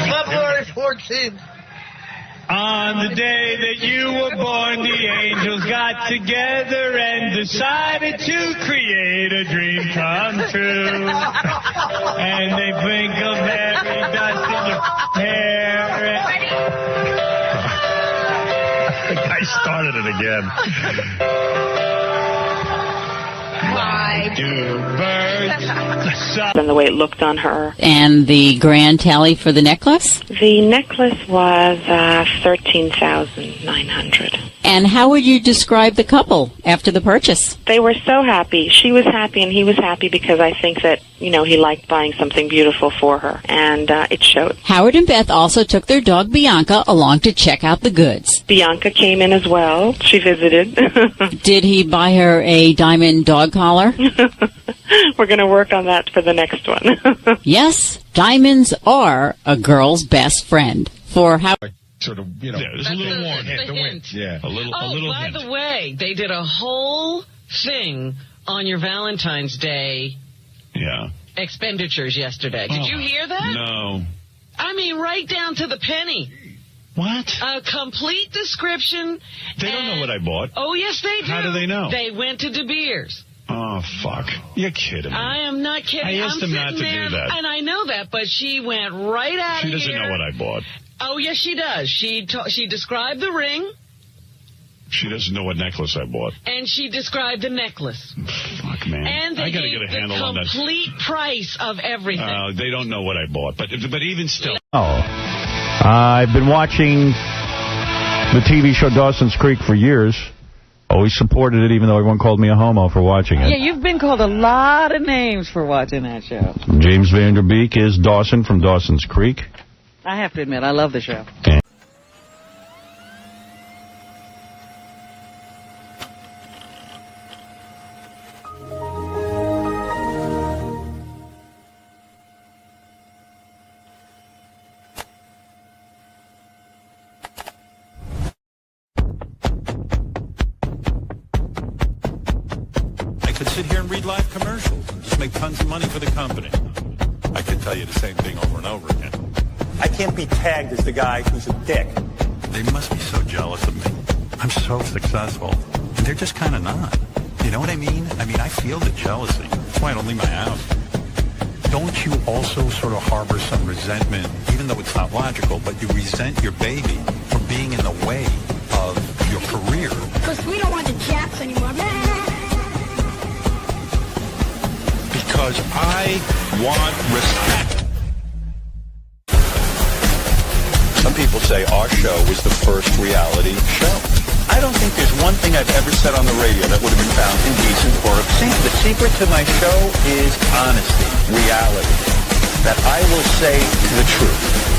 February 14th. On the day that you were born, the angels got together and decided to create a dream come true. And they think of every dust in your hair. The guy started it again. Why do birds and the way it looked on her. And the grand tally for the necklace? The necklace was $13,900. And how would you describe the couple after the purchase? They were so happy. She was happy and he was happy because I think that, you know, he liked buying something beautiful for her, and it showed. Howard and Beth also took their dog Bianca along to check out the goods. Bianca came in as well. She visited. Did he buy her a diamond dog collar? We're going to work on that for the next one. Yes, diamonds are a girl's best friend. For how... Sort of, you know, there's a little more hint. The hint. Yeah, a little by hint. the way, they did a whole thing on your Valentine's Day expenditures yesterday. Did you hear that? No. I mean, right down to the penny. What? A complete description. They don't know what I bought. Oh, yes, they do. How do they know? They went to De Beers. Oh, fuck. You're kidding me. I am not kidding. I asked them not to do that. And I know that, but she went right out of here. She doesn't know what I bought. Oh, yes, she does. She described the ring. She doesn't know what necklace I bought. And she described the necklace. Fuck, man. And I got to get a handle on that. The complete price of everything. They don't know what I bought. But even still. I've been watching the TV show Dawson's Creek for years. Always supported it, even though everyone called me a homo for watching it. Yeah, you've been called a lot of names for watching that show. James Van Der Beek is Dawson from Dawson's Creek. I have to admit, I love the show. I could sit here and read live commercials and just make tons of money for the company. I could tell you the same thing over and over again. I can't be tagged as the guy who's a dick. They must be so jealous of me. I'm so successful. And they're just kind of not. You know what I mean? I mean, I feel the jealousy. That's why I don't leave my house. Don't you also sort of harbor some resentment, even though it's not logical, but you resent your baby for being in the way of your career? Because we don't want the Japs anymore. Because I want respect. Some people say our show was the first reality show. I don't think there's one thing I've ever said on the radio that would have been found indecent or obscene. The secret to my show is honesty, reality. That I will say the truth.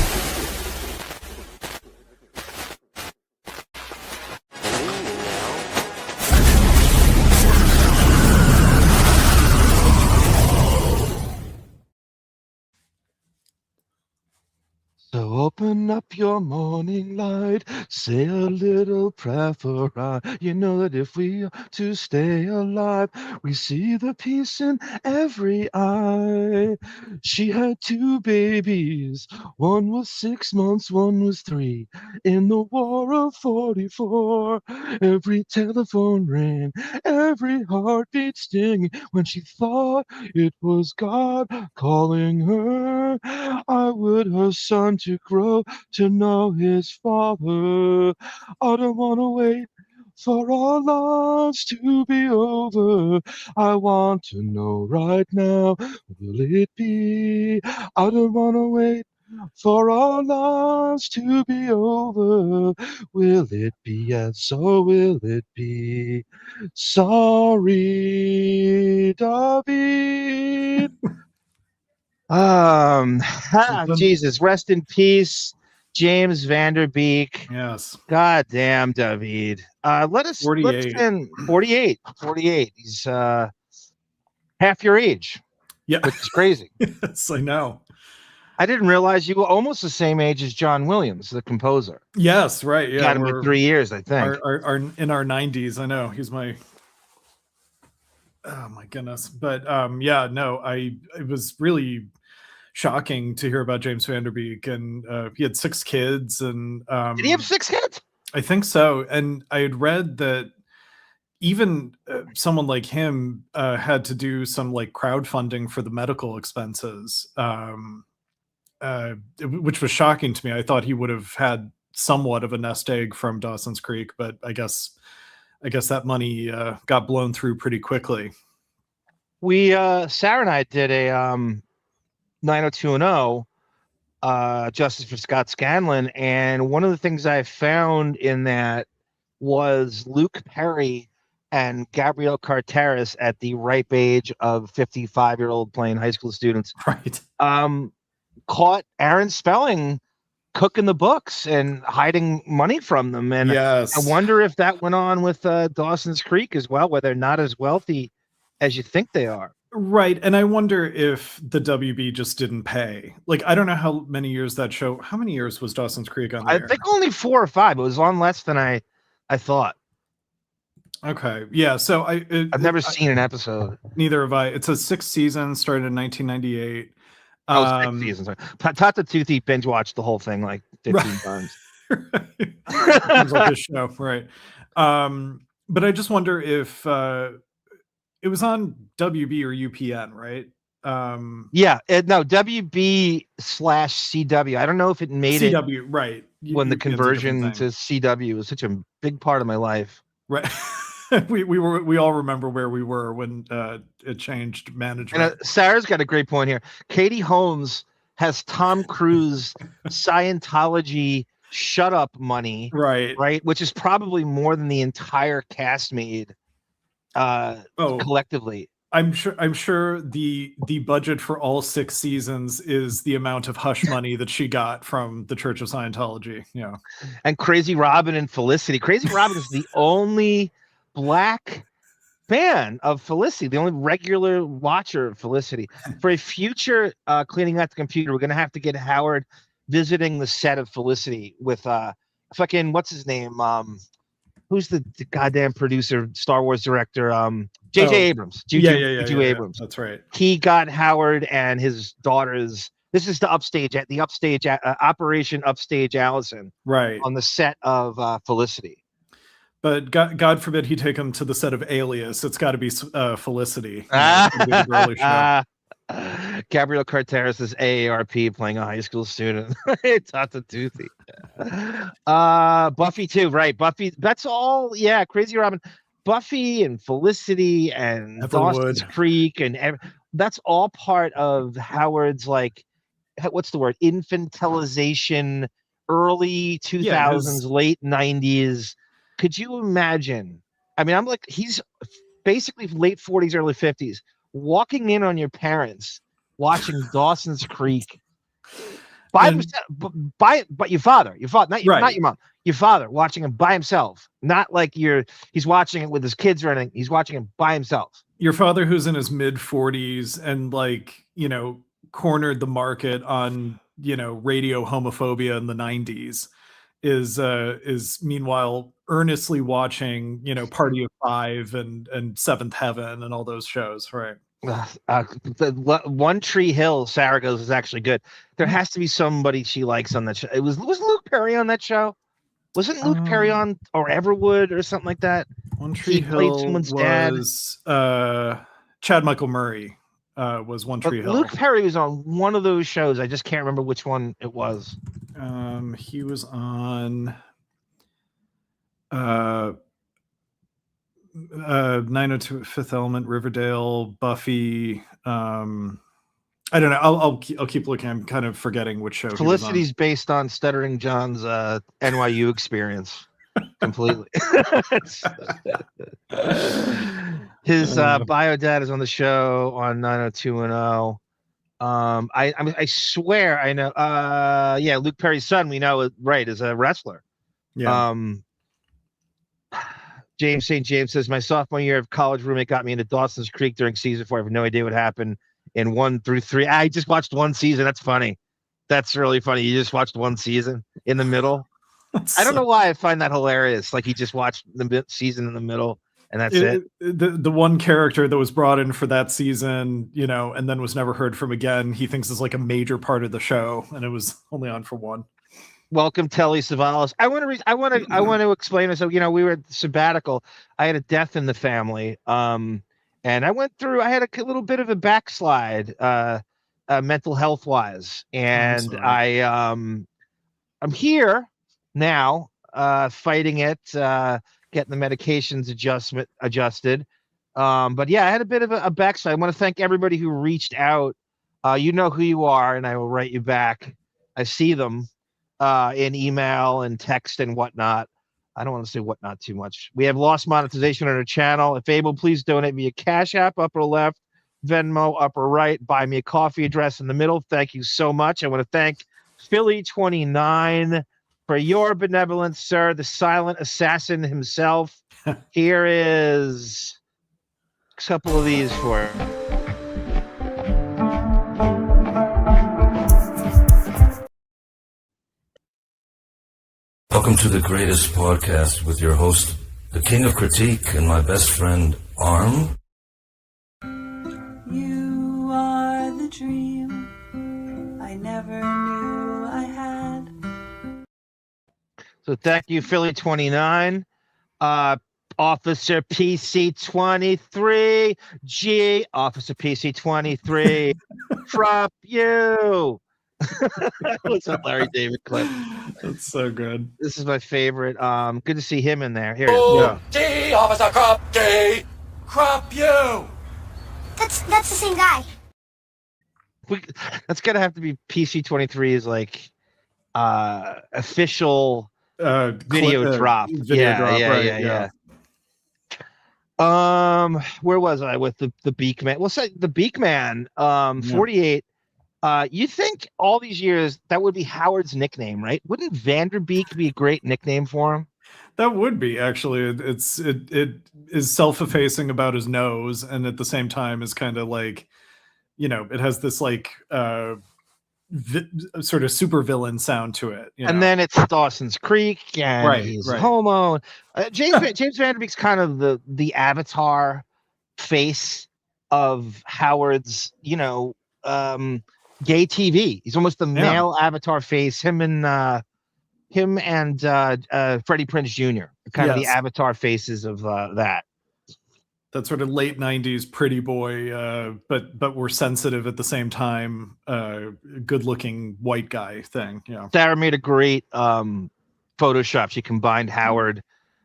So open up your morning light, say a little prayer for I. You know that if we are to stay alive, we see the peace in every eye. She had 2 babies, one was 6 months, one was 3. In the war of 44, every telephone rang, every heartbeat stinging when she thought it was God calling her. I would her son to grow to know his father. I don't want to wait for our lives to be over. I want to know right now, will it be? I don't want to wait for our lives to be over. Will it be? Yes, so will it be? Sorry, David. Jesus, rest in peace, James Van Der Beek. Yes. God damn, David. Let's 48. He's half your age. Yeah. Which is crazy. Yes, I know. I didn't realize you were almost the same age as John Williams, the composer. Yes, right. Yeah. Got him with 3 years, I think. Are in our 90s. I know. He's my... Oh my goodness. But yeah, no, it was really shocking to hear about James Van Der Beek, and he had 6 kids, and did he have 6 kids? I think so. And I had read that even someone like him had to do some like crowdfunding for the medical expenses, which was shocking to me. I thought he would have had somewhat of a nest egg from Dawson's Creek, but I guess that money got blown through pretty quickly. We Sarah and I did a 90210 Justice for Scott Scanlon, and one of the things I found in that was Luke Perry and Gabrielle Carteris at the ripe age of 55-year-old playing high school students, right? Caught Aaron Spelling cooking the books and hiding money from them. And yes. I wonder if that went on with Dawson's Creek as well, where they're not as wealthy as you think they are. Right. And I wonder if the WB just didn't pay. Like, I don't know how many years how many years was Dawson's Creek on there? I think only 4 or 5. It was on less than I thought. Okay. Yeah. So I've never seen an episode. Neither have I. It's a 6th season, started in 1998. 6 seasons. Tata Toothy binge watched the whole thing like 15 times. It's like a show, right? But I just wonder if it was on WB or UPN, right? Yeah, no, WB/CW. I don't know if it made CW, right? When the conversion to CW was such a big part of my life, right? we all remember where we were when it changed management. And Sarah's got a great point here. Katie Holmes has Tom Cruise Scientology shut up money, right, which is probably more than the entire cast made collectively. I'm sure the budget for all 6 seasons is the amount of hush money that she got from the Church of Scientology. Yeah. And Crazy Robin and Felicity. Crazy Robin is the only Black fan of Felicity, the only regular watcher of Felicity. For a future Cleaning Out the Computer, we're going to have to get Howard visiting the set of Felicity with fucking, what's his name? Who's the goddamn producer, Star Wars director? J.J. Abrams. J.J. Abrams. That's right. He got Howard and his daughters. This is the upstage Operation Upstage Allison, right, on the set of Felicity. But God forbid he take him to the set of Alias. It's got to be Felicity. Gabrielle Carteris is AARP playing a high school student. Tata Toothy. Buffy too, right? Buffy. That's all. Yeah, Crazy Robin, Buffy, and Felicity, and Dawson's Creek, and that's all part of Howard's, like, what's the word? Infantilization, early 2000s, late 90s. Could you imagine? I mean, I'm like, he's basically late 40s, early 50s, walking in on your parents watching Dawson's Creek by himself, but your father, not your mom, your father watching him by himself, not like he's watching it with his kids or anything. He's watching him by himself. Your father, who's in his mid 40s and, like, cornered the market on, radio homophobia in the 90s, is meanwhile earnestly watching, Party of Five and Seventh Heaven and all those shows, right? The One Tree Hill, Sarah goes, is actually good. There has to be somebody she likes on that show. Was Luke Perry on that show? Wasn't Luke Perry on, or Everwood or something like that? One Tree Hill was Chad Michael Murray was One Tree Hill. Luke Perry was on one of those shows. I just can't remember which one it was. He was on 902 Fifth Element, Riverdale, Buffy. I don't know. I'll keep looking. I'm kind of forgetting which show. Felicity's based on Stuttering John's NYU experience completely. His bio dad is on the show on 90210. I swear I know. Yeah, Luke Perry's son, we know, right, is a wrestler. Yeah. James St. James says, my sophomore year of college, roommate got me into Dawson's Creek during season 4. I have no idea what happened in 1 through 3. I just watched one season. That's funny. That's really funny. You just watched one season in the middle. I don't know why I find that hilarious. Like, he just watched the season in the middle. and that's it. The one character that was brought in for that season, and then was never heard from again, he thinks is like a major part of the show, and it was only on for one. Welcome, Telly Savalas. I want to explain this. So, we were at the sabbatical. I had a death in the family, and I went through. I had a little bit of a backslide, mental health wise, and I'm here now, fighting it, getting the medications adjusted. But yeah, I had a bit of a backslide. I want to thank everybody who reached out. You know who you are, and I will write you back. I see them. In email and text and whatnot. I don't want to say whatnot too much. We have lost monetization on our channel. If able, please donate via Cash App, upper left, Venmo, upper right, buy me a coffee address in the middle. Thank you so much. I want to thank Philly29 for your benevolence, sir, the silent assassin himself. Here is a couple of these for you. Welcome to the greatest podcast with your host, the king of critique, and my best friend, Arm. You are the dream I never knew I had. So thank you, Philly29. Officer PC23. G. Officer PC23. Drop you. What's up, Larry David clip? That's so good. This is my favorite. Good to see him in there. Here. D, Officer Crop D. Crop you. That's the same guy. That's gonna have to be PC23's like official video drop. Yeah. Where was I with the Beak Man? Well, say the Beak Man. 48. You think all these years that would be Howard's nickname, right? Wouldn't Van Der Beek be a great nickname for him? That would be, actually. It is self-effacing about his nose, and at the same time is kind of like, it has this like sort of super villain sound to it. And then it's Dawson's Creek, and he's homo. James Van Der Beek's kind of the avatar face of Howard's, gay TV. He's almost the male avatar face. Him and Freddie Prinze Jr. are kind of the avatar faces of that. That sort of late 90s pretty boy, but we're sensitive at the same time, good-looking white guy thing. Yeah. Sarah made a great Photoshop. She combined Howard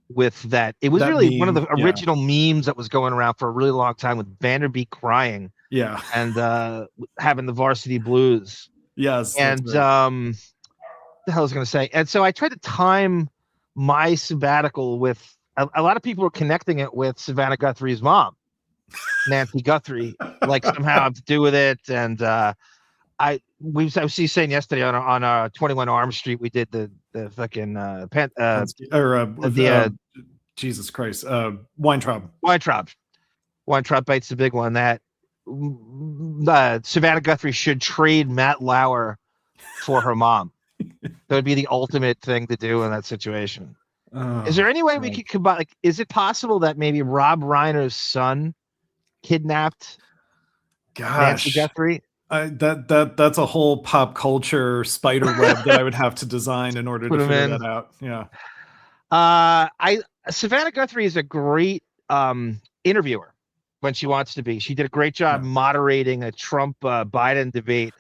with that. It was really meme, one of the original memes that was going around for a really long time, with Van Der Beek crying. Yeah. And having the Varsity Blues. Yes. And the hell was I going to say? And so I tried to time my sabbatical with a lot of people were connecting it with Savannah Gutherie's mom, Nancy Guthrie, like somehow have to do with it. And I was saying yesterday on our 21 Arm Street, we did the fucking Jesus Christ, Weintraub. Weintraub bites the big one. That Savannah Guthrie should trade Matt Lauer for her mom. That would be the ultimate thing to do in that situation. Is there any way we could combine? Like, is it possible that maybe Rob Reiner's son kidnapped Nancy Guthrie? That's a whole pop culture spider web that I would have to design in order to figure that out. Yeah. Savannah Guthrie is a great interviewer when she wants to be. She did a great job moderating a Trump Biden debate.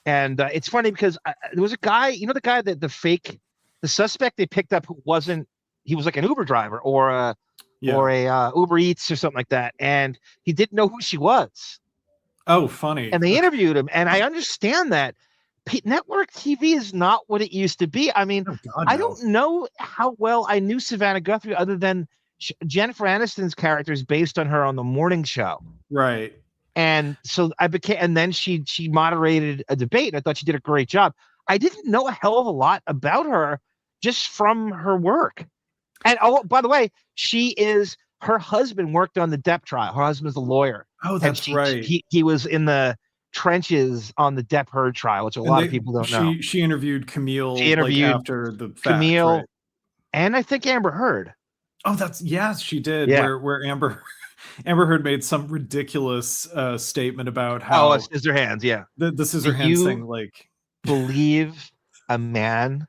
And it's funny because there was a guy, the suspect they picked up who he was like an Uber driver or a Uber Eats or something like that. And he didn't know who she was. Oh, funny. And they interviewed him. And I understand that network TV is not what it used to be. I mean, I don't know how well I knew Savannah Guthrie other than Jennifer Aniston's character is based on her on the morning show. Right. And so and then she moderated a debate. And I thought she did a great job. I didn't know a hell of a lot about her just from her work. And by the way, her husband worked on the Depp trial. Her husband's a lawyer. Oh, that's right. He was in the trenches on the Depp Heard trial, which a lot of people don't know. She interviewed Camille after the fact. Camille, right? and I think Amber Heard. Oh, she did. Yeah. Where Amber Heard made some ridiculous statement about how scissor hands. Yeah, the scissor hands thing. Like, believe a man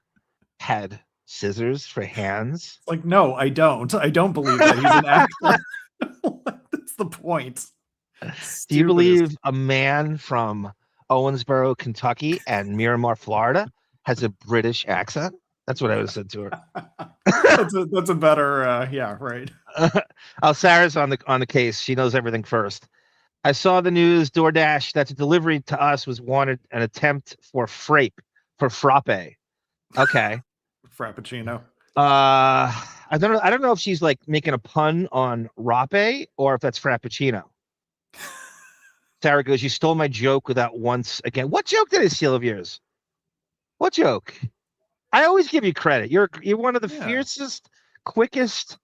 had scissors for hands? Like, no, I don't. I don't believe that he's an actor. That's the point. Do you believe a man from Owensboro, Kentucky, and Miramar, Florida, has a British accent? That's what I would have said to her. that's a better, right. Sarah's on the case. She knows everything first. I saw the news. DoorDash that's delivery to us was wanted an attempt for frappe. Okay. Frappuccino. I don't know if she's like making a pun on rape or if that's frappuccino. Sarah goes, "You stole my joke without once again." What joke did I steal of yours? What joke? I always give you credit. You're one of the fiercest, quickest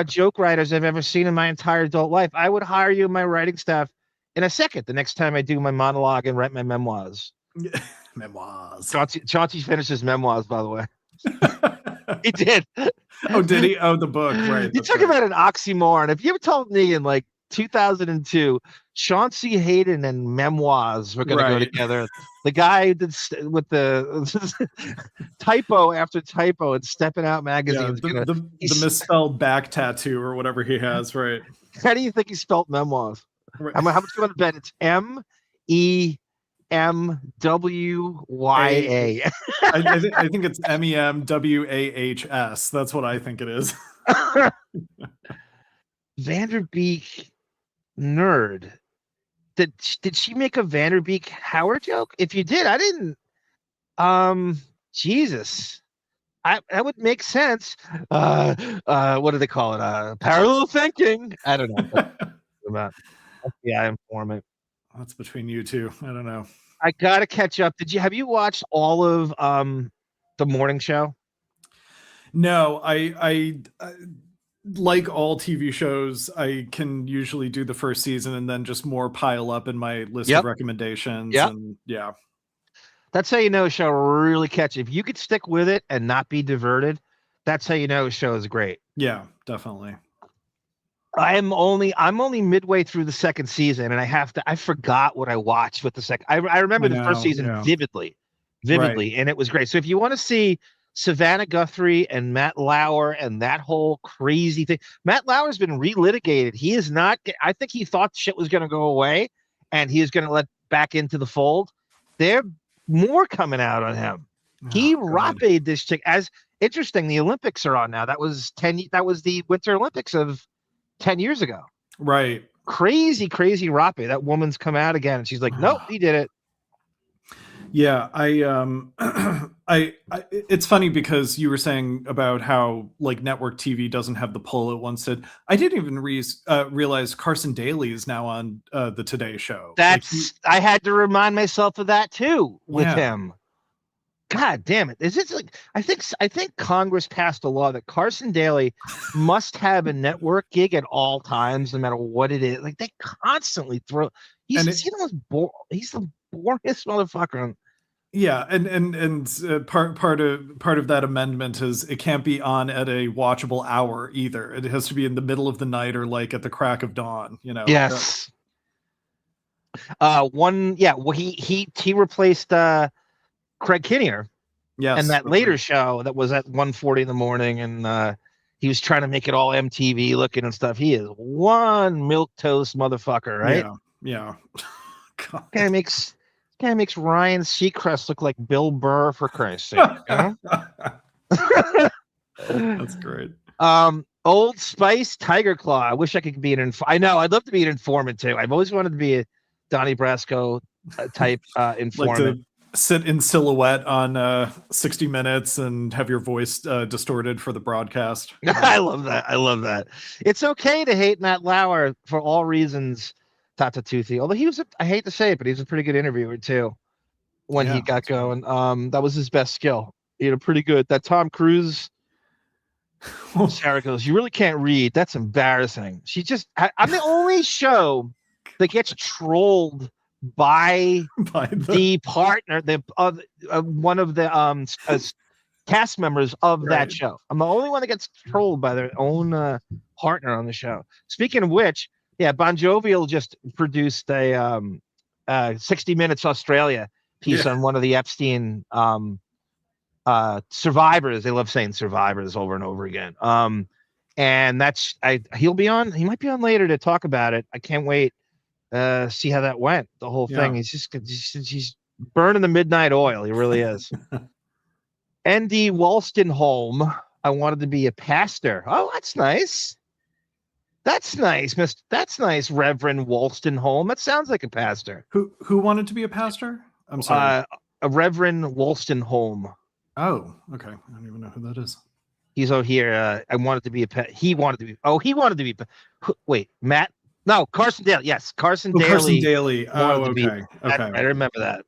joke writers I've ever seen in my entire adult life. I would hire you in my writing staff in a second the next time I do my monologue and write my memoirs. Memoirs. Chauncey finished his memoirs, by the way. He did. Oh, did he? Oh, the book, right. You talk about an oxymoron. If you ever told me in like 2002, Chauncey Hayden and memoirs were going to go together. The guy who did with the typo after typo and Stepping Out magazine. The misspelled back tattoo or whatever he has, right? How do you think he spelled memoirs? Right. How much do you want to bet? It's MEMWYA. I think it's MEMWAHS. That's what I think it is. Van Der Beek nerd. Did she make a Van Der Beek Howard joke? If you did, I didn't. Jesus, that would make sense. What do they call it? Parallel thinking. I don't know. About FBI informant. That's between you two. I don't know. I gotta catch up. Have you watched all of the morning show? No, I like all TV shows, I can usually do the first season and then just more pile up in my list of recommendations. And that's how you know a show really catch. If you could stick with it and not be diverted, that's how you know a show is great. Yeah, definitely. I'm only midway through the second season, and I forgot what I watched with the second. I remember the first season vividly, and it was great. So if you want to see Savannah Gutherie and Matt Lauer and that whole crazy thing. Matt Lauer's been relitigated. He is not. I think he thought shit was going to go away, and he is going to let back into the fold. There more coming out on him. He raped this chick. As interesting, the Olympics are on now. That was the Winter Olympics of 10 years ago. Right. Crazy rape. That woman's come out again, and she's like, "Nope, he did it." Yeah, it's funny because you were saying about how like network TV doesn't have the pull it once did. I didn't even realize Carson Daly is now on the Today Show. I had to remind myself of that too with him. God damn it! Is it like I think Congress passed a law that Carson Daly must have a network gig at all times, no matter what it is. Like they constantly throw. He's the boringest motherfucker. Yeah, and part of that amendment is it can't be on at a watchable hour either. It has to be in the middle of the night or like at the crack of dawn. You know. Yes. Well, he replaced Craig Kinnear. Yes. And that later show that was at 1:40 in the morning, and he was trying to make it all MTV looking and stuff. He is one milquetoast motherfucker, right? Yeah. Guy makes Ryan Seacrest look like Bill Burr, for Christ's sake. You know? That's great. Old Spice Tiger Claw. I wish I could be I know. I'd love to be an informant too. I've always wanted to be a Donnie Brasco type informant. Like to sit in silhouette on 60 Minutes and have your voice distorted for the broadcast. I love that. It's okay to hate Matt Lauer for all reasons. Toothy. Although I hate to say it, but he's a pretty good interviewer too. When he got going, that was his best skill. He had a pretty good. That Tom Cruise. Sarah goes, "You really can't read. That's embarrassing." I'm the only show that gets trolled by the partner, one of the cast members of that show. I'm the only one that gets trolled by their own partner on the show. Speaking of which, Bon Jovial just produced a 60 Minutes Australia piece on one of the Epstein survivors. They love saying survivors over and over again. And that's he might be on later to talk about it. I can't wait see how that went. The whole thing. He's burning the midnight oil. He really is. N.D. Wolstenholme. I wanted to be a pastor. Oh, that's nice. That's nice, That's nice, Reverend Wolstenholme. That sounds like a pastor. Who wanted to be a pastor? I'm sorry. A Reverend Wolstenholme. Oh, okay. I don't even know who that is. He's over here. I wanted to be he wanted to be. Wait, Matt? No, Carson Daly. Yes, Carson Daly. Carson Daly. Oh, okay. Okay. I remember that.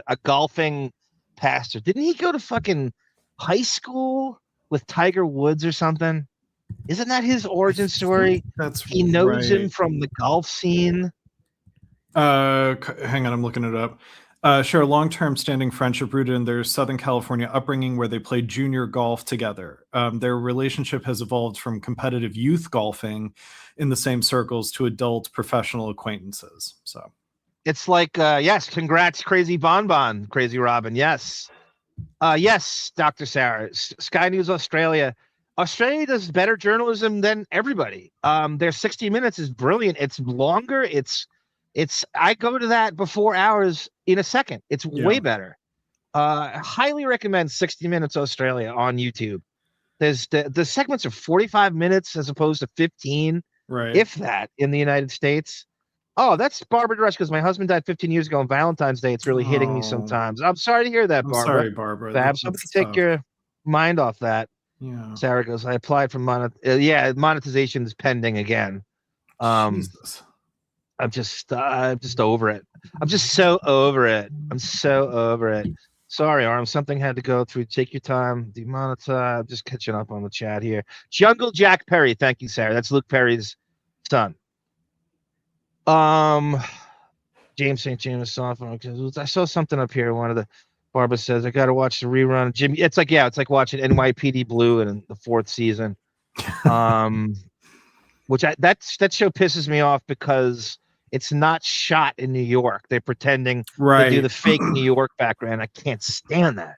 A golfing pastor. Didn't he go to fucking high school with Tiger Woods or something? Isn't that his origin story? He knows him from the golf scene. Hang on, I'm looking it up. Share a long-term standing friendship rooted in their Southern California upbringing where they played junior golf together. Their relationship has evolved from competitive youth golfing in the same circles to adult professional acquaintances. So it's like, yes, congrats, Crazy Bonbon, Crazy Robin. Yes. Yes, Dr. Sarah. Sky News Australia. Australia does better journalism than everybody. Their 60 Minutes is brilliant. It's longer. It's I go to that before hours in a second. It's way better. I highly recommend 60 Minutes Australia on YouTube. There's the segments are 45 minutes as opposed to 15, if that, in the United States. Oh, that's Barbara Drush, because my husband died 15 years ago on Valentine's Day. It's really hitting me sometimes. I'm sorry to hear that, Barbara. Sorry, Barbara. Have somebody take your mind off that. Yeah. Sarah goes, I applied for monetization is pending again. Jesus. I'm just over it. I'm just so over it. I'm so over it. Sorry, Arm. Something had to go through. Take your time. Demonetize. I'm just catching up on the chat here. Jungle Jack Perry. Thank you, Sarah. That's Luke Perry's son. James St. James sophomore. I saw something up here. One of the Barbara says I got to watch the rerun. Jimmy, it's like watching NYPD Blue in the 4th season. Which that show pisses me off because it's not shot in New York. They're pretending to do the fake New York background. I can't stand that.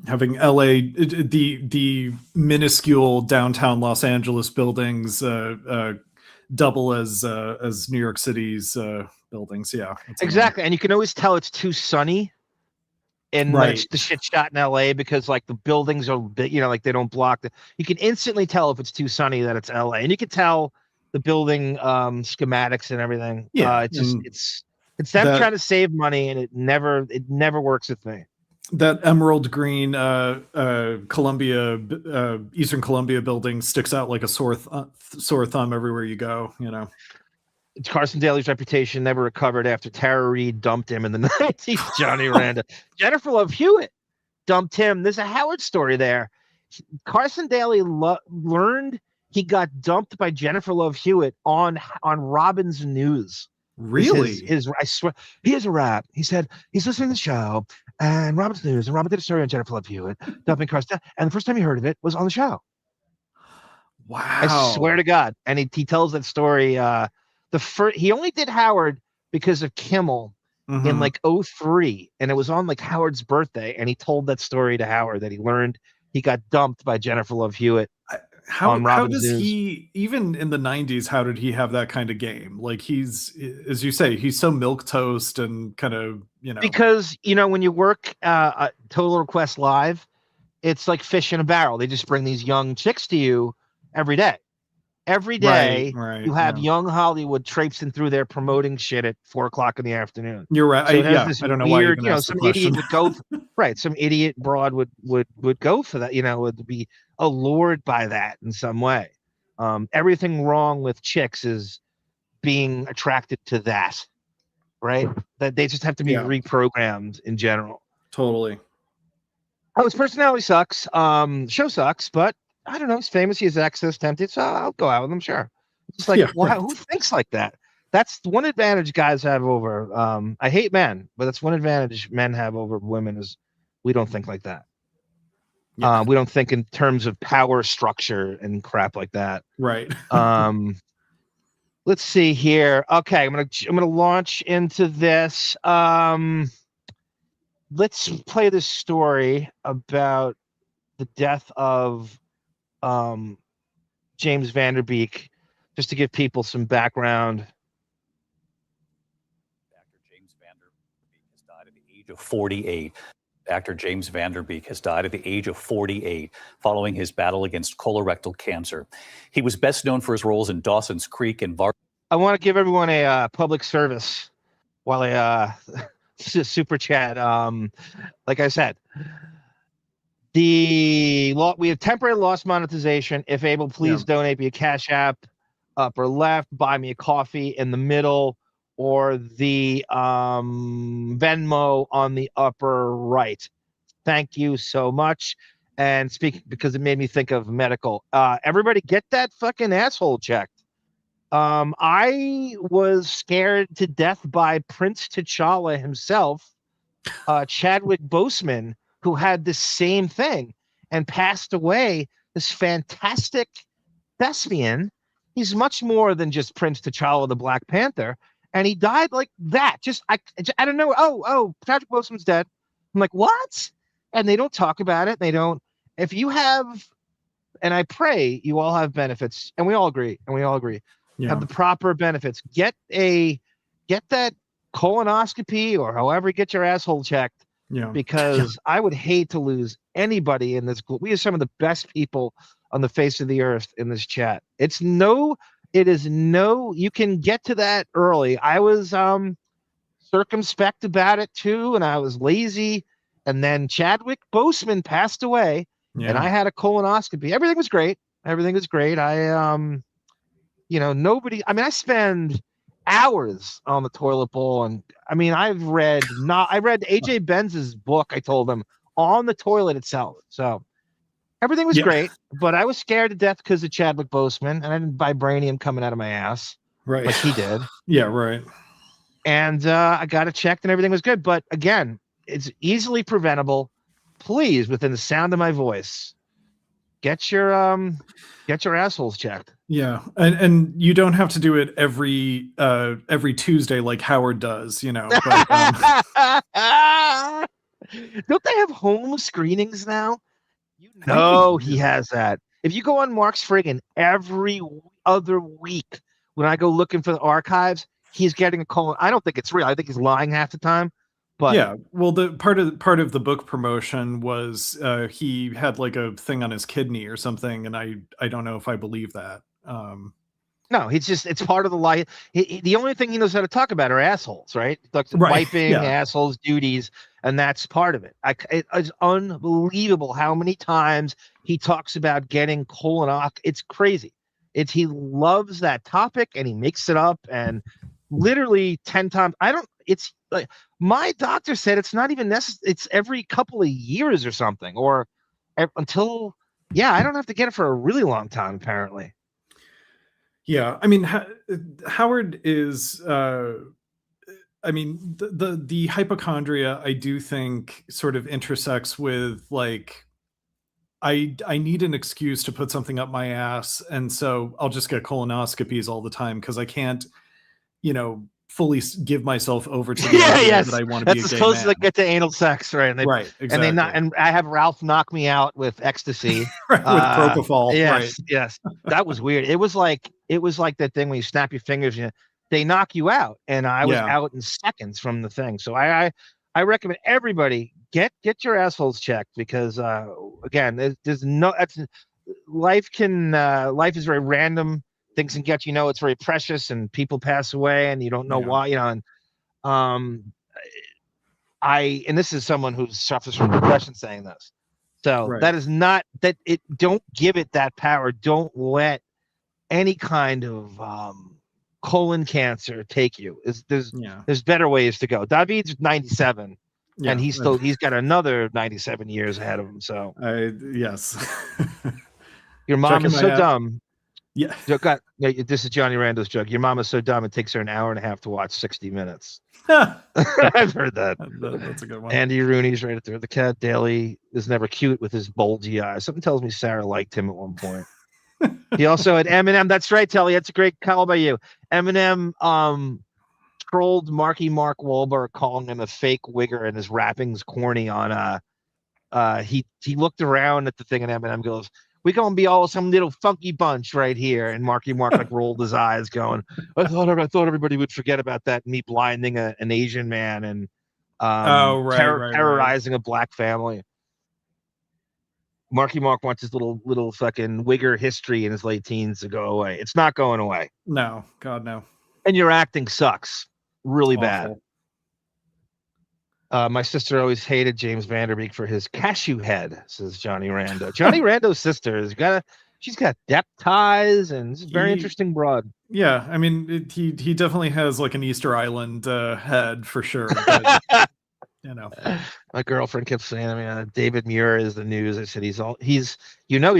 Having LA, the minuscule downtown Los Angeles buildings double as New York City's buildings. Yeah, exactly. And you can always tell it's too sunny. And when it's the shit shot in LA because like the buildings are, like they don't block you can instantly tell if it's too sunny that it's LA, and you can tell the building schematics and everything. Yeah, it's them trying to save money, and it never works with me. That emerald green Columbia Eastern Columbia building sticks out like a sore thumb everywhere you go. Carson Daly's reputation never recovered after Tara Reid dumped him in the 90s. Johnny Randa. Jennifer Love Hewitt dumped him. There's a Howard story there. Carson Daly learned he got dumped by Jennifer Love Hewitt on Robin's News. Really? I swear. He has a rap. He said he's listening to the show and Robin's News, and Robin did a story on Jennifer Love Hewitt dumping Carson. And the first time he heard of it was on the show. Wow. I swear to God. And he tells that story. He only did Howard because of Kimmel in like 2003, and it was on like Howard's birthday, and he told that story to Howard that he learned he got dumped by Jennifer Love Hewitt. How does he, even in the 90s, how did he have that kind of game? Like he's, as you say, he's so milquetoast and kind of, because when you work Total Request Live, it's like fish in a barrel. They just bring these young chicks to you every day. Every day, you have young Hollywood traipsing through there promoting shit at 4:00 in the afternoon. You're right. So I don't know why you're some idiot would go. Some idiot broad would go for that. Would be allured by that in some way. Everything wrong with chicks is being attracted to that, right? That they just have to be reprogrammed in general. Totally. Oh, his personality sucks. Show sucks, but. I don't know. He's famous. He has access, tempted, so I'll go out with him. Sure. It's like, who thinks like that? That's one advantage guys have over. I hate men, but that's one advantage men have over women is We don't think like that. We don't think in terms of power structure and crap like that. Right. Let's see here. Okay, I'm gonna launch into this. Let's play this story about the death of James Van Der Beek, just to give people some background. Of 48. Actor James Van Der Beek has died at the age of 48 following his battle against colorectal cancer. He was best known for his roles in Dawson's Creek and I want to give everyone a public service while I super chat. Like I said, we have temporary lost monetization. If able, please donate via Cash App, upper left, buy me a coffee in the middle, or the Venmo on the upper right. Thank you so much. And speaking, because it made me think of medical. Everybody get that fucking asshole checked. I was scared to death by Prince T'Challa himself, Chadwick Boseman, who had the same thing and passed away. This fantastic thespian. He's much more than just Prince T'Challa, the Black Panther. And he died like that. I don't know. Oh, Chadwick Boseman's dead. I'm like, what? And they don't talk about it. They don't. If you have, and I pray you all have benefits, and we all agree. Have the proper benefits. Get that colonoscopy or however you get your asshole checked. Yeah. Because I would hate to lose anybody in this group. We have some of the best people on the face of the earth in this chat. You can get to that early. I was circumspect about it too, and I was lazy. And then Chadwick Boseman passed away, and I had a colonoscopy. Everything was great. I spend hours on the toilet bowl, and I read AJ Benz's book. I told him on the toilet itself. So everything was great, but I was scared to death because of Chadwick Boseman, and I didn't vibranium coming out of my ass, right? Like he did. Yeah, right. And I got it checked, and everything was good. But again, it's easily preventable. Please, within the sound of my voice, get your assholes checked. Yeah, and you don't have to do it every Tuesday like Howard does, But, don't they have home screenings now? No, he has that. If you go on Mark's friggin' every other week, when I go looking for the archives, he's getting a colon. I don't think it's real. I think he's lying half the time. But yeah, well, the part of the book promotion was he had like a thing on his kidney or something, and I don't know if I believe that. No, it's part of the life. The only thing he knows how to talk about are assholes, right? Wiping assholes duties, and that's part of it. It's unbelievable how many times he talks about getting colonoscopy. It's crazy. He loves that topic, and he makes it up, and literally 10 times. It's like my doctor said it's not even necessary. It's every couple of years or something, or until I don't have to get it for a really long time apparently. Yeah, Howard is. The hypochondria, I do think, sort of intersects with like, I need an excuse to put something up my ass, and so I'll just get colonoscopies all the time because I can't, fully give myself over to the idea that I want to be a gay man. That's as close as I get to anal sex, right? Right, exactly. And I have Ralph knock me out with ecstasy, right, with propofol. Yes, that was weird. It was like that thing when you snap your fingers, they knock you out, and I was out in seconds from the thing. So I recommend everybody get your assholes checked because again, there's no life is very random. Things can get it's very precious, and people pass away, and you don't know why. And this is someone who suffers from depression saying this. So that is not that. Don't give it that power. Don't let any kind of colon cancer take you. There's better ways to go. David's 97, and he's got another 97 years ahead of him. So yes, your mom is so dumb. Yeah. This is Johnny Rando's joke. Your mama's so dumb it takes her an hour and a half to watch 60 Minutes. I've heard that. That's a good one. Andy Rooney's right there. The cat Daly is never cute with his bulgy eyes. Something tells me Sarah liked him at one point. He also had Eminem. That's right, Telly. That's a great call by you. Eminem trolled Mark Wahlberg, calling him a fake wigger and his rapping's corny on he looked around at the thing and Eminem goes, "We gonna be all some little funky bunch right here." And Mark like rolled his eyes going, I thought everybody would forget about that, me blinding an Asian man and terrorizing a black family. Mark wants his little fucking wigger history in his late teens to go away. It's not going away. No, God, no. And your acting sucks. Really bad. My sister always hated James Van Der Beek for his cashew head, says Johnny Rando. Johnny Rando's sister she's got Depp ties and it's a very interesting broad. Yeah, I mean, he definitely has like an Easter Island head for sure. But, my girlfriend kept saying, David Muir is the news. I said he's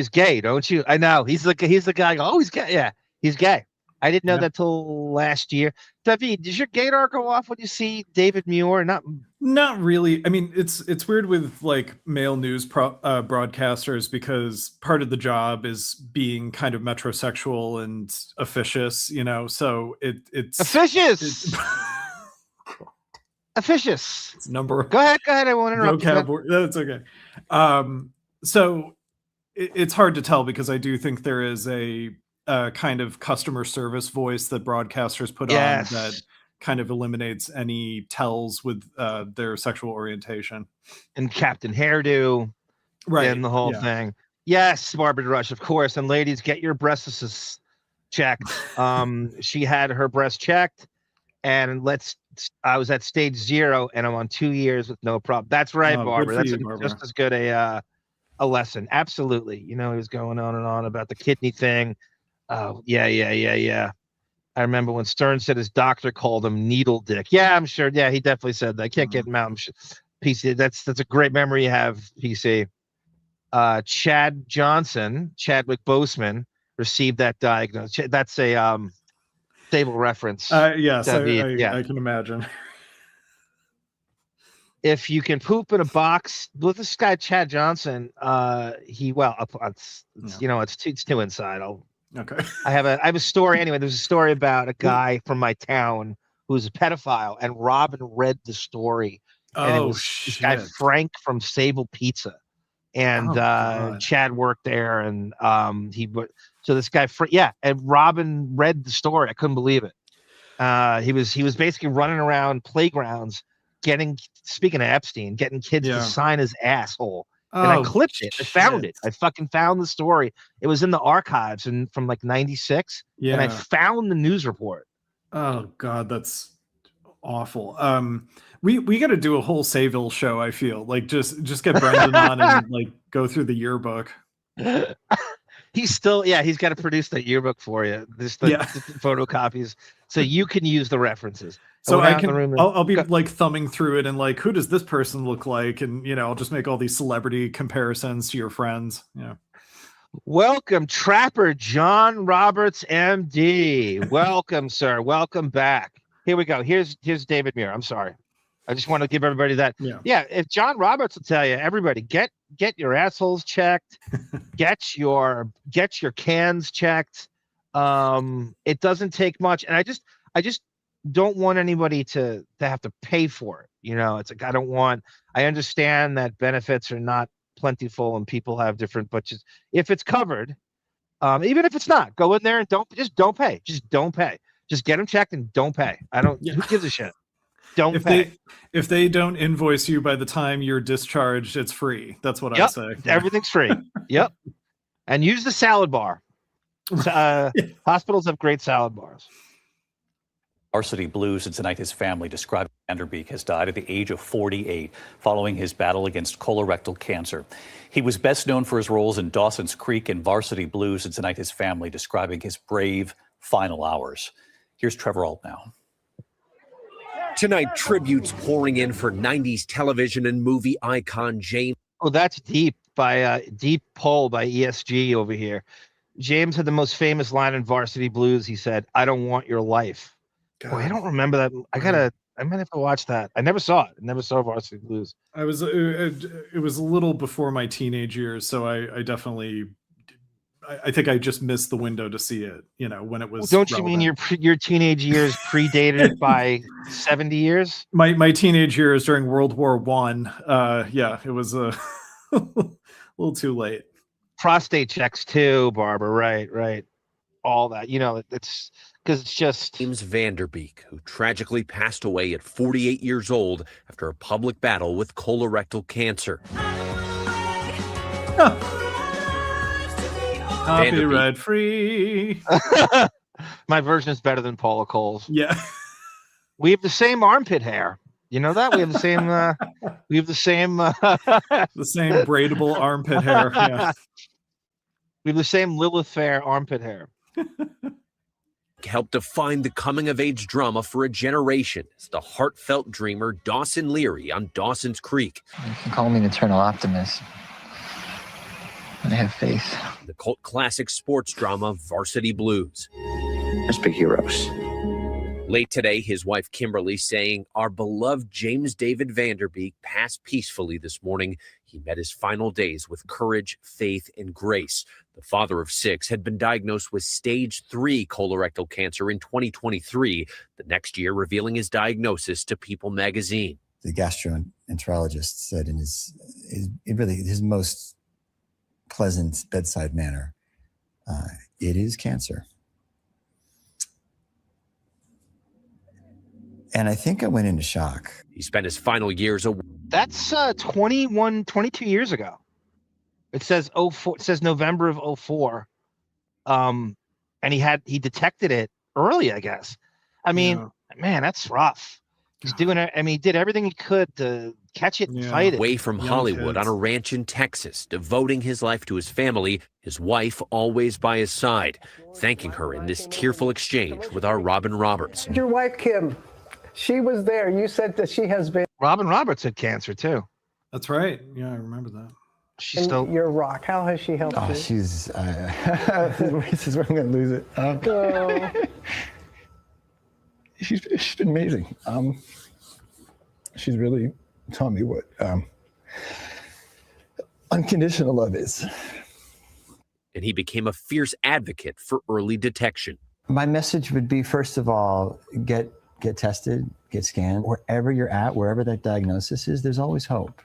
gay, don't you? I know he's the guy. Oh, he's gay. Yeah, he's gay. I didn't know that till last year. David, does your gaydar go off when you see David Muir? Not really. I mean, it's weird with like male news broadcasters because part of the job is being kind of metrosexual and officious, so it's officious. Officious. It's number. Go ahead. I won't interrupt. That's okay. So it's hard to tell because I do think there is a kind of customer service voice that broadcasters put on that kind of eliminates any tells with their sexual orientation. And Captain Hairdo, right? And the whole thing. Yes, Barbara Rush, of course. And ladies, get your breasts checked. She had her breast checked, and I was at stage 0, and I'm on 2 years with no problem. That's right, Barbara. That's just as good a lesson. Absolutely. He was going on and on about the kidney thing. Oh, yeah. I remember when Stern said his doctor called him needle dick. Yeah, I'm sure. Yeah, he definitely said that. I can't get him out. PC, that's a great memory you have, PC. Chadwick Boseman received that diagnosis. That's a stable reference. Yes, I can imagine. If you can poop in a box with this guy Chad Johnson, it's too inside. Okay. I have a story. Anyway, there's a story about a guy from my town who's a pedophile, and Robin read the story. And it was this guy Frank from Sable Pizza, and Chad worked there, and so this guy, and Robin read the story. I couldn't believe it. He was basically running around playgrounds, speaking of Epstein, getting kids to sign his asshole. And I clipped it. I found it. I fucking found the story. It was in the archives from like 96. Yeah. And I found the news report. Oh God, that's awful. We got to do a whole Sayville show. I feel like just get Brendan on and like go through the yearbook. He's got to produce that yearbook for you. The photocopies, so you can use the references. So I'll be like thumbing through it and like, who does this person look like? And I'll just make all these celebrity comparisons to your friends. Yeah. Welcome, Trapper John Roberts, MD. Welcome, sir. Welcome back. Here we go. Here's David Muir. I'm sorry. I just want to give everybody that. Yeah. If John Roberts will tell you, everybody get your assholes checked, get your cans checked. It doesn't take much, and I just don't want anybody to have to pay for it. It's like I understand that benefits are not plentiful and people have different, but just if it's covered, even if it's not, go in there and don't pay. Just don't pay. Just get them checked and don't pay. Who gives a shit? Don't pay. If they don't invoice you by the time you're discharged, it's free. That's what I say. Everything's free. Yep. And use the salad bar. Hospitals have great salad bars. Varsity Blues, and tonight his family described Van Der Beek has died at the age of 48 following his battle against colorectal cancer. He was best known for his roles in Dawson's Creek and Varsity Blues, and tonight his family describing his brave final hours. Here's Trevor Alt now. Tonight, tributes pouring in for 90s television and movie icon James. Oh, that's deep. Deep poll by ESG over here. James had the most famous line in Varsity Blues. He said, "I don't want your life." Boy, I don't remember that. I might have to watch that. I never saw it. I never saw Varsity Blues. It was a little before my teenage years, so I definitely, I think I just missed the window to see it. When it was. Don't relevant. You mean your teenage years predated it by 70 years? My teenage years during World War I. Yeah, it was a little too late. Prostate checks too, Barbara. Right. All that. It's because it's just James Van Der Beek, who tragically passed away at 48 years old after a public battle with colorectal cancer. Copyright free. My version is better than Paula Cole's. Yeah. We have the same armpit hair. You know that? We have the same the same braidable armpit hair. Yeah. We have the same Lilith Fair armpit hair. Helped define the coming-of-age drama for a generation as the heartfelt dreamer Dawson Leary on Dawson's Creek. You can call me an eternal optimist. I have faith. The cult classic sports drama Varsity Blues. Let's be heroes. Late today, his wife Kimberly saying, "Our beloved James David Van Der Beek passed peacefully this morning. He met his final days with courage, faith, and grace." The father of 6 had been diagnosed with stage 3 colorectal cancer in 2023, the next year revealing his diagnosis to People magazine. The gastroenterologist said in his most pleasant bedside manner, it is cancer. And I think I went into shock. He spent his final years. That's 22 years ago. It says 04. It says November of 04. And he detected it early, I guess. I mean, man, that's rough. He's doing it. I mean, he did everything he could to catch it and fight it. Away from Hollywood on a ranch in Texas, devoting his life to his family, his wife always by his side, thanking her in this tearful exchange with our Robin Roberts. Your wife, Kim, she was there. You said that she has been. Robin Roberts had cancer too. That's right. Yeah, I remember that. She's still your rock. How has she helped you? She's. This is where I'm going to lose it. She's been amazing. She's really taught me what unconditional love is. And he became a fierce advocate for early detection. My message would be, first of all, get tested, get scanned. Wherever you're at, wherever that diagnosis is, there's always hope.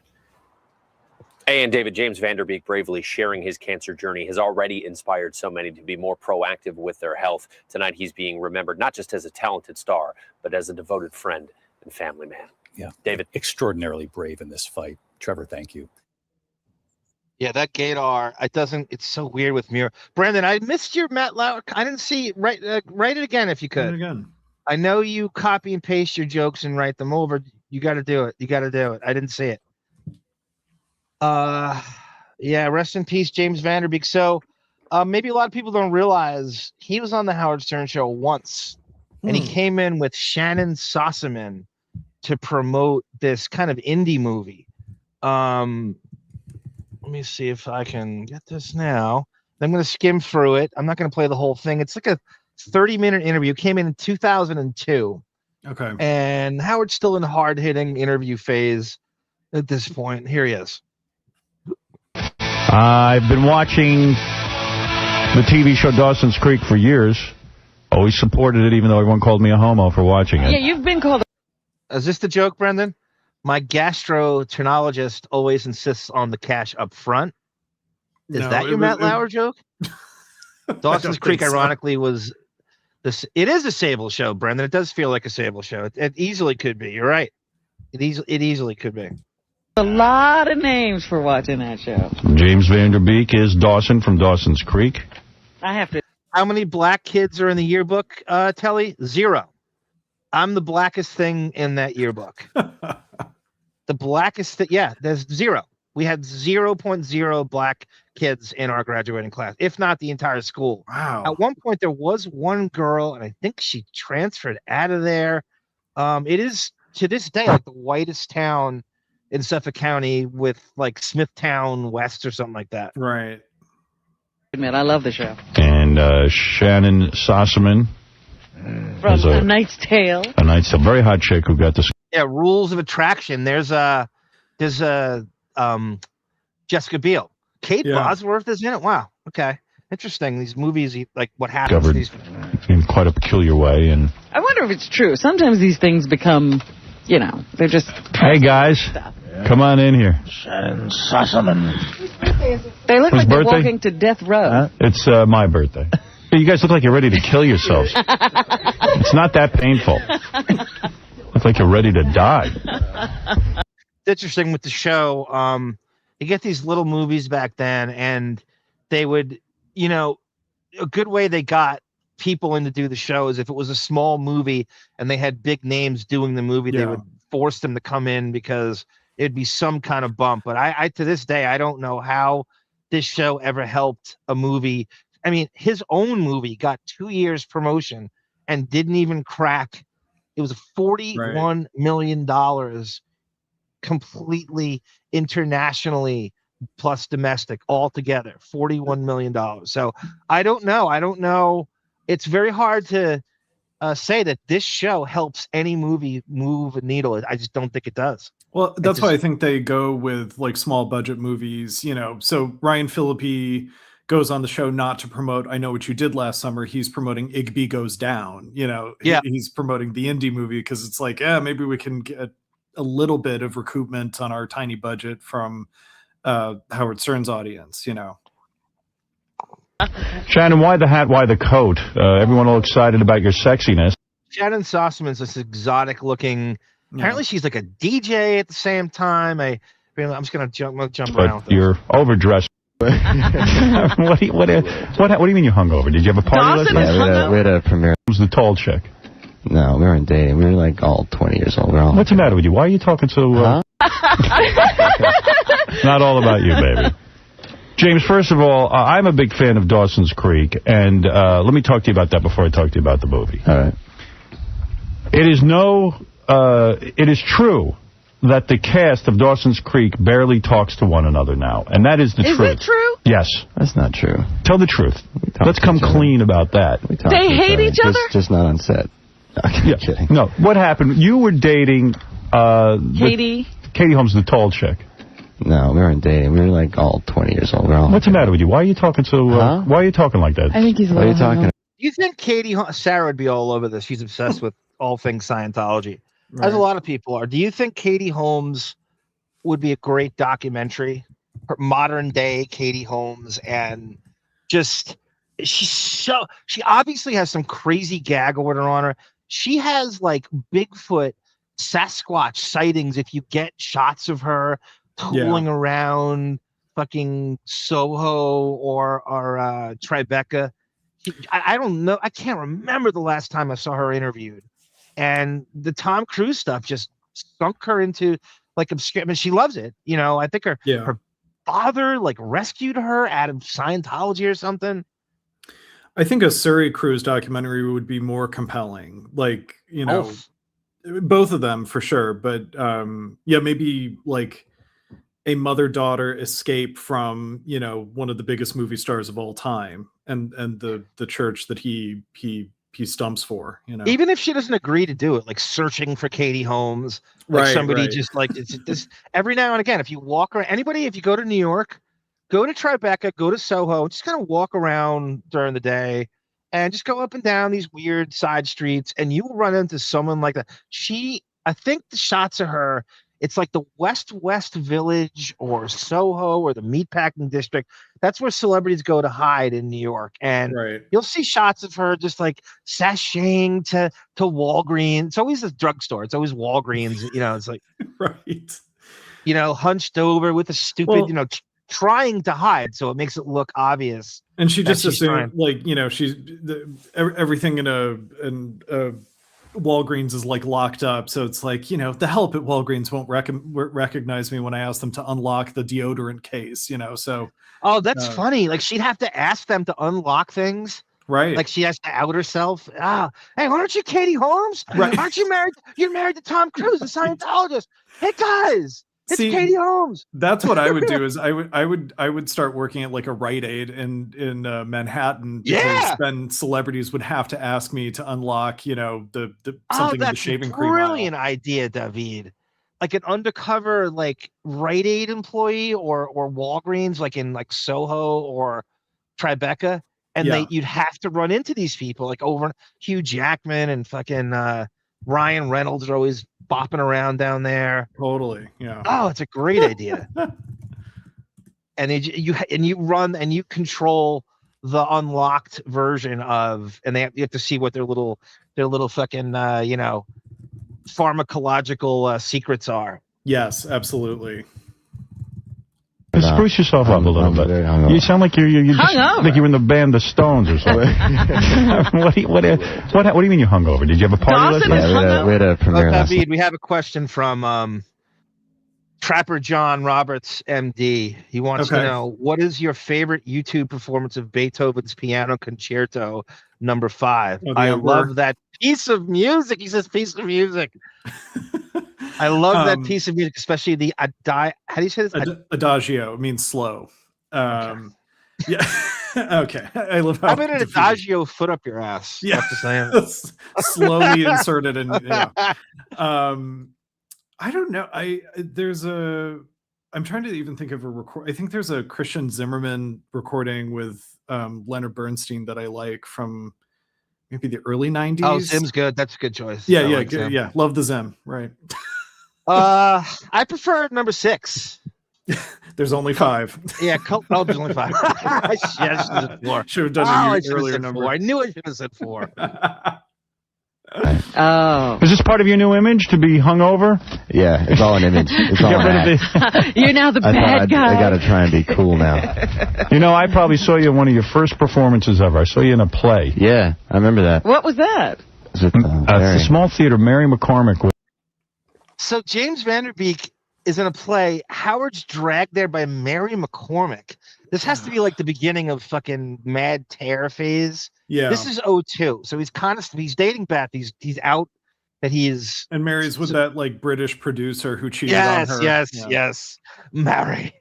And David, James Van Der Beek bravely sharing his cancer journey has already inspired so many to be more proactive with their health. Tonight, he's being remembered not just as a talented star, but as a devoted friend and family man. Yeah. David. Extraordinarily brave in this fight. Trevor, thank you. Yeah, that gaydar, it's so weird with Muir. Brandon, I missed your Matt Lauer. I didn't see, write it again if you could. Write it again. I know you copy and paste your jokes and write them over. You got to do it. I didn't see it. Yeah, rest in peace, James Van Der Beek. So maybe a lot of people don't realize he was on the Howard Stern show once, and he came in with Shannyn Sossamon to promote this kind of indie movie. Let me see if I can get this now. I'm going to skim through it. I'm not going to play the whole thing. It's like a 30-minute interview. It came in 2002. Okay. And Howard's still in hard-hitting interview phase at this point. Here he is. I've been watching the TV show Dawson's Creek for years. Always supported it, even though everyone called me a homo for watching it. Yeah, you've been called. Is this the joke, Brendan? My gastroenterologist always insists on the cash up front. Is that your Matt Lauer joke? Dawson's Creek, ironically, was this. It is a Sable show, Brendan. It does feel like a Sable show. It easily could be. You're right. It easily could be. A lot of names for watching that show. James Van Der Beek is Dawson from Dawson's Creek. I have to. How many black kids are in the yearbook, Telly? 0. I'm the blackest thing in that yearbook. The blackest thing. Yeah, there's 0. We had 0.0 black kids in our graduating class, if not the entire school. Wow. At one point, there was one girl, and I think she transferred out of there. It is, to this day, like the whitest town in Suffolk County, with like Smithtown West or something like that. Right. Man, I love the show. And Shannyn Sossamon. From A Knight's Tale. A Knight's Tale. Very hot chick who got this. Yeah, Rules of Attraction. There's Jessica Biel. Kate Bosworth is in it. Wow. Okay. Interesting. These movies, like what happens to these in quite a peculiar way. And I wonder if it's true. Sometimes these things become, they're just... Hey, guys. Come on in here. Shannyn Sossamon. They look Whose like they're birthday? walking to death row. It's my birthday. You guys look like you're ready to kill yourselves. It's not that painful. Look like you're ready to die. It's interesting with the show. You get these little movies back then, and they would, a good way they got people in to do the show is if it was a small movie and they had big names doing the movie, they would force them to come in because it'd be some kind of bump. But I to this day, I don't know how this show ever helped a movie. I mean, his own movie got 2 years promotion and didn't even crack. It was $41 million completely internationally plus domestic altogether. $41 million. So I don't know. It's very hard to say that this show helps any movie move a needle. I just don't think it does. Well, that's why I think they go with like small budget movies, So Ryan Phillippe goes on the show not to promote I Know What You Did Last Summer. He's promoting Igby Goes Down. He's promoting the indie movie because it's like, maybe we can get a little bit of recoupment on our tiny budget from Howard Stern's audience, Shannyn, why the hat? Why the coat? Everyone all excited about your sexiness. Shannyn Sossamon's this exotic looking. Apparently, she's like a DJ at the same time. I'm just gonna jump around. With you're overdressed. What do you mean you hungover? Did you have a party last night? Yeah, we had a premiere. Who's the tall chick? No, we weren't dating. We were like all 20 years old. What's the matter with you? Why are you talking so... Not all about you, baby. James, first of all, I'm a big fan of Dawson's Creek, and let me talk to you about that before I talk to you about the movie. All right. It is true that the cast of Dawson's Creek barely talks to one another now, and that is the truth. Is it true? Yes. That's not true. Tell the truth. Let's come clean about that. They hate each other? Just not on set. Yeah. Kidding. No, what happened? You were dating... Katie Holmes, the tall chick. No, we weren't dating. We were like all 20 years old. What's the matter with you? Why are you talking so... Why are you talking like that? I think he's... What are you talking about? Do you think Sarah would be all over this? She's obsessed with all things Scientology. As a lot of people are. Do you think Katie Holmes would be a great documentary? Her modern day Katie Holmes, and just she obviously has some crazy gag order on her. She has like Bigfoot, Sasquatch sightings if you get shots of her tooling around fucking Soho or Tribeca. I don't know. I can't remember the last time I saw her interviewed. And the Tom Cruise stuff just sunk her into like obscure. I mean, she loves it. I think her father like rescued her out of Scientology or something. I think a Surrey Cruise documentary would be more compelling. Like, both of them for sure. But maybe like a mother-daughter escape from, one of the biggest movie stars of all time and the church that he stumps for, even if she doesn't agree to do it, like searching for Katie Holmes, just like it's this every now and again. If you walk around, if you go to New York, go to Tribeca, go to Soho, just kind of walk around during the day and just go up and down these weird side streets, and you will run into someone like that. I think the shots of her, it's like the West Village or Soho or the Meatpacking District. That's where celebrities go to hide in New York. And you'll see shots of her just like sashaying to Walgreens. It's always a drugstore. It's always Walgreens. It's like, hunched over with a stupid, trying to hide. So it makes it look obvious. And she just assumed she's everything in a Walgreens is like locked up, so it's like the help at Walgreens won't recognize me when I ask them to unlock the deodorant case. So that's funny. Like she'd have to ask them to unlock things, right? Like she has to out herself. Hey, why aren't you Katie Holmes? Right? Aren't you married? You're married to Tom Cruise, a Scientologist. Hey guys, It's Katie Holmes. That's what I would do. Is I would start working at like a Rite Aid in Manhattan. Because then celebrities would have to ask me to unlock, you know, the something in the shaving cream. Brilliant idea, David. Like an undercover like Rite Aid employee or Walgreens, like in like Soho or Tribeca, and you'd have to run into these people like over Hugh Jackman and fucking Ryan Reynolds are always bopping around down there. Totally, yeah. Oh, it's a great idea. And you run and you control the unlocked version of, and you have to see what their little fucking you know, pharmacological secrets are. Yes, absolutely. Spruce yourself up a little bit. You sound like you're just like you're in the band The Stones or something. What do you mean you hung over? Did you have a party last night? Yeah, we had a premiere last night. David, we have a question from Trapper John Roberts, MD. He wants to know, what is your favorite YouTube performance of Beethoven's Piano Concerto No. 5? I love that piece of music. He says piece of music. I love that piece of music, especially the how do you say this? Adagio means slow. Yeah. Okay. I love how I'm in an adagio foot up your ass. Yeah. Slowly inserted in. Yeah. I don't know. I'm trying to even think of a record. I think there's a Christian Zimmerman recording with Leonard Bernstein that I like from maybe the early 90s. Oh, Zim's good. That's a good choice. Yeah, like good, yeah. Love the Zim, right? I prefer number 6. There's only 5. Yeah, there's only 5. I should have said 4. Should have done an earlier number. 4. I knew I should have said 4. Oh. Is this part of your new image to be hungover? Yeah, it's all an image. It's all an act. You're now the bad guy. I got to try and be cool now. You know, I probably saw you in one of your first performances ever. I saw you in a play. Yeah, I remember that. What was that? It's a small theater. Mary McCormick. So James Van Der Beek is in a play. Howard's dragged there by Mary McCormick. This has to be like the beginning of fucking Mad Terror phase. Yeah. This is 2002. So he's dating Beth. He's out that he is. And Mary's with that like British producer who cheated on her. Yes. Mary,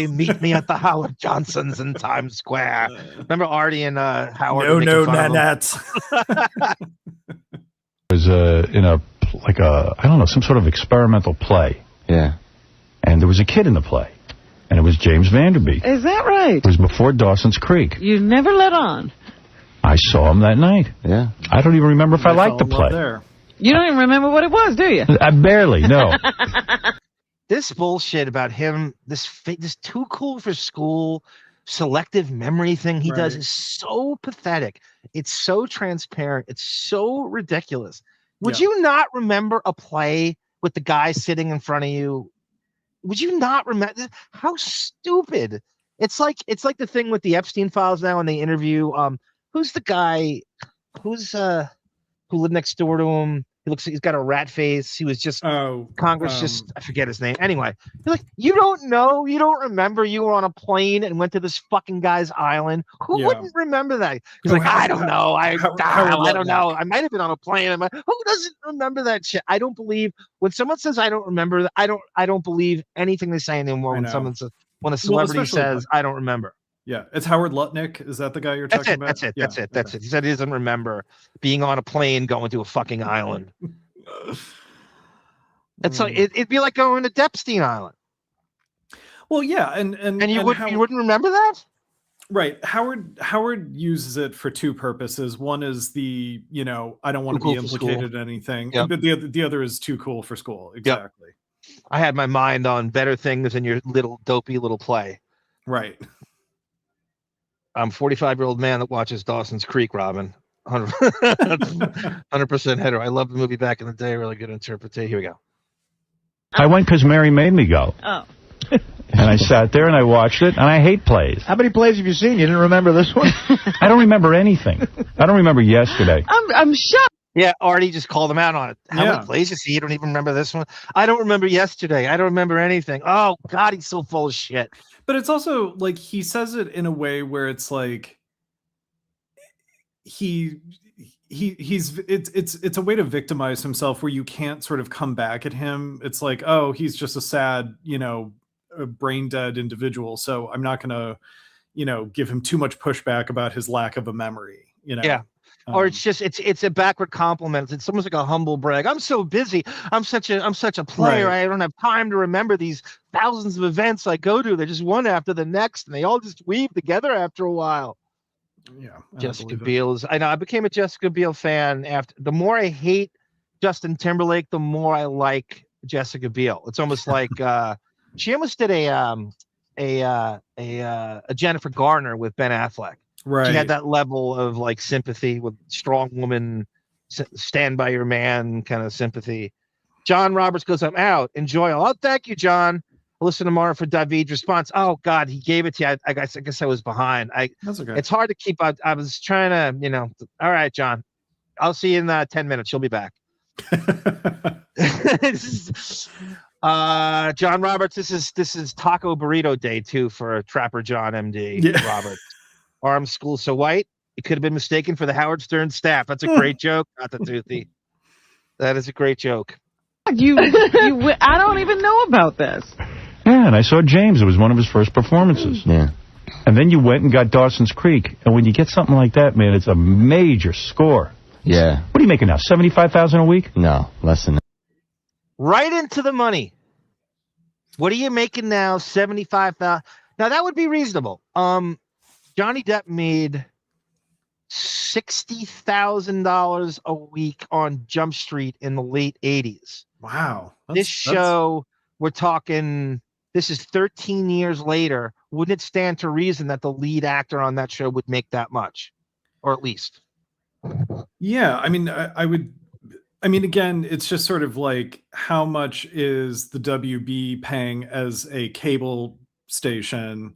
meet me at the Howard Johnsons in Times Square. Remember Artie and Howard? No, Nanette. Was in a I don't know, some sort of experimental play. Yeah. And there was a kid in the play. And it was James Van Der Beek. Is that right? It was before Dawson's Creek. You never let on. I saw him that night. Yeah. I don't even remember if I liked the play. You don't even remember what it was, do you? Barely, no. This bullshit about him, this too cool for school selective memory thing he does is so pathetic. It's so transparent. It's so ridiculous. Would you not remember a play with the guy sitting in front of you? Would you not remember? How stupid! It's like the thing with the Epstein files now, when they interview who's the guy who lived next door to him. He's got a rat face. He was just Congress. I forget his name. Anyway, you're like, you don't know, you don't remember you were on a plane and went to this fucking guy's island. Who wouldn't remember that? He's like, I don't know. I don't know. I might have been on a plane. Who doesn't remember that shit? I don't believe when someone says I don't remember. I don't believe anything they say anymore. When someone says, when a celebrity says I don't remember. Yeah, it's Howard Lutnick. Is that the guy you're talking about? That's it. He said he doesn't remember being on a plane going to a fucking island. It's like it'd be like going to Depp Epstein Island. Well, yeah, and you wouldn't remember that, right? Howard uses it for two purposes. One is the I don't want to be implicated in anything, but the other is too cool for school. Exactly. Yep. I had my mind on better things in your little dopey little play. Right. I'm a 45-year-old man that watches Dawson's Creek, Robin. 100% hetero. I love the movie back in the day. Really good interpretation. Here we go. I went because Mary made me go. Oh. And I sat there and I watched it, and I hate plays. How many plays have you seen? You didn't remember this one? I don't remember anything. I don't remember yesterday. I'm shocked. Yeah, Artie just called him out on it. How many plays you see? You don't even remember this one? I don't remember yesterday. I don't remember anything. Oh, God, he's so full of shit. But it's also like he says it in a way where it's like he it's a way to victimize himself where you can't sort of come back at him. It's like, oh, he's just a sad, a brain dead individual. So I'm not going to, give him too much pushback about his lack of a memory, Yeah. Or it's just it's a backward compliment. It's almost like a humble brag. I'm so busy. I'm such a player. Right. I don't have time to remember these thousands of events I go to. They're just one after the next, and they all just weave together after a while. Yeah. Jessica Biel is. I know. I became a Jessica Biel fan after. The more I hate Justin Timberlake, the more I like Jessica Biel. It's almost like she almost did a Jennifer Garner with Ben Affleck. Right. She had that level of like sympathy with strong woman, stand by your man kind of sympathy. John Roberts goes, I'm out. Enjoy. Oh, thank you, John. I'll listen tomorrow for David's response. Oh God, he gave it to you. I guess I was behind. That's okay. It's hard to keep up. I was trying to, all right, John, I'll see you in 10 minutes. She'll be back. John Roberts, this is Taco Burrito Day too for Trapper John MD. Yeah. Roberts. Arms school so white, it could have been mistaken for the Howard Stern staff. That's a great joke. Not the toothy. That is a great joke. I don't even know about this. Yeah, and I saw James. It was one of his first performances. Yeah. And then you went and got Dawson's Creek. And when you get something like that, man, it's a major score. Yeah. What are you making now? $75,000 a week? No, less than that. Right into the money. What are you making now? $75,000. Now that would be reasonable. Johnny Depp made $60,000 a week on Jump Street in the late 80s. Wow. This show, we're talking, this is 13 years later. Wouldn't it stand to reason that the lead actor on that show would make that much? Or at least. Yeah. I mean, again, it's just sort of like, how much is the WB paying as a cable station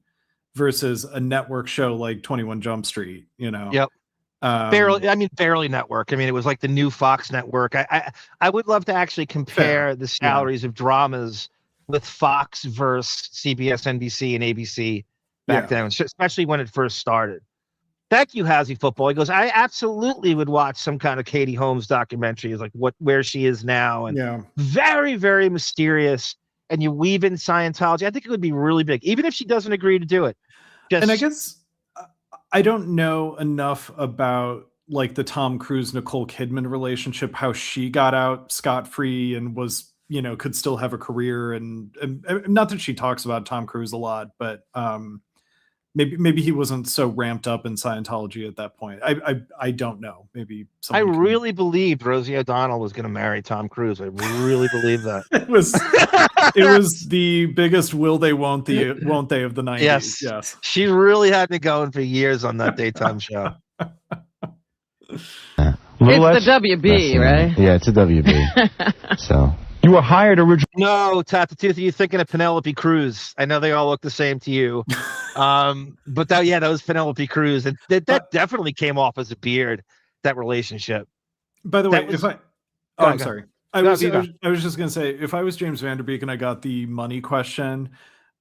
versus a network show like 21 Jump Street, Yep. Barely network. It was like the new Fox network. I would love to actually compare the salaries of dramas with Fox versus CBS, NBC, and ABC back then, especially when it first started. Thank you, Howsy Football. He goes, I absolutely would watch some kind of Katie Holmes documentary, is like where she is now, and very, very mysterious. And you weave in Scientology. I think it would be really big, even if she doesn't agree to do it. And I guess I don't know enough about like the Tom Cruise Nicole Kidman relationship, how she got out scot-free and was, could still have a career, and not that she talks about Tom Cruise a lot, but maybe he wasn't so ramped up in Scientology at that point. I don't know. Maybe I really believed Rosie O'Donnell was going to marry Tom Cruise. I really believe that. It was the biggest will they won't they of the 90s. Yes. She really had me going for years on that daytime show. It's the WB, right? Yeah, it's a WB. So you were hired originally. No, Tatatooth, you're thinking of Penelope Cruz. I know they all look the same to you. But that was Penelope Cruz. And that definitely came off as a beard, that relationship. By the way, I'm sorry. I was just going to say, if I was James Van Der Beek and I got the money question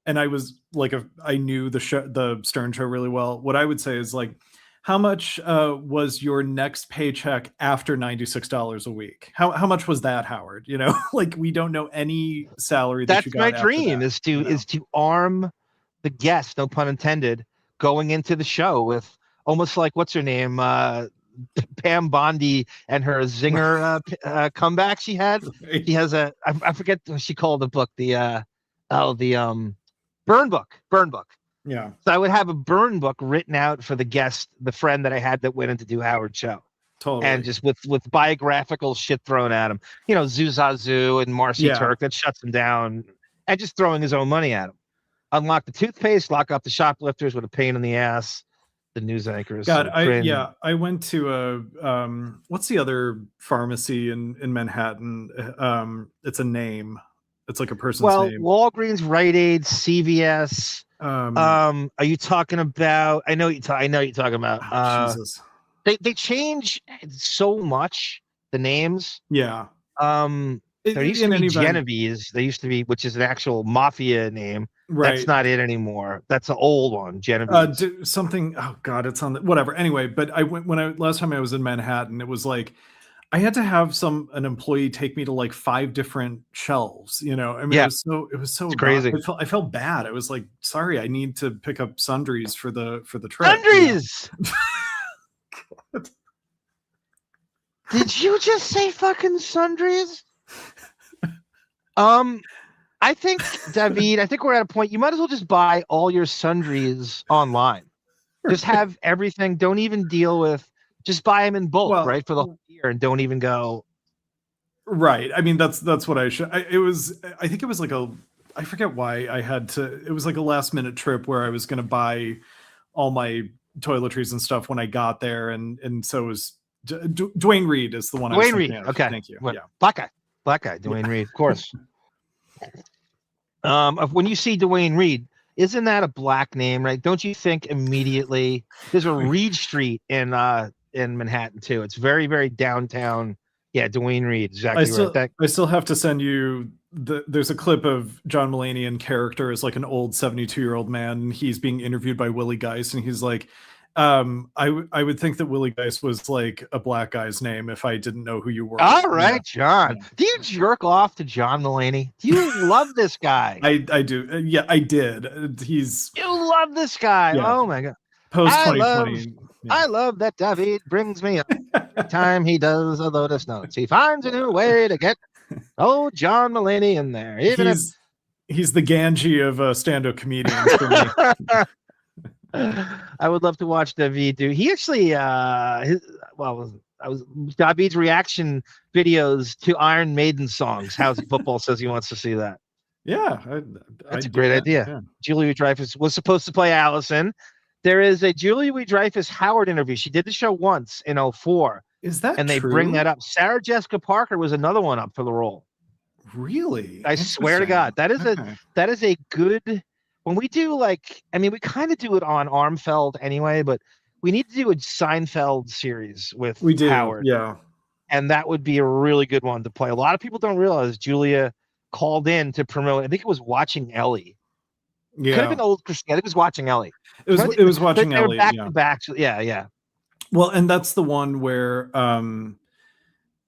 and I was like, I knew the Stern show really well, what I would say is like, how much was your next paycheck after $96 a week? How much was that, Howard? Like we don't know any salary that you got. That's my dream is to arm the guest, no pun intended, going into the show with almost like, what's her name? Pam Bondi and her zinger comeback she had. She has I forget what she called the book, the burn book. Yeah. So I would have a burn book written out for the guest, the friend that I had that went in to do Howard's show. Totally. And just with biographical shit thrown at him. Zuzazu and Marcy Turk, that shuts him down, and just throwing his own money at him. Unlock the toothpaste, lock up the shoplifters with a pain in the ass. The news anchors. God, I went to what's the other pharmacy in Manhattan? It's a name. It's like a person's name. Walgreens, Rite Aid, CVS. Are you talking about? I know you're talking about. Jesus. They change so much, the names. Yeah. There used to be Genovese. There used to be, which is an actual mafia name. Right. That's not it anymore. That's an old one, Genevieve. Something. Oh God, it's on the whatever. Anyway, but I went last time I was in Manhattan. It was like I had to have an employee take me to like 5 different shelves. You know, I mean, it was so crazy. I felt bad. I was like, sorry, I need to pick up sundries for the trip. Sundries. Did you just say fucking sundries? I think, David, we're at a point, you might as well just buy all your sundries online. Just have everything. Don't even deal with, just buy them in bulk, right? For the whole year, and don't even go. Right. I mean, that's what I should, I think it was like I forget why I had to, it was like a last minute trip where I was going to buy all my toiletries and stuff when I got there. And so it was Dwayne Reed is the one. Dwayne Reed. Of. Okay. Thank you. What? Yeah. Black guy. Dwayne Reed, of course. When you see Dwayne Reed, isn't that a black name, right? Don't you think immediately? There's a Reed Street in Manhattan too. It's very, very downtown. Yeah, Dwayne Reed. Exactly right. I still have to send you there's a clip of John Mulaney in character as like an old 72-year-old man. And he's being interviewed by Willie Geist, and he's like, I would think that Willie Geist was like a black guy's name if I didn't know who you were. All right, John. Do you jerk off to John Mulaney? Do you love this guy? I do. Yeah, I did. You love this guy. Yeah. Oh my God. Post 2020. I love that David brings me up every time he does a Lotus Notes. He finds a new way to get John Mulaney in there. He's the Ganji of stand-up comedians for me. I would love to watch David do. He actually, David's reaction videos to Iron Maiden songs. How's Football says he wants to see that. Yeah, that's a great idea. Yeah. Julia Louis-Dreyfus was supposed to play Allison. There is a Julia Louis-Dreyfus Howard interview. She did the show once in 2004. Is that and they true? Bring that up. Sarah Jessica Parker was another one up for the role. Really? I swear to God, that is a good. When we do we kind of do it on Armfeld anyway, but we need to do a Seinfeld series with Howard. Yeah. And that would be a really good one to play. A lot of people don't realize Julia called in to promote. I think it was Watching Ellie. Yeah. Could have been old Christine. I think it was Watching Ellie. It was Watching Ellie. Back to back. Yeah. Well, and that's the one where kind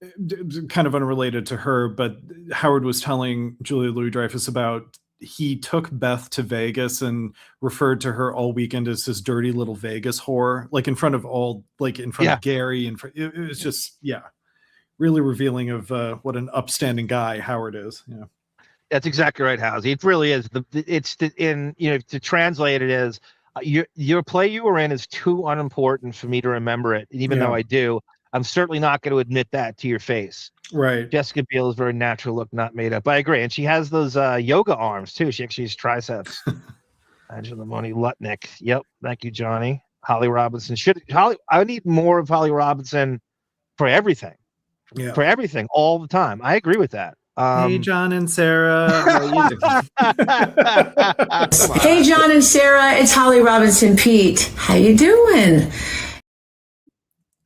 of unrelated to her, but Howard was telling Julia Louis-Dreyfus about he took Beth to Vegas and referred to her all weekend as this dirty little Vegas whore, like in front of Gary. And it was just, really revealing of what an upstanding guy Howard is. Yeah. That's exactly right, House. It really is. To translate it as your play you were in is too unimportant for me to remember it. Even though I do, I'm certainly not going to admit that to your face. Right. Jessica Biel is very natural look, not made up. I agree. And she has those yoga arms too. She actually has triceps. Angela Moni Lutnick. Yep. Thank you, Johnny. Holly Robinson. I need more of Holly Robinson for everything. Yeah. For everything all the time. I agree with that. Hey, John and Sarah. How are you doing? Hey, John and Sarah. It's Holly Robinson Pete. How you doing?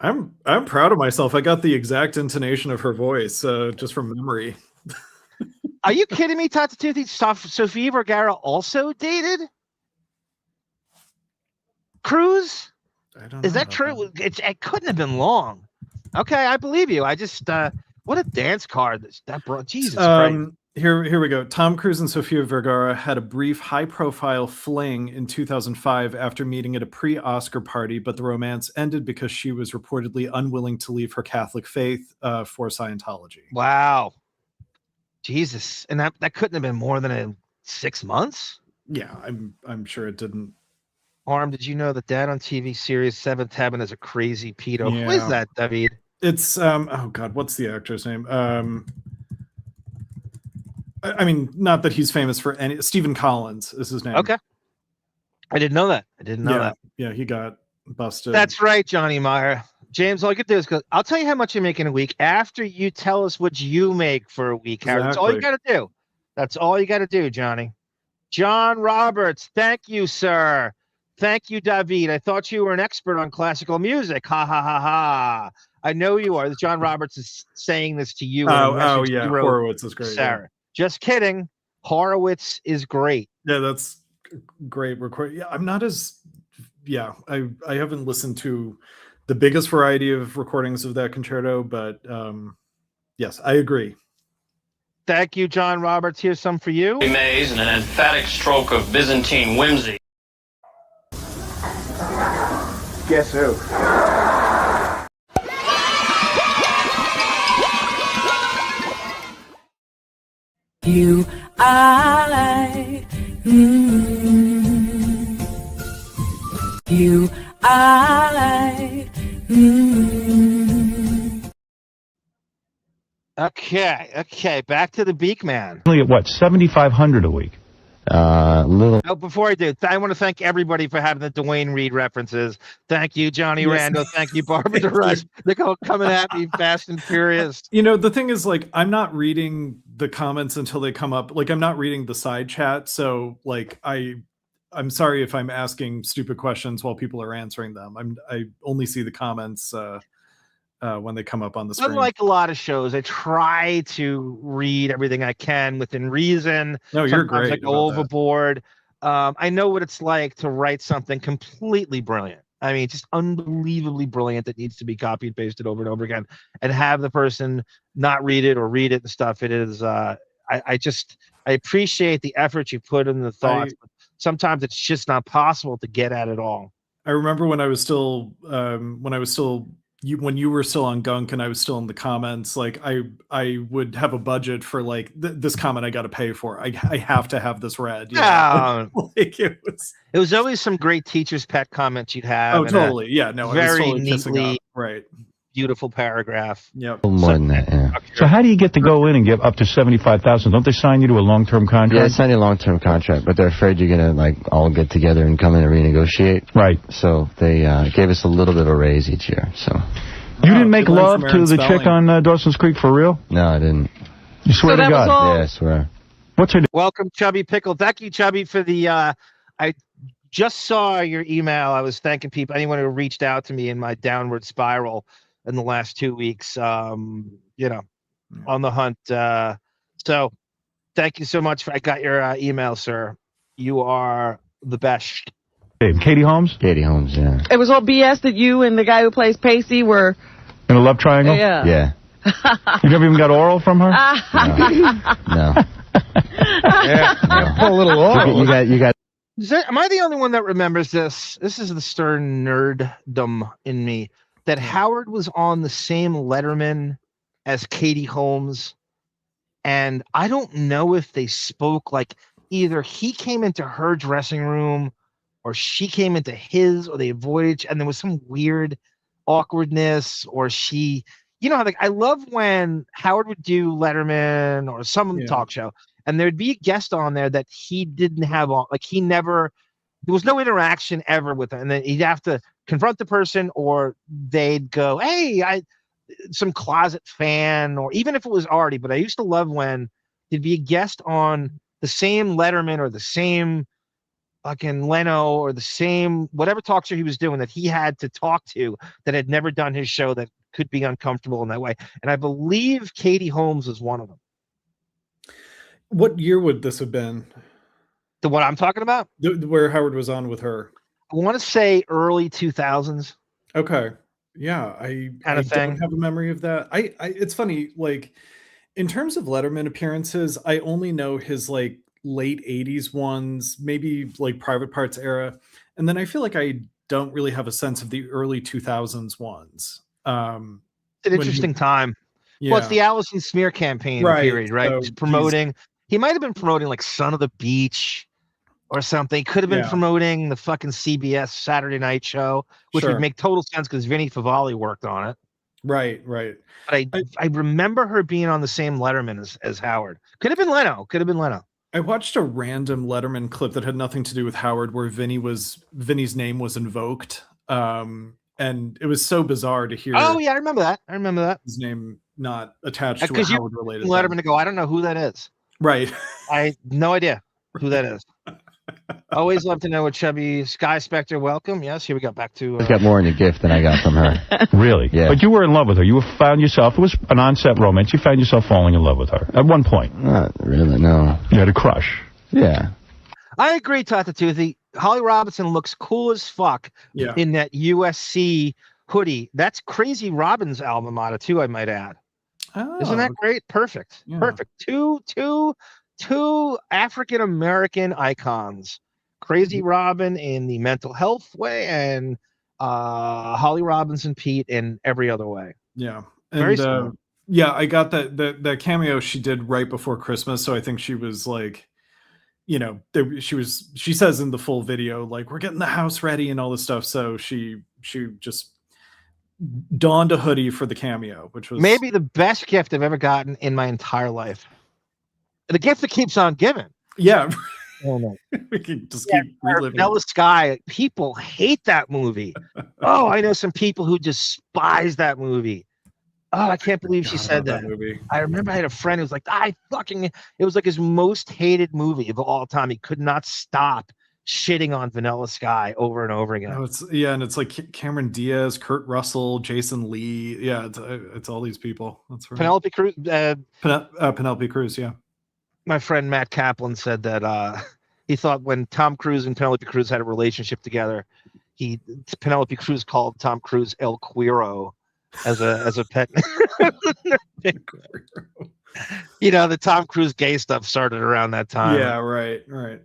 I'm proud of myself. I got the exact intonation of her voice just from memory. Are you kidding me, Tata Toothy? Sofia Vergara also dated Cruz? I don't know. Is that true? It couldn't have been long. Okay, I believe you. I just what a dance card that brought. Jesus Christ. Here we go. Tom Cruise and Sofia Vergara had a brief high-profile fling in 2005 after meeting at a pre-Oscar party, but the romance ended because she was reportedly unwilling to leave her Catholic faith for Scientology. Wow. Jesus. And that couldn't have been more than 6 months? Yeah, I'm sure it didn't. Arm, did you know that Dad on TV series Seventh Heaven is a crazy pedo? Yeah. Who is that, David? It's oh God, what's the actor's name? I mean, not that he's famous for any. Stephen Collins is his name. Okay. I didn't know that. that. Yeah, he got busted. That's right, Johnny Meyer. James, all you can do is go, I'll tell you how much you make in a week after you tell us what you make for a week. Exactly. That's all you got to do. That's all you got to do, Johnny. John Roberts, thank you, sir. Thank you, David. I thought you were an expert on classical music. Ha, ha, ha, ha. I know you are. John Roberts is saying this to you. Oh, yeah. Horowitz is great. Sarah. Yeah. Just kidding. Horowitz is great. Yeah, that's great recording. Yeah, I'm not as. Yeah, I haven't listened to the biggest variety of recordings of that concerto, but yes, I agree. Thank you, John Roberts. Here's some for you. Maze and an emphatic stroke of Byzantine whimsy. Guess who? You, Okay. Back to the Beek Man. Only at what, $7,500 a week? Little. Oh, before I do, I want to thank everybody for having the Dwayne Reed references. Thank you, Johnny Rando. Thank you, Barbara DeRush. They're all coming at me fast and furious. You know, the thing is, like, I'm not reading the comments until they come up. Like, I'm not reading the side chat. So, like, I'm sorry if I'm asking stupid questions while people are answering them. I only see the comments when they come up on the screen. Unlike a lot of shows, I try to read everything I can within reason. No, you're Sometimes great I go overboard. I know what it's like to write something completely brilliant. I mean, just unbelievably brilliant that needs to be copied, pasted over and over again, and have the person not read it or read it and stuff. It is. I appreciate the effort you put in the thoughts. But sometimes it's just not possible to get at it all. I remember when I was still when you were still on Gunk and I was still in the comments, like I would have a budget for like this comment I got to pay for. I have to have this read. Yeah, like it was always some great teacher's pet comments you'd have. Oh, totally. Yeah, no, very I was totally neatly, right. Beautiful paragraph. Yep. More than that, yeah. So how do you get to go in and give up to $75,000? Don't they sign you to a long-term contract? Yeah, they signed a long-term contract, but they're afraid you're gonna like all get together and come in and renegotiate. Right. So they gave us a little bit of a raise each year. So. You didn't make love to the chick on Dawson's Creek for real? No, I didn't. You swear to God? Yeah, I swear. What's her name? Welcome, Chubby Pickle. Thank you, Chubby, for the. I just saw your email. I was thanking people, anyone who reached out to me in my downward spiral in the last 2 weeks. On the hunt. So, thank you so much. I got your email, sir. You are the best. Hey, Katie Holmes? Katie Holmes, yeah. It was all BS that you and the guy who plays Pacey were... In a love triangle? Yeah. Yeah. You never even got oral from her? No. Pull a little oral. You got. Am I the only one that remembers this? This is the stern nerddom in me. That Howard was on the same Letterman as Katie Holmes. And I don't know if they spoke, like either he came into her dressing room or she came into his, or they avoided, and there was some weird awkwardness, or she, how like I love when Howard would do Letterman or some talk show, and there'd be a guest on there that he didn't have on, like there was no interaction ever with him, and then he'd have to confront the person, or they'd go, "Hey, some closet fan," or even if it was Artie. But I used to love when there'd be a guest on the same Letterman or the same fucking Leno or the same whatever talk show he was doing that he had to talk to that had never done his show, that could be uncomfortable in that way. And I believe Katie Holmes was one of them. What year would this have been? The one I'm talking about? Where Howard was on with her. I want to say early 2000s. Okay. Yeah, I don't have a memory of that. I it's funny, like in terms of Letterman appearances, I only know his like late 80s ones, maybe like Private Parts era, and then I feel like I don't really have a sense of the early 2000s ones. It's an interesting time. Yeah. Well, it's the Allison Smear campaign period, right? So he's promoting. He might have been promoting like Son of the Beach or something. He could have been promoting the fucking CBS Saturday Night Show, which would make total sense because Vinny Favale worked on it. Right. But I remember her being on the same Letterman as Howard. Could have been Leno. I watched a random Letterman clip that had nothing to do with Howard, where Vinny's name was invoked, and it was so bizarre to hear. Oh yeah, I remember that. His name not attached to a Howard related. Letterman to go, I don't know who that is. Right. I have no idea who that is. Always love to know what Chubby Sky Spectre. Welcome. Yes, here we go. Back to. He's got more in the gift than I got from her. Really? Yeah. But you were in love with her. You found yourself. It was an on-set romance. You found yourself falling in love with her at one point. Not really. No. You had a crush. Yeah. I agree, Tata Toothy. Holly Robinson looks cool as fuck in that USC hoodie. That's Crazy Robin's alma mater too, I might add. Oh, isn't that great? Perfect. Yeah. Perfect. Two African American icons. Crazy Robin in the mental health way, and Holly Robinson Pete in every other way. Yeah. Very And yeah, I got that cameo she did right before Christmas, so I think she was like, you know, she says in the full video, like, we're getting the house ready and all this stuff. So she just donned a hoodie for the cameo, which was maybe the best gift I've ever gotten in my entire life. The gift that keeps on giving. Yeah. Oh, no. We can just keep reliving. Vanilla Sky. People hate that movie. Oh, I know some people who despise that movie. Oh, I can't believe she said that. Movie. I remember I had a friend who was like, it was like his most hated movie of all time. He could not stop shitting on Vanilla Sky over and over again. Oh, it's like Cameron Diaz, Kurt Russell, Jason Lee. Yeah, it's all these people. That's right. Penelope Cruz. Penelope Cruz, yeah. My friend Matt Kaplan said that he thought when Tom Cruise and Penelope Cruz had a relationship together, Penelope Cruz called Tom Cruise El Queero as a pet. You know, the Tom Cruise gay stuff started around that time. Yeah, right.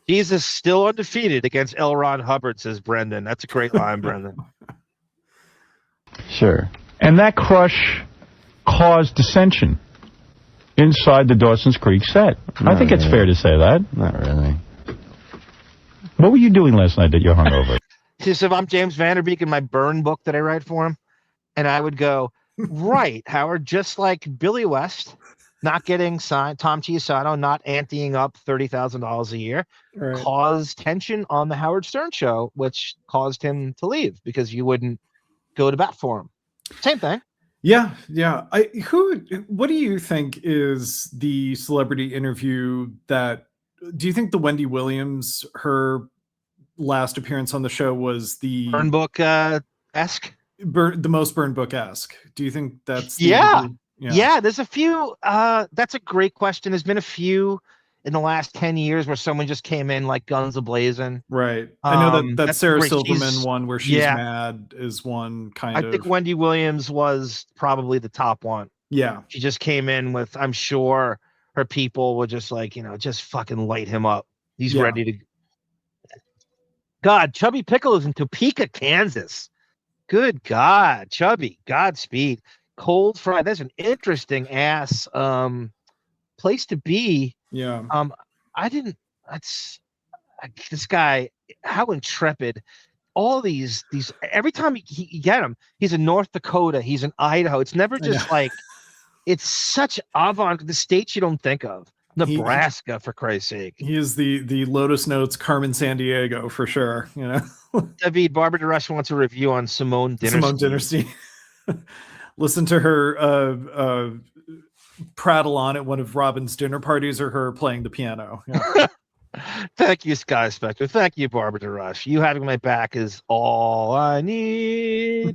Jesus still undefeated against L. Ron Hubbard, says Brendan. That's a great line, Brendan. Sure. And that crush caused dissension inside the Dawson's Creek set. I think it's fair to say that. Not really. What were you doing last night that you're hungover? He said, I'm James Van Der Beek in my burn book that I write for him. And I would go, right, Howard, just like Billy West not getting signed, Tom Chiusano not anteing up $30,000 a year, caused tension on the Howard Stern show, which caused him to leave because you wouldn't go to bat for him. Same thing. Yeah. What do you think is the celebrity interview do you think the Wendy Williams, her last appearance on the show was the burn book esque? The most burn book esque. Do you think that's Yeah, there's a few. That's a great question. There's been a few in the last 10 years where someone just came in like guns a-blazing. Right. I know that Sarah great. Silverman one where she's mad is one kind of. I think Wendy Williams was probably the top one. Yeah. She just came in with, I'm sure her people were just like, just fucking light him up. He's ready to. God, Chubby Pickle is in Topeka, Kansas. Good God, Chubby. Godspeed. Cold Fried. That's an interesting ass place to be. Yeah. This guy, how intrepid. All these every time you get him, he's in North Dakota, he's in Idaho. It's never just like, it's such avant, the states you don't think of. Nebraska, for Christ's sake. He is the Lotus Notes Carmen Sandiego for sure. David, Barbara DeRush wants a review on Simone Dinnerstein. Listen to her prattle on at one of Robin's dinner parties, or her playing the piano. Yeah. Thank you, Sky Spectre. Thank you, Barbara DeRush. You having my back is all I need.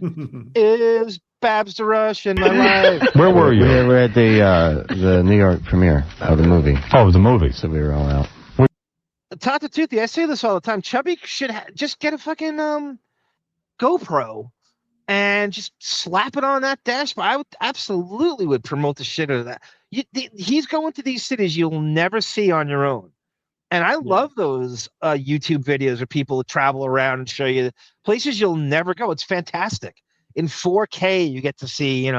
Is Babs DeRush in my life. Where were you? We were at the New York premiere of the movie. Oh, the movie. So we were all out. Tata Toothy, I say this all the time. Chubby should just get a fucking GoPro and just slap it on that dashboard. I would absolutely promote the shit out of that. He's going to these cities you'll never see on your own. And I love those YouTube videos where people travel around and show you places you'll never go. It's fantastic. In 4K, you get to see,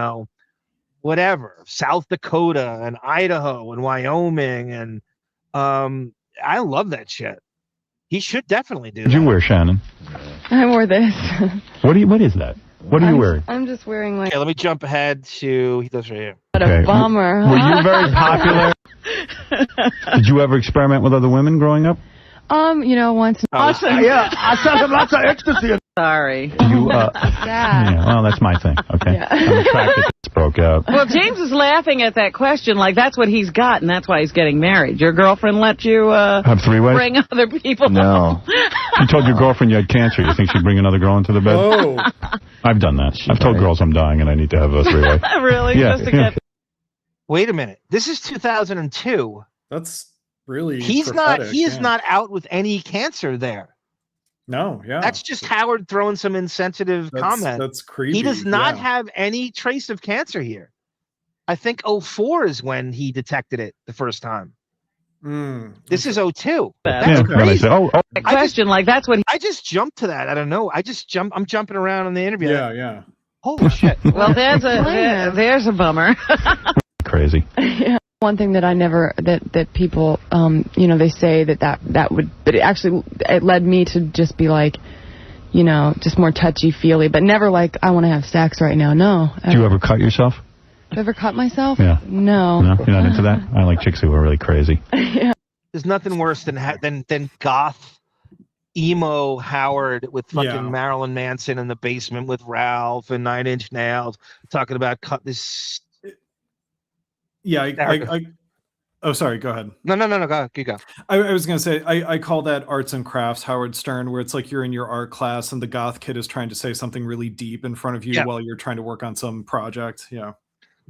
whatever, South Dakota and Idaho and Wyoming. And I love that shit. He should definitely do that. What did you wear, Shannyn? I wore this. What is that? What are you wearing? I'm just wearing like. Okay, let me jump ahead to those right here. What a bummer. Were you very popular? Did you ever experiment with other women growing up? Once. Awesome. Yeah, I saw lots of ecstasy. Sorry. You, yeah, well, that's my thing. Okay. Yeah. I'm attracted to this broke out. Well, James is laughing at that question like that's what he's got, and that's why he's getting married. Your girlfriend let you have three-ways? Bring other people. No. You told your girlfriend you had cancer. You think she'd bring another girl into the bed? Oh. I've done that. I've told girls I'm dying and I need to have a three-way. Really? Yeah. Just to get... Wait a minute. This is 2002. That's really He is prophetic, not out with any cancer there. No, yeah. That's just Howard throwing some insensitive comment. That's creepy. He does not yeah. have any trace of cancer here. I think 2004 is when he detected it the first time. This is 2002. That's crazy. A question like that's what I just jumped to that. I don't know. I'm jumping around in the interview. Yeah. Holy shit. Well, there's a bummer. Crazy. Yeah. One thing that I never that people they say that would, but it led me to just be like, just more touchy feely, but never like I want to have sex right now. No. Do you ever cut yourself? Do I ever cut myself? Yeah. No. No, you're not into that. I like chicks who are really crazy. Yeah. There's nothing worse than goth emo Howard with fucking Marilyn Manson in the basement with Ralph and 9 Inch Nails talking about cut this. Yeah, oh, sorry, go ahead. No, go. You go. I was going to say, I call that arts and crafts Howard Stern, where it's like you're in your art class and the goth kid is trying to say something really deep in front of you while you're trying to work on some project. Yeah.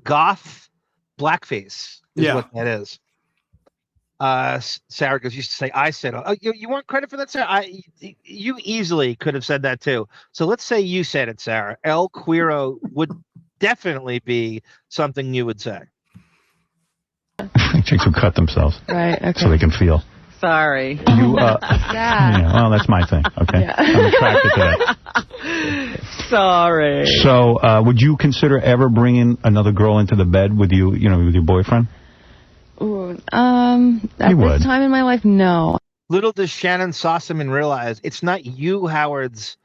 Goth blackface is what that is. Sarah goes, used to say, I said, you want credit for that, Sarah? You easily could have said that too. So let's say you said it, Sarah. El Queero would definitely be something you would say. Chicks who cut themselves. Right, okay. So they can feel. Sorry. You, yeah, well, that's my thing, okay? Yeah. I'm attracted to that. Sorry. So, would you consider ever bringing another girl into the bed with you, with your boyfriend? Ooh, at this time in my life, no. Little does Shannyn Sossamon realize it's not you, Howard's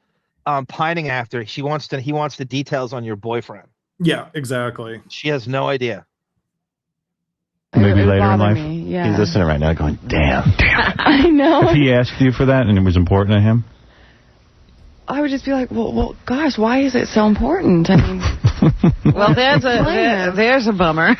pining after. He wants the details on your boyfriend. Yeah, exactly. She has no idea. Maybe later in life. Yeah. He's listening right now going, damn. I know. If he asked you for that and it was important to him? I would just be like, well, gosh, why is it so important? I mean, well, there's a bummer.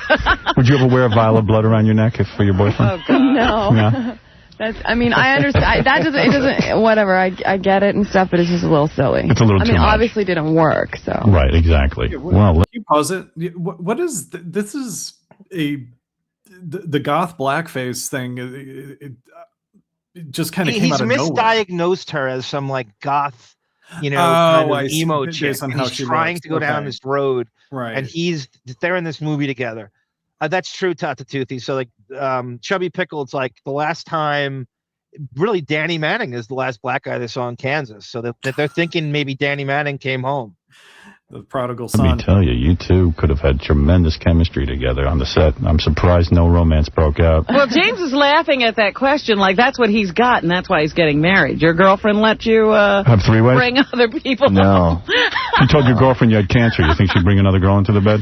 Would you ever wear a vial of blood around your neck for your boyfriend? Oh, God. No. Yeah. I understand. It doesn't, whatever. I get it and stuff, but it's just a little silly. It's a little too much. Obviously didn't work, so. Right, exactly. Well, can you pause it? What is, this is the goth blackface thing. It just kind of came out of nowhere. He's misdiagnosed her as some like goth, kind of emo chick. And he's trying to go down this road. Right. And they're in this movie together. That's true, Tatatoothy. So like Chubby Pickle, it's like the last time, really Danny Manning is the last black guy they saw in Kansas. So they're thinking maybe Danny Manning came home. The prodigal son. Let me tell you, you two could have had tremendous chemistry together on the set. I'm surprised no romance broke out. Well, James is laughing at that question like that's what he's got, and that's why he's getting married. Your girlfriend let you have three-way? Bring other people No. You told your girlfriend you had cancer. You think she'd bring another girl into the bed?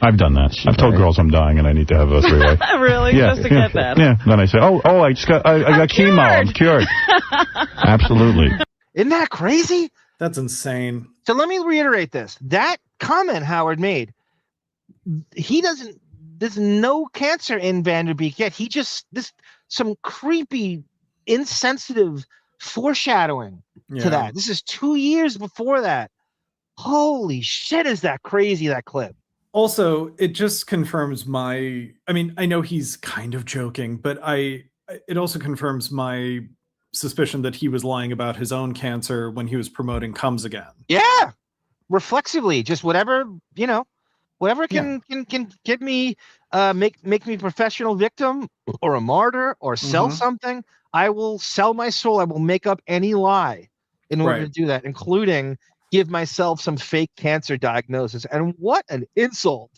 I've done that. I've told girls I'm dying and I need to have a three-way. Really? Yeah, just to get that? Yeah. Then I say, I got chemo. I'm cured. Absolutely. Isn't that crazy? That's insane. So let me reiterate this. That comment Howard made, there's no cancer in Van Der Beek yet. Some creepy, insensitive foreshadowing to that. This is 2 years before that. Holy shit, is that crazy, that clip. Also, it just confirms I know he's kind of joking, but it also confirms my suspicion that he was lying about his own cancer when he was promoting Comes Again. Yeah. Reflexively, just whatever can get me, make me a professional victim or a martyr or sell something. I will sell my soul. I will make up any lie in order to do that, including give myself some fake cancer diagnosis. And what an insult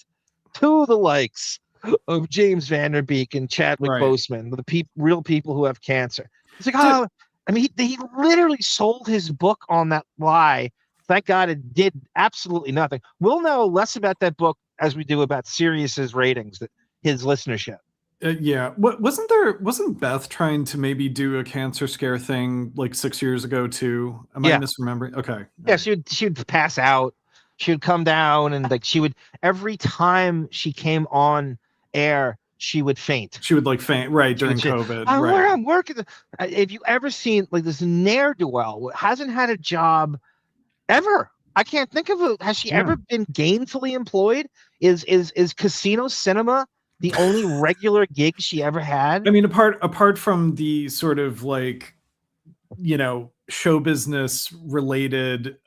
to the likes of James Van Der Beek and Chadwick Boseman, the real people who have cancer. It's like, he literally sold his book on that lie. Thank God it did absolutely nothing. We'll know less about that book as we do about Sirius's ratings, his listenership. Wasn't Beth trying to maybe do a cancer scare thing like 6 years ago too? Am I misremembering? Okay. Yeah, she would pass out. She would come down and every time she came on air, she would faint. She would faint, during COVID. I'm working. Have you ever seen this ne'er-do-well hasn't had a job ever? I can't think of it. Has she ever been gainfully employed? Is casino cinema the only regular gig she ever had. I mean, apart from the sort of like, show business related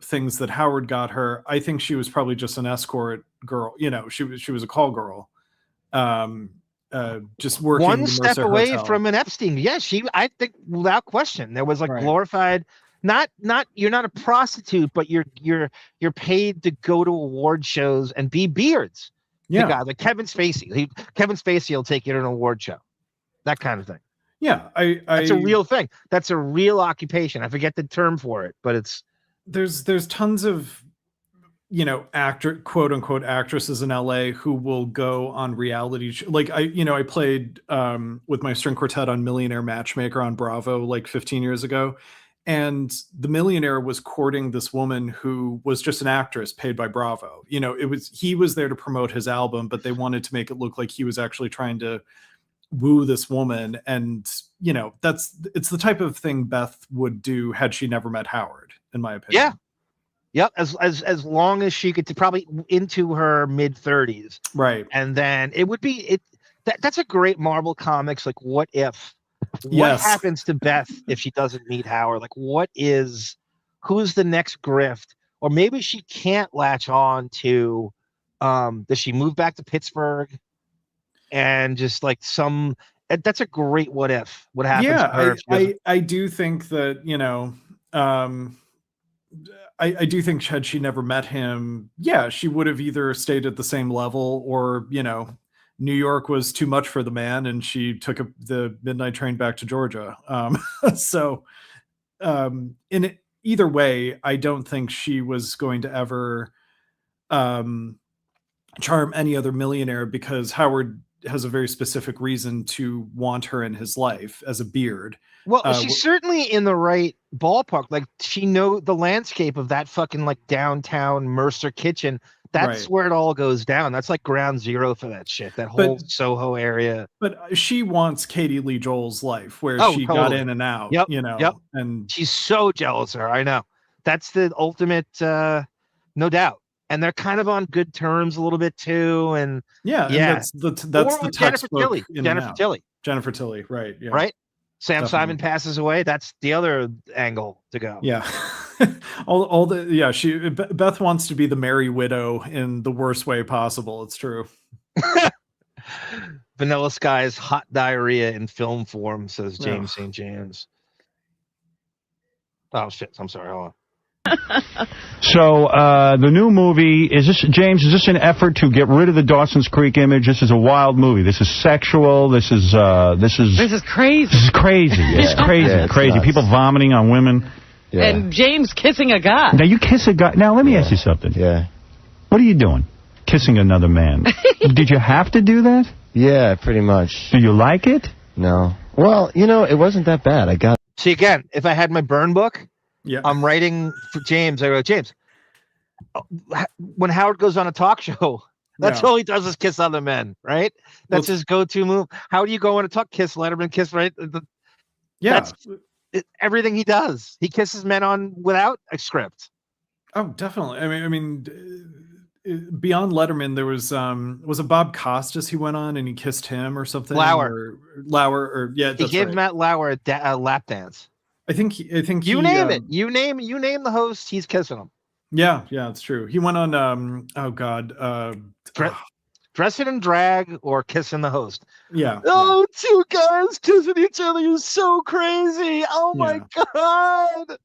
things that Howard got her, I think she was probably just an escort girl. She was a call girl. Just working one the step Mercer away Hotel. from an Epstein. Yeah, I think without question, there was like glorified. Not you're not a prostitute, but you're paid to go to award shows and be beards. Yeah, guys like Kevin Spacey. Kevin Spacey will take you to an award show, that kind of thing. Yeah, that's a real thing. That's a real occupation. I forget the term for it, but it's there's tons of quote unquote actresses in LA who will go on reality like I played with my string quartet on Millionaire Matchmaker on Bravo like 15 years ago, and the millionaire was courting this woman who was just an actress paid by Bravo. He was there to promote his album, but they wanted to make it look like he was actually trying to woo this woman, and it's the type of thing Beth would do had she never met Howard, in my opinion. Yeah. Yep, as long as she could, probably into her mid-30s, right? And then it would be that's a great Marvel Comics. Like, what if? What happens to Beth if she doesn't meet Howard? Like, who's the next grift? Or maybe she can't latch on to. Does she move back to Pittsburgh? And just like that's a great what if. What happens? Yeah, I do think that I do think had she never met him, she would have either stayed at the same level or, New York was too much for the man and she took the midnight train back to Georgia. In either way, I don't think she was going to ever charm any other millionaire, because Howard has a very specific reason to want her in his life as a beard. Well, she's certainly in the right ballpark. Like, she knows the landscape of that fucking like downtown Mercer kitchen. That's where it all goes down. That's like ground zero for that shit. That whole Soho area. But she wants Katie Lee Joel's life, where she got in and out. Yep. And she's so jealous of her. I know. That's the ultimate, no doubt. And they're kind of on good terms a little bit too. And that's the textbook. Jennifer Tilly, right? Yeah. Right. Sam Simon passes away. That's the other angle to go. Yeah. Beth wants to be the merry widow in the worst way possible. It's true. Vanilla Sky's hot diarrhea in film form, says James St. James. Oh shit. I'm sorry. Hold on. So the new movie, is this an effort to get rid of the Dawson's Creek image? This is a wild movie. This is sexual. This is crazy. This is crazy. It's crazy. Yeah, it's crazy. nuts. People vomiting on women. Yeah. And James kissing a guy. Now you kiss a guy. Now let me ask you something. Yeah. What are you doing? Kissing another man? Did you have to do that? Yeah, pretty much. Do you like it? No. Well, it wasn't that bad. See, again, if I had my burn book, I'm writing for James. I go, James, when Howard goes on a talk show, that's all he does is kiss other men, right? That's his go-to move. How do you go on a talk? Kiss Letterman, kiss, right? That's everything he does. He kisses men without a script. Oh, definitely. I mean, beyond Letterman, there was it Bob Costas he went on and he kissed him or something? Lauer, he gave Matt Lauer a lap dance. I think you name it. You name the host, he's kissing him. Yeah, it's true. He went on dressing in drag or kissing the host. Yeah. Oh, two guys kissing each other is so crazy. Oh my god.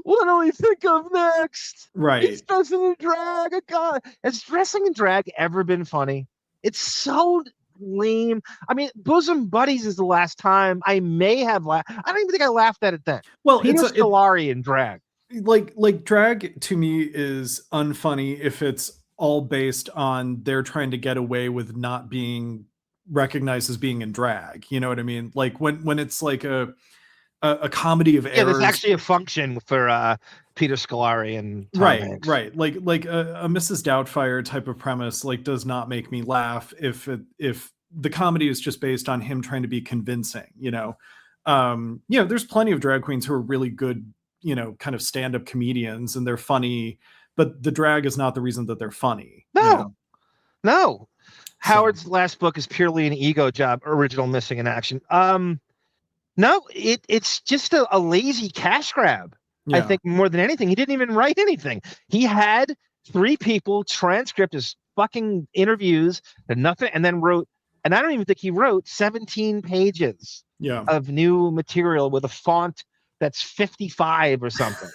What do we think of next? Right. He's dressing in drag. God, has dressing in drag ever been funny? It's so lame. I mean, Bosom Buddies is the last time I may have laughed. I don't even think I laughed at it then. Well, Peter Scolari in drag. Like drag to me is unfunny if it's all based on they're trying to get away with not being recognized as being in drag. You know what I mean? Like when it's like a comedy of errors. Yeah, there's actually a function for Peter Scolari and Tom Hanks. Right. Like a Mrs. Doubtfire type of premise does not make me laugh if the comedy is just based on him trying to be convincing. There's plenty of drag queens who are really good, kind of stand-up comedians, and they're funny, but the drag is not the reason that they're funny. No. Howard's last book is purely an ego job, original missing in action. No, it's just a lazy cash grab. I think more than anything. He didn't even write anything. He had 3 people transcript his fucking interviews and nothing, and then wrote, and I don't even think he wrote 17 pages of new material with a font that's 55 or something.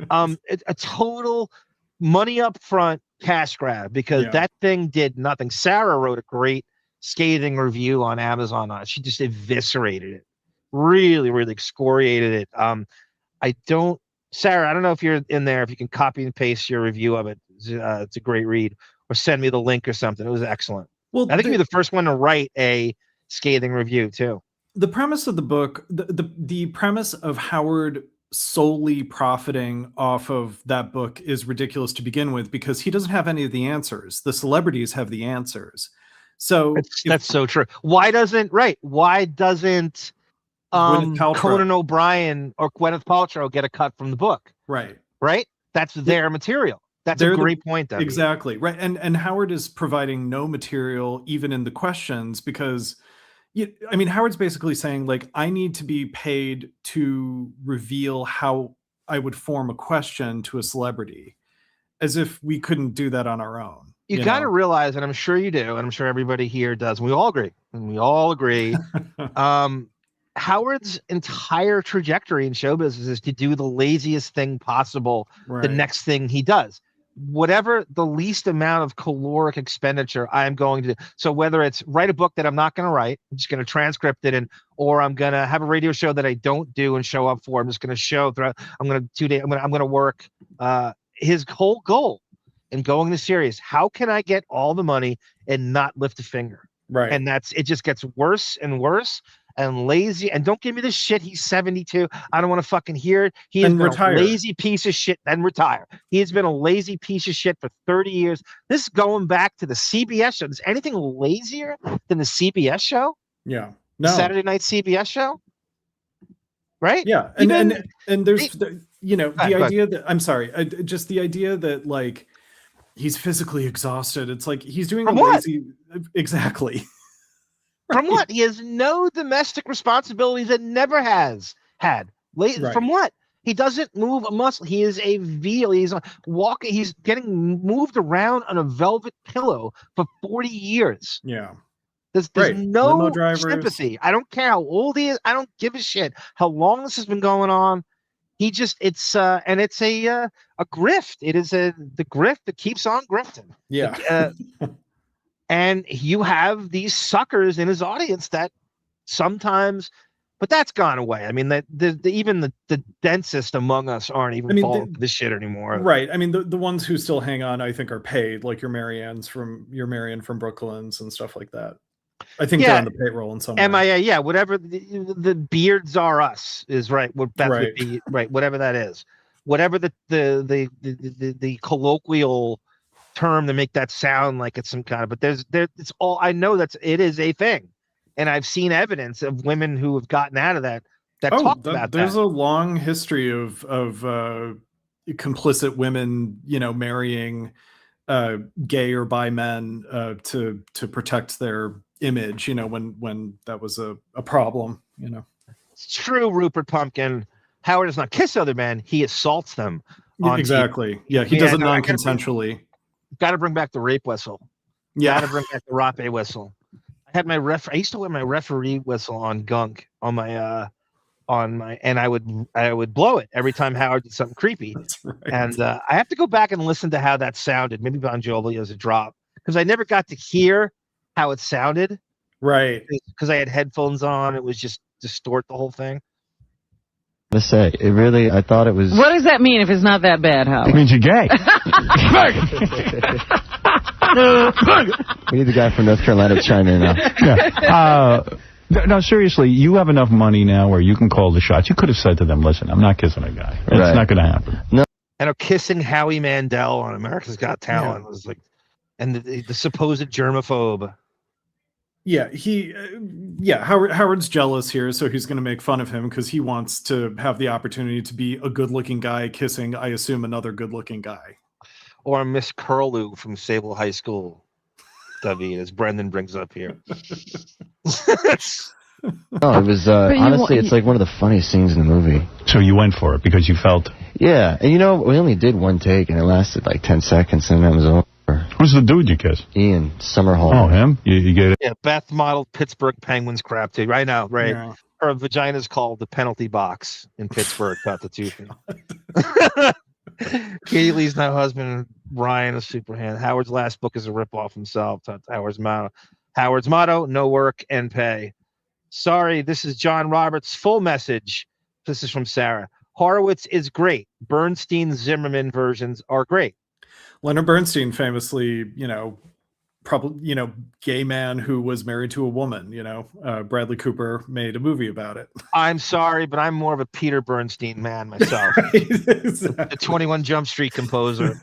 A total money up front cash grab, because that thing did nothing. Sarah wrote a great scathing review on Amazon on it. She just eviscerated it, really, really excoriated it. Sarah, I don't know if you're in there, if you can copy and paste your review of it. It's a great read, or send me the link or something. It was excellent. Well, I think you're the first one to write a scathing review too. The premise of the book, the premise of Howard solely profiting off of that book is ridiculous to begin with, because he doesn't have any of the answers. The celebrities have the answers. So that's so true. Why doesn't Conan O'Brien or Gwyneth Paltrow get a cut from the book? Right. That's their material. That's a great point, Debbie. Exactly. Right. And Howard is providing no material even in the questions, because Howard's basically saying, like, I need to be paid to reveal how I would form a question to a celebrity, as if we couldn't do that on our own. You got to realize, and I'm sure you do, and I'm sure everybody here does, and we all agree, Howard's entire trajectory in show business is to do the laziest thing possible, the next thing he does. Whatever the least amount of caloric expenditure I am going to do. So whether it's write a book that I'm not going to write, I'm just going to transcript it, or I'm going to have a radio show that I don't do and show up for. I'm just going to show throughout. I'm going to work. His whole goal in going to Sirius, how can I get all the money and not lift a finger? Right. And it just gets worse and worse and lazy. And don't give me this shit. He's 72. I don't want to fucking hear it. He has been a lazy piece of shit and retire. He has been a lazy piece of shit for 30 years. This is going back to the CBS show. Is anything lazier than the CBS show? Yeah. No. The Saturday night CBS show? Right? Yeah. And there's, the idea that, I'm sorry, just the idea that, like, he's physically exhausted. It's like he's doing a lazy. Exactly. From what? He has no domestic responsibilities and never has had. From what? He doesn't move a muscle. He is a veal. He's walking. He's getting moved around on a velvet pillow for 40 years. Yeah. There's no sympathy. I don't care how old he is. I don't give a shit how long this has been going on. It's a grift. It is the grift that keeps on grifting. Yeah. And you have these suckers in his audience that sometimes, but that's gone away. I mean, even the densest among us aren't even falling for this shit anymore. Right. I mean, the ones who still hang on, I think, are paid, like your Marianne from Brooklyn's and stuff like that. I think they're on the payroll in some way. MIA, whatever the beards are us is right. What Beth would be right. Whatever that is, whatever the colloquial term to make that sound like it's some kind of, but it's all I know it is a thing, and I've seen evidence of women who have gotten out of that talk about that. There's a long history of complicit women, marrying gay or bi men to protect their image, when that was a problem. It's true, Rupert Pumpkin. Howard does not kiss other men; he assaults them. Exactly. TV. Yeah, he does it non-consensually. Got to bring back the rape whistle. Yeah. Got to bring back the rape whistle. I had I used to wear my referee whistle on gunk on my and I would blow it every time Howard did something creepy. That's right. And I have to go back and listen to how that sounded. Maybe Bon Jovi as a drop, because I never got to hear how it sounded. Right. Because I had headphones on. It was just distort the whole thing. Let's say I thought it was. What does that mean if it's not that bad, Howard? It means you're gay. We need the guy from North Carolina to chime in now. Yeah. No, seriously, you have enough money now where you can call the shots. You could have said to them, listen, I'm not kissing a guy. It's not going to happen. No. And kissing Howie Mandel on America's Got Talent was like, and the supposed germaphobe. Yeah, Howard's jealous here, so he's going to make fun of him because he wants to have the opportunity to be a good-looking guy kissing, I assume, another good-looking guy. Or Miss Curlew from Sable High School. David, as Brendan brings up here. No, it was honestly, it's like one of the funniest scenes in the movie. So you went for it because you felt. Yeah, and we only did one take, and it lasted like 10 seconds, and that was over. Who's the dude you kissed? Ian Somerhalder. Oh, him? You get it? Yeah, Beth modeled Pittsburgh Penguins crap too. Right now, right? Yeah. Her vagina's called the penalty box in Pittsburgh. Got the tooth. Katie Lee's now husband, Ryan, a superhand. Howard's last book is a ripoff himself. That's Howard's motto: no work and pay. Sorry, this is John Roberts' full message. This is from Sarah. Horowitz is great. Bernstein Zimmerman versions are great. Leonard Bernstein famously, probably, gay man who was married to a woman, Bradley Cooper made a movie about it. I'm sorry, but I'm more of a Peter Bernstein man myself. The 21 Jump Street composer.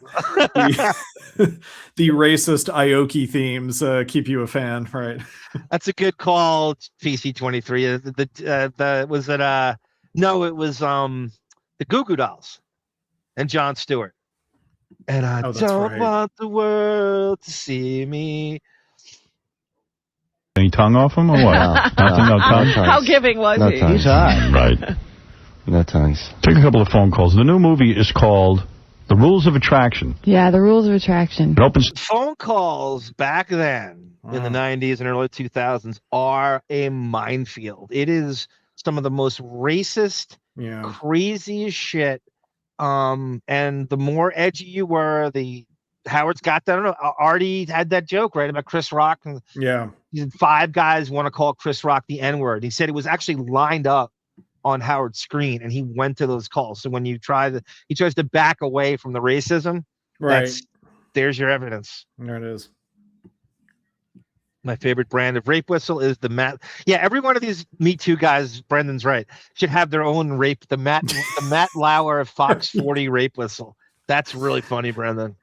The racist Aoki themes keep you a fan, right? That's a good call, PC23. It was the Goo Goo Dolls and Jon Stewart. And I don't want the world to see me. Any tongue off him or what? No tongue. How giving was he? He's hot. Right. No tongues. Take a couple of phone calls. The new movie is called The Rules of Attraction. Yeah, The Rules of Attraction. It opens. Phone calls back then in the 90s and early 2000s are a minefield. It is some of the most racist, craziest shit. And the more edgy you were, Howard's got that. I don't know. Artie had that joke, right, about Chris Rock. And yeah. 5 guys want to call Chris Rock the N-word. He said it was actually lined up on Howard's screen, and he went to those calls. So when he tries to back away from the racism, right? There's your evidence. There it is. My favorite brand of rape whistle is the Matt. Yeah, every one of these Me Too guys, Brendan's right, should have their own rape. The Matt Lauer of Fox 40 rape whistle. That's really funny, Brendan.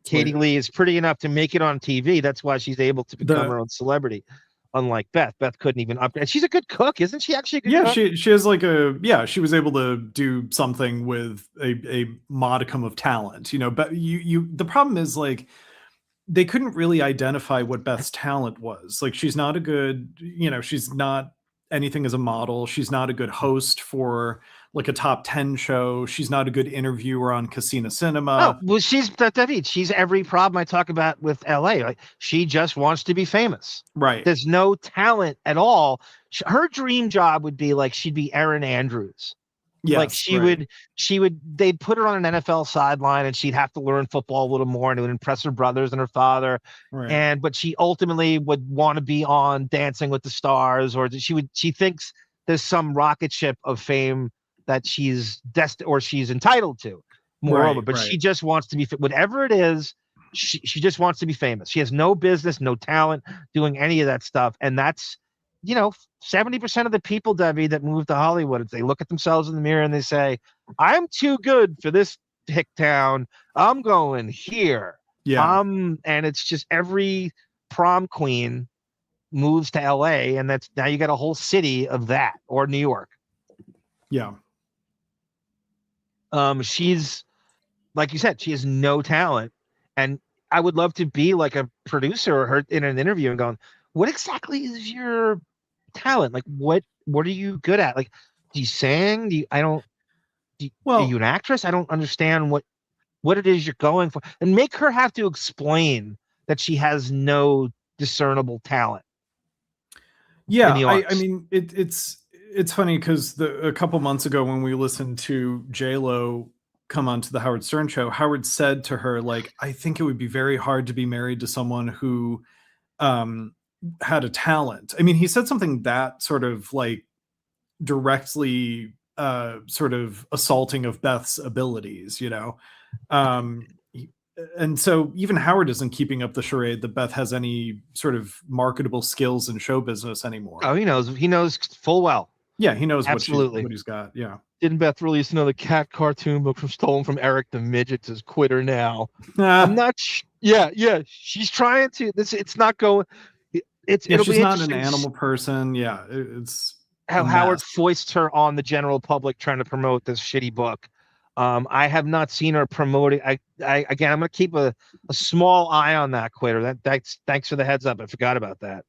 Katie Lee is pretty enough to make it on TV. That's why she's able to become her own celebrity. Unlike Beth. Beth couldn't even upgrade. She's a good cook, isn't she? Actually, a good cook? she has she was able to do something with a modicum of talent. But the problem is they couldn't really identify what Beth's talent was. She's not a good, she's not anything as a model. She's not a good host for a top 10 show. She's not a good interviewer on Casino Cinema. Oh, well, she's every problem I talk about with LA. She just wants to be famous. Right. There's no talent at all. Her dream job would be she'd be Erin Andrews. Yes, they'd put her on an NFL sideline and she'd have to learn football a little more, and it would impress her brothers and her father. Right. But she ultimately would want to be on Dancing with the Stars, or she thinks there's some rocket ship of fame that she's destined or she's entitled to. Moreover, but she just wants to be whatever it is. She just wants to be famous. She has no business, no talent doing any of that stuff, and that's 70% of the people, Debbie, that move to Hollywood, they look at themselves in the mirror and they say, I'm too good for this hick town. I'm going here. Yeah. And it's just every prom queen moves to LA, and that's now you got a whole city of that, or New York. Yeah. She's, like you said, she has no talent. And I would love to be like a producer or her in an interview and going, what exactly is your talent? What are you good at? Do you sing? Are you an actress? I don't understand what it is you're going for. And make her have to explain that she has no discernible talent. Yeah, I mean, it's funny because a couple months ago when we listened to J-Lo come onto the Howard Stern show, Howard said to her, I think it would be very hard to be married to someone who had a talent. I mean, he said something that sort of directly sort of assaulting of Beth's abilities, and so even Howard isn't keeping up the charade that Beth has any sort of marketable skills in show business anymore. Oh, he knows full well. Yeah, he knows absolutely what he's got. Yeah. Didn't Beth release another cat cartoon book stolen from Eric the Midget? Says quit her now. I'm not. Yeah. She's trying to. It's not going. She's not an animal person. Yeah, it's how Howard foists her on the general public trying to promote this shitty book. I have not seen her promoting. Again, I'm going to keep a small eye on that, Quitter. Thanks for the heads up. I forgot about that.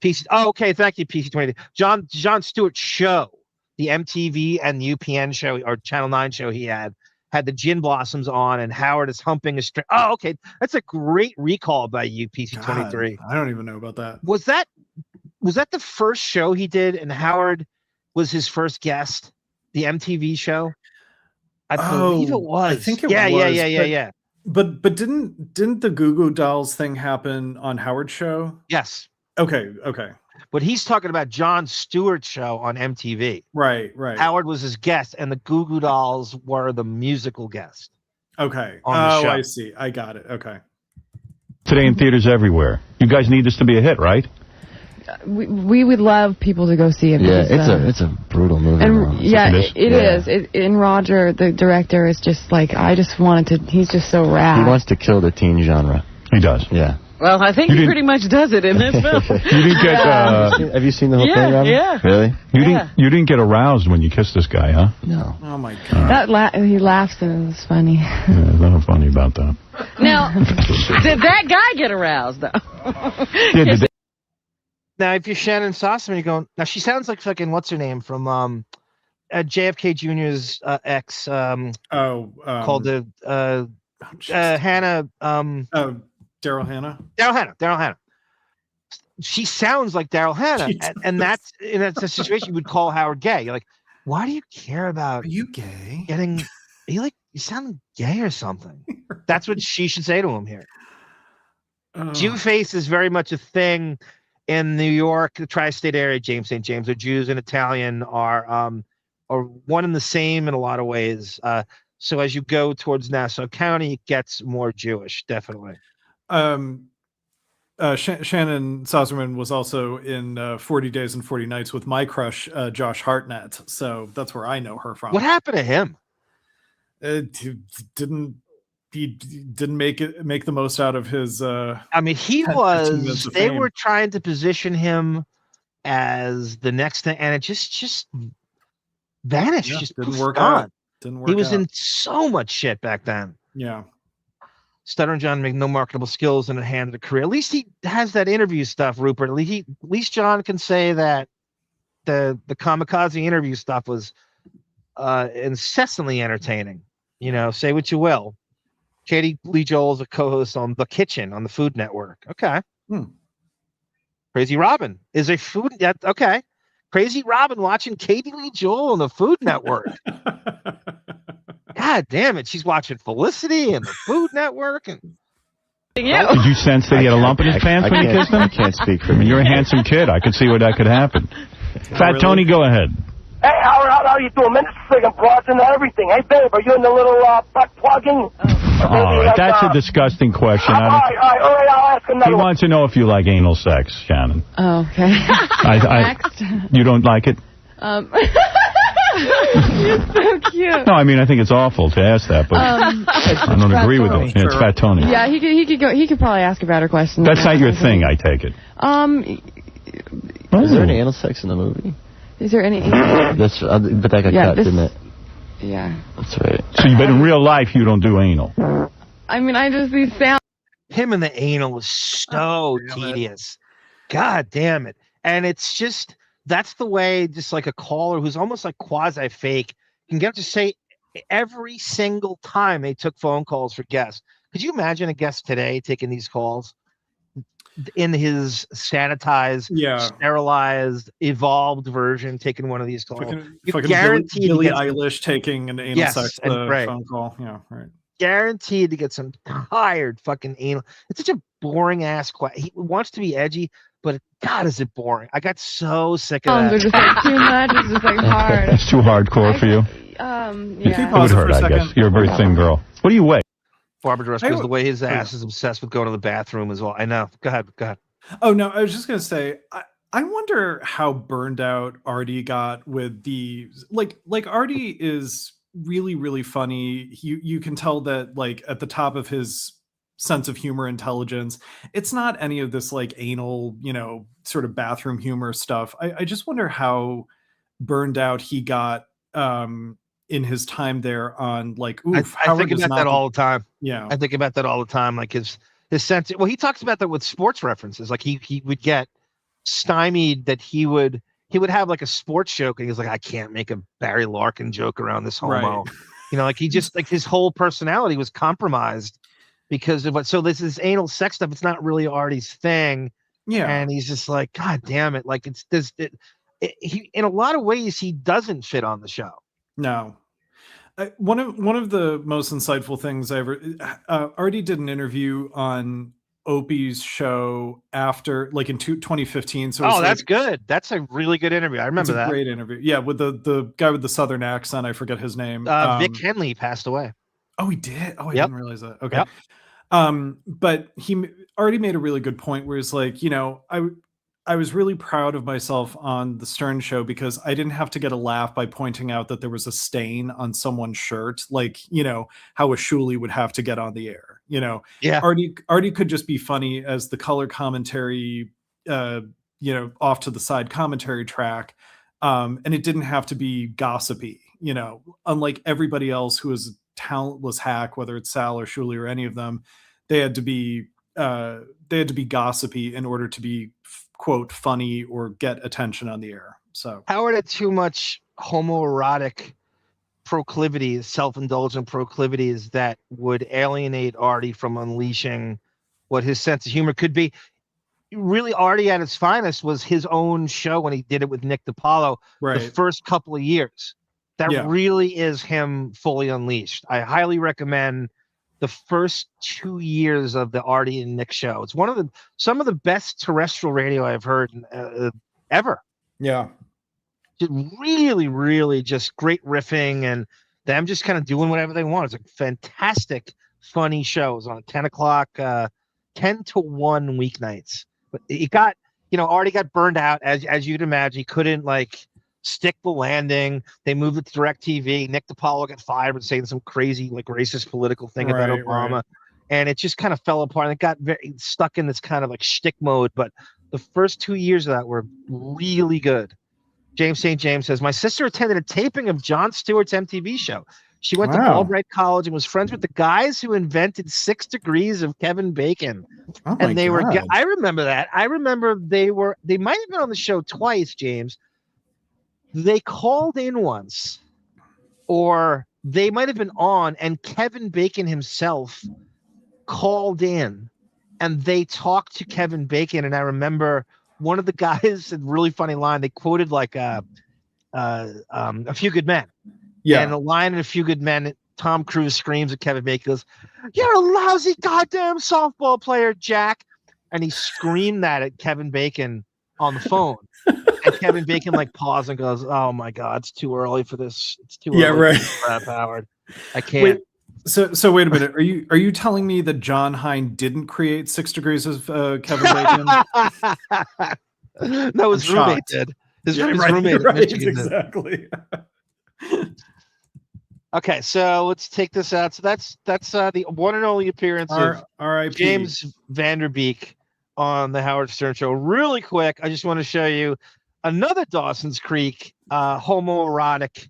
PC. Oh, okay. Thank you, PC20. Jon Stewart's show, the MTV and the UPN show or Channel 9 show he had the Gin Blossoms on, and Howard is humping a string. Oh, okay. That's a great recall by you, PC23. I don't even know about that. Was that the first show he did, and Howard was his first guest? The MTV show. I believe it was. I think it was. was. Yeah. But didn't the Goo Goo Dolls thing happen on Howard's show? Yes. Okay. But he's talking about Jon Stewart's show on MTV. Right. Howard was his guest, and the Goo Goo Dolls were the musical guest. Okay. On the show. I see. I got it. Okay. Today in theaters everywhere. You guys need this to be a hit, right? We would love people to go see it. Yeah, because, it's a brutal movie. And it is. And Roger, the director, is just like, I just wanted to. He's just so rad. He wants to kill the teen genre. He does. Yeah. Well, I think he pretty much does it in this film. You didn't get. Have you seen the whole thing, Robin? Yeah. Really? You didn't get aroused when you kissed this guy, huh? No. Oh my God. He laughs and it's funny. Yeah, there's nothing funny about that. Now, did that guy get aroused though? Now, if you're Shannyn Sossamon, you're going. Now she sounds like fucking what's her name from JFK Jr.'s ex. Called the Hannah. Daryl Hannah. Daryl Hannah. She sounds like Daryl Hannah, and that's a situation you would call Howard gay. You're like, why do you care about? Are you gay? You sound gay or something. That's what she should say to him here. Jew face is very much a thing in New York, the tri-state area. James St. James, or Jews and Italian are one and the same in a lot of ways. So as you go towards Nassau County, it gets more Jewish, definitely. Shannyn Sossamon was also in 40 Days and 40 Nights with my crush, Josh Hartnett. So that's where I know her from. What happened to him? He didn't make the most out of his. They were trying to position him as the next thing, and it just vanished. Yeah, just didn't work gone. out. Didn't work. He was out. in so much shit back then. Yeah. Stuttering John made no marketable skills and it handed a career. At least he has that interview stuff, Rupert. At least John can say that the kamikaze interview stuff was incessantly entertaining. Say what you will. Katie Lee Joel is a co-host on The Kitchen on the Food Network. Okay. Crazy Robin is a food. Okay. Crazy Robin watching Katie Lee Joel on the Food Network. God damn it. She's watching Felicity and the Food Network. And Did you sense that he had a lump in his pants when you kissed him? I can't speak for me. You're a handsome kid. I could see where that could happen. Fat Tony, go ahead. Hey, how you doing, man? This friggin' broad's into everything. Hey, babe, are you in the little butt plugging? That's a disgusting question. All right, I'll ask another He wants to know if you like anal sex, Shannyn. Oh, okay. Next. You don't like it? You're so cute. No, I think it's awful to ask that, but I don't agree with it. Yeah, it's Fat Tony. Yeah, he could probably ask a better question. That's not your thing, I take it. Is there any anal sex in the movie? Is there any? But that got cut, didn't it? Yeah. That's right. So, but in real life, you don't do anal. These sound. Him and the anal was so tedious. God damn it. And it's just, that's the way, just like a caller who's almost like quasi-fake can get to say every single time they took phone calls for guests. Could you imagine a guest today taking these calls in his sanitized, sterilized, evolved version, taking one of these calls? Fucking guaranteed Billie Eilish taking an anal sex phone call. Yeah, right. Guaranteed to get some tired fucking anal. It's such a boring ass question. He wants to be edgy, but God, is it boring? I got so sick of that. They're just too much. It's just hard. It's too hardcore for you. Yeah. It would hurt, I guess. You're a very thin girl. What do you weigh? Barbara Dress, because the way his ass is obsessed with going to the bathroom as well. I know. Go ahead. Oh no, I was just gonna say, I wonder how burned out Artie got with the like Artie is really, really funny. You can tell that like at the top of his sense of humor intelligence, it's not any of this like anal, sort of bathroom humor stuff. I just wonder how burned out he got in his time there on like, I think about that all the time. Yeah. I think about that all the time. Like his sense. Well, he talks about that with sports references. Like he would get stymied that he would have like a sports joke and he's like, I can't make a Barry Larkin joke around this homo. Right. You know, like he just like his whole personality was compromised because of what. So this anal sex stuff. It's not really Artie's thing. Yeah. And he's just like, God damn it. Like he in a lot of ways, he doesn't fit on the show. No. One of the most insightful things I ever Artie did an interview on Opie's show after, like in 2015. So that's good. That's a really good interview. I remember that. Great interview. Yeah, with the guy with the Southern accent. I forget his name. Vic Henley passed away. Oh, he did. Oh, I didn't realize that. Okay. Yep. But Artie made a really good point where he's like, you know, I was really proud of myself on the Stern show because I didn't have to get a laugh by pointing out that there was a stain on someone's shirt, like, you know, how a Shuli would have to get on the air, you know. Yeah. Artie could just be funny as the color commentary, you know, off to the side commentary track. And it didn't have to be gossipy, you know, unlike everybody else who is a talentless hack, whether it's Sal or Shuli or any of them, they had to be gossipy in order to be quote funny or get attention on the air. So Howard had too much homoerotic proclivities, self-indulgent proclivities that would alienate Artie from unleashing what his sense of humor could be. Really, Artie at its finest was his own show when he did it with Nick DiPaolo the first couple of years. That really is him fully unleashed. I highly recommend the first 2 years of the Artie and Nick show. It's some of the best terrestrial radio I've heard ever. Yeah. Just really, really just great riffing and them just kind of doing whatever they want. It's a fantastic, funny show. It was on 10 o'clock, 10 to 1 weeknights. But it got, you know, Artie got burned out as you'd imagine. He couldn't like stick the landing. They moved it to DirecTV. Nick DiPaolo got fired for saying some crazy like racist political thing about Obama. And it just kind of fell apart. And it got very stuck in this kind of like shtick mode. But the first 2 years of that were really good. James St. James says, my sister attended a taping of Jon Stewart's MTV show. She went to Albright College and was friends with the guys who invented 6 Degrees of Kevin Bacon. And they were, I remember that. I remember they might have been on the show twice, James. They called in once, or they might have been on, and Kevin Bacon himself called in, and they talked to Kevin Bacon. And I remember one of the guys said a really funny line. They quoted like A Few Good Men. Yeah. And a line in A Few Good Men, Tom Cruise screams at Kevin Bacon, goes, "You're a lousy goddamn softball player, Jack." And he screamed that at Kevin Bacon on the phone. And Kevin Bacon like paused and goes, "Oh my God, it's too early for this. It's too early for crap, Howard. I can't." Wait, so wait a minute. Are you telling me that John Hine didn't create 6 Degrees of Kevin Bacon? No, his roommate did. His roommate at Michigan did. Exactly. Okay, so let's take this out. So that's the one and only appearance of James Van Der Beek on the Howard Stern Show. Really quick, I just want to show you another Dawson's Creek homoerotic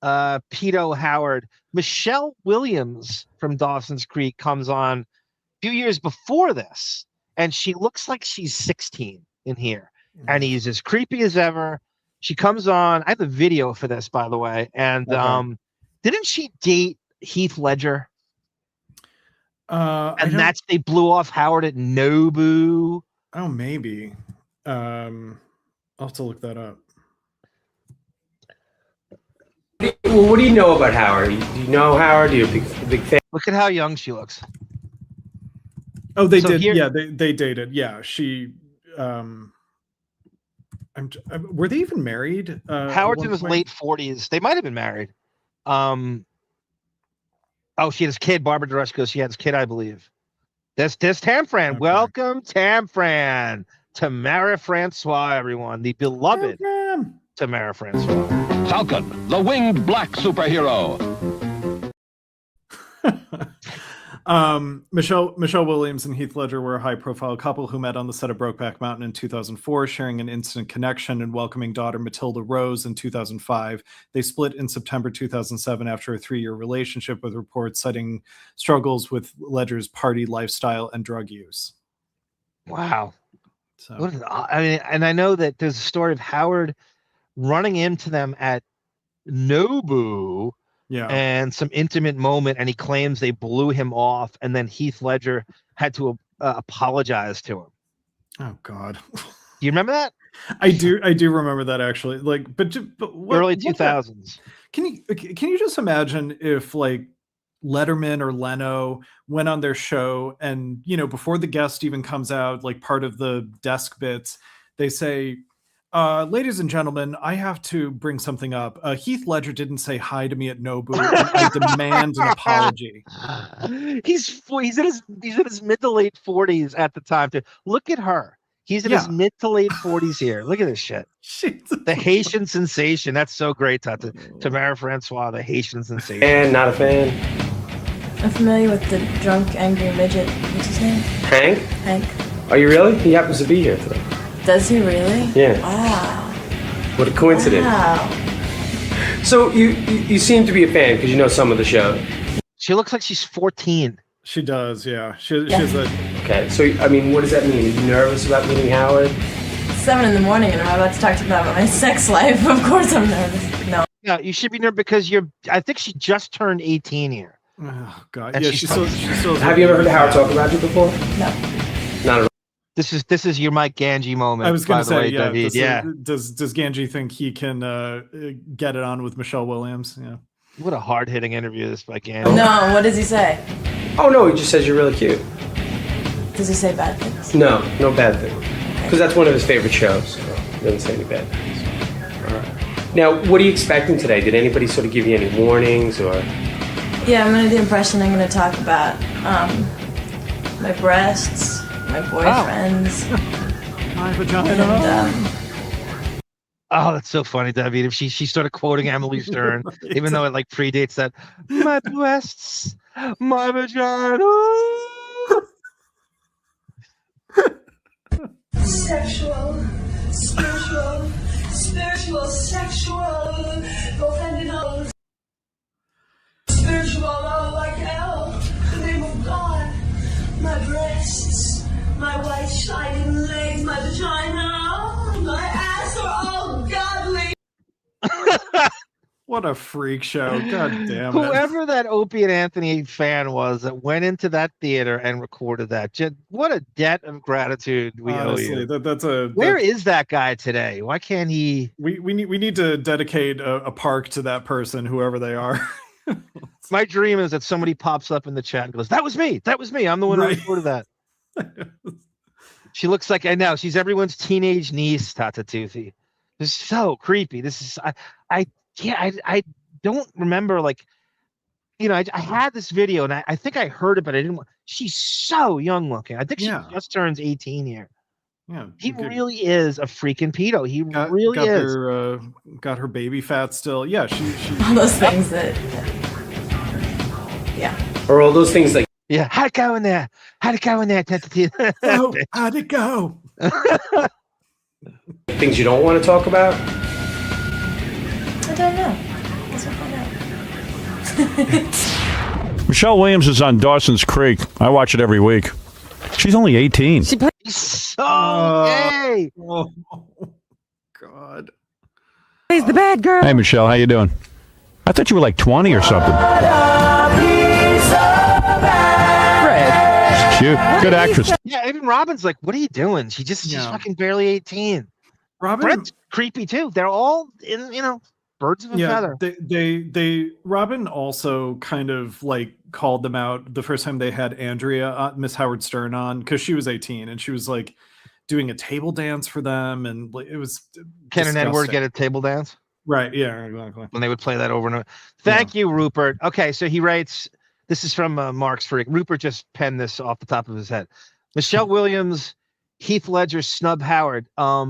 pedo Howard. Michelle Williams from Dawson's Creek comes on a few years before this, and she looks like she's 16 in here, and he's as creepy as ever. She comes on. I have a video for this, by the way, and didn't she date Heath Ledger? And they blew off Howard at Nobu. Oh, maybe. I'll have to look that up. Well, what do you know about Howard? Do you know Howard? Are you a big fan? Look at how young she looks. Oh, they did. Yeah, they dated. Yeah, she. Were they even married? Howard's in his late 40s. They might have been married. Oh, she had his kid. Barbara Dreschko. She had his kid, I believe. There's Tamfran. Okay. Welcome, Tamfran. Tamara Francois, everyone. The beloved Tamara Francois. Falcon, the winged black superhero. Michelle Williams and Heath Ledger were a high-profile couple who met on the set of Brokeback Mountain in 2004, sharing an instant connection and welcoming daughter Matilda Rose in 2005. They split in September 2007 after a 3-year relationship, with reports citing struggles with Ledger's party lifestyle and drug use. Wow. So, I mean, and I know that there's a story of Howard running into them at Nobu. Yeah. And some intimate moment, and he claims they blew him off, and then Heath Ledger had to apologize to him. Oh God. Do you remember that? I do remember that, actually. Like, but early 2000s. Can you just imagine if like Letterman or Leno went on their show, and before the guest even comes out, like part of the desk bits, they say, ladies and gentlemen, I have to bring something up. Heath Ledger didn't say hi to me at Nobu. And I demand an apology. He's in his mid to late 40s at the time. Look at her. He's in his mid to late 40s here. Look at this shit. The Haitian sensation. That's so great, Tata. Tamara Francois, the Haitian sensation. And not a fan. I'm familiar with the drunk, angry midget. What's his name? Hank? Hank. Are you really? He happens to be here today. Does he really? Yeah. Wow. What a coincidence. Wow. So you seem to be a fan because you know some of the show. She looks like she's 14. She does, yeah. She's a... Okay, so I mean, what does that mean? Are you nervous about meeting Howard? 7 in the morning, and I'm about to talk to them about my sex life. Of course, I'm nervous. No. No, you should be nervous because I think she just turned 18 here. Oh God. And Yeah, she's she's still. Have you ever heard Howard talk about you before? No. Not at all. This is your Mike Ganji moment. I was going to say, David. Does Ganji think he can get it on with Michelle Williams? Yeah. What a hard hitting interview this by Ganji. No, what does he say? Oh no, he just says you're really cute. Does he say bad things? No bad thing. Because that's one of his favorite shows. So he doesn't say any bad things. All right. Now, what are you expecting today? Did anybody sort of give you any warnings or? Yeah, I'm gonna do impression. I'm gonna talk about my breasts, my boyfriends, my vagina. And, oh, that's so funny, David. If she started quoting Emily Stern, even though it like predates that. My breasts, my vagina. Sexual, spiritual, sexual, offended, spiritual, like hell. In the name of God, my breasts, my white shining legs, my vagina, my ass are all godly. What a freak show. God damn it. Whoever that Opie and Anthony fan was that went into that theater and recorded that. What a debt of gratitude we owe you. Where is that guy today? Why can't he? We need to dedicate a park to that person, whoever they are. My dream is that somebody pops up in the chat and goes, that was me. I'm the one who recorded that. She looks like, I know, she's everyone's teenage niece, Tata Tuthi. This is so creepy. This is, I don't remember, like, I had this video and I think I heard it, but I didn't. She's so young looking. I think she just turns 18 here. Yeah, he really is a freaking pedo. He really is. Got her baby fat still. Yeah, she all those things that. Yeah. Or all those things like. Yeah, how'd it go in there? How'd it go in there? Oh, how'd it go? Things you don't want to talk about? I don't know. I guess we'll find out. Michelle Williams is on Dawson's Creek. I watch it every week. She's only 18. So gay. Oh, God. He's the bad girl. Hey, Michelle, how you doing? I thought you were like 20 or something. She's cute. Good actress. Yeah, even Robin's like, what are you doing? She's fucking barely 18. Brent's creepy too. They're all in, birds of a feather. They Robin also kind of like called them out the first time they had Andrea, Miss Howard Stern, on, because she was 18 and she was like doing a table dance for them, and it was Ken disgusting. and Edward get a table dance? Right, yeah, exactly. When they would play that over and over. Thank you, Rupert. Okay, so he writes, this is from Mark's Freak. Rupert just penned this off the top of his head. Michelle Williams, Heath Ledger snub Howard.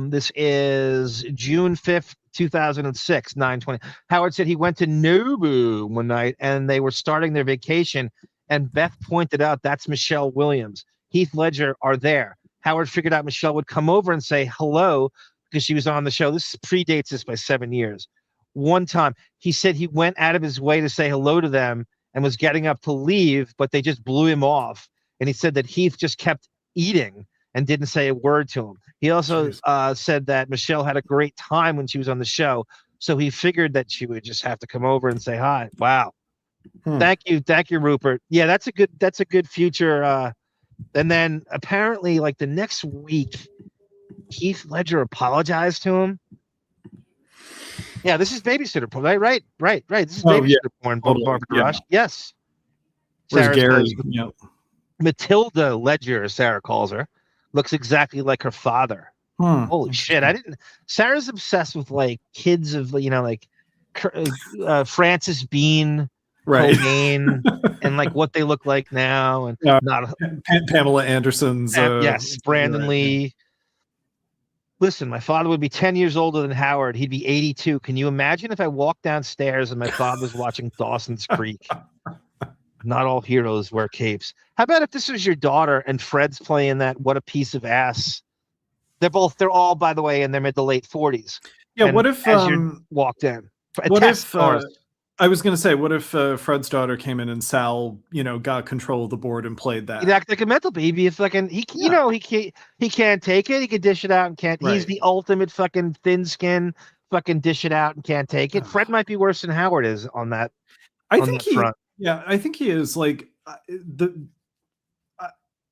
This is June 5th, 2006, 9:20. Howard said he went to Nobu one night and they were starting their vacation and Beth pointed out that's Michelle Williams. Heath Ledger are there. Howard figured out Michelle would come over and say hello because she was on the show. This predates this by 7 years. One time, he said he went out of his way to say hello to them and was getting up to leave, but they just blew him off. And he said that Heath just kept eating and didn't say a word to him. He also said that Michelle had a great time when she was on the show, so he figured that she would just have to come over and say hi. Wow. Thank you, Rupert. Yeah, that's a good future. And then apparently, like the next week, Heath Ledger apologized to him. Yeah, this is babysitter porn, right. This is babysitter porn. Barbara Rush. Yes. Where's Gary? Yep. Matilda Ledger, Sarah calls her, looks exactly like her father. Holy shit! Sarah's obsessed with like kids of like Francis Bean, Cobain, and like what they look like now, and not Pamela Anderson's. Yes, Brandon Lee. Listen, my father would be 10 years older than Howard. He'd be 82. Can you imagine if I walked downstairs and my father was watching Dawson's Creek? Not all heroes wear capes. How about if this was your daughter and Fred's playing that What a Piece of Ass? They're all, by the way, in their mid to late 40s. Yeah, and what if as you walked in? What if I was going to say, what if Fred's daughter came in and Sal, got control of the board and played that? He'd act like a mental baby. If fucking he can't take it. He could dish it out and can't. Right. He's the ultimate fucking thin skin. Fucking dish it out and can't take it. Fred might be worse than Howard is on that. I think he is. Like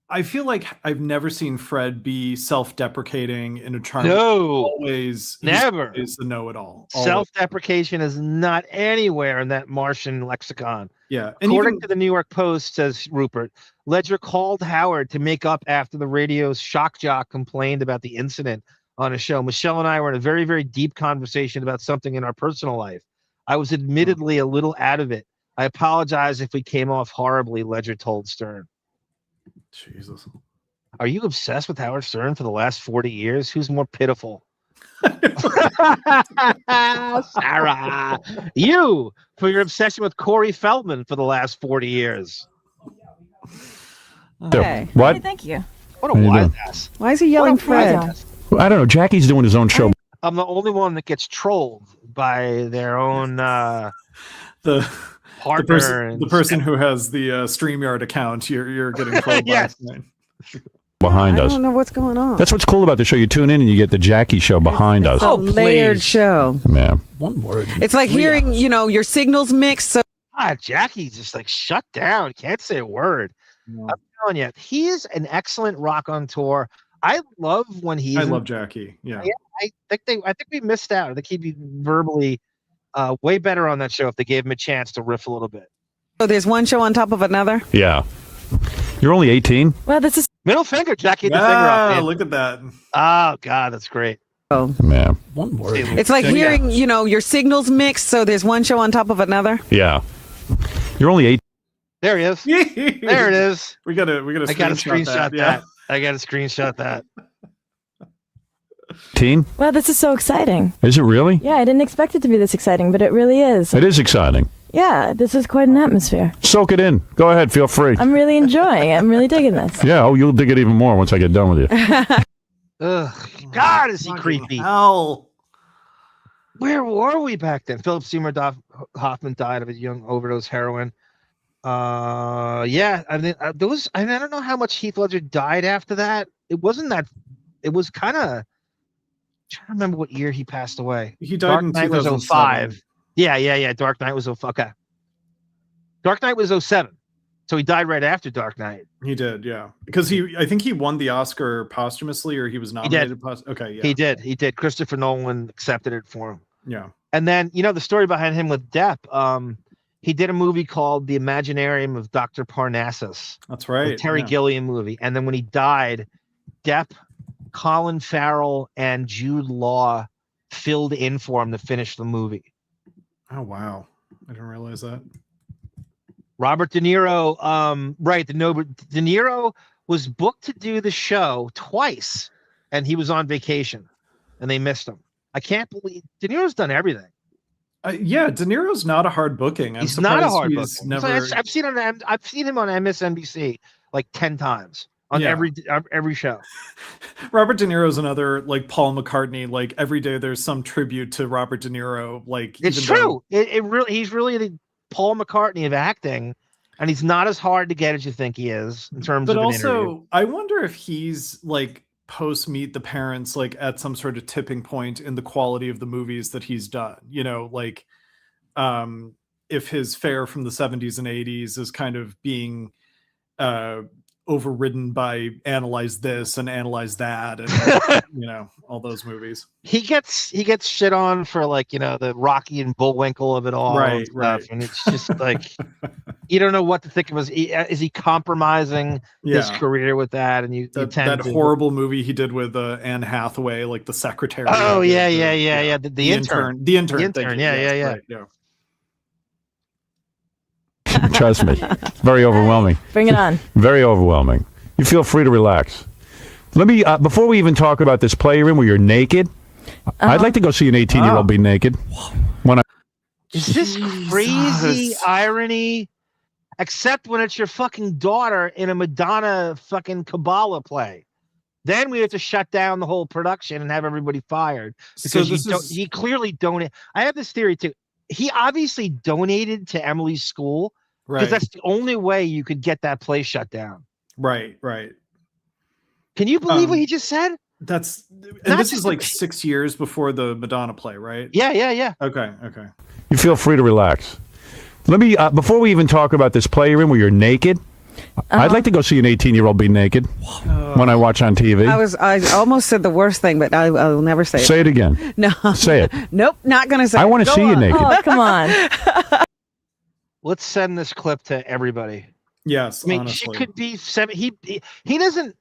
I feel like I've never seen Fred be self-deprecating in a charm. No, always never is the know-it-all. Self-deprecation is not anywhere in that Martian lexicon. Yeah, and according to the New York Post, says Rupert, Ledger called Howard to make up after the radio's shock jock complained about the incident on a show. Michelle and I were in a very, very deep conversation about something in our personal life. I was admittedly a little out of it. I apologize if we came off horribly, Ledger told Stern. Jesus. Are you obsessed with Howard Stern for the last 40 years? Who's more pitiful? Sarah. You for your obsession with Corey Feldman for the last 40 years. Okay. What? Hey, thank you. What a wise ass. Why is he yelling Fred? I don't know. Jackie's doing his own show. I'm the only one that gets trolled by their own the partner. The person who has the StreamYard account, you're getting trolled yes. by. Behind us. I don't know what's going on. That's what's cool about the show. You tune in and you get the Jackie show behind us. Oh, layered show. Yeah. One word. It's like hearing, your signals mixed. So Jackie's just like shut down. Can't say a word. No. I'm telling you, he is an excellent rock on tour. I love when he's. I love Jackie. Yeah. I think we missed out. I think he'd be verbally way better on that show if they gave him a chance to riff a little bit. So there's one show on top of another. Yeah. You're only 18. Well, this is middle finger, Jackie. The finger up. Man. Look at that. Oh God, that's great. Oh man. One word. It's like hearing, your signals mixed. So there's one show on top of another. Yeah. You're only 18. There he is. There it is. We gotta I gotta screenshot that. Yeah. I gotta screenshot that. 18? Well, this is so exciting. Is it really? Yeah, I didn't expect it to be this exciting, but it really is. It is exciting. Yeah, this is quite an atmosphere. Soak it in. Go ahead. Feel free. I'm really enjoying it. I'm really digging this. Yeah. Oh, you'll dig it even more once I get done with you. Ugh. God, is he creepy. Hell. Where were we back then? Philip Seymour Hoffman died of a young overdose heroin. Yeah. I mean, I don't know how much Heath Ledger died after that. It wasn't that. It was kind of. Trying to remember what year he passed away. He died in 2005. Was 05. Yeah. Dark Knight was okay. Dark Knight was 07. So he died right after Dark Knight. He did, yeah. Because I think he won the Oscar posthumously, or he was nominated. Okay, yeah. He did. Christopher Nolan accepted it for him. Yeah. And then, the story behind him with Depp, he did a movie called The Imaginarium of Dr. Parnassus. That's right. A Terry Gilliam movie. And then when he died, Depp, Colin Farrell, and Jude Law filled in for him to finish the movie. Oh, wow. I didn't realize that. Robert De Niro, De Niro was booked to do the show twice, and he was on vacation, and they missed him. I can't believe De Niro's done everything. Yeah, De Niro's not a hard booking. He's not a hard booking. Never... I've seen him on MSNBC like 10 times on every show. Robert De Niro's another like Paul McCartney. Like every day there's some tribute to Robert De Niro. Like it's true. He's really the Paul McCartney of acting, and he's not as hard to get as you think he is in terms of an interview. I wonder if he's like post Meet the Parents, like at some sort of tipping point in the quality of the movies that he's done, you know, like if his fare from the 70s and 80s is kind of being overridden by Analyze This and Analyze That and you know, all those movies. He gets shit on for like, you know, the Rocky and Bullwinkle of it all, right. And it's just like you don't know what to think of. Is he compromising his career with that? And you tend that to... horrible movie he did with Anne Hathaway, like The Secretary. Oh yeah. The intern. The intern. Yeah. Right, yeah. Trust me, it's very overwhelming. Bring it on. Very overwhelming. You feel free to relax. Let me, before we even talk about this play you're in where you're naked, I'd like to go see an 18-year-old be naked. Is this crazy irony? Except when it's your fucking daughter in a Madonna fucking Kabbalah play. Then we have to shut down the whole production and have everybody fired. Because he clearly donated. I have this theory too. He obviously donated to Emily's school because that's the only way you could get that play shut down. Right. Can you believe what he just said? This is like 6 years before the Madonna play, right? Yeah. Okay. You feel free to relax. Let me, before we even talk about this play you're in where you're naked, I'd like to go see an 18-year-old be naked when I watch on TV. I almost said the worst thing, but I'll never say it. Say it again. No. Say it. Nope, not going to say it. I want to see you naked. Oh, come on. Let's send this clip to everybody. Yes, I mean, honestly. she could be 7. He doesn't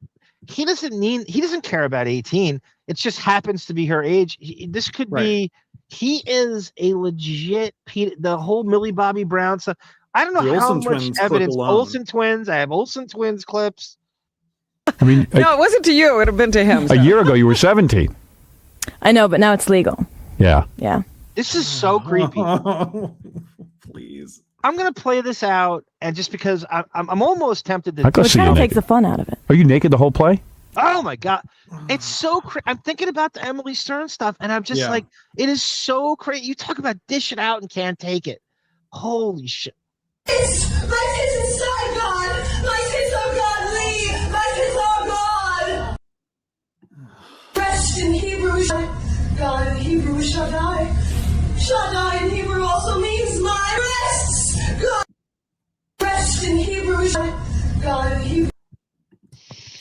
care about 18. It just happens to be her age. This could be. He is a legit. The whole Millie Bobby Brown stuff. I don't know how much evidence. Olsen twins. I have Olsen twins clips. I mean, no, it wasn't to you. It would have been to him. A year ago, you were 17. I know, but now it's legal. Yeah. This is so creepy. Please. I'm gonna play this out, and just because I'm almost tempted to. It kind of takes the fun out of it. Are you naked the whole play? Oh my god, it's so I'm thinking about the Emily Stern stuff, and I'm just like, it is so crazy. You talk about dish it out and can't take it. Holy shit. My tits inside God! My tits are godly! My tits are God! Rest in Hebrew, God in Hebrew, Shaddai. Shaddai in Hebrew also means my breasts! God. Rest in Hebrew, God in Hebrew.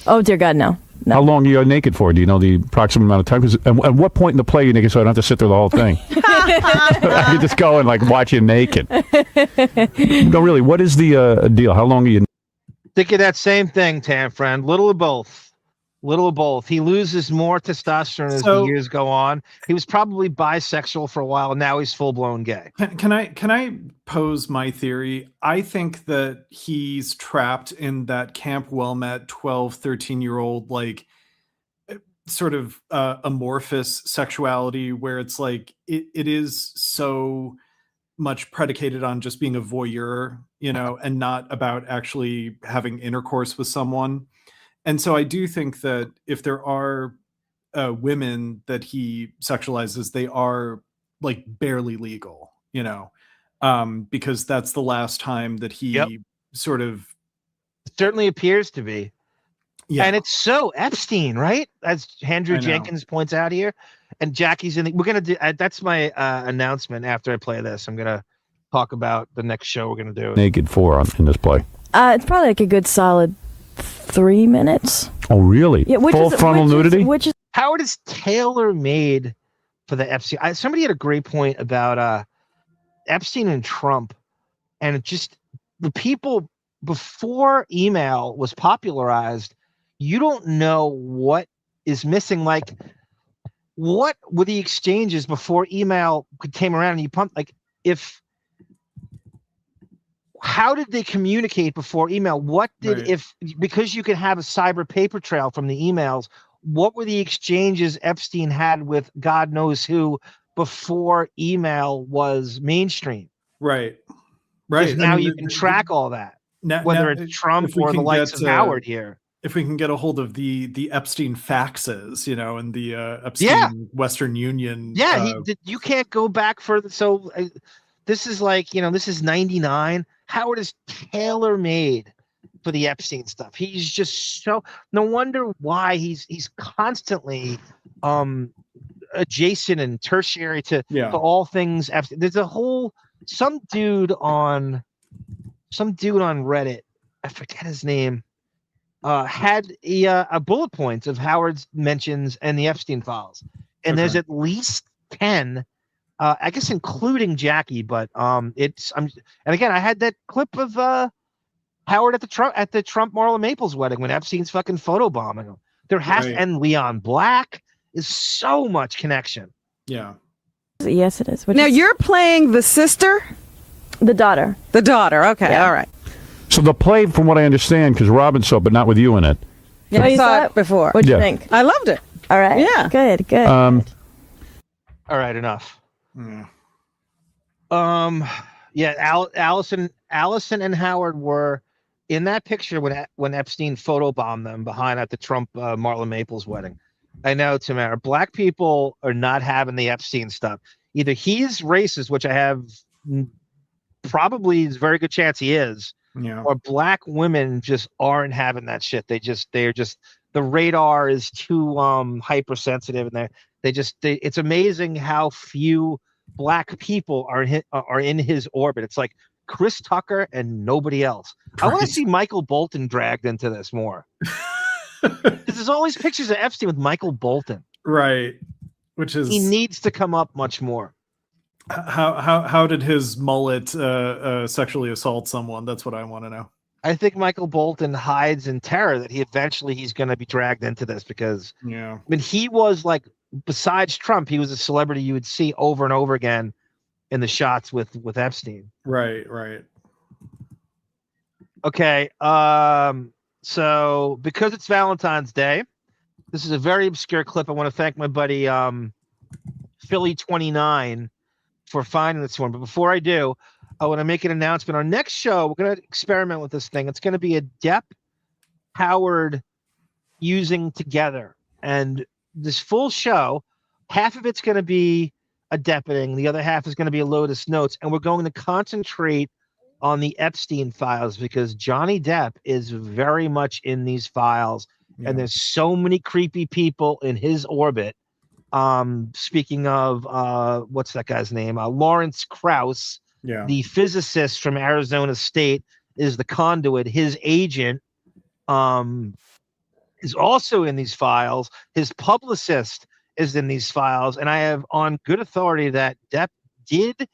Oh, dear God, no. How long are you naked for? Do you know the approximate amount of time? At what point in the play are you naked so I don't have to sit through the whole thing? I can just go and like watch you naked. No, really, what is the deal? How long are you? Think of that same thing, Tam friend. Little of both. He loses more testosterone as the years go on. He was probably bisexual for a while, and now he's full blown gay. Can I pose my theory? I think that he's trapped in that Camp Wilmette 12, 13-year-old like sort of amorphous sexuality where it's like it is so much predicated on just being a voyeur, you know, and not about actually having intercourse with someone. And so I do think that if there are women that he sexualizes, they are like barely legal, you know, because that's the last time that he sort of certainly appears to be. Yeah. And it's so Epstein, right? As Andrew Jenkins points out here. And Jackie's in we're going to do, that's my announcement after I play this. I'm going to talk about the next show we're going to do. Naked in this play. It's probably like a good solid 3 minutes. Oh, really? Yeah, full frontal nudity? Howard is tailor-made for the Epstein. Somebody had a great point about Epstein and Trump. And it just, the people, before email was popularized, you don't know what is missing. Like, what were the exchanges before email came around and you pumped, like, how did they communicate before email? What did, because you could have a cyber paper trail from the emails, what were the exchanges Epstein had with God knows who before email was mainstream. Right. Now you can track all that, whether it's Trump or the likes of Howard here. If we can get a hold of the Epstein faxes, and the Epstein Western Union. Yeah, you can't go back further. So this is like, this is 99. Howard is tailor-made for the Epstein stuff. He's just so, no wonder why he's constantly adjacent and tertiary to all things Epstein. There's some dude on Reddit, I forget his name, had a bullet points of Howard's mentions and the Epstein files, and there's at least 10, I guess including Jackie, but and again, I had that clip of Howard at the Trump Marla Maples wedding when Epstein's fucking photobombing him. There has and Leon Black is so much connection. Yeah. Yes, it is. Now you're playing the sister, the daughter. The daughter. Okay, all right. So the play, from what I understand, because Robin saw, but not with you in it. Yeah, I saw it before. What'd you think? I loved it. All right. Yeah. Good. All right, enough. Allison and Howard were in that picture when Epstein photobombed them behind at the Trump Marla Maples wedding. I know, Tamara, black people are not having the Epstein stuff. Either he's racist, which I have probably is a very good chance he is, or black women just aren't having that shit. They're just the radar is too hypersensitive, and it's amazing how few black people are in his orbit. It's like Chris Tucker and nobody else. I want to see Michael Bolton dragged into this more. There's always pictures of Epstein with Michael Bolton. Right. Which is, he needs to come up much more. How did his mullet sexually assault someone? That's what I want to know. I think Michael Bolton hides in terror that he's going to be dragged into this because he was like, besides Trump, he was a celebrity you would see over and over again in the shots with Epstein. Right. Okay. So because it's Valentine's Day, this is a very obscure clip. I want to thank my buddy Philly29 for finding this one. But before I do, I want to make an announcement. Our next show, we're going to experiment with this thing. It's going to be a Depp Howard using together. And this full show, half of it's going to be a Deppening, the other half is going to be a Lotus Notes. And we're going to concentrate on the Epstein files because Johnny Depp is very much in these files. And there's so many creepy people in his orbit. Speaking of, what's that guy's name? Lawrence Krauss, the physicist from Arizona State, is the conduit. His agent is also in these files. His publicist is in these files. And I have on good authority that Depp did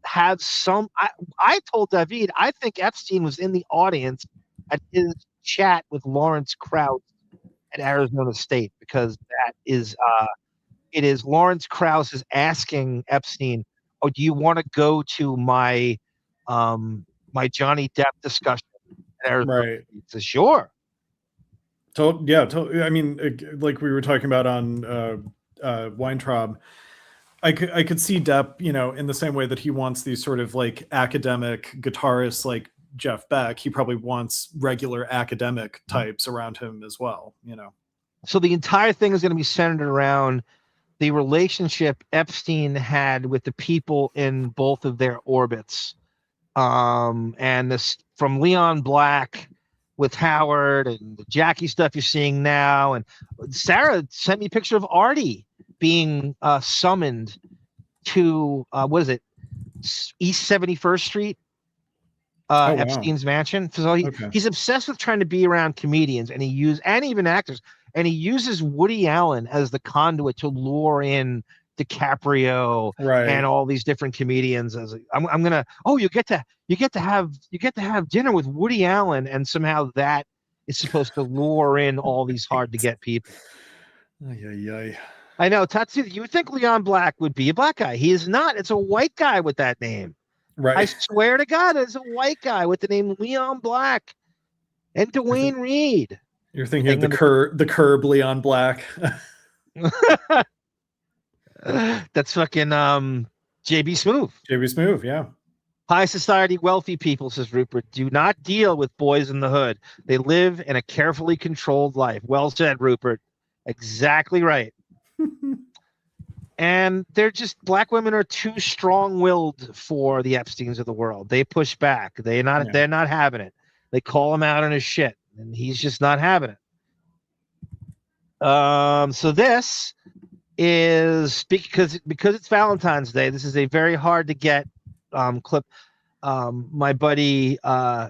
have some. I told David, I think Epstein was in the audience at his chat with Lawrence Krauss at Arizona State, because that is it is Lawrence Krauss is asking Epstein, "Oh, do you want to go to my my Johnny Depp discussion?" At Arizona State? He says, "Sure." I mean, like we were talking about on Weintraub, I could see Depp, in the same way that he wants these sort of like academic guitarists like Jeff Beck. He probably wants regular academic types around him as well, So the entire thing is going to be centered around the relationship Epstein had with the people in both of their orbits. And this from Leon Black with Howard and the Jackie stuff you're seeing now. And Sarah sent me a picture of Artie being summoned to, what is it? East 71st Street, Epstein's mansion. So he's obsessed with trying to be around comedians, and and even actors. And he uses Woody Allen as the conduit to lure in DiCaprio and all these different comedians. As you get to have dinner with Woody Allen, and somehow that is supposed to lure in all these hard to get people. I know, Tatsu. You would think Leon Black would be a black guy. He is not. It's a white guy with that name. Right. I swear to God, it's a white guy with the name Leon Black and Dwayne Reed. You're thinking of the curb Leon Black. That's fucking JB Smoove. JB Smoove, yeah. High society, wealthy people, says Rupert, do not deal with boys in the hood. They live in a carefully controlled life. Well said, Rupert. Exactly right. And they're just, black women are too strong-willed for the Epsteins of the world. They push back. They're not having it. They call him out on his shit, and he's just not having it. So this is because it's Valentine's Day. This is a very hard to get clip. My buddy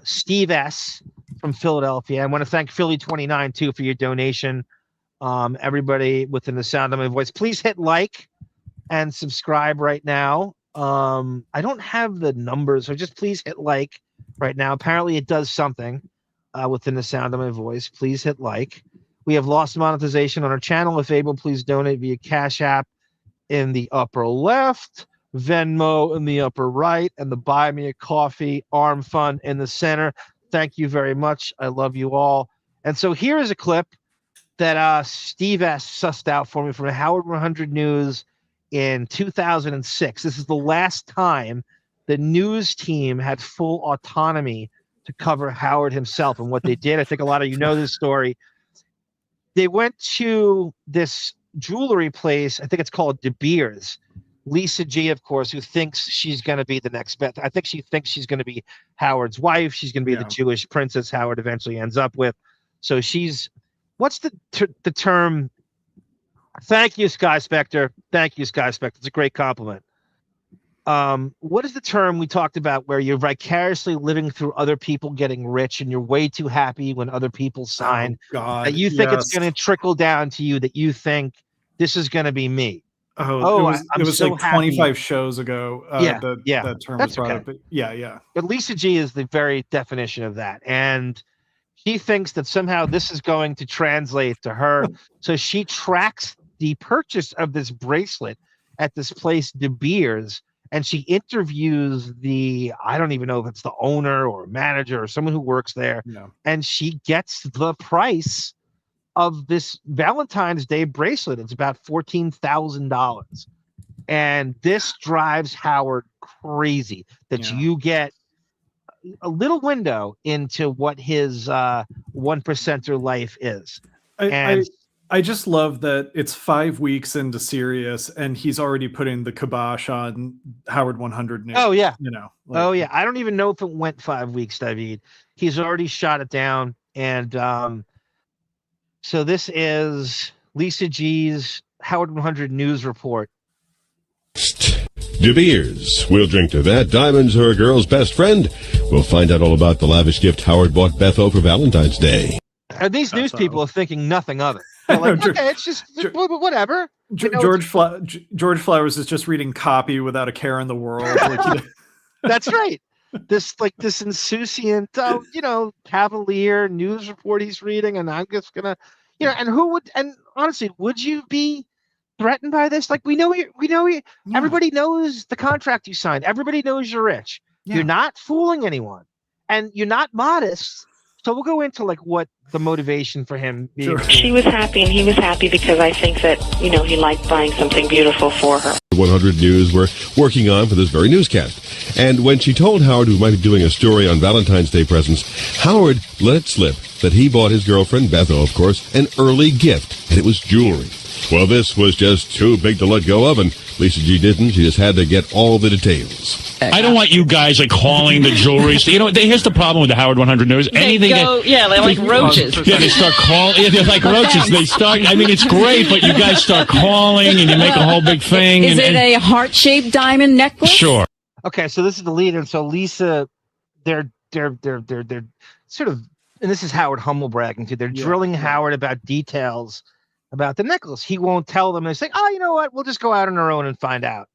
Steve S from Philadelphia. I want to thank Philly 29 too for your donation. Everybody within the sound of my voice, please hit like and subscribe right now. I don't have the numbers, so just please hit like right now. Apparently it does something within the sound of my voice. Please hit like. We have lost monetization on our channel. If able, please donate via Cash App in the upper left, Venmo in the upper right, and the Buy Me a Coffee Arm Fund in the center. Thank you very much. I love you all. And so here is a clip that Steve S. sussed out for me from Howard 100 News in 2006. This is the last time the news team had full autonomy to cover Howard himself and what they did. I think a lot of you know this story. They went to this jewelry place. I think it's called De Beers. Lisa G, of course, who thinks she's going to be the next Beth. I think she thinks she's going to be Howard's wife. She's going to be the Jewish princess Howard eventually ends up with. So she's, what's the term? Thank you, Sky Spectre. Thank you, Sky Spectre. It's a great compliment. What is the term we talked about where you're vicariously living through other people getting rich and you're way too happy when other people sign that you think it's going to trickle down to you, that you think this is going to be me. It was so like happy. 25 shows ago. That term was brought up. But yeah. But Lisa G is the very definition of that. And she thinks that somehow this is going to translate to her. So she tracks the purchase of this bracelet at this place, De Beers, and she interviews I don't even know if it's the owner or manager or someone who works there. No. And she gets the price of this Valentine's Day bracelet. It's about $14,000. And this drives Howard crazy that you get a little window into what his 1%er life is. I just love that it's 5 weeks into Sirius and he's already putting the kibosh on Howard 100 News. Oh, yeah. You know. I don't even know if it went 5 weeks, David. He's already shot it down. And so this is Lisa G's Howard 100 News report. De Beers. We'll drink to that. Diamonds are a girl's best friend. We'll find out all about the lavish gift Howard bought Beth for Valentine's Day. And these news people are thinking nothing of it. They're like, okay, it's just whatever. George Flowers is just reading copy without a care in the world. That's right. This insouciant, cavalier news report he's reading, and I'm just gonna, and honestly, would you be threatened by this? Like, we know you. Everybody knows the contract you signed. Everybody knows you're rich. Yeah. You're not fooling anyone, and you're not modest. So we'll go into what the motivation for him being. She was happy and he was happy because I think that, he liked buying something beautiful for her. 100 News were working on for this very newscast. And when she told Howard we might be doing a story on Valentine's Day presents, Howard let it slip that he bought his girlfriend, Beth, of course, an early gift, and it was jewelry. Well, this was just too big to let go of, and Lisa G didn't. She just had to get all the details. I don't want you guys calling the jewelry. Here's the problem with the Howard 100 News. Anything they're like roaches. Yeah, they start calling. Yeah, they're like roaches. They start. I mean, it's great, but you guys start calling and you make a whole big thing. Is it a heart-shaped diamond necklace? Sure. Okay, so this is the lead, and so Lisa, they're sort of, and this is Howard humble bragging too. They're drilling Howard about details about the necklace. He won't tell them. They say, "Oh, you know what? We'll just go out on our own and find out."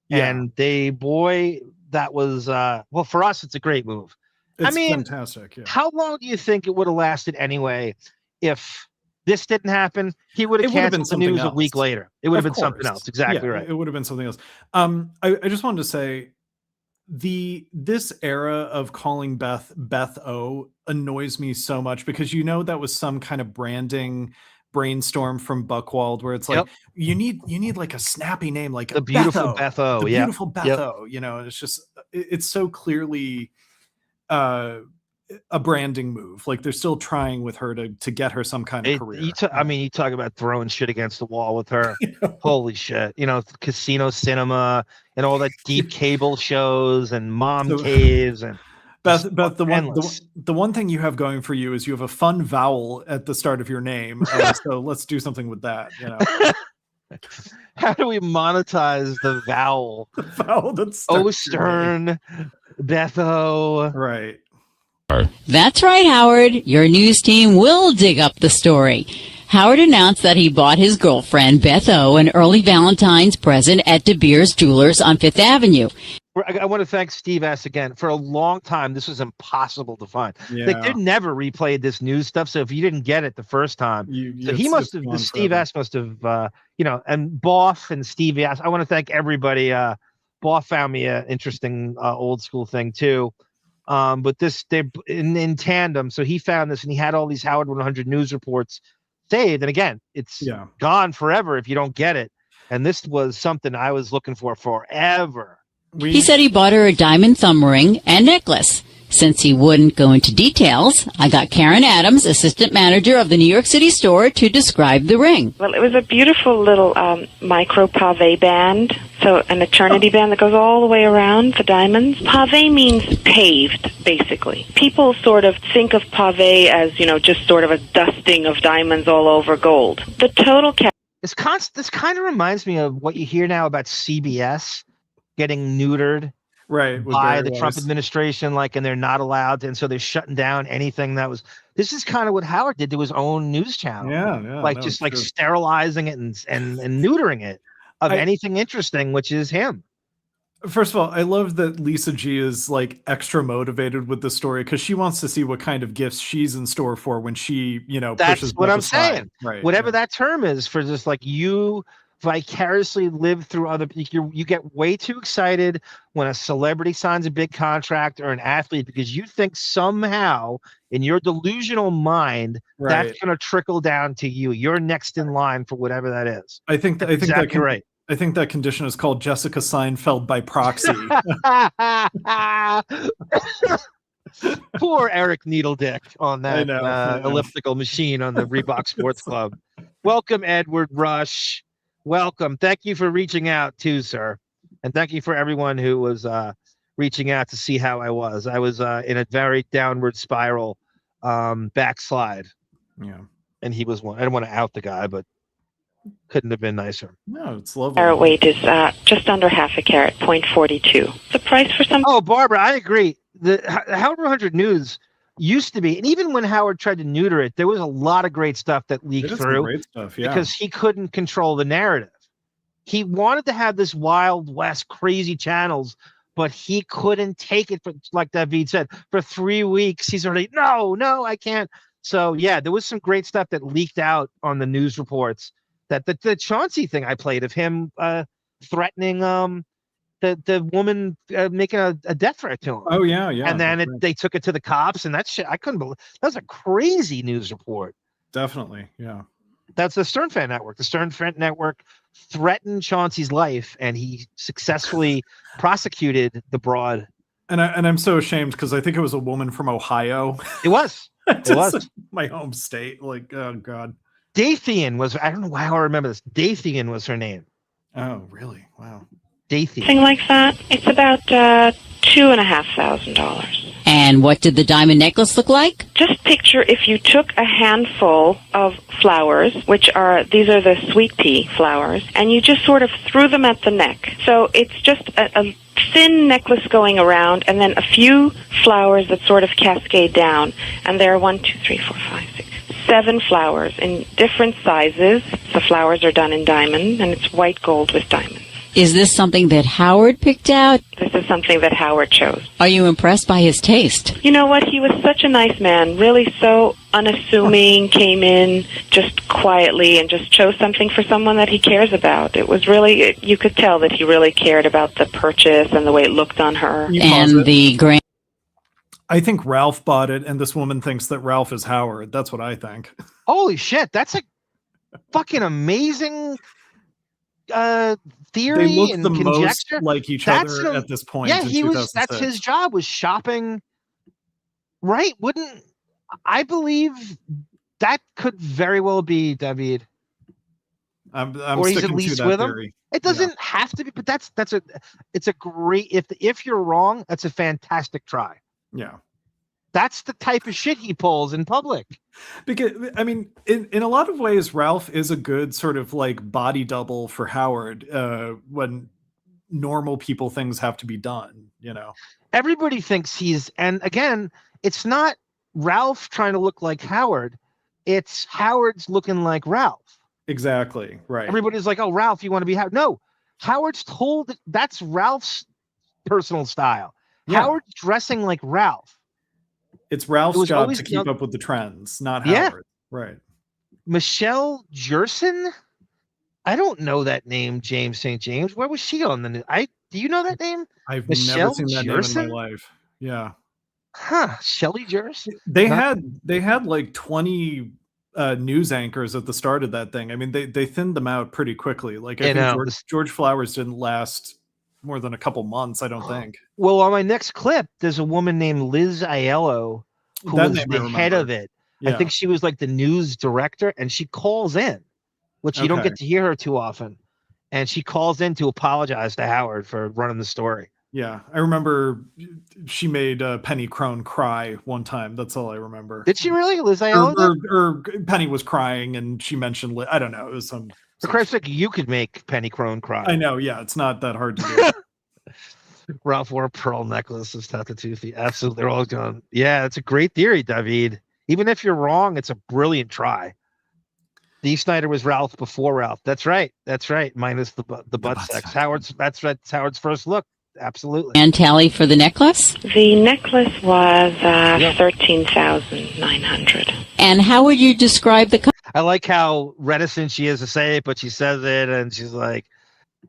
Yeah. And that was for us, it's a great move. It's fantastic. Yeah. How long do you think it would have lasted anyway if this didn't happen? He would have canceled the news a week later. It would have been something else. Exactly right. It would have been something else. I just wanted to say this era of calling Beth O annoys me so much because that was some kind of branding brainstorm from Buchwald, where it's like you need like a snappy name, like the beautiful Betho, the beautiful Betho. You know, it's just it's so clearly a branding move. Like they're still trying with her to get her some kind of career. I mean, you talk about throwing shit against the wall with her. Holy shit! You know, Casino Cinema and all that deep cable shows and Mom Caves and. Beth, the one thing you have going for you is you have a fun vowel at the start of your name. So let's do something with that. You know, how do we monetize the vowel? The vowel that's Ostern, Betho. Right. That's right, Howard. Your news team will dig up the story. Howard announced that he bought his girlfriend, Beth O, an early Valentine's present at De Beers Jewelers on Fifth Avenue. I want to thank Steve S. again. For a long time, this was impossible to find. Yeah. Like, they never replayed this news stuff, so if you didn't get it the first time, so he must have, Steve S. must have, you know, and Boff and Steve S. I want to thank everybody. Boff found me an interesting old school thing, too. But this, they in tandem, so he found this, and he had all these Howard 100 News reports saved. And again, it's gone forever if you don't get it. And this was something I was looking for forever. He said he bought her a diamond thumb ring and necklace. Since he wouldn't go into details, I got Karen Adams, assistant manager of the New York City store, to describe the ring. Well, it was a beautiful little micro pave band, so an eternity band that goes all the way around the diamonds. Pave means paved, basically. People sort of think of pave as, you know, just sort of a dusting of diamonds all over gold. The total this kind of reminds me of what you hear now about CBS getting neutered by the Trump administration, like, and they're not allowed to, and so they're shutting down anything that was. This is kind of what Howard did to his own news channel, like sterilizing it and neutering it of anything interesting, which is him. First of all, I love that Lisa G is like extra motivated with the story because she wants to see what kind of gifts she's in store for when she, you know, that's what I'm saying. Right, whatever that term is for, just like you vicariously live through other people. You get way too excited when a celebrity signs a big contract or an athlete because you think somehow in your delusional mind that's going to trickle down to you. You're next in line for whatever that is. I think that condition is called Jessica Seinfeld by proxy. Poor Eric Needledick on that elliptical machine on the Reebok Sports Club. Welcome, Edward Rush. Welcome. Thank you for reaching out too, sir. And thank you for everyone who was reaching out to see how I was. I was in a very downward spiral backslide. Yeah. And he was one. I don't want to out the guy, but couldn't have been nicer. No, it's lovely. Carat weight is just under half a carat, 0.42. The price for some. Oh, Barbara, I agree. The Howard 100 News used to be, and even when Howard tried to neuter it, there was a lot of great stuff that leaked through. Great stuff, yeah. Because he couldn't control the narrative. He wanted to have this Wild West crazy channels, but he couldn't take it. For, like David said, for 3 weeks, he's already, no, I can't. So yeah, there was some great stuff that leaked out on the news reports. That the Chauncey thing I played of him threatening the woman making a death threat to him. Oh yeah. And then they took it to the cops, and that shit I couldn't believe. That was a crazy news report. Definitely, yeah. That's the Stern Fan Network. The Stern Fan Network threatened Chauncey's life, and he successfully prosecuted the broad. And I'm so ashamed because I think it was a woman from Ohio. It was. It was my home state. Like, oh god. Dathian was. I don't know how I remember this. Dathian was her name. Oh really? Wow. Dathian. Something like that. It's about $2,500. And what did the diamond necklace look like? Just picture if you took a handful of flowers, these are the sweet pea flowers, and you just sort of threw them at the neck. So it's just a thin necklace going around, and then a few flowers that sort of cascade down. And there are 7 flowers in different sizes. The flowers are done in diamond, and it's white gold with diamonds. Is this something that Howard picked out? This is something that Howard chose. Are you impressed by his taste? You know what? He was such a nice man, really so unassuming, came in just quietly and just chose something for someone that he cares about. It was really, you could tell that he really cared about the purchase and the way it looked on her. And the grand. I think Ralph bought it, and this woman thinks that Ralph is Howard. That's what I think. Holy shit! That's fucking amazing They theory look and the most conjecture. like each That's other the- at this point. Yeah, in he was. That's 2006. his job, was shopping. Right? Wouldn't I believe that could very well be David? I'm Or he's at sticking to least that with him. theory. It doesn't have to be, but it's a great. If you're wrong, that's a fantastic try. Yeah. That's the type of shit he pulls in public. Because I mean, in a lot of ways, Ralph is a good sort of like body double for Howard when normal people things have to be done. You know, Everybody thinks and again, it's not Ralph trying to look like Howard. It's Howard's looking like Ralph. exactly right. Everybody's like, "Oh, Ralph, you want to be Howard?" No, Howard's told that's Ralph's personal style. Yeah. Howard's dressing like Ralph. It's Ralph's was job always to keep the- up with the trends, not Yeah. Howard. Right. Michelle Gerson? I don't know that name, James St. James. Where was she on the news? Do you know that name? I've Michelle never seen that Gerson? name in my life. Yeah. Huh, Shelley Gerson? They had like 20 news anchors at the start of that thing. I mean, they thinned them out pretty quickly. Like I think George Flowers didn't last more than a couple months, I don't think. Well, on my next clip, there's a woman named Liz Aiello who That was name I the head remember. of it. I Yeah. think she was like the news director, and she calls in, which you don't Okay. get to hear her too often. And she calls in to apologize to Howard for running the story. Yeah, I remember she made Penny Crone cry one time. That's all I remember. Did she really, Liz Aiello? Or Penny was crying and she mentioned, I don't know. It was some. For Christ's sake, you could make Penny Crone cry. I know. Yeah, it's not that hard to do. Ralph wore a pearl necklace of Tatatoothy. Absolutely. They're all gone. Yeah, it's a great theory, David. Even if you're wrong, it's a brilliant try. Dee Snider was Ralph before Ralph. That's right. That's right. Minus the butt sex. That's right. Howard's first look. Absolutely. And tally for the necklace? The necklace was $13,900. And how would you describe the I like how reticent she is to say it, but she says it, and she's like,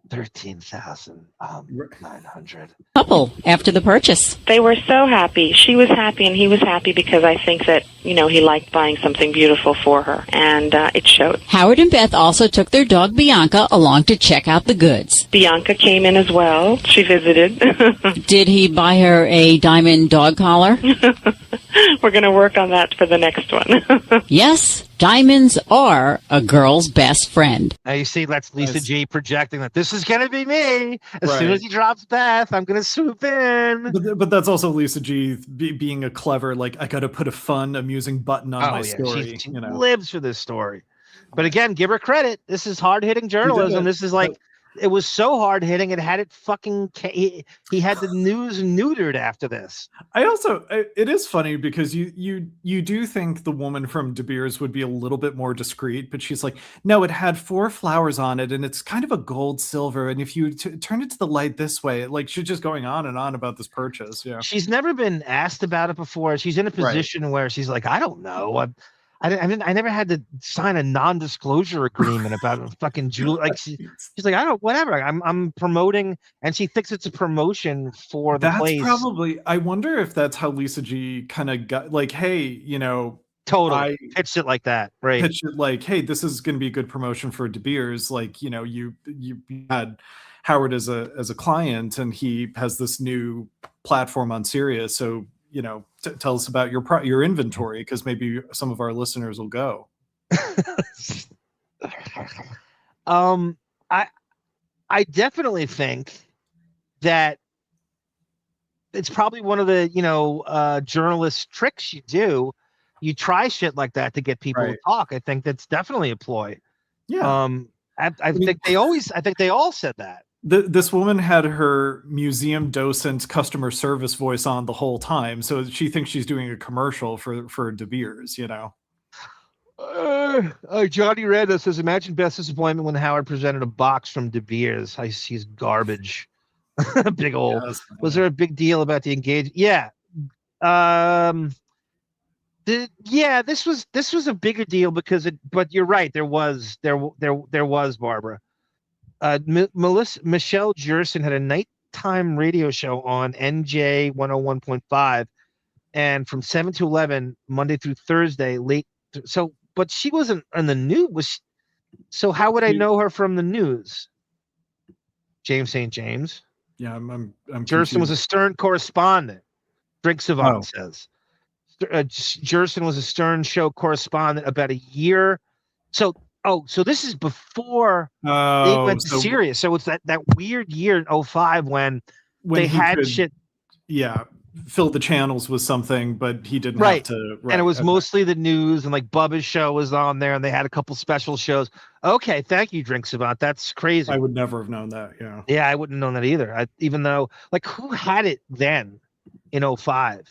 13,900. couple after the purchase? They were so happy. She was happy and he was happy because I think that, he liked buying something beautiful for her, and it showed. Howard and Beth also took their dog Bianca along to check out the goods. Bianca came in as well. She visited. Did he buy her a diamond dog collar? We're going to work on that for the next one. Yes, diamonds are a girl's best friend. Now you see, that's Lisa G projecting that this is going to be me. As soon Right. as he drops Beth, I'm going to swoop in. But that's also Lisa G being a clever, like, I got to put a fun, amusing button on my story. She lives for this story. But again, give her credit. This is hard-hitting journalism. This is like, it was so hard-hitting, it had it fucking, he had the news neutered after this. It is funny because you do think the woman from De Beers would be a little bit more discreet, but she's like, no, it had 4 flowers on it, and it's kind of a gold silver, and if you turn it to the light this way, like, she's just going on and on about this purchase. Yeah, She's never been asked about it before. She's in a position where she's like, I don't know. I never had to sign a non-disclosure agreement about a fucking jewel. Like she's like, I don't, whatever. I'm promoting, and she thinks it's a promotion for the place. Probably. I wonder if that's how Lisa G kind of got, like, hey, totally pitched it like that, right? Pitched it like, hey, this is going to be a good promotion for De Beers. Like, you had Howard as a client, and he has this new platform on Sirius, so. Tell us about your inventory, because maybe some of our listeners will go. I definitely think that it's probably one of the journalist tricks you do. You try shit like that to get people to talk. I think that's definitely a ploy. Yeah. I think they all said that. This woman had her museum docent customer service voice on the whole time, so she thinks she's doing a commercial for De Beers, Johnny Reda says, imagine Beth's disappointment when Howard presented a box from De Beers. He's garbage. Big old. Yes. Was there a big deal about the engagement? Yeah. This was a bigger deal because but you're right. There was Barbara. Michelle Gerson had a nighttime radio show on NJ 101.5, and from 7 to 11 Monday through Thursday late. But she wasn't on the news. So how would I know her from the news? James St. James. Yeah, I'm Jerson was a Stern correspondent. Drink Savant says. Jerson was a Stern show correspondent about a year. So this is before they went to Sirius. So it's that weird year in 2005 when they had shit. Yeah, fill the channels with something, but he didn't have to. Right, and it was mostly the news, and like Bubba's show was on there, and they had a couple special shows. Okay, thank you, Drink Savant. That's crazy. I would never have known that. Yeah. Yeah, I wouldn't have known that either. Even though, like, who had it then in 2005?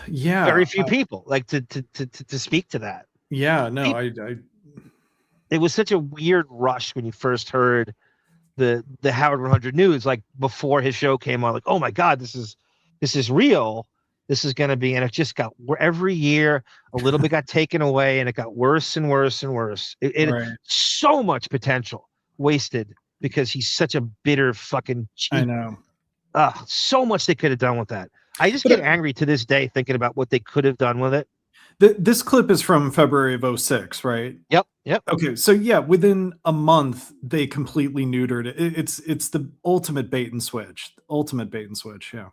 Yeah, very few people like to speak to that. Yeah, no, it was such a weird rush when you first heard the Howard 100 News, like before his show came on, like, oh my God, this is real. This is going to be, and it just got every year a little bit got taken away, and it got worse and worse and worse. So much potential wasted because he's such a bitter fucking cheat. I know. So much they could have done with that. I just get angry to this day thinking about what they could have done with it. This clip is from February of 2006, right? Yep. Okay, so yeah, within a month they completely neutered it. It's the ultimate bait and switch. Yeah.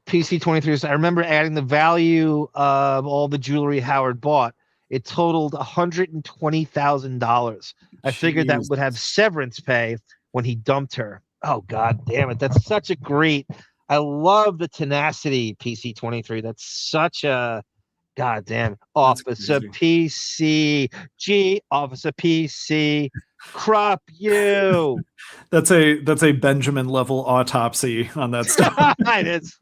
PC23. I remember adding the value of all the jewelry Howard bought. It totaled $120,000. I figured that would have severance pay when he dumped her. Oh God damn it! That's such a great. I love the tenacity, PC23. That's such a goddamn Officer PCG, Officer PC, crop you. That's a Benjamin level autopsy on that stuff. It is.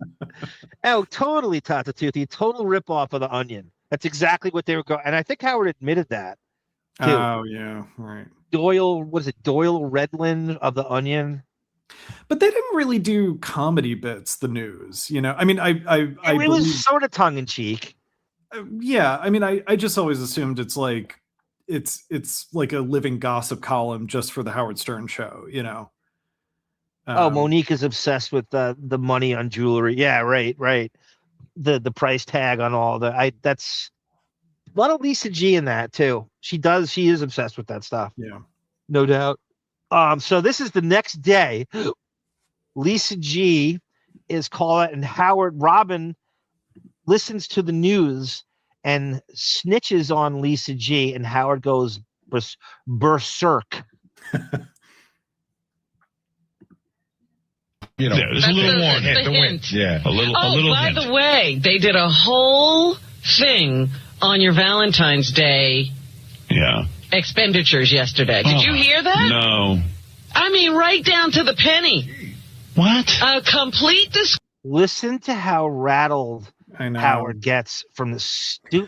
Oh, totally Tatatoothy, total ripoff of the Onion. That's exactly what they were going. And I think Howard admitted that too. Oh yeah, right. Doyle, what is it? Doyle Redland of the Onion. But they didn't really do comedy bits. The news, you know. I mean, it was sort of tongue in cheek. Yeah, I mean, I just always assumed it's like a living gossip column just for the Howard Stern show, you know. Monique is obsessed with the money on jewelry. Yeah, right. The price tag on all that's a lot of Lisa G in that too. She is obsessed with that stuff. Yeah, no doubt. So this is the next day. Lisa G is called, and Robin listens to the news and snitches on Lisa G, and Howard goes berserk. You know, there's a little warning. The hint. Yeah, a little by hint. the way, they did a whole thing on your Valentine's Day expenditures yesterday. Did you hear that? No. I mean, right down to the penny. What? A complete Listen to how rattled Howard gets from the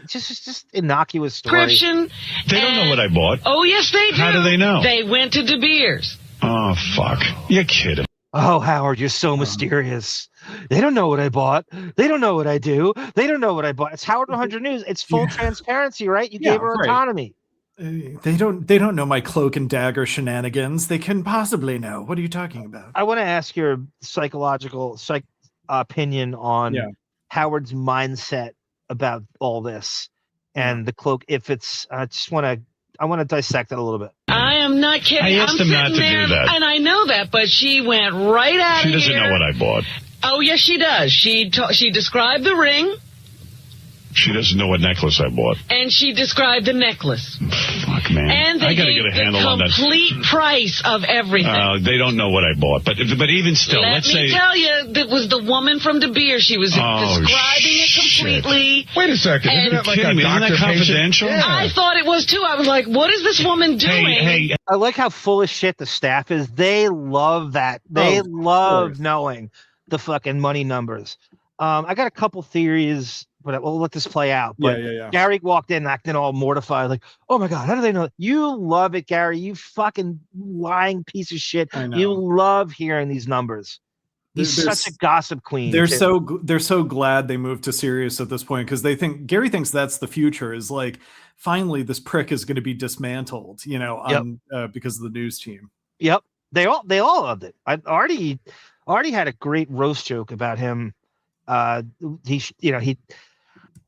just innocuous story. description. They don't know what I bought. Oh, yes, they do. How do they know? They went to De Beers. Oh, fuck. You're kidding. Oh, Howard, you're so mysterious. They don't know what I bought. They don't know what I do. They don't know what I bought. It's Howard 100 News. It's full transparency, right? You gave her autonomy. They don't know my cloak and dagger shenanigans. They can possibly know. What are you talking about? I want to ask your psychological opinion on Howard's mindset about all this and the cloak. If it's, I want to dissect it a little bit. I am not kidding. I asked him not to do that. And I know that, but she went right out of here. She doesn't know what I bought. Oh, yes, she does. She described the ring. She doesn't know what necklace I bought. And she described the necklace. Fuck, man. And I got to get a handle on that. Complete price of everything. They don't know what I bought. But even still, let's say... Let me tell you, that was the woman from De Beers. She was describing it completely. Wait a second. Isn't that like a doctor confidential? Yeah. I thought it was too. I was like, what is this woman doing? Hey. I like how full of shit the staff is. They love that. They love knowing the fucking money numbers. I got a couple theories, but we'll let this play out. But yeah. Gary walked in acting all mortified, like, oh my God, how do they know? You love it, Gary. You fucking lying piece of shit. You love hearing these numbers. He's such a gossip queen. They're so glad they moved to Sirius at this point because Gary thinks that's the future. Is like finally this prick is going to be dismantled, you know, because of the news team. Yep, they all loved it. Artie had a great roast joke about him.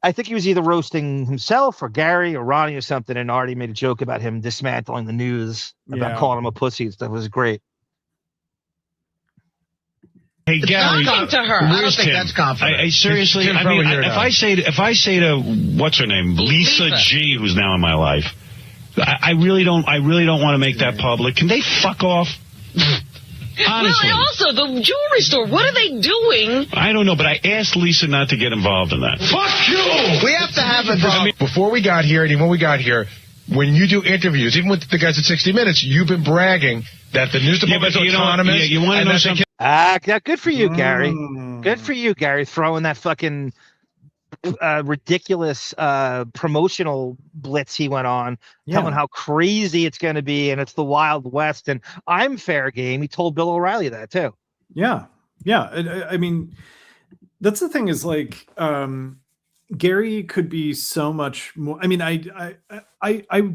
I think he was either roasting himself or Gary or Ronnie or something, and Artie made a joke about him dismantling the news, about calling him a pussy and stuff. It was great. Hey Gary, Talking to her. where's I don't think Tim? that's confident. I seriously, Tim's I mean, over here if now. I say to what's her name, Lisa G, who's now in my life, I really don't want to make that public. Can they fuck off? Honestly. Well, also, the jewelry store, what are they doing? I don't know, but I asked Lisa not to get involved in that. Fuck you! We have to have it. Before we got here, and even when we got here, when you do interviews, even with the guys at 60 Minutes, you've been bragging that the news department is autonomous. You want to know something? Good for you, Gary. Good for you, Gary, throwing that fucking ridiculous promotional blitz he went on, telling how crazy it's going to be, and it's the Wild West, and I'm fair game. He told Bill O'Reilly that too. Yeah. I mean, that's the thing is like, Gary could be so much more. I mean, I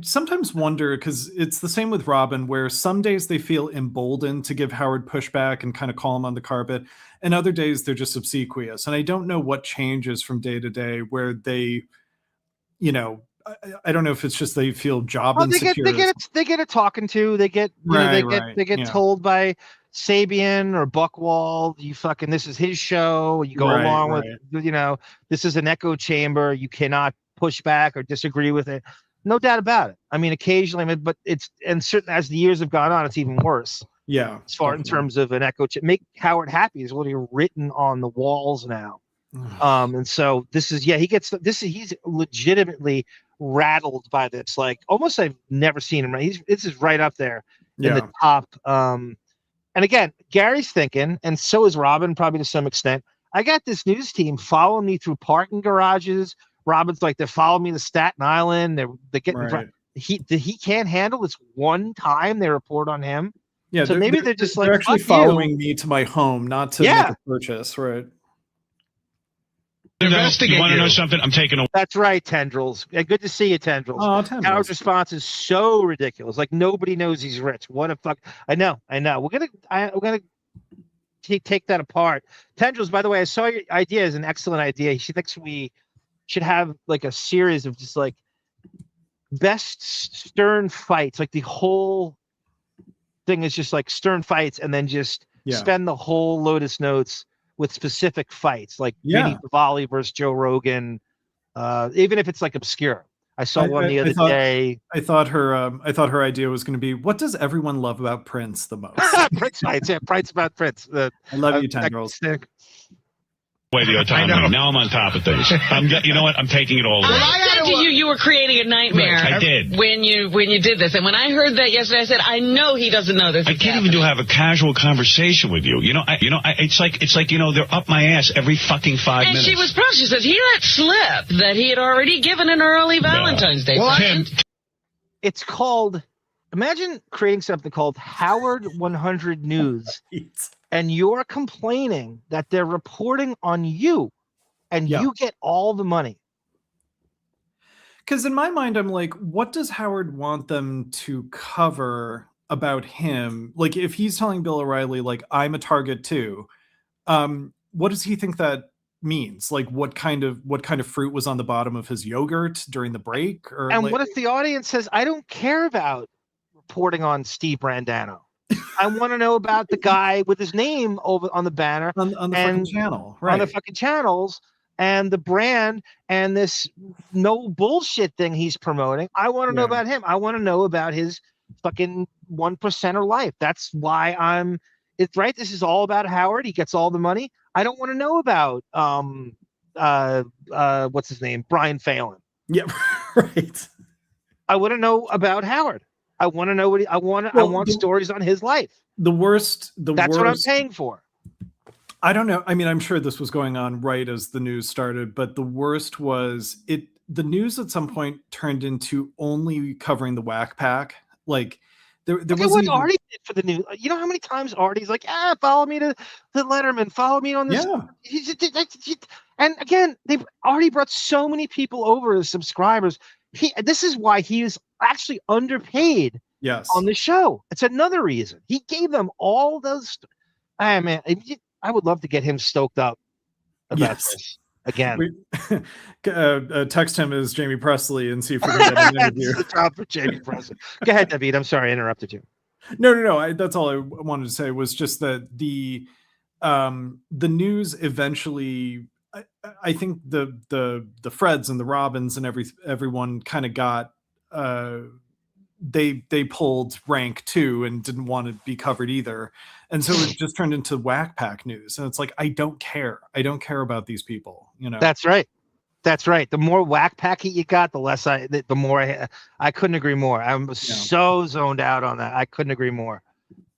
sometimes wonder, because it's the same with Robin, where some days they feel emboldened to give Howard pushback and kind of call him on the carpet, and other days they're just obsequious. And I don't know what changes from day to day where they, you know, I don't know if it's just they feel job insecure. They get a talking to. They get told by Sabian or Buchwald, you fucking, this is his show. You go along with, you know, this is an echo chamber. You cannot push back or disagree with it. No doubt about it. I mean, occasionally, but it's, and certain as the years have gone on, it's even worse. Yeah. As far in terms of an echo chamber, make Howard happy is what you're written on the walls now. And so this is, he gets this. He's legitimately rattled by this. Like almost, I've never seen him. This is right up there in the top. And again, Gary's thinking, and so is Robin, probably to some extent. I got this news team following me through parking garages. Robin's like, they followed me to Staten Island. They're getting he can't handle this one time they report on him. Yeah, so maybe they're just like, actually following me to my home, not to make a purchase, right? You want to know something? I'm taking a. That's right, Tendrils. Yeah, good to see you, Tendrils. Oh, Tendrils. Howard's response is so ridiculous. Like nobody knows he's rich. What a fuck! I know. We're gonna take that apart. Tendrils. By the way, I saw your idea is an excellent idea. She thinks we should have like a series of just like best Stern fights. Like the whole thing is just like Stern fights, and then just spend the whole Lotus Notes with specific fights, like Vinny Favale versus Joe Rogan, even if it's like obscure. I saw one the other day. I thought her idea was going to be, what does everyone love about Prince the most? Prince fights, Prince about Prince. I love you, Tendrils. Way the autonomy. Now I'm on top of things. You know what? I'm taking it all away. I said to you, you were creating a nightmare. I did. When you did this. And when I heard that yesterday, I said, I know he doesn't know this. I can't even have a casual conversation with you. It's like they're up my ass every fucking 5 minutes. And she was proud. She says he let slip that he had already given an early Valentine's Day present. It's called, imagine creating something called Howard 100 News. And you're complaining that they're reporting on you and you get all the money. Because in my mind, I'm like, what does Howard want them to cover about him? Like, if he's telling Bill O'Reilly, like, I'm a target too, what does he think that means? Like, what kind of fruit was on the bottom of his yogurt during the break? Or and like, what if the audience says, I don't care about reporting on Steve Brandano. I want to know about the guy with his name over on the banner on the fucking channel, right? On the fucking channels and the brand and this no bullshit thing he's promoting. I want to know about him. I want to know about his fucking 1%er life. That's why it's right. This is all about Howard. He gets all the money. I don't want to know about what's his name? Brian Phelan. Yeah, right. I want to know about Howard. I want to know what I want stories on his life. That's what I'm paying for. I don't know. I mean, I'm sure this was going on right as the news started, but the worst was the news at some point turned into only covering the whack pack. Like there was what Artie did for the news. You know how many times Artie's like, follow me to Letterman, follow me on this. Yeah. And again, Artie brought so many people over as subscribers. This is why he was actually underpaid on the show. It's another reason. He gave them all those. Man, I would love to get him stoked up about this. again. Text him as Jamie Presley and see if we can get an interview. That's the job for Jamie Presley. Go ahead, David. I'm sorry I interrupted you. No. That's all I wanted to say was just that the news eventually. I think the Freds and the Robins and everyone kind of got they pulled rank too and didn't want to be covered either, and so it just turned into whack pack news. And it's like, I don't care about these people. That's right. The more whack packy you got, the less the more I couldn't agree more. I'm so zoned out on that. I couldn't agree more.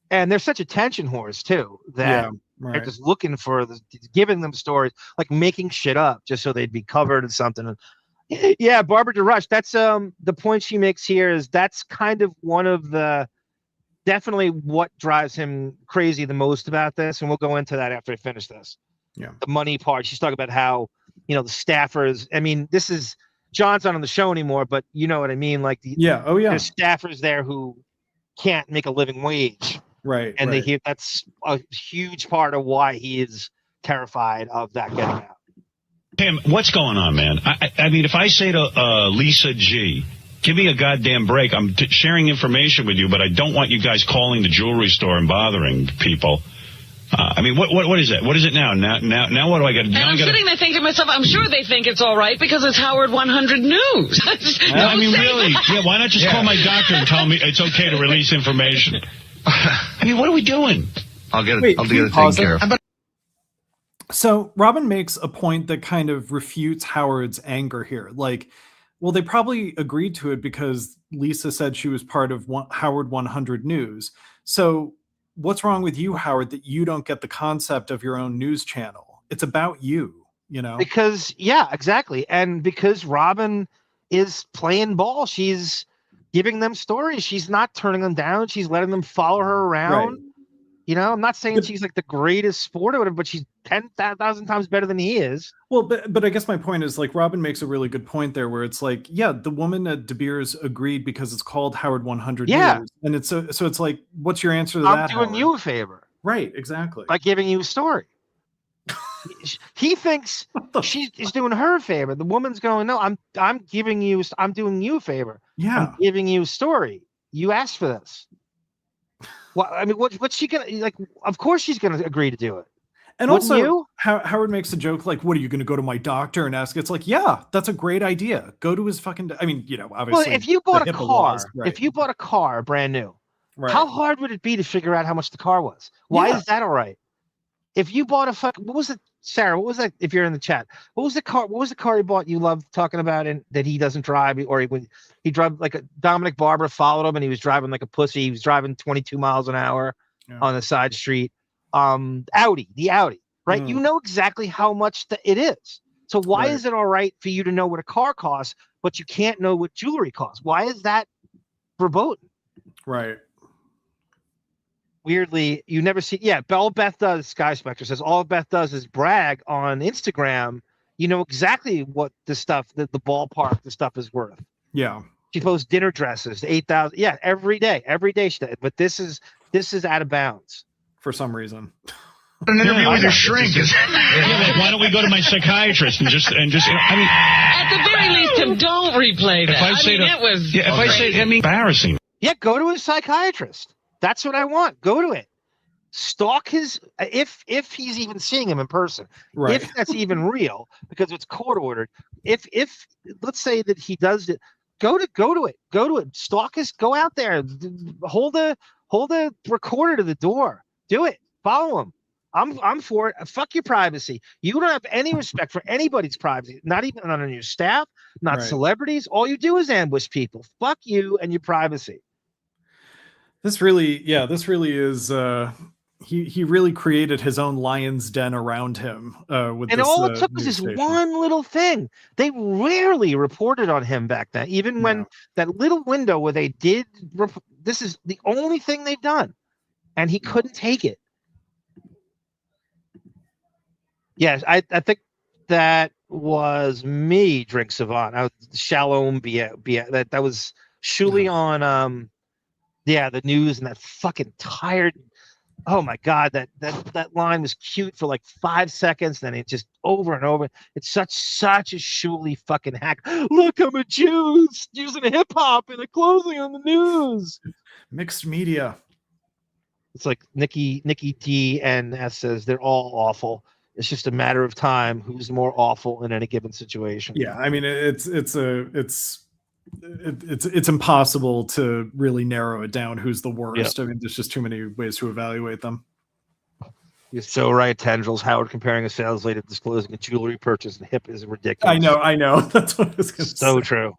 And they're such attention whores too that they're just looking for giving them stories, like making shit up just so they'd be covered in something. Yeah, Barbara DeRush. That's the point she makes here is that's kind of one of the definitely what drives him crazy the most about this, and we'll go into that after I finish this. Yeah, the money part. She's talking about how the staffers. I mean, this is John's not on the show anymore, but you know what I mean. Like there's staffers there who can't make a living wage. Right. And they hear that's a huge part of why he is terrified of that getting out. Tim, what's going on, man? I mean, if I say to Lisa G, give me a goddamn break. I'm sharing information with you, but I don't want you guys calling the jewelry store and bothering people. I mean, what is that? What is it now? Now what do I got to do? And I'm sitting there thinking to myself, I'm sure they think it's all right because it's Howard 100 News. I mean, really? Yeah, why not just call my doctor and tell me it's okay to release information? I mean, what are we doing? I'll get it taken care of. So Robin makes a point that kind of refutes Howard's anger here. Like, well, they probably agreed to it because Lisa said she was part of Howard 100 News. So what's wrong with you, Howard, that you don't get the concept of your own news channel? It's about you, Because, yeah, exactly. And because Robin is playing ball, she's giving them stories. She's not turning them down. She's letting them follow her around. Right. I'm not saying she's like the greatest sport or whatever, but she's 10,000 times better than he is. Well, but I guess my point is, like, Robin makes a really good point there where it's like, yeah, the woman at De Beers agreed because it's called Howard 100 News. And it's so it's like, what's your answer to that? I'm doing you a favor. Right, exactly. By giving you a story. He thinks she's doing her a favor. The woman's going, no, I'm doing you a favor. Yeah. I'm giving you a story. You asked for this. Well, I mean, what's she gonna like? Of course she's gonna agree to do it. And Wouldn't also, Howard makes a joke like, "What are you going to go to my doctor and ask?" It's like, yeah, that's a great idea. Go to his fucking. I mean, obviously. Well, if you bought a car, brand new, how hard would it be to figure out how much the car was? Why is that all right? If you bought what was it, Sarah? What was that? If you're in the chat, what was the car? What was the car he bought? You love talking about, and that he doesnn't drive, or he drove like a Dominic Barber followed him, and he was driving like a pussy. He was driving 22 miles an hour on the side street. The Audi, right? You know exactly how much it is. So why is it all right for you to know what a car costs, but you can't know what jewelry costs? Why is that verboten? Right. Weirdly, you never see. Yeah, all Beth does, Sky Spectre says, all Beth does is brag on Instagram. You know exactly what the stuff, the ballpark, the stuff is worth. Yeah. She posts dinner dresses, 8,000. Yeah, every day she does. But this is out of bounds for some reason. An interview with your shrink. Why don't we go to my psychiatrist and just? I mean, at the very least, don't replay that. If I say embarrassing. Yeah, go to a psychiatrist. That's what I want. Go to it. Stalk his if he's even seeing him in person. Right. If that's even real, because it's court ordered. If let's say that he does it, go to it. Stalk his. Go out there. Hold a recorder to the door. Do it. Follow him. I'm for it. Fuck your privacy. You don't have any respect for anybody's privacy, not even on your staff, not celebrities. All you do is ambush people. Fuck you and your privacy. This really is. He really created his own lion's den around him. And all it took was this one little thing. They rarely reported on him back then, even when that little window where they did. This is the only thing they've done, and he couldn't take it. Yes, I think that was me. Drink Savant. I was Shalom. That was surely on. The news and that fucking tired oh my God, that line was cute for like 5 seconds. Then it just over and over. It's such a shuley fucking hack. Look, I'm a Jew using hip hop in a closing on the news. Mixed media. It's like Nikki T and S says they're all awful. It's just a matter of time who's more awful in any given situation. Yeah, I mean it's impossible to really narrow it down who's the worst. Yep. I mean, there's just too many ways to evaluate them. You're so right, Tendrils. Howard comparing a sales lady disclosing a jewelry purchase and hip is ridiculous. I know. That's what I was going to say. So true.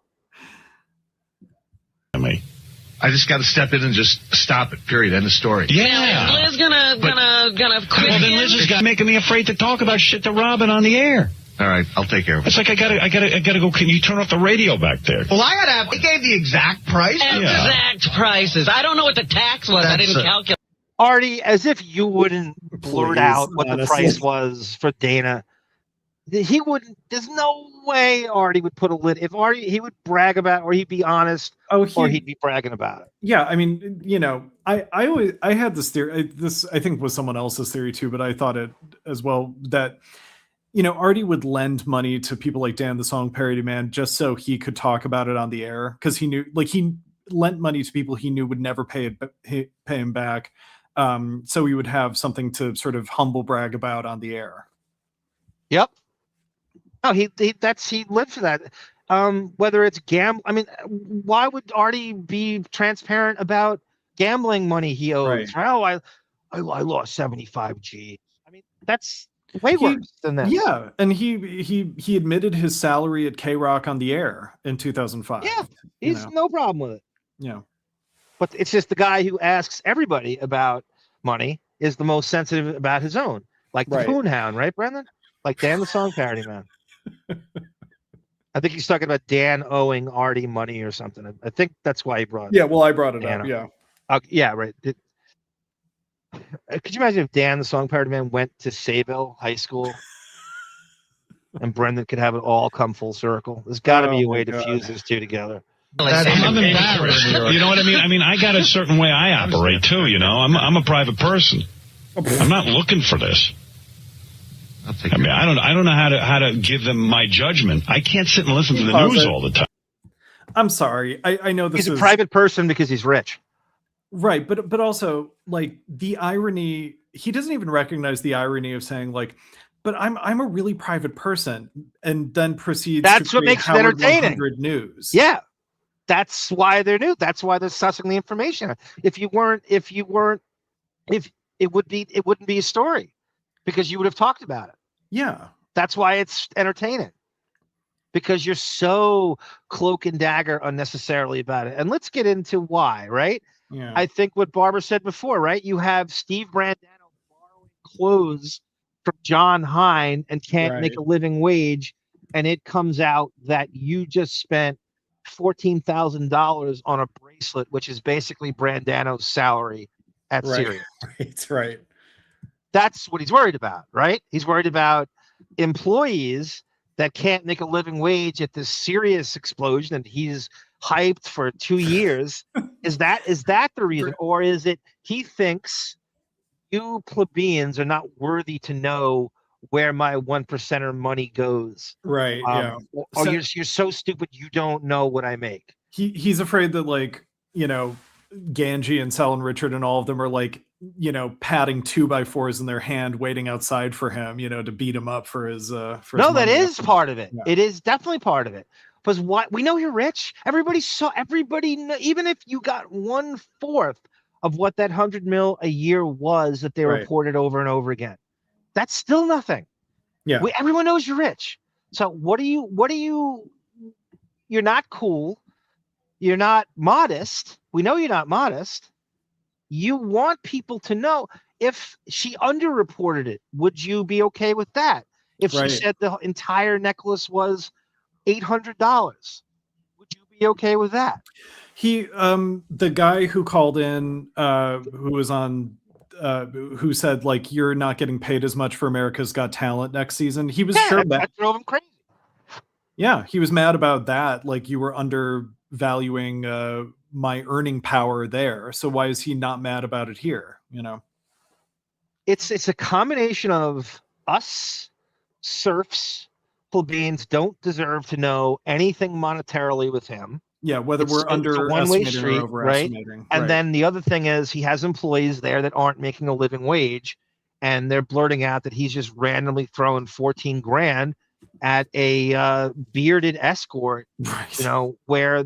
I just got to step in and just stop it. Period. End of story. Yeah. Is Liz gonna quit? Well, then Liz is making me afraid to talk about shit to Robin on the air. All right, I'll take care of it. It's like I gotta go. Can you turn off the radio back there? Well, I gotta have. He gave the exact price. Exact prices. I don't know what the tax was. I didn't calculate. Artie, as if you wouldn't blurt out what the price was for Dana. He wouldn't. There's no way Artie would put a lid. If Artie, he would brag about, or he'd be honest, or he'd be bragging about it. Yeah, I mean, I had this theory. This I think was someone else's theory too, but I thought it as well that Artie would lend money to people like Dan the Song Parody Man just so he could talk about it on the air because he knew, like, he lent money to people he knew would never pay him back. So he would have something to sort of humble brag about on the air. Yep. No, he lived for that. Whether it's I mean, why would Artie be transparent about gambling money he owes? Right. Oh, I lost 75 G. I mean, that's way worse than that. Yeah, and he admitted his salary at K-Rock on the air in 2005. Yeah, he's no problem with it. Yeah, but it's just the guy who asks everybody about money is the most sensitive about his own, like the Poonhound, right, Brendan? Like Dan the Song Parody Man. I think he's talking about Dan owing Artie money or something. I think that's why he brought it. Yeah, well, I brought it up. Yeah. Yeah, right. Could you imagine if Dan the Song Parody Man went to Sayville High School and Brendan could have it all come full circle? There's got to be a way to fuse those two together. I'm embarrassed. You know what I mean? I mean, I got a certain way I operate too. I'm a private person. I'm not looking for this. I mean, I don't know how to give them my judgment. I can't sit and listen to the news all the time. I'm sorry. I know this he's a private person because he's rich. Right, but also, like, the irony, he doesn't even recognize the irony of saying, like, but I'm a really private person, and then proceeds that's to what makes it entertaining. 100 News. Yeah. That's why they're new. That's why they're sussing the information. If it wouldn't be a story because you would have talked about it. Yeah. That's why it's entertaining. Because you're so cloak and dagger unnecessarily about it. And let's get into why, right? Yeah. I think what Barbara said before, right? You have Steve Brandano borrowing clothes from John Hine and can't make a living wage. And it comes out that you just spent $14,000 on a bracelet, which is basically Brandano's salary at Sirius. Right. That's what he's worried about, right? He's worried about employees that can't make a living wage at this Sirius explosion, and he's hyped for 2 years. Is that the reason, or is it he thinks you plebeians are not worthy to know where my 1%er money goes? Right. Yeah. Or you're so stupid you don't know what I make. He's afraid that, like, Ganji and Sal and Richard and all of them are, like, patting 2x4s in their hand, waiting outside for him, to beat him up for his. For his that money. is part of it. Yeah. It is definitely part of it. Because what we know, you're rich. Everybody, even if you got 1/4 of what that 100 mil a year was that they reported over and over again, that's still nothing. Yeah. Everyone knows you're rich. So you're not cool. You're not modest. We know you're not modest. You want people to know. If she underreported it, would you be okay with that? If she said the entire necklace was $800, would you be okay with that? The guy who called in, who was on, who said, like, you're not getting paid as much for America's Got Talent next season. He was sure that drove him crazy. Yeah, he was mad about that. Like, you were undervaluing my earning power there. So why is he not mad about it here? it's a combination of us serfs, plebeians don't deserve to know anything monetarily with him. Yeah, whether It's we're a one-way underestimating street, or overestimating. And right. then the other thing is he has employees there that aren't making a living wage, and they're blurting out that he's just randomly throwing 14 grand at a bearded escort, right. you know, where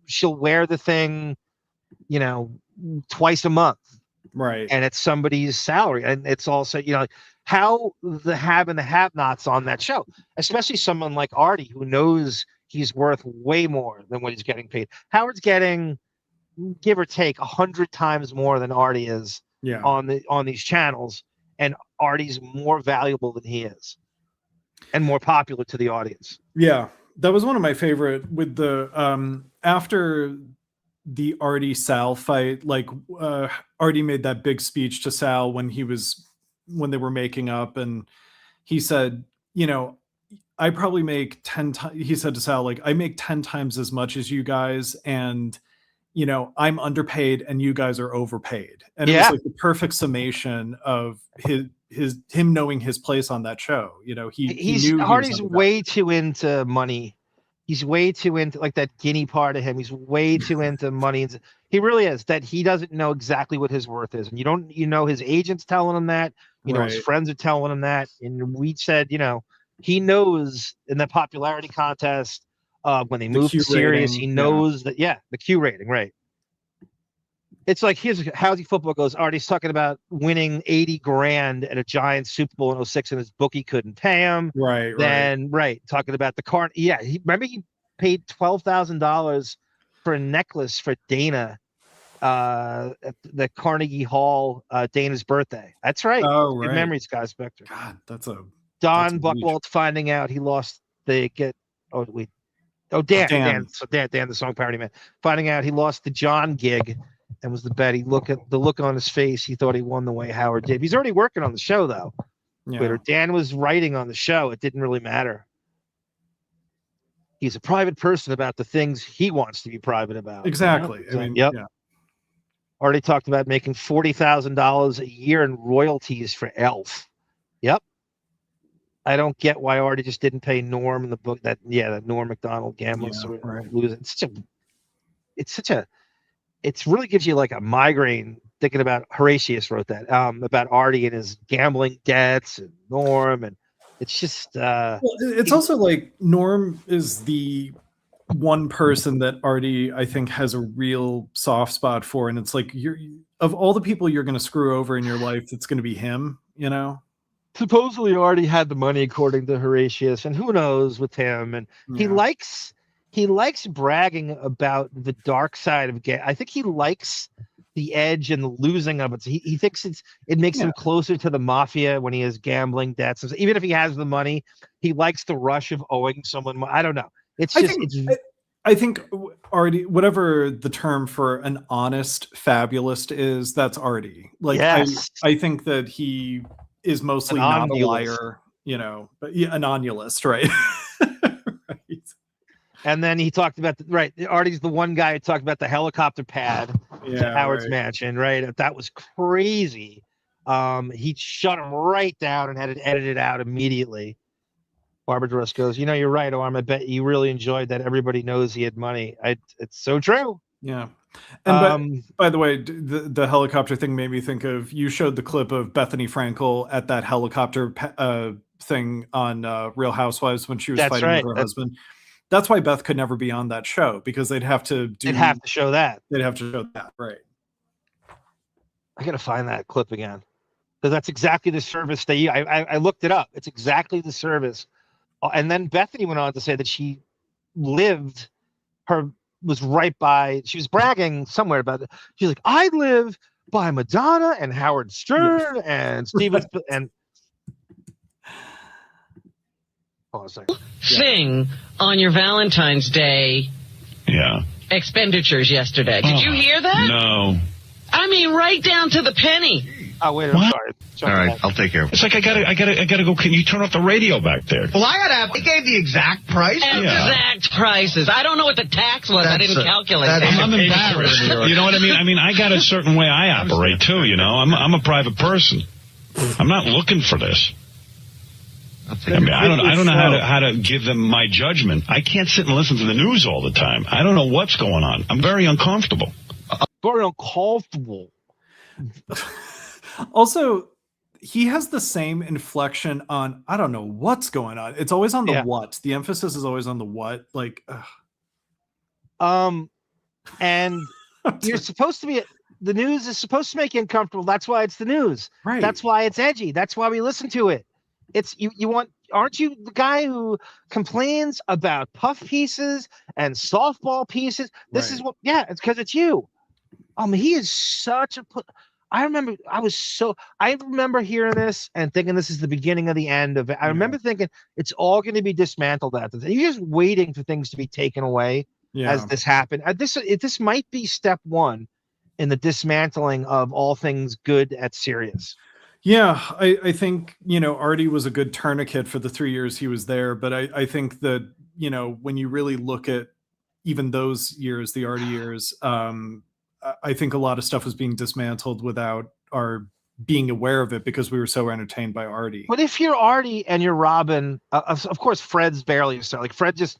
she'll wear the thing, you know, twice a month. Right. And it's somebody's salary. And it's also, you know, how the have and the have-nots on that show, especially someone like Artie, who knows he's worth way more than what he's getting paid. Howard's getting, give or take, 100 times more than Artie is on these channels, and Artie's more valuable than he is, and more popular to the audience. Yeah, that was one of my favorite with the after the Artie Sal fight. Like Artie made that big speech to Sal when they were making up, and he said, you know, I probably make 10 times, he said to Sal, like, I make 10 times as much as you guys, and, you know, I'm underpaid and you guys are overpaid. And it was like the perfect summation of him knowing his place on that show. You know, Artie's way too into money. He's way too into, like, that guinea part of him. He's way too into money. He really is. That he doesn't know exactly what his worth is. And you know, his agent's telling him that, you know, his friends are telling him that. And we said, you know, he knows in the popularity contest when they moved to Sirius, he knows that, the Q rating, right. It's like, here's how the football goes. Artie's talking about winning 80 grand at a Giants Super Bowl in 06, and his bookie couldn't pay him. Talking about the remember he paid $12,000 for a necklace for Dana at the Carnegie Hall, Dana's birthday. That's right. Oh, Good memories, Guy Spector. God, that's a Don Buchwald's finding out he lost Dan, the song parody man, finding out he lost the John gig and was the bet. He look at the look on his face. He thought he won the way Howard did. He's already working on the show though. Twitter. Dan was writing on the show. It didn't really matter. He's a private person about the things he wants to be private about. Exactly. I mean, Already talked about making $40,000 a year in royalties for Elf. Yep. I don't get why Artie just didn't pay Norm in the book. That Norm Macdonald gambling. Losing. It really gives you like a migraine thinking about. Horatius wrote that about Artie and his gambling debts and Norm, and it's just. It's also like Norm is the one person that Artie, I think, has a real soft spot for, and it's like of all the people you're going to screw over in your life, it's going to be him. You know. Supposedly Artie had the money according to Horatius, and who knows with him, and he likes bragging about the dark side of gay. I think he likes the edge and the losing of it. So he thinks it makes him closer to the mafia when he has gambling debts. So even if he has the money, he likes the rush of owing someone money. I don't know. I think Artie, whatever the term for an honest fabulist is, that's Artie. Like I think that he is mostly not a liar, you know, but an onulist, right? And then he talked about Artie's the one guy who talked about the helicopter pad to Howard's mansion, right? That was crazy. He shut him right down and had it edited out immediately. Barbara Dress goes, you know, you're right, Arm. I bet you really enjoyed that. Everybody knows he had money. It's so true. Yeah. And by the way, the helicopter thing made me think of, you showed the clip of Bethany Frankel at that helicopter thing on Real Housewives when she was fighting with her husband. That's why Beth could never be on that show, because they'd have to show that. They'd have to show that, right? I gotta find that clip again, because that's exactly the service I looked it up. It's exactly the service. And then Bethany went on to say that she was right by. She was bragging somewhere about it. She's like, I live by Madonna and Howard Stern and Stevens and. Hold on a second. Thing on your Valentine's Day expenditures yesterday. Did you hear that? No. I mean, right down to the penny. Oh wait, I'm sorry. All right, I'll take care of it. It's like I gotta go. Can you turn off the radio back there? Well, I gotta have. He gave the exact price. Exact prices. I don't know what the tax was. I didn't calculate that. I'm embarrassed. You know what I mean? I mean, I got a certain way I operate too. You know, I'm a private person. I'm not looking for this. I mean, I don't know how to give them my judgment. I can't sit and listen to the news all the time. I don't know what's going on. I'm very uncomfortable. Very uncomfortable. Also, he has the same inflection on I don't know what's going on. It's always on the what. The emphasis is always on the what. Like, and you're supposed to be. The news is supposed to make you uncomfortable. That's why it's the news. Right. That's why it's edgy. That's why we listen to it. It's you want. Aren't you the guy who complains about puff pieces and softball pieces? This is what. Yeah, it's because it's you. He is such a. I remember hearing this and thinking this is the beginning of the end of it. I remember thinking it's all going to be dismantled after this. You're just waiting for things to be taken away as this happened. This might be step one in the dismantling of all things good at Sirius. Yeah, I think, Artie was a good tourniquet for the 3 years he was there. But I think that, when you really look at even those years, the Artie years, I think a lot of stuff was being dismantled without our being aware of it because we were so entertained by Artie. But if you're Artie and you're Robin, of course, Fred's barely a star. Like Fred just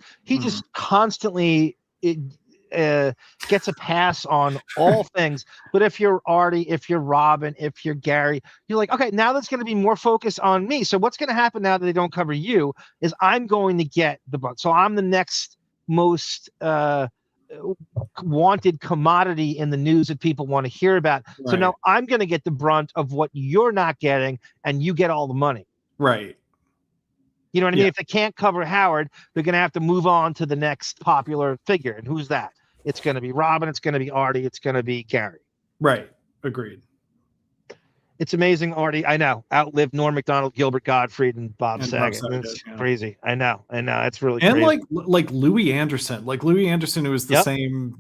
constantly gets a pass on all things. But if you're Artie, if you're Robin, if you're Gary, you're like, okay, now there's going to be more focus on me. So what's going to happen now that they don't cover you is I'm going to get the brunt. So I'm the next most wanted commodity in the news that people want to hear about. Right. So now I'm going to get the brunt of what you're not getting, and you get all the money. Right. You know what I mean? If they can't cover Howard, they're going to have to move on to the next popular figure. And who's that? It's going to be Robin. It's going to be Artie. It's going to be Gary. Right. Agreed. It's amazing. Artie, I know, outlived Norm Macdonald, Gilbert Gottfried, and Bob Saget. It's crazy. I know. It's really crazy. And like Louis Anderson, who was the same,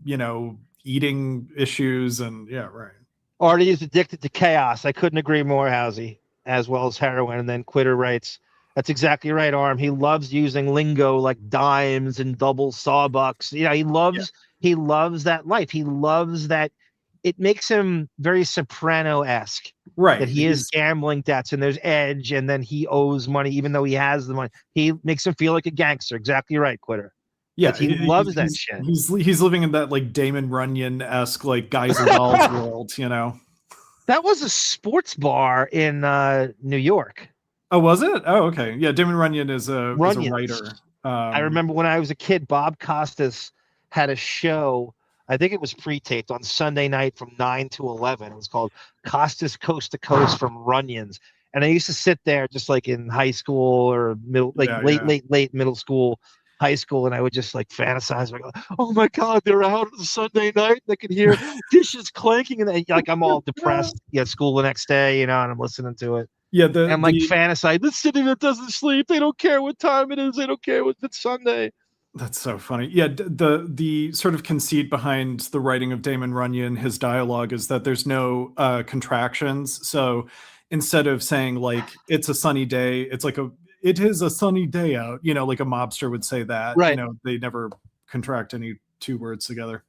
eating issues and right. Artie is addicted to chaos. I couldn't agree more, Housey, as well as heroin. And then Quitter writes, that's exactly right, Arm. He loves using lingo like dimes and double sawbucks. He loves that life. He loves that. It makes him very Soprano-esque. Right. That he is gambling debts and there's edge and then he owes money even though he has the money. He makes him feel like a gangster. Exactly right, Quitter. Yeah. He loves that shit. He's living in that like Damon Runyon-esque like Guys and Dolls world, That was a sports bar in New York. Oh, was it? Oh, okay. Yeah, Damon Runyon is a writer. I remember when I was a kid, Bob Costas had a show. I think it was pre-taped on Sunday night from 9 to 11. It was called Costas Coast to Coast from Runyons. And I used to sit there just like in high school or late middle school, high school. And I would just like fantasize. Like, oh my God, they're out on Sunday night. They can hear dishes clanking. And like, I'm all depressed. School the next day, and I'm listening to it. Yeah. I'm like fantasize. This city that doesn't sleep. They don't care what time it is. They don't care what it's Sunday. That's so funny. Yeah, the sort of conceit behind the writing of Damon Runyon, his dialogue, is that there's no contractions. So instead of saying like it's a sunny day, it's like it is a sunny day out. Like a mobster would say that. Right. They never contract any two words together.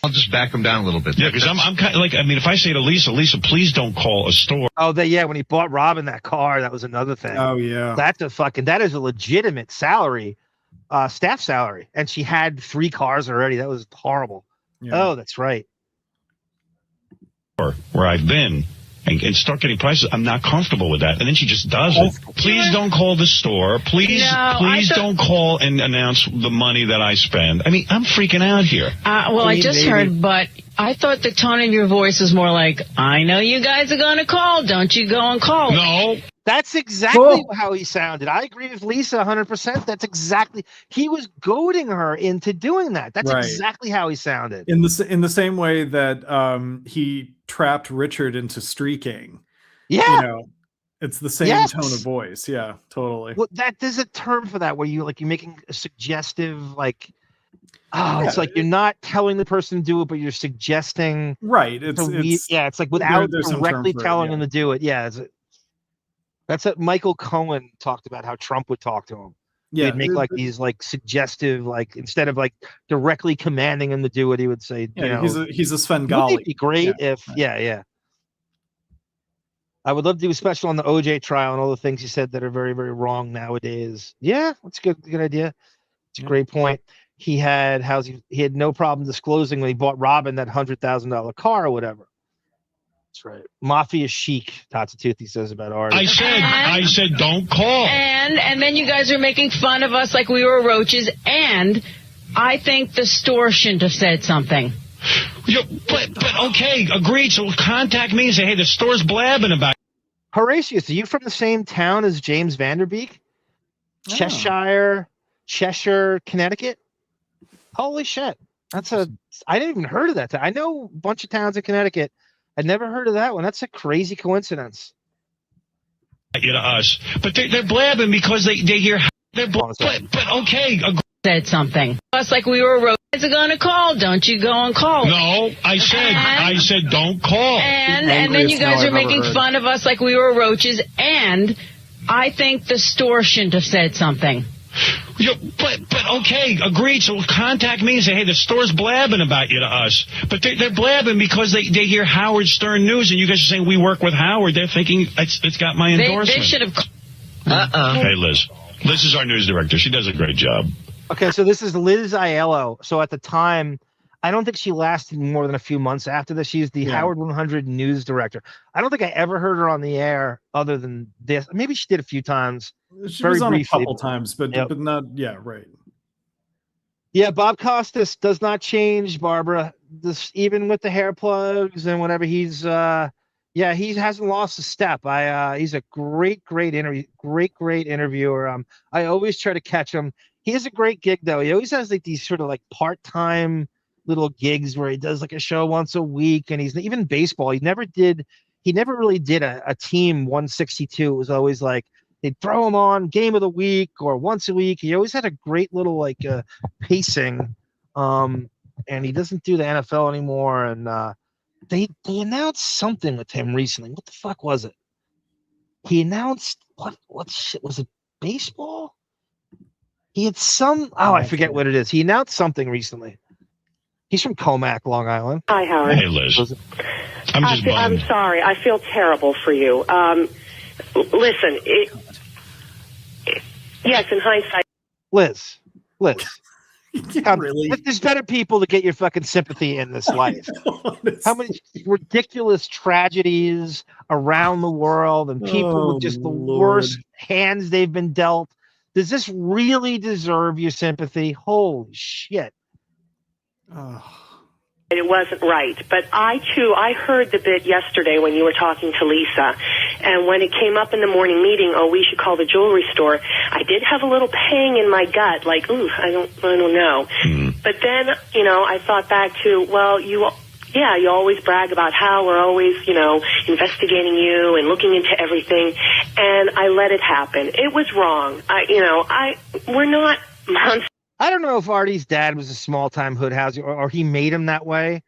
I'll just back him down a little bit. Yeah, because I'm kind of like, if I say to Lisa, please don't call a store. Oh, when he bought Robin that car, that was another thing. Oh, yeah. That is a legitimate salary, staff salary. And she had 3 cars already. That was horrible. Yeah. Oh, that's right. Where I've been and start getting prices. I'm not comfortable with that. And then she just does it. Please don't call the store. Please don't call and announce the money that I spend. I'm freaking out here. I just heard, but I thought the tone of your voice was more like, I know you guys are going to call. Don't you go and call. No. That's exactly how he sounded. I agree with Lisa 100%. That's exactly. He was goading her into doing that. That's exactly how he sounded. In the same way that he trapped Richard into streaking. Yeah. It's the same tone of voice. Yeah, totally. Well, there's a term for that where you're making a suggestive It's like you're not telling the person to do it, but you're suggesting. Right. It's like without there's some directly term for it, telling them to do it. Yeah. That's what Michael Cohen talked about, how Trump would talk to him. Yeah. He'd make like these like suggestive, like instead of like directly commanding him to do it, he would say, he's a Svengali. Wouldn't it be great if I would love to do a special on the OJ trial and all the things he said that are very, very wrong nowadays. Yeah, that's a good idea. It's a great point. He had no problem disclosing when he bought Robin that $100,000 car or whatever. That's right. Mafia chic, Tatsatuthi says about Artie. I said don't call. And then you guys are making fun of us like we were roaches, and I think the store shouldn't have said something. But okay, agreed. So contact me and say, hey, the store's blabbing about. Horatius, are you from the same town as James Van Der Beek? Cheshire, Connecticut? Holy shit. I didn't even heard of that. I know a bunch of towns in Connecticut. I'd never heard of that one. That's a crazy coincidence. To us. But they're blabbing because they hear. But okay. Said something. Us like we were roaches. Are going to call. Don't you go and call. No, I said don't call. And then you guys are making fun of us like we were roaches, and I think the store shouldn't have said something. But okay, agreed. So contact me and say, hey, the store's blabbing about you to us. But they're blabbing because they hear Howard Stern News, and you guys are saying we work with Howard. They're thinking it's got my endorsement. They should have. Hey, Liz. Liz is our news director. She does a great job. Okay, so this is Liz Aiello. So at the time, I don't think she lasted more than a few months after this. She's the Howard 100 news director. I don't think I ever heard her on the air other than this. Maybe she did a few times. She was on briefly. A couple times, but not. Yeah, right. Yeah, Bob Costas does not change, Barbara. This even with the hair plugs and whatever. He hasn't lost a step. He's a great interviewer. I always try to catch him. He has a great gig though. He always has like these sort of like part-time little gigs where he does like a show once a week, and he's even baseball. He never really did a team 162. It was always like they'd throw him on game of the week or once a week. He always had a great little like pacing. And he doesn't do the NFL anymore. And they announced something with him recently. What the fuck was it? He announced what shit was it? Baseball? He had I forget what it is. He announced something recently. He's from Comac, Long Island. Hi, Howard. Hey, Liz. I'm sorry. I feel terrible for you. Listen, yes, in hindsight. Liz. Really? There's better people to get your fucking sympathy in this life. How many ridiculous tragedies around the world and people with just the worst hands they've been dealt. Does this really deserve your sympathy? Holy shit. It wasn't right. But I heard the bit yesterday when you were talking to Lisa. And when it came up in the morning meeting, we should call the jewelry store, I did have a little pang in my gut, like, ooh, I don't know. But then, I thought back to, well, you always brag about how we're always, investigating you and looking into everything. And I let it happen. It was wrong. We're not monsters. I don't know if Artie's dad was a small-time hood house or he made him that way.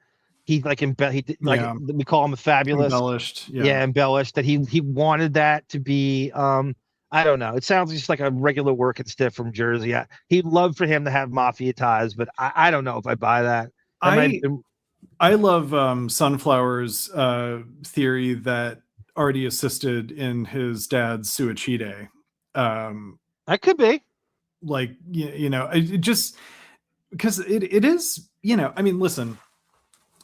He we call him a fabulous. Embellished. Yeah, embellished. That he wanted that to be, I don't know. It sounds just like a regular working stiff from Jersey. He'd love for him to have mafia ties, but I don't know if I buy that. I love Sunflower's theory that Artie assisted in his dad's suicide. That could be. Like, it just because it is, I mean, listen,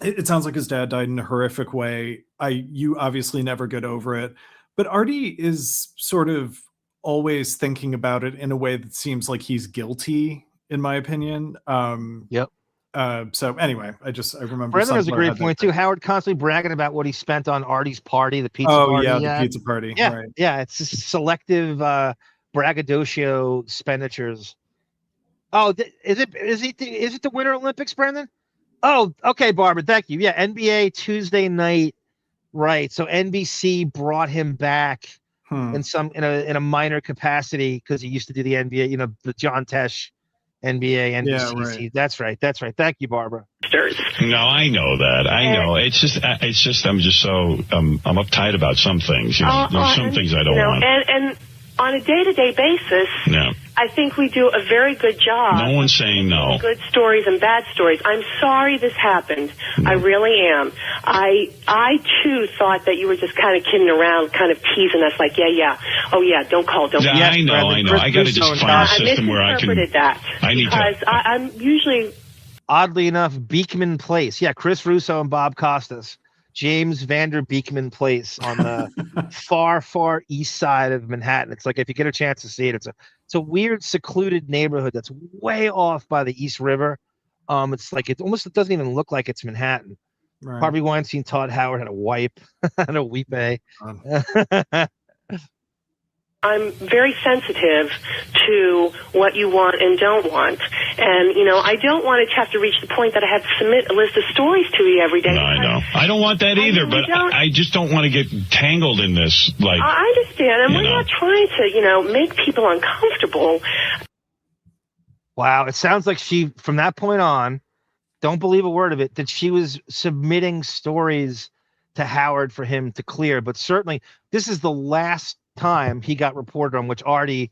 it sounds like his dad died in a horrific way. You obviously never get over it, but Artie is sort of always thinking about it in a way that seems like he's guilty, in my opinion. Yep. So anyway, I remember. Brendan has a great point too. Howard constantly bragging about what he spent on Artie's party, the pizza party. Oh yeah, the pizza party. Yeah, right. Yeah. It's just selective braggadocio expenditures. Oh, is it the Winter Olympics, Brendan? Oh, okay, Barbara. Thank you. Yeah, NBA Tuesday night. Right. So NBC brought him back in a minor capacity because he used to do the NBA. The John Tesh NBA, NBC. Yeah, right. That's right. Thank you, Barbara. No, I know that. I know. It's just. I'm just so. I'm uptight about some things. There's some things I don't want. And on a day-to-day basis, I think we do a very good job. No one's saying no. Good stories and bad stories. I'm sorry this happened. I really am. I too thought that you were just kind of kidding around, kind of teasing us, like, oh yeah, don't call. Yeah, I know. I got to just find a system where I can. I misinterpreted that. Because I'm usually. Oddly enough, Beekman Place. Yeah, Chris Russo and Bob Costas. James Van Der Beekman Place on the far east side of Manhattan. It's like, if you get a chance to see it, it's a weird, secluded neighborhood that's way off by the East River. It's like it doesn't even look like it's Manhattan. Right. Harvey Weinstein taught Howard how to wipe, how to weep. I'm very sensitive to what you want and don't want. And, I don't want to have to reach the point that I have to submit a list of stories to you every day. No, I know. I don't want that either, but I just don't want to get tangled in this. Like, I understand. And we're not trying to, make people uncomfortable. Wow. It sounds like she, from that point on, don't believe a word of it, that she was submitting stories to Howard for him to clear. But certainly, this is the last time he got reported on, which Artie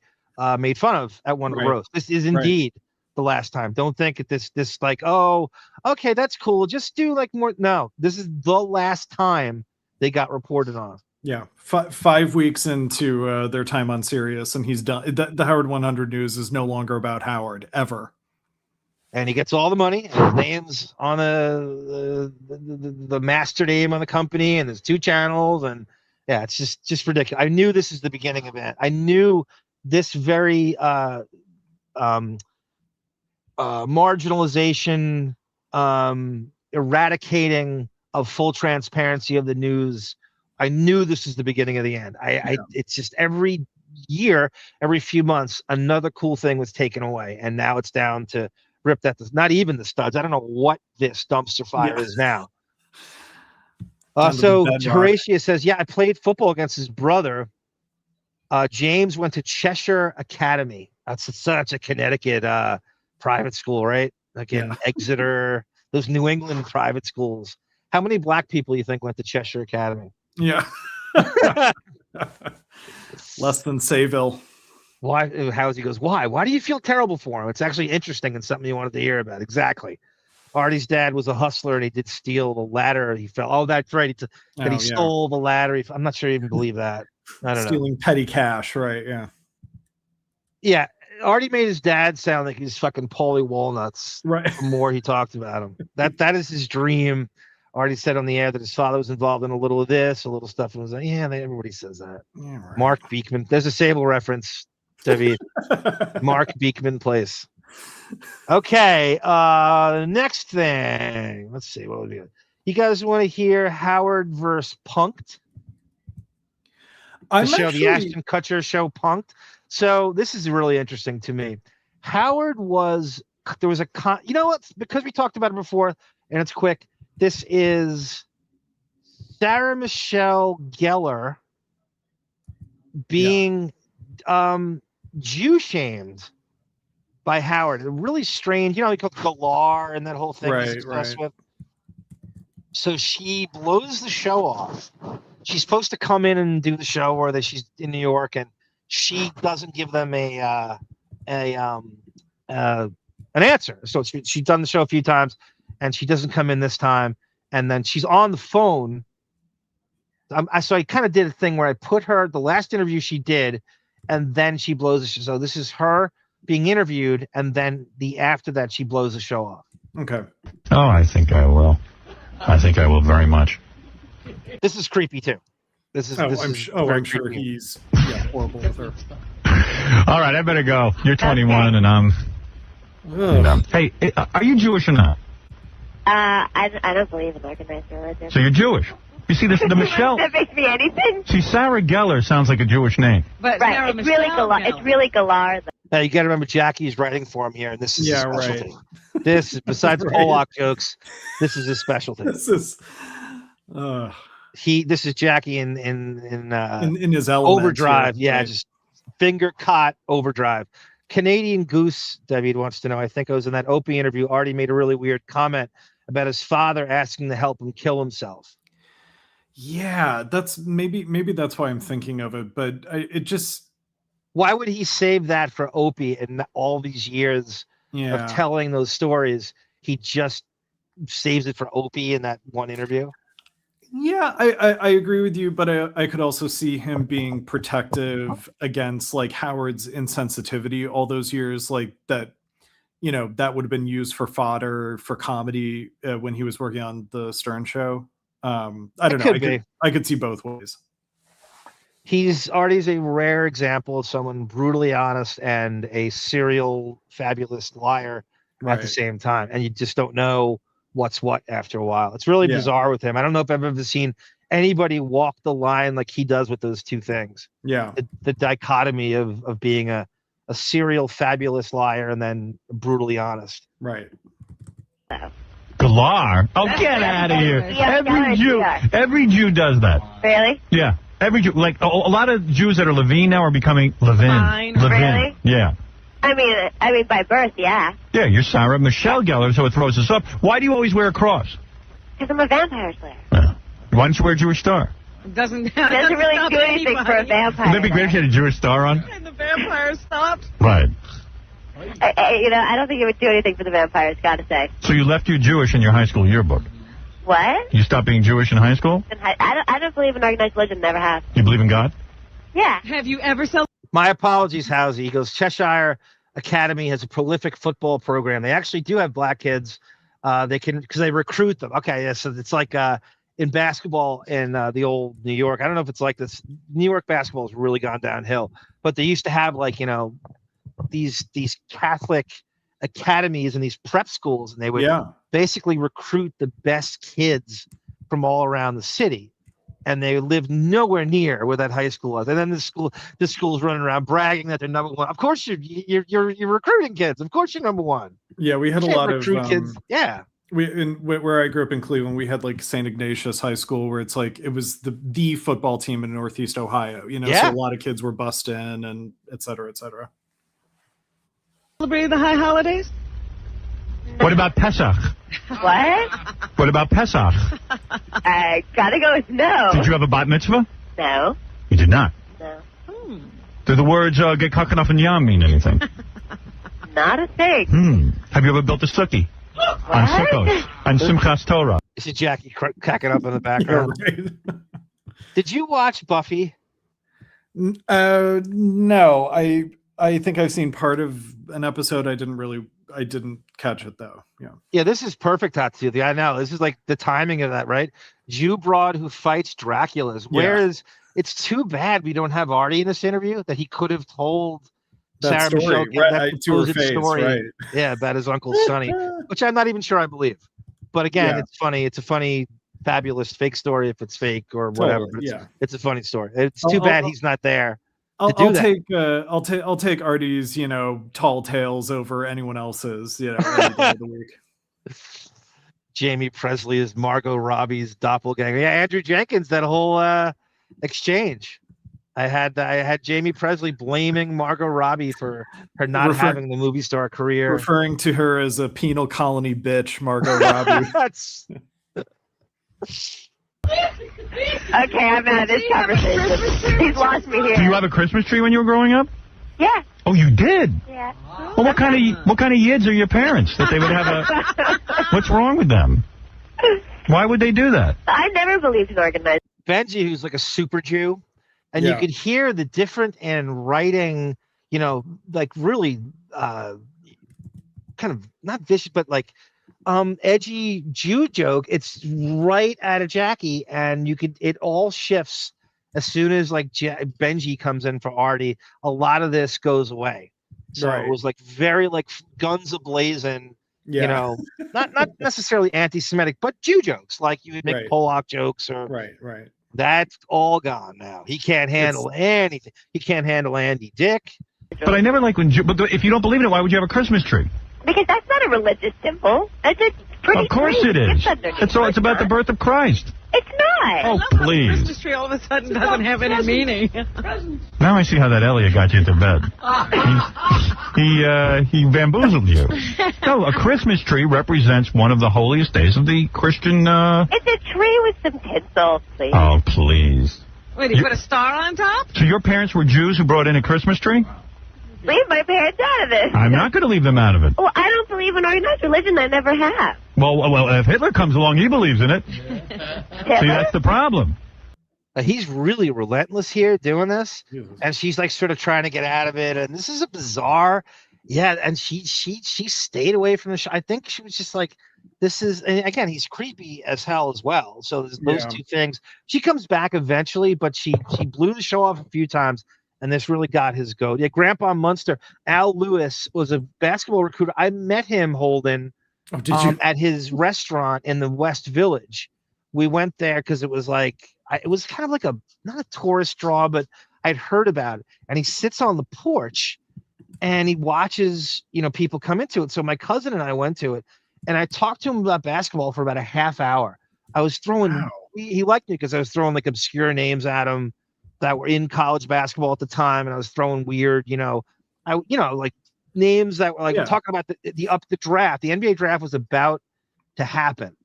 made fun of at one of the roasts. This is indeed the last time. Don't think that this like, oh, okay, that's cool, just do like more. No, this is the last time they got reported on. Yeah, 5 weeks into their time on Sirius, and he's done. The Howard 100 News is no longer about Howard ever. And he gets all the money, and his name's on the master name on the company, and there's 2 channels, and yeah, it's just ridiculous. I knew this is the beginning of it. I knew this very marginalization, eradicating of full transparency of the news. I knew this is the beginning of the end. It's just every year, every few months, another cool thing was taken away, and now it's down to rip that. Not even the studs. I don't know what this dumpster fire is now. So Horatio says, I played football against his brother. James went to Cheshire Academy. That's such a Connecticut private school, right? Like in Exeter, those New England private schools. How many black people do you think went to Cheshire Academy? Yeah. Less than Sayville. Why? He goes, why? Why do you feel terrible for him? It's actually interesting and something you wanted to hear about. Exactly. Artie's dad was a hustler, and he did steal the ladder. He fell. Oh, that's right. He stole the ladder. I'm not sure you even believe that. I don't know. Stealing petty cash, right? Yeah. Yeah. Artie made his dad sound like he's fucking Paulie Walnuts. Right. The more he talked about him. That is his dream. Artie said on the air that his father was involved in a little of this, a little stuff. And was like, everybody says that. Yeah, right. Mark Beekman. There's a Sable reference. David. Mark Beekman Place. Okay, next thing. Let's see, what would be good? You guys want to hear Howard versus Punk'd? The Ashton Kutcher show Punk'd. So this is really interesting to me. Howard there was a you know what? Because we talked about it before, and it's quick. This is Sarah Michelle Gellar being Jew shamed by Howard. Really strange, he called Gel-LAR and that whole thing. Right. With. So she blows the show off. She's supposed to come in and do the show, or that she's in New York, and she doesn't give them an answer. So she's done the show a few times, and she doesn't come in this time. And then she's on the phone. So I kind of did a thing where I put her the last interview she did, and then she blows the show. So this is her being interviewed, and then after that she blows the show off. Okay. Oh, I think I will. I think I will very much. This is creepy too. I'm sure he's horrible with her. All right, I better go. You're 21, and I'm. Hey, are you Jewish or not? I don't believe in organized religion. So you're Jewish. You see, the Michelle. That makes me anything. See, Sarah Gellar sounds like a Jewish name. But right, it's really Gellar. Now you got to remember, Jackie's writing for him here, and this is his specialty. Right. This, besides Pollock jokes, this is his specialty. This is Jackie in his element, overdrive. Yeah, just finger caught overdrive. Canadian Goose, David wants to know, I think it was in that Opie interview, Artie made a really weird comment about his father asking to help him kill himself. Yeah, that's maybe that's why I'm thinking of it, but it just... Why would he save that for Opie and all these years of telling those stories? He just saves it for Opie in that one interview. Yeah, I agree with you, but I could also see him being protective against like Howard's insensitivity all those years, like that, you know, that would have been used for fodder for comedy when he was working on the Stern Show. I don't know. I could see both ways. Artie's a rare example of someone brutally honest and a serial fabulous liar at the same time, and you just don't know what's what after a while. It's really bizarre with him. I don't know if I've ever seen anybody walk the line like he does with those two things. Yeah. The dichotomy of being a serial fabulous liar and then brutally honest. Right. Gellar? Oh, get out of here. Every Jew does that. Really? Yeah. Every Jew, like a lot of Jews that are Levine now are becoming Levin. Really? Yeah. I mean, by birth, yeah. Yeah, you're Sarah Michelle Gellar, so it throws us up. Why do you always wear a cross? Because I'm a vampire slayer. Why don't you wear a Jewish star? It doesn't really do anything for a vampire. Wouldn't that be great if you had a Jewish star on? And the vampire stops. Right. I don't think it would do anything for the vampires, gotta say. So you left your Jewish in your high school yearbook? What? You stopped being Jewish in high school? I don't believe in organized religion, never have. You believe in God? Yeah. Have you ever My apologies, Housey. He goes, Cheshire Academy has a prolific football program. They actually do have black kids. They can, because they recruit them. Okay, yeah, so it's like in basketball in the old New York. I don't know if it's like this. New York basketball has really gone downhill, but they used to have like, you know, these Catholic academies and these prep schools, and they would basically recruit the best kids from all around the city. And they lived nowhere near where that high school was. And then this school's running around bragging that they're number one. Of course you're recruiting kids. Of course you're number one. Yeah, we had a lot of kids. Yeah. Where I grew up in Cleveland, we had like St. Ignatius High School, where it's like it was the football team in Northeast Ohio. You know, so a lot of kids were bussed in, and et cetera, et cetera. Celebrate the high holidays? What about Pesach? What? What about Pesach? I gotta go with no. Did you have a bat mitzvah? No. You did not? No. Do the words get kakanaf and yam mean anything? Not a thing. Have you ever built a sukkah? On Sukkot? On Simchas Torah? You see Jackie cracking up in the background. Did you watch Buffy? No, I think I've seen part of an episode. I didn't catch it though. Yeah, this is perfect, Tatsuya. I know this is like the timing of that, right? Jew broad who fights Dracula's. Whereas it's too bad we don't have Artie in this interview, that he could have told Sarah Michelle that story, right? Yeah, about his Uncle Sonny, which I'm not even sure I believe. But again, it's funny. It's a funny, fabulous fake story if it's fake or whatever. Totally, it's a funny story. It's too bad he's not there. I'll take Artie's, tall tales over anyone else's, any day of the week. Jamie Presley is Margot Robbie's doppelganger. Yeah, Andrew Jenkins, that whole exchange. I had Jamie Presley blaming Margot Robbie for her not having the movie star career, referring to her as a penal colony bitch, Margot Robbie. Okay, I'm out of this conversation. He's lost me here. Do you have a Christmas tree when you were growing up? Yeah. Oh, you did? Yeah. Well, what kind of yids are your parents that they would have a? What's wrong with them? Why would they do that? I never believed in organized. Benji, who's like a super Jew, and you could hear the difference in writing. Like really, kind of not vicious, but like. Edgy Jew joke. It's right out of Jackie, and it all shifts as soon as like Benji comes in for Artie. A lot of this goes away. So it was like very like guns a-blazing. Not necessarily anti-Semitic, but Jew jokes. Like you would make Polak jokes or right. That's all gone now. He can't handle anything. He can't handle Andy Dick. But I never like when. But if you don't believe in it, why would you have a Christmas tree? Because that's not a religious symbol. That's a pretty. Of course it is. It's about the birth of Christ. It's not. Oh, The please. Christmas tree all of a sudden doesn't have any meaning. Now I see how that Elliot got you into bed. He bamboozled you. No, a Christmas tree represents one of the holiest days of the Christian. It's a tree with some tinsel, please. Oh, please. Wait, you put a star on top? So your parents were Jews who brought in a Christmas tree? Leave my parents out of this. I'm not going to leave them out of it. Well, I don't believe in organized religion. I never have. Well, if Hitler comes along, he believes in it. See, that's the problem. He's really relentless here doing this, and she's like sort of trying to get out of it. And this is a bizarre, yeah. And she stayed away from the show. I think she was just like, this is, and again, he's creepy as hell as well. So there's those two things. She comes back eventually, but she blew the show off a few times. And this really got his goat. Yeah, Grandpa Munster, Al Lewis was a basketball recruiter. I met him, Holden, at his restaurant in the West Village. We went there because it was like, it was kind of like not a tourist draw, but I'd heard about it. And he sits on the porch and he watches, people come into it. So my cousin and I went to it and I talked to him about basketball for about a half hour. I was throwing, he liked me because I was throwing like obscure names at him that were in college basketball at the time, and I was throwing weird, like names that were like talking about the draft. The NBA draft was about to happen,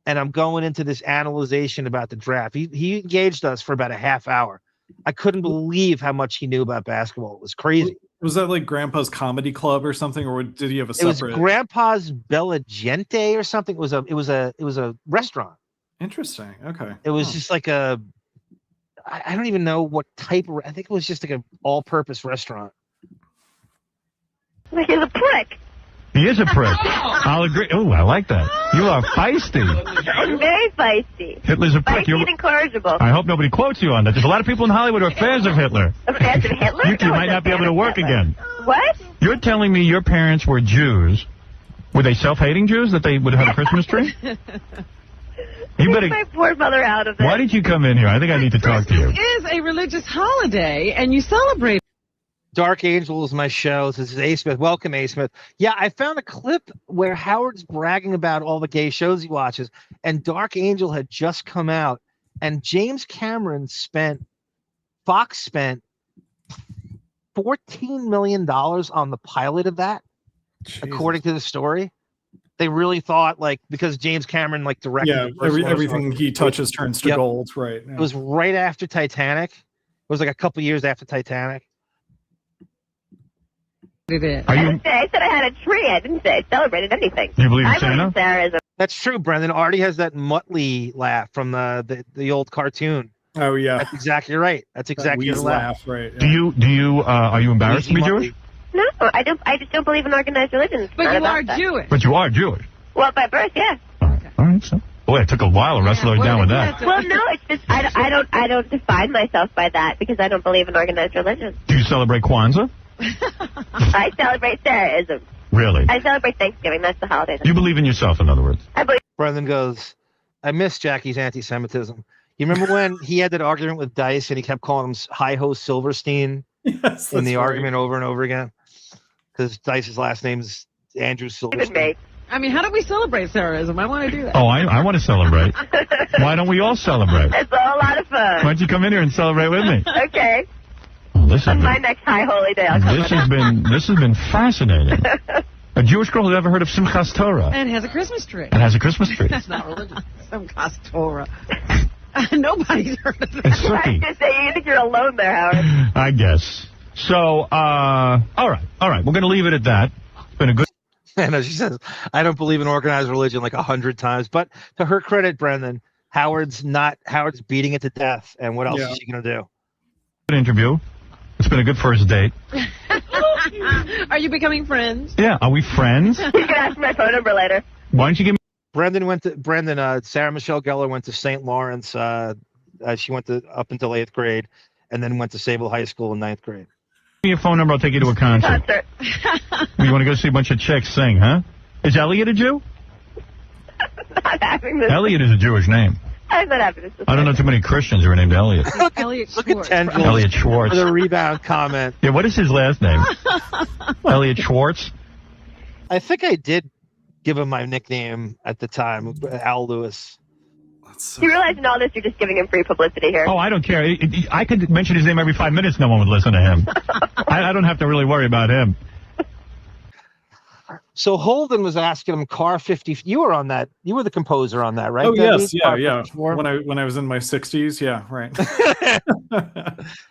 and I'm going into this analyzation about the draft. He engaged us for about a half hour. I couldn't believe how much he knew about basketball. It was crazy. Was that like Grandpa's Comedy Club or something, or did he have a separate? It was Grandpa's Bella Gente or something. It was a restaurant. Interesting. Okay. It was just like I don't even know what type of. I think it was just like an all-purpose restaurant. He's a prick. He is a prick. I'll agree. Oh, I like that. You are feisty. I'm very feisty. Hitler's a prick. Feisty and incorrigible. I hope nobody quotes you on that. There's a lot of people in Hollywood who are fans of Hitler. Fans of Hitler? You might not be able to work again. What? You're telling me your parents were Jews. Were they self-hating Jews that they would have a Christmas tree? You better. My poor mother out of it. Why did you come in here? I think I need to talk to you. It is a religious holiday, and you celebrate. Dark Angel is my show. This is A. Smith. Welcome, A. Smith. Yeah, I found a clip where Howard's bragging about all the gay shows he watches, and Dark Angel had just come out, and James Cameron Fox spent $14 million on the pilot of that, according to the story. They really thought, because James Cameron directed. Yeah, everything he touches turns to gold, right? Yeah. It was right after Titanic. It was like a couple years after Titanic. I said I had a tree. I didn't say I celebrated anything. You believe in Santa? Sarah That's true, Brendan. Artie has that Muttley laugh from the old cartoon. Oh yeah, that's exactly right. That's exactly the laugh. Right? Yeah. Do you are you embarrassed to be Jewish? No, I don't. I just don't believe in organized religion. But you are Jewish. But you are Jewish. Well, by birth, yeah. All right, so. Boy, it took a while to wrestle her down with that. Well, no, it's just I don't define myself by that because I don't believe in organized religion. Do you celebrate Kwanzaa? I celebrate Sarahism. Really? I celebrate Thanksgiving. That's the holiday. You believe in yourself, in other words. I believe. Brendan goes, I miss Jackie's anti-Semitism. You remember when he had that argument with Dice and he kept calling him Hi-Ho Silverstein in the argument over and over again? Because Dice's last name is Andrew Silverstein. I mean, how do we celebrate Sarahism? I want to do that. Oh, I want to celebrate. Why don't we all celebrate? It's a whole lot of fun. Why don't you come in here and celebrate with me? Okay. Oh, On my next high holy day, I'll come this has been fascinating. A Jewish girl who ever heard of Simchas Torah. And has a Christmas tree. That's not religious. Simchas Torah. Nobody's heard of that. It's tricky. I was going to say, you think you're alone there, Howard. I guess. So, all right. We're going to leave it at that. It's been a good... I know, she says, I don't believe in organized religion 100 times. But to her credit, Brendan, Howard's beating it to death. And what else is she going to do? Good interview. It's been a good first date. Are you becoming friends? Yeah. Are we friends? You can ask my phone number later. Why don't you give me... Sarah Michelle Gellar went to St. Lawrence. She went to up until 8th grade and then went to Sable High School in 9th grade. Give me your phone number. I'll take you to a concert. You want to go see a bunch of chicks sing, huh? Is Elliot a Jew? Not having this. Elliot is a Jewish name. I'm not having this. I don't know too many Christians who are named Elliot. Look at Tendrils Elliot Schwartz. for the rebound comment. Yeah, what is his last name? Elliot Schwartz? I think I did give him my nickname at the time, Al Lewis. You realize in all this you're just giving him free publicity here. Oh, I don't care. I could mention his name every 5 minutes. No one would listen to him. I don't have to really worry about him. So Holden was asking him Car 50. You were on that. You were the composer on that, right? Oh, Debbie? yes. Yeah. When I was in my 60s. Yeah. Right.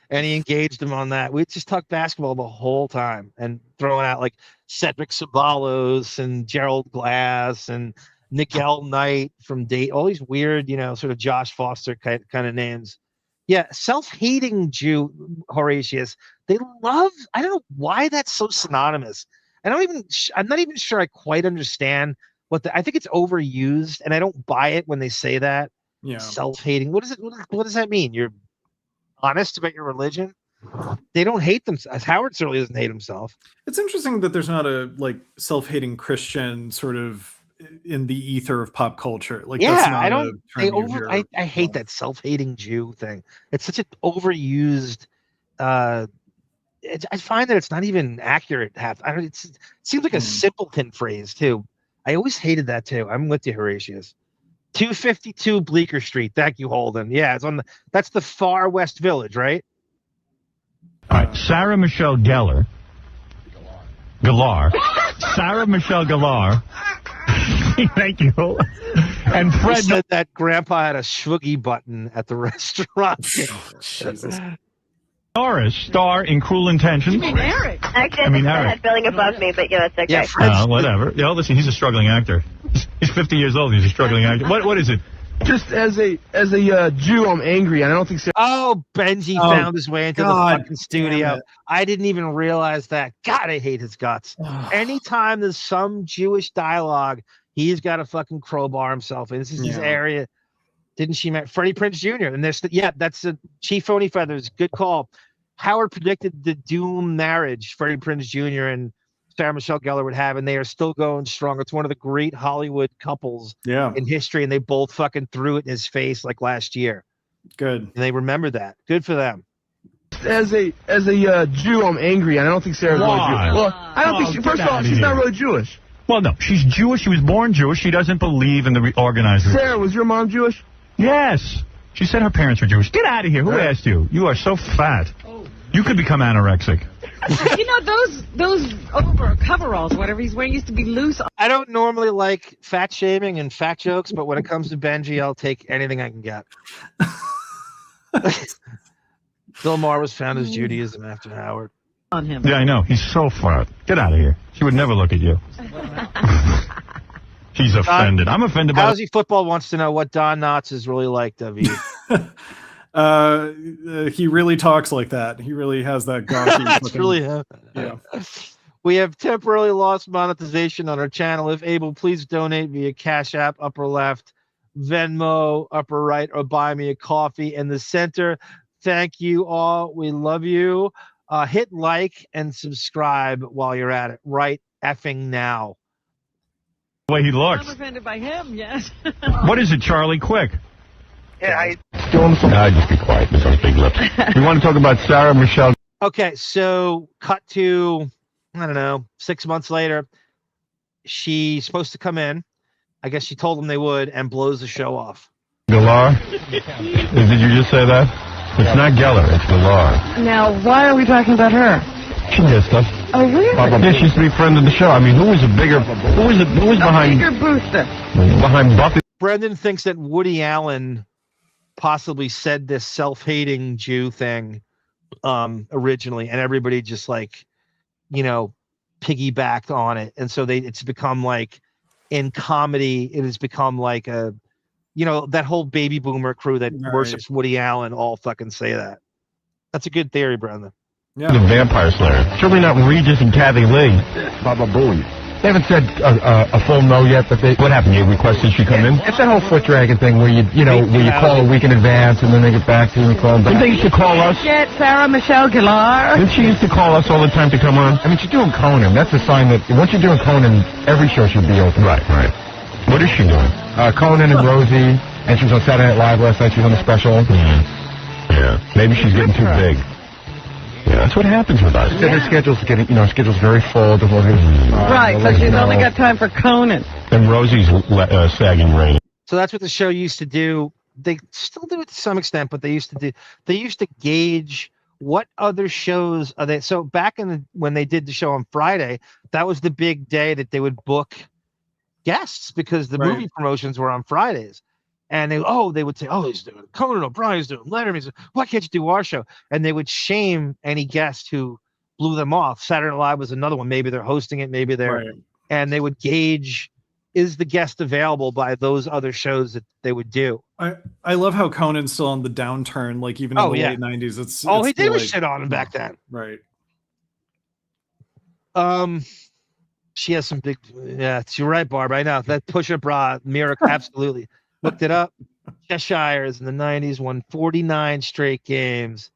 And he engaged him on that. We just talked basketball the whole time and throwing out like Cedric Ceballos and Gerald Glass and Nigel Knight from Date, all these weird, sort of Josh Foster kind of names. Yeah, self-hating Jew, Horatius. They love. I don't know why that's so synonymous. I'm not even sure I quite understand I think it's overused, and I don't buy it when they say that. Yeah. Self-hating. What does that mean? You're honest about your religion? They don't hate themselves. Howard certainly doesn't hate himself. It's interesting that there's not a self-hating Christian sort of in the ether of pop culture. That's not I hate that self-hating Jew thing. It's such an overused. I find that it's not even accurate. It seems like a simpleton phrase too. I always hated that too. I'm with you, Horatius. 252 Bleecker Street. Thank you, Holden. Yeah, that's the far West Village, right? All right, Sarah Michelle Gellar. Sarah Michelle Gellar. Thank you. And Fred said that Grandpa had a Schwoogie button at the restaurant. Jesus. Norris, star in Cruel Intentions. You mean Eric? Actually, I had billing above me, but it's okay. Yeah, whatever. Listen, he's a struggling actor. He's 50 years old. He's a struggling actor. What is it? Just as a Jew, I'm angry, and I don't think so. Oh, Benji found his way into the fucking studio. I didn't even realize that. God, I hate his guts. Anytime there's some Jewish dialogue, he's got to fucking crowbar himself in. This is his area. Didn't she met Freddie Prinze Jr.? And that's a Chief Phony Feathers. Good call. Howard predicted the doom marriage Freddie Prinze Jr. and Sarah Michelle Gellar would have, and they are still going strong. It's one of the great Hollywood couples in history, and they both fucking threw it in his face like last year. Good. And they remember that. Good for them. As a Jew, I'm angry, and I don't think Sarah's really Jewish. Well, I don't think first of all, she's not really Jewish. Well, no, she's Jewish. She was born Jewish. She doesn't believe in the organizers. Sarah, was your mom Jewish? Yes. She said her parents were Jewish. Get out of here. Who asked you? You are so fat. You could become anorexic. Those over coveralls, whatever he's wearing, used to be loose. I don't normally like fat shaming and fat jokes, but when it comes to Benji, I'll take anything I can get. Bill Maher was found as Judaism after Howard. On him. Yeah, I know. He's so fat. Get out of here. She would never look at you. He's offended. I'm offended by Howsy Football wants to know what Don Knotts is really like, David. He really talks like that. He really has that gawky. That's really him. Yeah. We have temporarily lost monetization on our channel. If able, please donate via Cash App, upper left, Venmo, upper right, or buy me a coffee in the center. Thank you all. We love you. Hit like and subscribe while you're at it. Right effing now. The way he looks. I'm offended by him, yes. What is it, Charlie? Quick. Yeah, just be quiet. There's those big lips. We want to talk about Sarah Michelle. Okay, so cut to, 6 months later. She's supposed to come in. I guess she told them they would and blows the show off. Gel-LAR? Did you just say that? It's not Gellar, it's Gel-LAR. Now, why are we talking about her? She dissed us. Oh, really? Yeah, she used to be a friend of the show. I mean, who was behind... bigger booster. Behind Buffy? Brendan thinks that Woody Allen possibly said this self-hating Jew thing originally, and everybody just piggybacked on it. And so it's become like, in comedy, it has become like a, that whole baby boomer crew that worships Woody Allen all fucking say that. That's a good theory, Brendan. Yeah. The Vampire Slayer. Surely not Regis and Kathy Lee. Baba Booey. They haven't said a full no yet, but what happened? You requested she come in? It's that whole foot dragging thing where you call a week in advance and then they get back to you and call them back. Didn't they used to call us? Get Sarah Michelle Gellar. Didn't she used to call us all the time to come on? I mean, she's doing Conan. That's a sign that once you're doing Conan, every show should be open. Right. What is she doing? Conan and Rosie, and she was on Saturday Night Live last night. She was on the special. Yeah. Maybe she's getting too big. Yeah, that's what happens with us. Her schedule's getting, schedule's very full. Right, so she's only got time for Conan. And Rosie's sagging rating. So that's what the show used to do. They still do it to some extent, but they used to gauge what other shows are they. So back when they did the show on Friday, that was the big day that they would book guests because the movie promotions were on Fridays. And they would say, oh, he's doing Conan O'Brien's doing Letterman. Why can't you do our show? And they would shame any guest who blew them off. Saturday Night Live was another one. Maybe they're hosting it. Maybe they're, and they would gauge, is the guest available by those other shows that they would do. I love how Conan's still on the downturn, like even in the late 90s. It's he did was shit on him back then. Right. She has some big, you're right, Barb. I know that push-up bra, Muir, absolutely. Looked it up. Cheshires in the 90s won 49 straight games.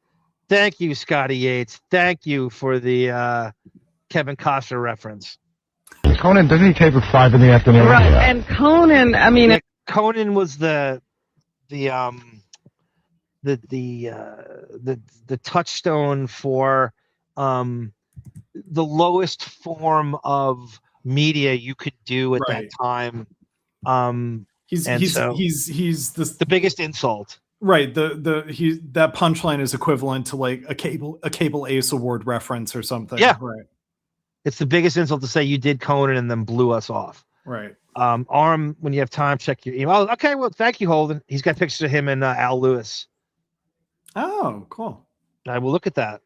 Thank you, Scotty Yates. Thank you for the Kevin Costner reference. Conan, doesn't he tape at 5 in the afternoon? Right, and Conan, I mean... Conan was the touchstone for the lowest form of media you could do at that time. He's the biggest insult. Right. That punchline is equivalent to like a cable Ace Award reference or something. Yeah. Right. It's the biggest insult to say you did Conan and then blew us off. Right. Arm, when you have time, check your email. Okay, well, thank you, Holden. He's got pictures of him and Al Lewis. Oh, cool. I will look at that.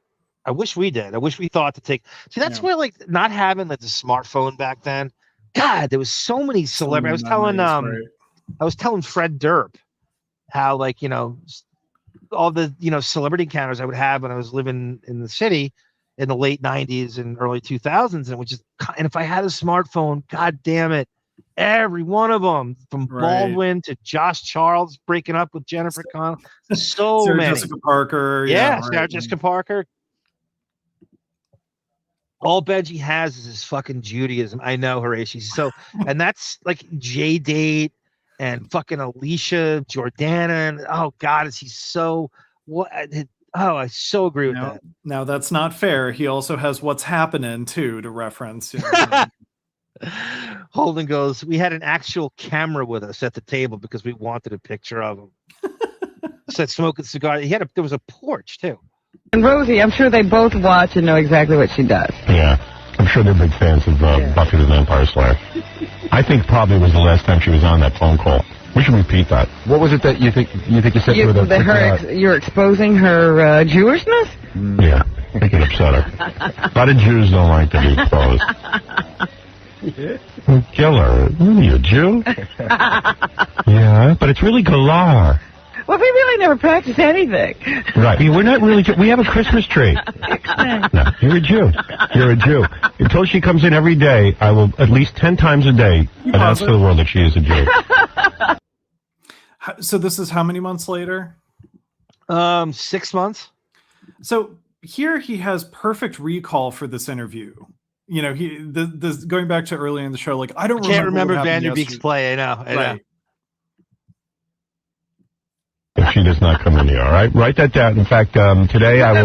I wish we did. I wish we thought to take. See, that's where like not having like the smartphone back then. God, there was so many celebrities. I was telling Fred Durp how like all the celebrity encounters I would have when I was living in the city in the late 90s and early 2000s, and it was just, and if I had a smartphone, god damn it, every one of them, from Baldwin to Josh Charles breaking up with Jennifer Connelly, so Sarah many. Jessica Parker, Sarah Jessica Parker. All Benji has is his fucking Judaism. I know, Horatio. So, and that's like J-Date and fucking Alicia Jordana. And, oh God, is he so what? Oh, I so agree with that. Now that's not fair. He also has What's Happening too to reference. Holden goes, we had an actual camera with us at the table because we wanted a picture of him. Said smoking cigar. There was a porch too. And Rosie, I'm sure they both watch and know exactly what she does. Yeah, I'm sure they're big fans of Buffy the Vampire Slayer. I think probably was the last time she was on that phone call. We should repeat that. What was it that you think you said to her? You're exposing her Jewishness? Yeah, I think it upset her. A lot of Jews don't like to be exposed. Gellar, are you a Jew? Yeah, but it's really Gel-LAR. Well, we really never practice anything. Right. We're not really. We have a Christmas tree. No, you're a Jew. You're a Jew. Until she comes in every day, I will at least 10 times a day announce to the world that she is a Jew. So this is how many months later? 6 months. So here he has perfect recall for this interview. This going back to early in the show, like I can't remember Van Der Beek's play. I know. Right. If she does not come in here, all right? Write that down. In fact, today I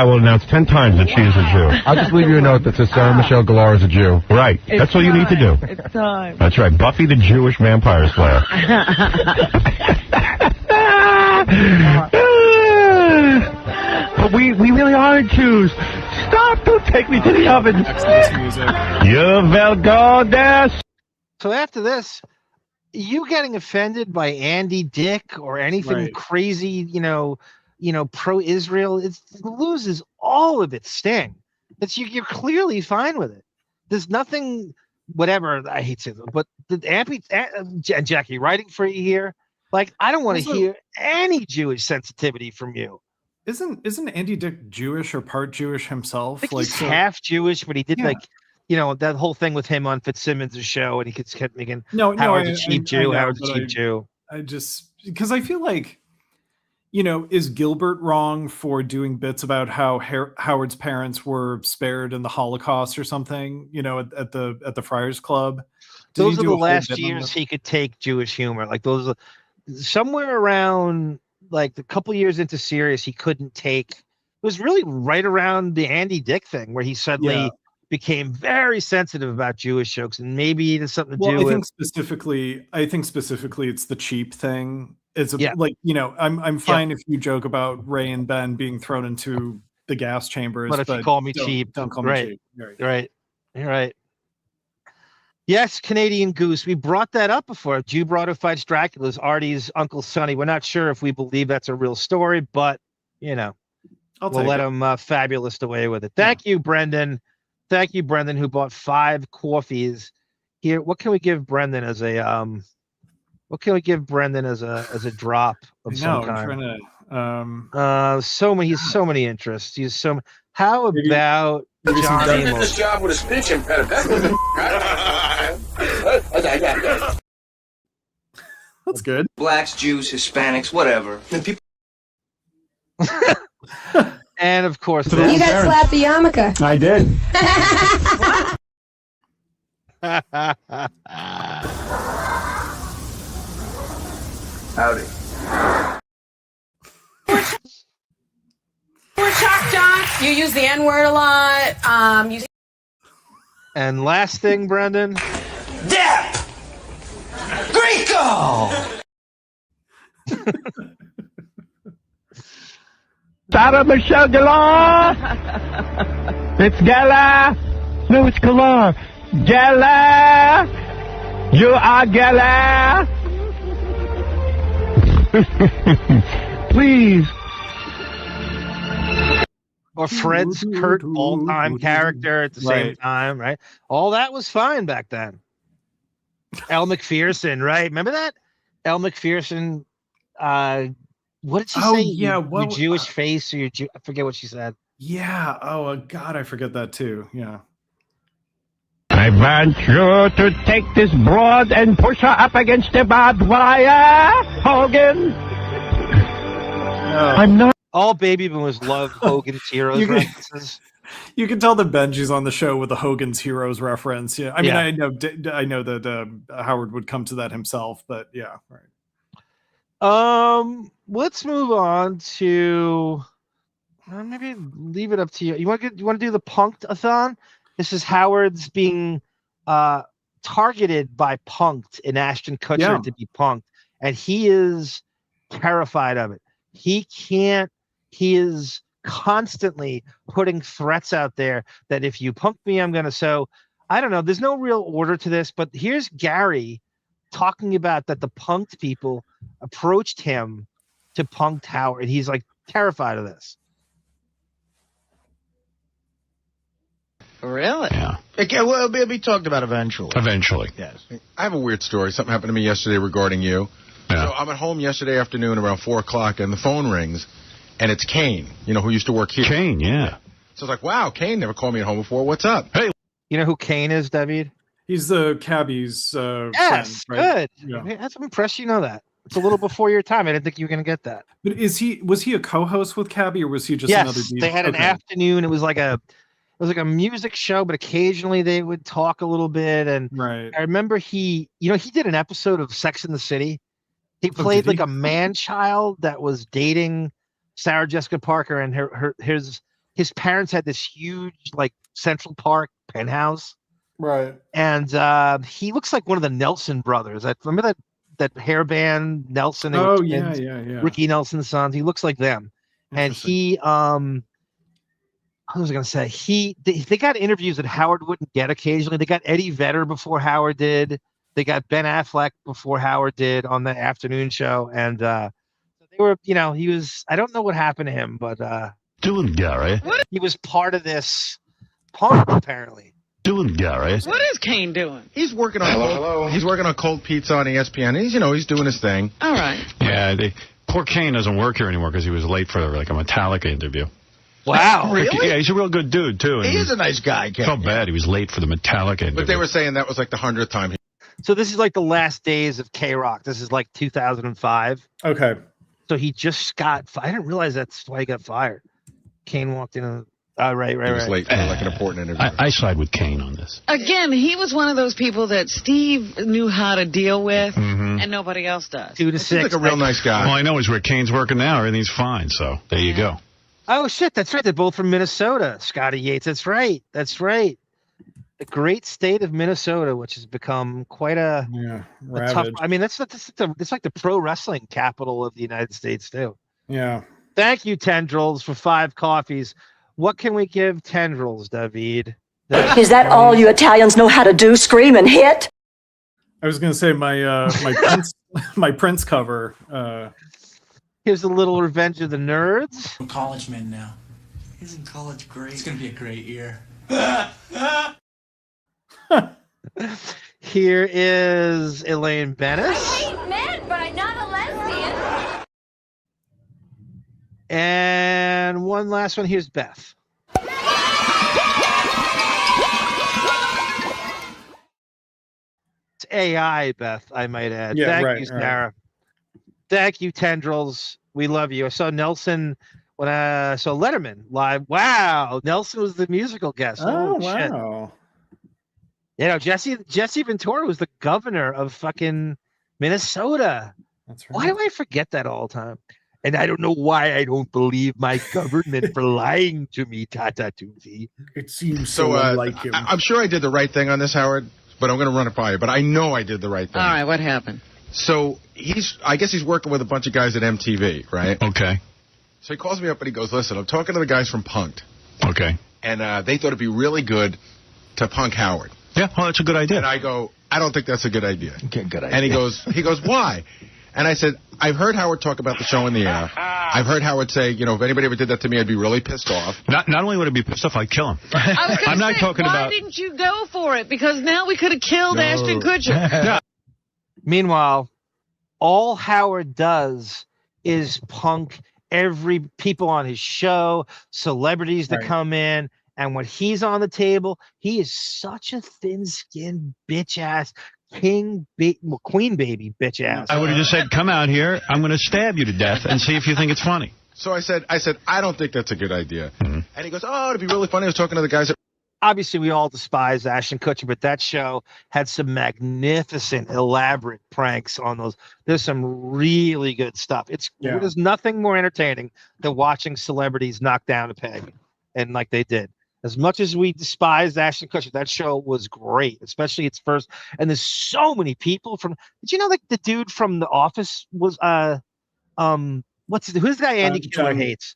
will announce 10 times that she is a Jew. I'll just leave you a note that says Sarah Michelle Gellar is a Jew. Right. That's all you need to do. It's time. That's right. Buffy the Jewish Vampire Slayer. But we really are Jews. Stop! Don't take me to the oven. You're welcome. So after this, you getting offended by Andy Dick or anything crazy, pro-Israel, it loses all of its sting. You're clearly fine with it. There's nothing, whatever, I hate saying that, but and Jackie, writing for you here, like, I don't want to hear any Jewish sensitivity from you. Isn't Andy Dick Jewish or part Jewish himself? He's half Jewish, but he did that whole thing with him on Fitzsimmons' show, and he kept making Howard's a cheap Jew. Howard's a cheap Jew. I just, because I feel like, is Gilbert wrong for doing bits about how Howard's parents were spared in the Holocaust or something? At the Friars Club. Those are the last years he could take Jewish humor. Like those are somewhere around like a couple years into Sirius, he couldn't take. It was really right around the Andy Dick thing where he suddenly became very sensitive about Jewish jokes, and maybe it has something to do I with. I think specifically, it's the cheap thing. It's like, you know, I'm fine if you joke about Ray and Ben being thrown into the gas chambers, but if you call me cheap, don't call me cheap. Right. You're right. Yes, Canadian Goose. We brought that up before. Jew Broad Who Fights Dracula is Artie's Uncle Sonny. We're not sure if we believe that's a real story, but you know, we'll let him fabulous away with it. Thank you, Brendan. Thank you, Brendan, who bought 5 coffees. Here, what can we give Brendan as a What can we give Brendan as a drop of some kind? I'm trying to. He has so many interests. He's so. How about Johnny? This job with a speech impediment. That's good. Blacks, Jews, Hispanics, whatever. And people. And of course, you got slapped the yarmulke. I did. Howdy. We're shock jocks. You use the N-word a lot. And last thing, Brendan. Depp! Greco! Sarah Michelle Gellar! It's Gellar! No, it's Gellar! Gellar! You are Gellar! Please. Or Fred's Kurt all-time character at the same time, right? All that was fine back then. Elle McPherson, right? Remember that? Elle McPherson, what did she say? Yeah, your Jewish face or your I forget what she said. Yeah. Oh, God, I forget that too. Yeah. I want you to take this broad and push her up against the barbed wire, Hogan. I'm not. All baby boomers love Hogan's Heroes references. You can tell that Benji's on the show with a Hogan's Heroes reference. Yeah, I mean, I know that Howard would come to that himself, but yeah, right. Let's move on to maybe leave it up to you. You want to do the Punk'd-a-thon? This is Howard's being targeted by Punk'd in Ashton Kutcher to be punked, and he is terrified of it. He is constantly putting threats out there that if you punk me, I'm gonna. So I don't know. There's no real order to this, but here's Gary talking about that the punked people approached him to punked Howard. He's like terrified of this. Really? Yeah. Okay, well, it'll be talked about eventually. Eventually. Yes. I have a weird story. Something happened to me yesterday regarding you. Yeah. So I'm at home yesterday afternoon around 4 o'clock, and the phone rings, and it's Kane, who used to work here. Kane, yeah. So I was like, wow, Kane never called me at home before. What's up? Hey. You know who Kane is, David? He's the cabbie's yes, friend, right? Good. Yeah. That's impressed you know that. It's a little before your time. I didn't think you were going to get that. But was he a co-host with Cabby, or was he just another DJ? They had an afternoon. It was like a music show, but occasionally they would talk a little bit. And right. I remember he did an episode of Sex and the City. He played like a man-child that was dating Sarah Jessica Parker, and his parents had this huge like Central Park penthouse. Right. And he looks like one of the Nelson brothers. I remember that hairband Nelson. Oh yeah. Ricky Nelson's sons. He looks like them. And he what was I going to say? They got interviews that Howard wouldn't get occasionally. They got Eddie Vedder before Howard did. They got Ben Affleck before Howard did on the afternoon show. And they were, he was, I don't know what happened to him, but doing Gary. He was part of this punk, apparently. Doing Gary. What is Kane doing? He's working on He's working on Cold Pizza on ESPN. He's doing his thing. All right. Yeah, poor Kane doesn't work here anymore because he was late for like a Metallica interview. Wow. Really? Yeah, he's a real good dude too. He is a nice guy. Felt bad he was late for the Metallica interview. But they were saying that was like the 100th time. So this is like the last days of K-Rock. This is like 2005. Okay. So he just got. I didn't realize that's why he got fired. Kane walked in. Right. He was late for like an important interview. I side with Kane on this. Again, he was one of those people that Steve knew how to deal with, and nobody else does. 2 to 6. He's like a real nice guy. Well, I know is where Kane's working now. Everything's fine. So there you go. Oh shit, that's right. They're both from Minnesota. Scotty Yates. That's right. the great state of Minnesota, which has become quite a tough. ravaged. I mean, it's like the pro wrestling capital of the United States too. Yeah. Thank you, Tendrils, for 5 coffees. What can we give Tendrils, David? Is that all you Italians know how to do? Scream and hit? I was going to say my Prince, my Prince cover. Here's a little Revenge of the Nerds. I'm a college man now. Isn't college great? It's going to be a great year. Here is Elaine Bennis. I hate men, but I'm not a lesbian. And one last one. Here's Beth. It's AI, Beth, I might add. Yeah, Thank right, you, Sarah. Thank you, Tendrils. We love you. I saw Nelson when I saw Letterman live. Wow, Nelson was the musical guest. Oh, Holy shit. wow. You know, Jesse Ventura was the governor of fucking Minnesota. That's right. Why do I forget that all the time? And I don't know why I don't believe my government for lying to me, Tata Tuesday. It seems So unlike him. I'm sure I did the right thing on this, Howard, but I'm going to run it by you. But I know I did the right thing. All right, what happened? So I guess he's working with a bunch of guys at MTV, right? Okay. So he calls me up and he goes, listen, I'm talking to the guys from Punk'd. Okay. And they thought it'd be really good to punk Howard. Yeah, well, that's a good idea. And I go, I don't think that's a good idea. Okay, good idea. And he goes, why? And I said, I've heard Howard talk about the show in the air. I've heard Howard say, you know, if anybody ever did that to me, I'd be really pissed off. Not only would I be pissed off, I'd kill him. I'm not talking why about. didn't you go for it? Because now we could have killed Ashton Kutcher. Meanwhile, all Howard does is punk every people on his show, celebrities that come in, and when he's on the table, he is such a thin-skinned bitch-ass queen baby bitch-ass. I would have just said, come out here, I'm going to stab you to death and see if you think it's funny. So I said, I don't think that's a good idea. Mm-hmm. And he goes, oh, it'd be really funny. I was talking to the guys at... Obviously, we all despise Ashton Kutcher, but that show had some magnificent, elaborate pranks on those. There's some really good stuff. There's nothing more entertaining than watching celebrities knock down a peg, and like they did. As much as we despise Ashton Kutcher, that show was great, especially its first. And there's so many people from. Did you know like the dude from The Office was who's the guy Andy Killer hates?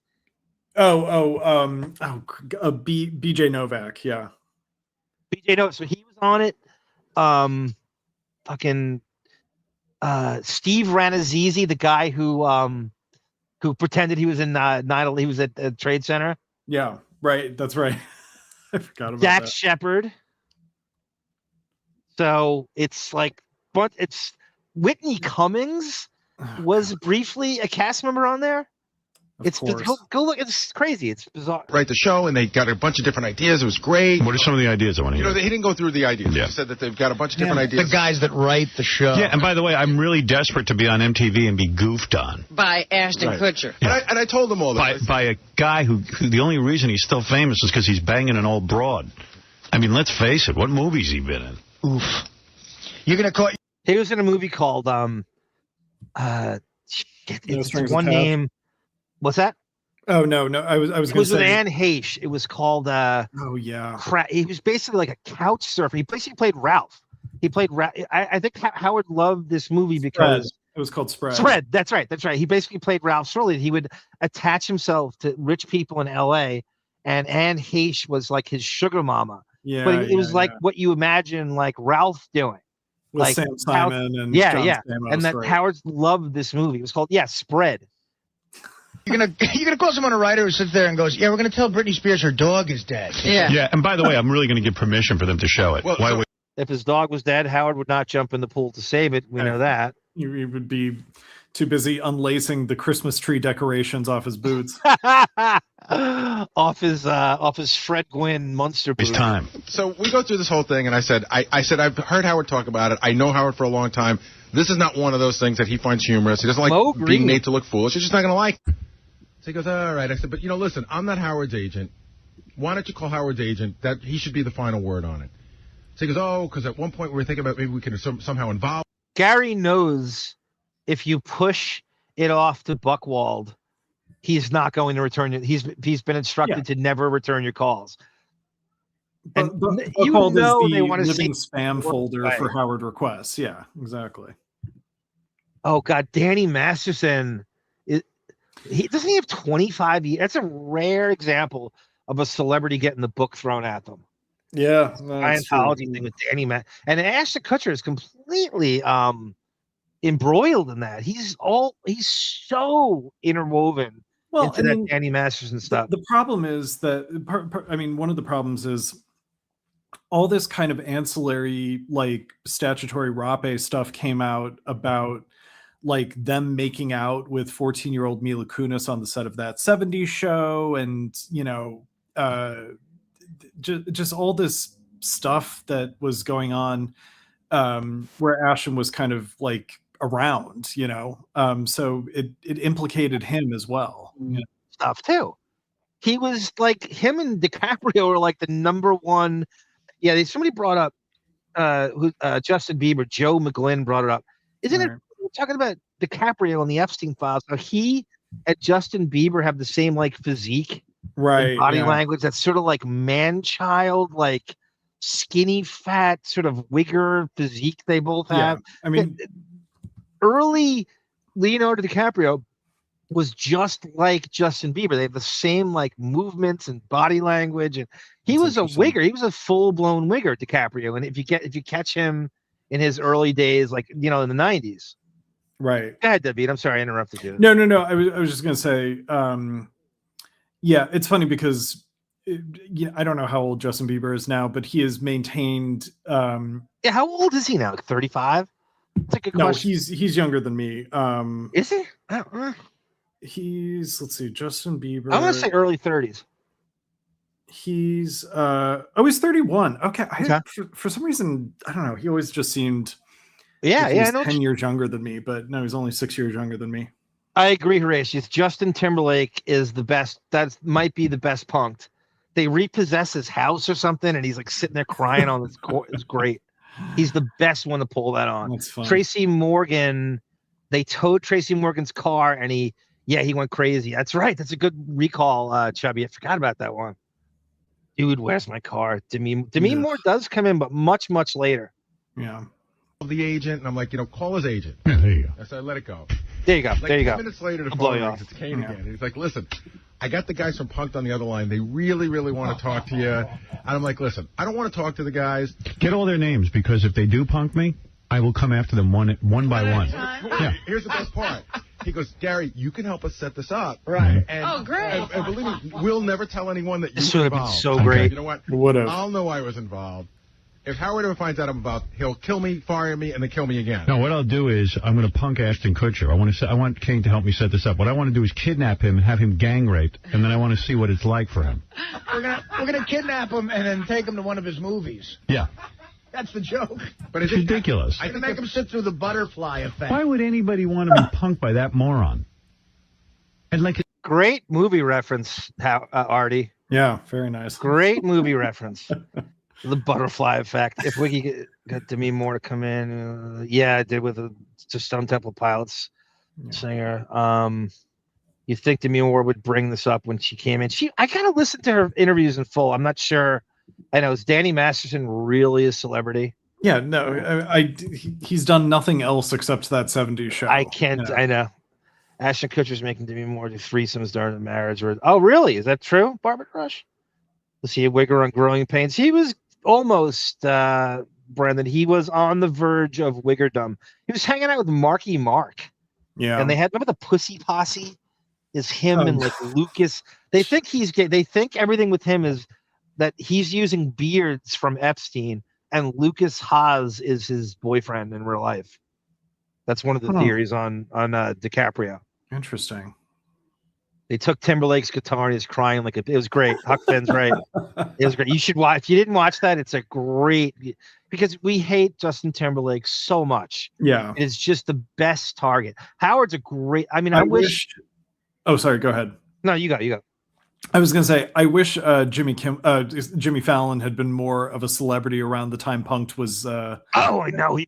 BJ Novak, yeah. BJ Novak, so he was on it. Steve Ranazizi, the guy who pretended he was in 9/11, he was at the Trade Center. Yeah, right. That's right. I forgot about Dax that. Shepard. So it's like, but it's Whitney Cummings was briefly a cast member on there. Go look. It's crazy. It's bizarre. Write the show, and they got a bunch of different ideas. It was great. What are some of the ideas I want to hear? You know, he didn't go through the ideas. Yeah. He said that they've got a bunch of different ideas. The guys that write the show. Yeah, and by the way, I'm really desperate to be on MTV and be goofed on. By Ashton Kutcher. Yeah. And I told them all that. By a guy who the only reason he's still famous is because he's banging an old broad. I mean, let's face it. What movies he been in? Oof. You're going to call... He was in a movie called it's one name. What's that? Oh no! I was. It was with Anne Heche. It was called. Oh yeah. He was basically like a couch surfer. He basically played Ralph. He played. I think Howard loved this movie because it was called Spread. Spread. That's right. He basically played Ralph Shirley. He would attach himself to rich people in L.A. and Anne Heche was like his sugar mama. Yeah. But it was like what you imagine like Ralph doing. With like Sam Simon and John Stamos, and that right. Howard loved this movie. It was called Spread. You're gonna call someone a writer who sits there and goes, yeah, we're gonna tell Britney Spears her dog is dead. Yeah. And by the way, I'm really going to give permission for them to show it. Well, if his dog was dead, Howard would not jump in the pool to save it. We know that. He would be too busy unlacing the Christmas tree decorations off his boots. off his Fred Gwynn Munster boots. It's time. So we go through this whole thing, and I said I've heard Howard talk about it. I know Howard for a long time. This is not one of those things that he finds humorous. He doesn't like being made to look foolish. He's just not going to like it. So he goes, all right. I said, but listen, I'm not Howard's agent. Why don't you call Howard's agent? That he should be the final word on it. So he goes, because at one point we were thinking about maybe we could somehow involve. Gary knows if you push it off to Buchwald, he's not going to return it. He's been instructed to never return your calls. But you know they want to living see spam folder for Howard requests. Yeah, exactly. Oh God, Danny Masterson. Doesn't he have 25 years? That's a rare example of a celebrity getting the book thrown at them. Yeah, Scientology thing with Danny and Ashton Kutcher is completely embroiled in that. He's so interwoven into that Danny Masterson stuff. The problem is that one of the problems is all this kind of ancillary like statutory rape stuff came out about like them making out with 14-year-old Mila Kunis on the set of That 70s Show, and just all this stuff that was going on where Ashton was kind of like around, so it implicated him as well. Stuff too. He was like, him and DiCaprio are like the number one. Yeah, somebody brought up Justin Bieber. Joe McGlynn brought it up. Isn't it? We're talking about DiCaprio on the Epstein files. Now he and Justin Bieber have the same like physique, right? Body language. That's sort of like man-child, like skinny, fat, sort of wigger physique they both have. I mean, early Leonardo DiCaprio was just like Justin Bieber. They have the same like movements and body language, and he was a wigger. He was a full-blown wigger, DiCaprio. And if you catch him in his early days, like in the 90s. Right. Go ahead, David. I'm sorry I interrupted you. No. I was just gonna say, it's funny because I don't know how old Justin Bieber is now, but he has maintained. How old is he now? Like 35? That's a good question. He's younger than me. Is he? Let's see, Justin Bieber. I'm gonna say early 30s. He's he's 31. Okay. For some reason, I don't know. He always just seemed. He's 10 years younger than me, but no, he's only 6 years younger than me. I agree, Horatius. Justin Timberlake is the best. That might be the best punked. They repossess his house or something, and he's like sitting there crying on his court. It's great. He's the best one to pull that on. That's fun. Tracy Morgan, they towed Tracy Morgan's car, and he went crazy. That's right. That's a good recall, Chubby. I forgot about that one. Dude, where's my car? Demi Moore does come in, but much, much later. Yeah. The agent, and I'm like, call his agent. Yeah, there you go. I said, let it go. There you go. Like there you 10 go. minutes later, the I'll blow phone you rings. off. It's Kane again. And he's like, listen, I got the guys from Punk'd on the other line. They really, really want to talk to you. And I'm like, listen, I don't want to talk to the guys. Get all their names, because if they do punk me, I will come after them one by one. Yeah. Here's the best part. He goes, Gary, you can help us set this up. Right. And, great. And believe me, we'll never tell anyone that This you were would have been involved. so great. You know what? Would've. I'll know I was involved. If Howard ever finds out I'm involved, he'll kill me, fire me, and then kill me again. No, what I'll do is I'm going to punk Ashton Kutcher. I want King to help me set this up. What I want to do is kidnap him and have him gang raped, and then I want to see what it's like for him. We're gonna kidnap him and then take him to one of his movies. Yeah. That's the joke. But It's ridiculous. I'm gonna make him sit through the butterfly effect. Why would anybody want to be punked by that moron? And Great movie reference, Artie. Yeah, very nice. Great movie reference. The butterfly effect. If we could get Demi Moore to come in, I did with just Stone Temple Pilots singer. You think Demi Moore would bring this up when she came in? I gotta listen to her interviews in full. I'm not sure. I know, is Danny Masterson really a celebrity? Yeah, no, he's done nothing else except That 70s Show. I can't. I know. Ashton Kutcher's making Demi Moore do threesomes during the marriage. Oh, really? Is that true, Barbara Crush? Was he a wigger on Growing Pains? He was almost, Brandon. He was on the verge of wiggerdom. He was hanging out with Marky Mark. Yeah. And they had, remember the Pussy Posse? Is him and like Lucas. They think he's gay. They think everything with him is that he's using beards from Epstein, and Lucas Haas is his boyfriend in real life. That's one of the theories on DiCaprio. Interesting. They took Timberlake's guitar and he's crying like it was great. Huck Finn's right. It was great. You should watch. If you didn't watch that, it's a great, because we hate Justin Timberlake so much. Yeah. It's just the best target. Howard's a great. I mean, I wish. Oh, sorry. Go ahead. No, you go. I was going to say, I wish Jimmy Fallon had been more of a celebrity around the time Punk'd was. I know. He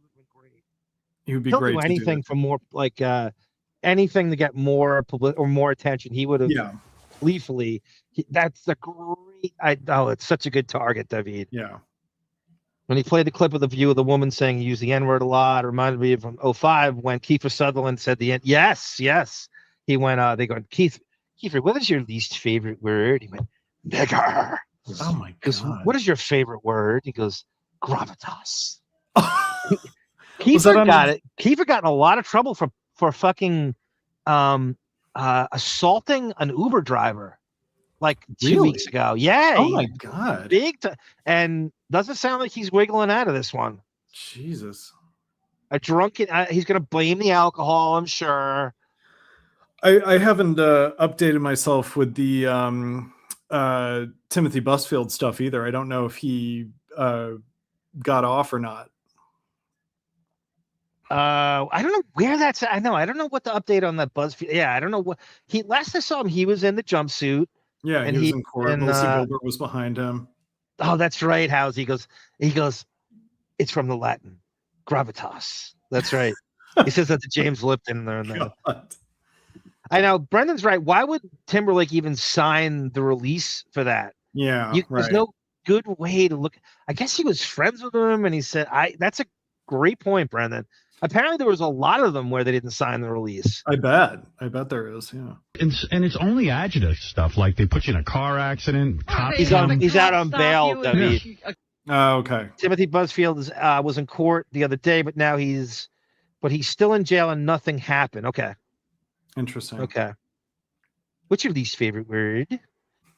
would be He'll great. Do to anything do for more, like anything to get more public or more attention. He would have gleefully. That's a great it's such a good target, David. Yeah. When he played the clip of the view of the woman saying he used the N-word a lot, it reminded me of from 05 when Kiefer Sutherland said the N. Yes. He went, they go, Kiefer, what is your least favorite word? He went, nigger. Oh my God. What is your favorite word? He goes, gravitas. Kiefer got it. Kiefer got in a lot of trouble for fucking assaulting an Uber driver like 2 weeks ago. Yeah. Oh my God. Big time. And doesn't sound like he's wiggling out of this one. Jesus. A drunken. He's going to blame the alcohol, I'm sure. I haven't updated myself with the Timothy Busfield stuff either. I don't know if he got off or not. I don't know where that's at. I don't know what the update on that BuzzFeed. Yeah, I don't know what last I saw him, he was in the jumpsuit. Yeah, and he was in court. And Melissa Gilbert was behind him. Oh, that's right. How's he goes, it's from the Latin gravitas. That's right. He says that to James Lipton there. I know Brendan's right. Why would Timberlake even sign the release for that? Yeah, there's no good way to look. I guess he was friends with him, and he said, that's a great point, Brendan. Apparently, there was a lot of them where they didn't sign the release. I bet there is. Yeah, and it's only agita stuff, like they put you in a car accident. He's out on bail, David. Oh, okay. Timothy Busfield was in court the other day, but now he's still in jail and nothing happened. Okay. Interesting. Okay. What's your least favorite word?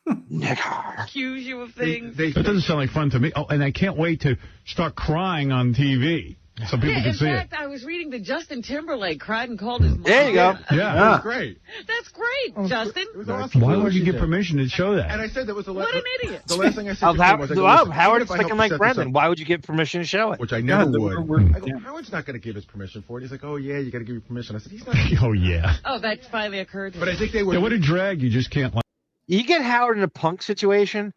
Nigger. Accuse you of things. That doesn't sound like fun to me. Oh, and I can't wait to start crying on TV so people can see it. In fact, I was reading that Justin Timberlake cried and called his mom. There you go. Yeah. That was great. That's great, Justin. Awesome. Why would you get permission to show that? And I said that was the last. What an idiot. The last thing I said was, Howard's thinking like Brendan. Why would you give permission to show it? Which I never would. I go, Howard's not going to give his permission for it. He's like, oh, yeah, you got to give your permission. I said, he's not. Oh, yeah. Oh, that finally occurred to me. But I think they were. Yeah, what a drag. You just can't. You get Howard in a punk situation.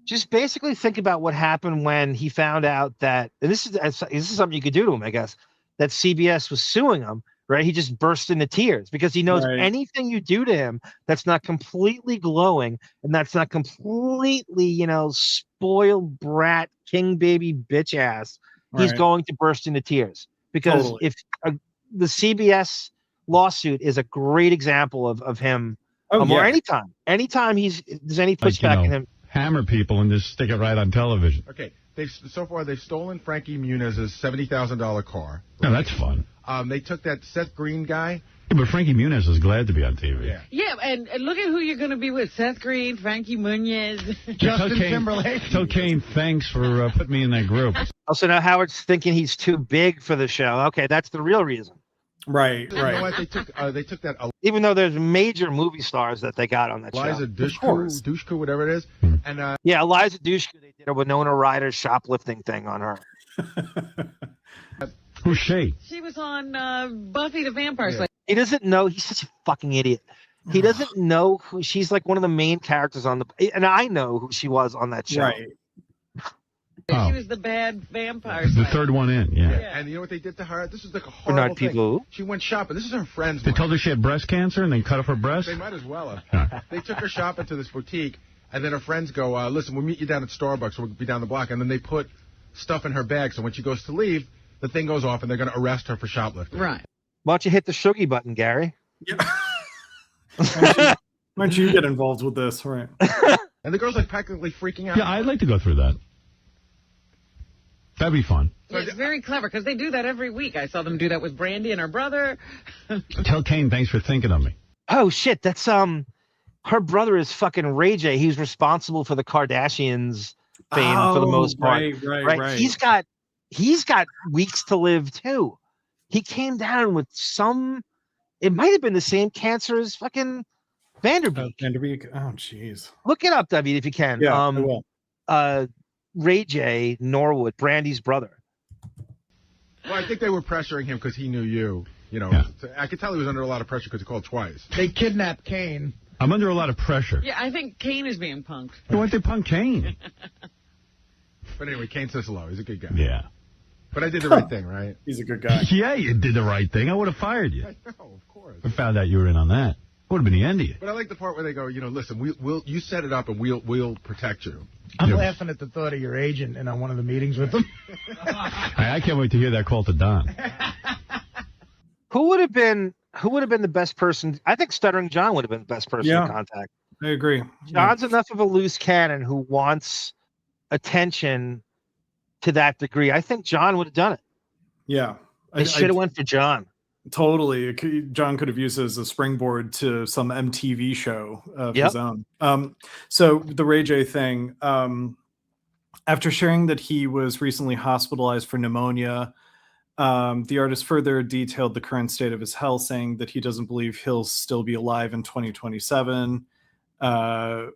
Just basically think about what happened when he found out that, and this is something you could do to him, I guess, that CBS was suing him, right? He just burst into tears because he knows anything you do to him that's not completely glowing and that's not completely, spoiled brat, king baby bitch ass, he's going to burst into tears. Because if the CBS lawsuit is a great example of him. Or anytime there's any pushback in him. Hammer people and just stick it right on television. Okay. So far they've stolen Frankie Muniz's $70,000 car. No, that's fun. They took that Seth Green guy. Yeah, but Frankie Muniz is glad to be on TV. Yeah, and look at who you're going to be with. Seth Green, Frankie Muniz, Justin Timberlake. Tell Kane thanks for putting me in that group. Also, now Howard's thinking he's too big for the show. Okay, that's the real reason. Right. You know what? They took that. Even though there's major movie stars that they got on that show. Eliza Dushku, whatever it is. And Eliza Dushku, they did a Winona Ryder shoplifting thing on her. Who's she? She was on Buffy the Vampire Slayer. He doesn't know. He's such a fucking idiot. He doesn't know who she's like. One of the main characters on and I know who she was on that show. Right. She was the bad vampire. The third one in, yeah. And you know what they did to her? This is like a horrible thing. She went shopping. This is her friend's. They told her she had breast cancer and they cut off her breast? They might as well have. They took her shopping to this boutique, and then her friends go, listen, we'll meet you down at Starbucks. We'll be down the block. And then they put stuff in her bag, so when she goes to leave, the thing goes off, and they're going to arrest her for shoplifting. Right. Why don't you hit the shuggy button, Gary? Yeah. Why don't you get involved with this, right? And the girl's like practically freaking out. Yeah, I'd like to go through that. That'd be fun. Yeah, it's very clever because they do that every week. I saw them do that with Brandy and her brother. Tell Kane thanks for thinking of me. Oh shit, that's her brother is fucking Ray J. He's responsible for the Kardashians fame for the most part. Right. He's got weeks to live too. He came down with it might have been the same cancer as fucking Van Der Beek. Van Der Beek. Oh jeez. Look it up, David, if you can. Yeah, I will. Ray J. Norwood, Brandy's brother. Well, I think they were pressuring him because he knew you. I could tell he was under a lot of pressure because he called twice. They kidnapped Kane. I'm under a lot of pressure. Yeah, I think Kane is being punked. Why don't they punk Kane? But anyway, Kane says hello. He's a good guy. Yeah. But I did the right thing, right? He's a good guy. Yeah, you did the right thing. I would have fired you. I know, of course. I found out you were in on that. Would have been the end of you. But I like the part where they go, listen, we'll you set it up and we'll protect you. I'm laughing at the thought of your agent and on one of the meetings with them. I can't wait to hear that call to Don. Who would have been the best person? I think Stuttering John would have been the best person to contact. I agree. John's enough of a loose cannon who wants attention to that degree. I think John would have done it. Yeah. They should have went for John. Totally. John could have used it as a springboard to some MTV show of his own. So the Ray J thing, after sharing that he was recently hospitalized for pneumonia, the artist further detailed the current state of his health, saying that he doesn't believe he'll still be alive in 2027. Let's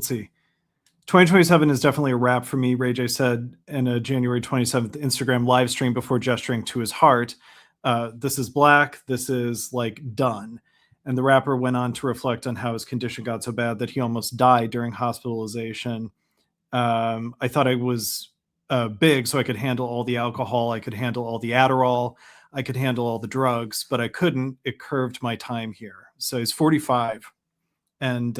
see. 2027 is definitely a wrap for me, Ray J said in a January 27th Instagram live stream before gesturing to his heart. This is black. This is like done. And the rapper went on to reflect on how his condition got so bad that he almost died during hospitalization. I thought I was big, so I could handle all the alcohol. I could handle all the Adderall. I could handle all the drugs, but I couldn't. It curved my time here. So he's 45. And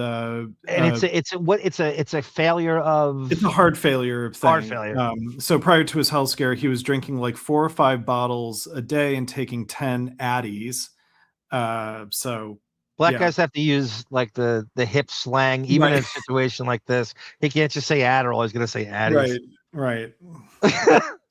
it's a failure of it's a heart failure thing. Heart failure. So prior to his health scare, he was drinking like 4 or 5 bottles a day and taking 10 Addies. So black guys have to use like the hip slang, even in a situation like this. He can't just say Adderall. He's going to say Addies. Right.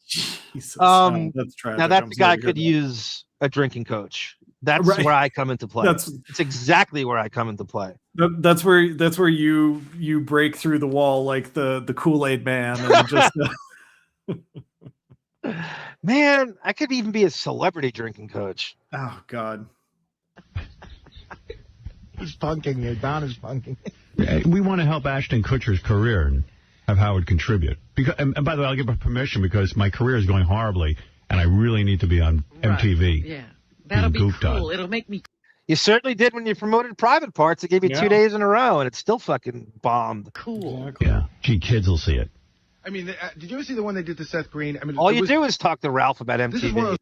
Jesus, that's tragic. Now that the guy could use a drinking coach. That's where I come into play. It's exactly where I come into play. That's where you break through the wall like the Kool-Aid man. And just, man, I could even be a celebrity drinking coach. Oh God, he's punking you. Don is punking. We want to help Ashton Kutcher's career and have Howard contribute. Because, and by the way, I'll give her permission because my career is going horribly, and I really need to be on MTV. Yeah. That'll be cool. It'll make me. You certainly did when you promoted Private Parts. It gave you 2 days in a row, and it's still fucking bombed. Cool. Yeah. Gee, kids will see it. I mean, did you ever see the one they did to Seth Green? I mean, all you do is talk to Ralph about MTV.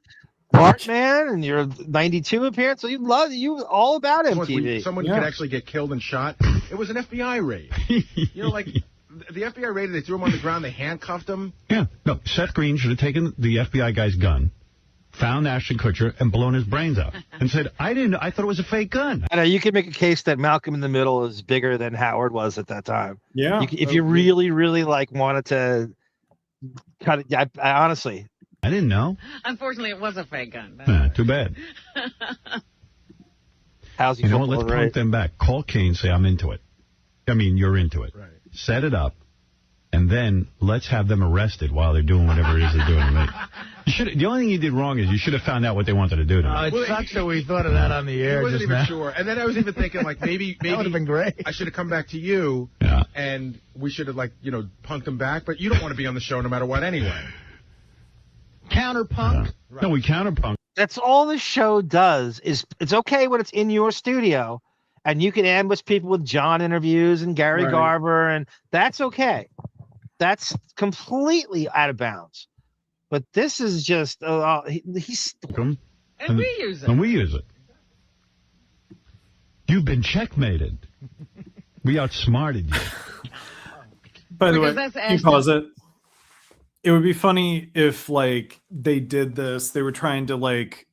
Bartman and your 92 appearance. So you all about MTV. Someone could actually get killed and shot. It was an FBI raid. Like the FBI raided. They threw him on the ground. They handcuffed him. Yeah. No, Seth Green should have taken the FBI guy's gun, found Ashton Kutcher, and blown his brains out, and said, I thought it was a fake gun. I know you can make a case that Malcolm in the Middle is bigger than Howard was at that time. Yeah. If you really, really wanted to cut it, I honestly. I didn't know. Unfortunately, it was a fake gun. Too bad. How's you know what? Let's punk them back. Call Kane, say, I'm into it. I mean, you're into it. Right. Set it up. And then let's have them arrested while they're doing whatever it is they're doing to me. The only thing you did wrong is you should have found out what they wanted to do to me. It sucks that we thought of that on the air. I wasn't even sure. And then I was even thinking, like, maybe that would have been great. I should have come back to you, and we should have, like, punked them back. But you don't want to be on the show no matter what anyway. Counterpunk. Yeah. Right. No, we counterpunk. That's all the show does. Is it's okay when it's in your studio, and you can ambush people with John interviews and Gary Garver, and that's okay. That's completely out of bounds. But this is just he's and we use it. And we use it. You've been checkmated. We outsmarted you. By the way, you pause it. It would be funny if, like, they did this. They were trying to, like,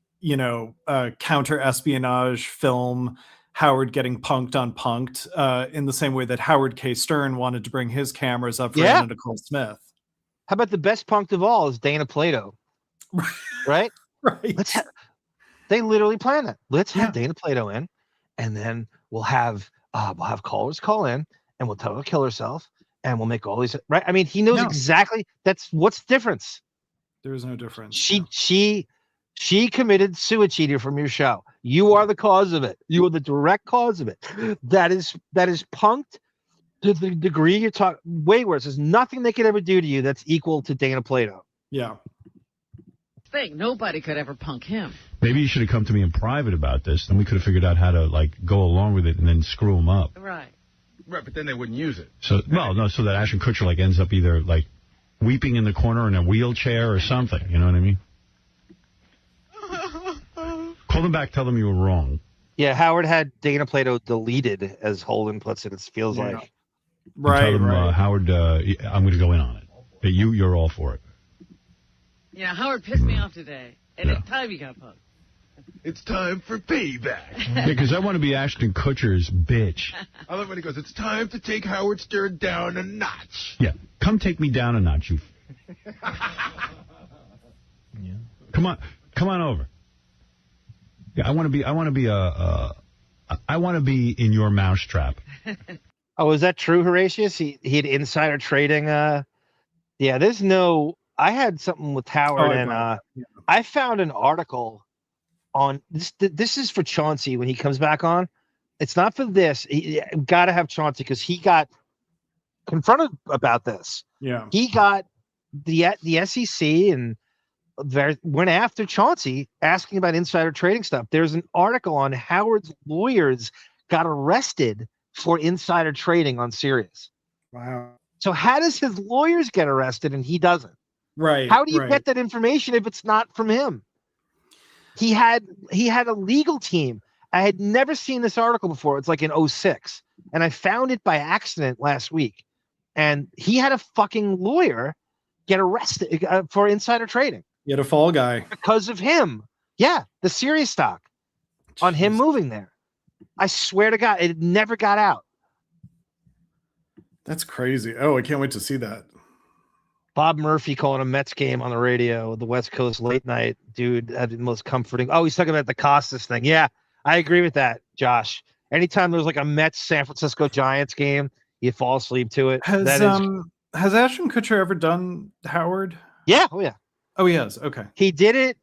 counter espionage film Howard getting punked on Punk'd in the same way that Howard K. Stern wanted to bring his cameras up for Anna Nicole Smith. How about the best punked of all is Dana Plato? Right? Right. They literally planned that. Let's have Dana Plato in, and then we'll have callers call in, and we'll tell her to kill herself, and we'll make all these right. I mean, he knows exactly. That's what's the difference. There is no difference. She committed suicide from your show. You are the cause of it. You are the direct cause of it. That is punked to the degree you're talking. Way worse. There's nothing they could ever do to you that's equal to Dana Plato. Yeah. Nobody could ever punk him. Maybe you should have come to me in private about this, and we could have figured out how to, like, go along with it and then screw him up. Right. Right, but then they wouldn't use it. So that Ashton Kutcher, like, ends up either, like, weeping in the corner in a wheelchair or something. You know what I mean? Call them back. Tell them you were wrong. Yeah, Howard had Dana Plato deleted, as Holden puts it. It feels like. Right. Tell them, Howard, I'm going to go in on it. But you're all for it. Yeah, Howard pissed me off today. And it's time he got punked. It's time for payback. Yeah, because I want to be Ashton Kutcher's bitch. I love when he goes, it's time to take Howard Stern down a notch. Yeah, come take me down a notch, you. Come on over. Yeah, I want to be in your mousetrap. Oh, is that true, Horatius? He had insider trading. Yeah, there's no. I had something with Howard, I found an article on this. This is for Chauncey when he comes back on. It's not for this. Got to have Chauncey because he got confronted about this. Yeah, he got the SEC and went after Chauncey asking about insider trading stuff. There's an article on Howard's lawyers got arrested for insider trading on Sirius. Wow. So how does his lawyers get arrested and he doesn't? Right. How do you get that information if it's not from him? He had a legal team. I had never seen this article before. It's like in 2006. And I found it by accident last week. And he had a fucking lawyer get arrested for insider trading. You had a fall guy. Because of him. Yeah. The Sirius stock on him moving there. I swear to God, it never got out. That's crazy. Oh, I can't wait to see that. Bob Murphy calling a Mets game on the radio, the West Coast late night. Dude had the most comforting. Oh, he's talking about the Costas thing. Yeah, I agree with that, Josh. Anytime there's like a Mets San Francisco Giants game, you fall asleep to it. Has Ashton Kutcher ever done Howard? Yeah. Oh, yeah. Oh, he has. Okay. He did it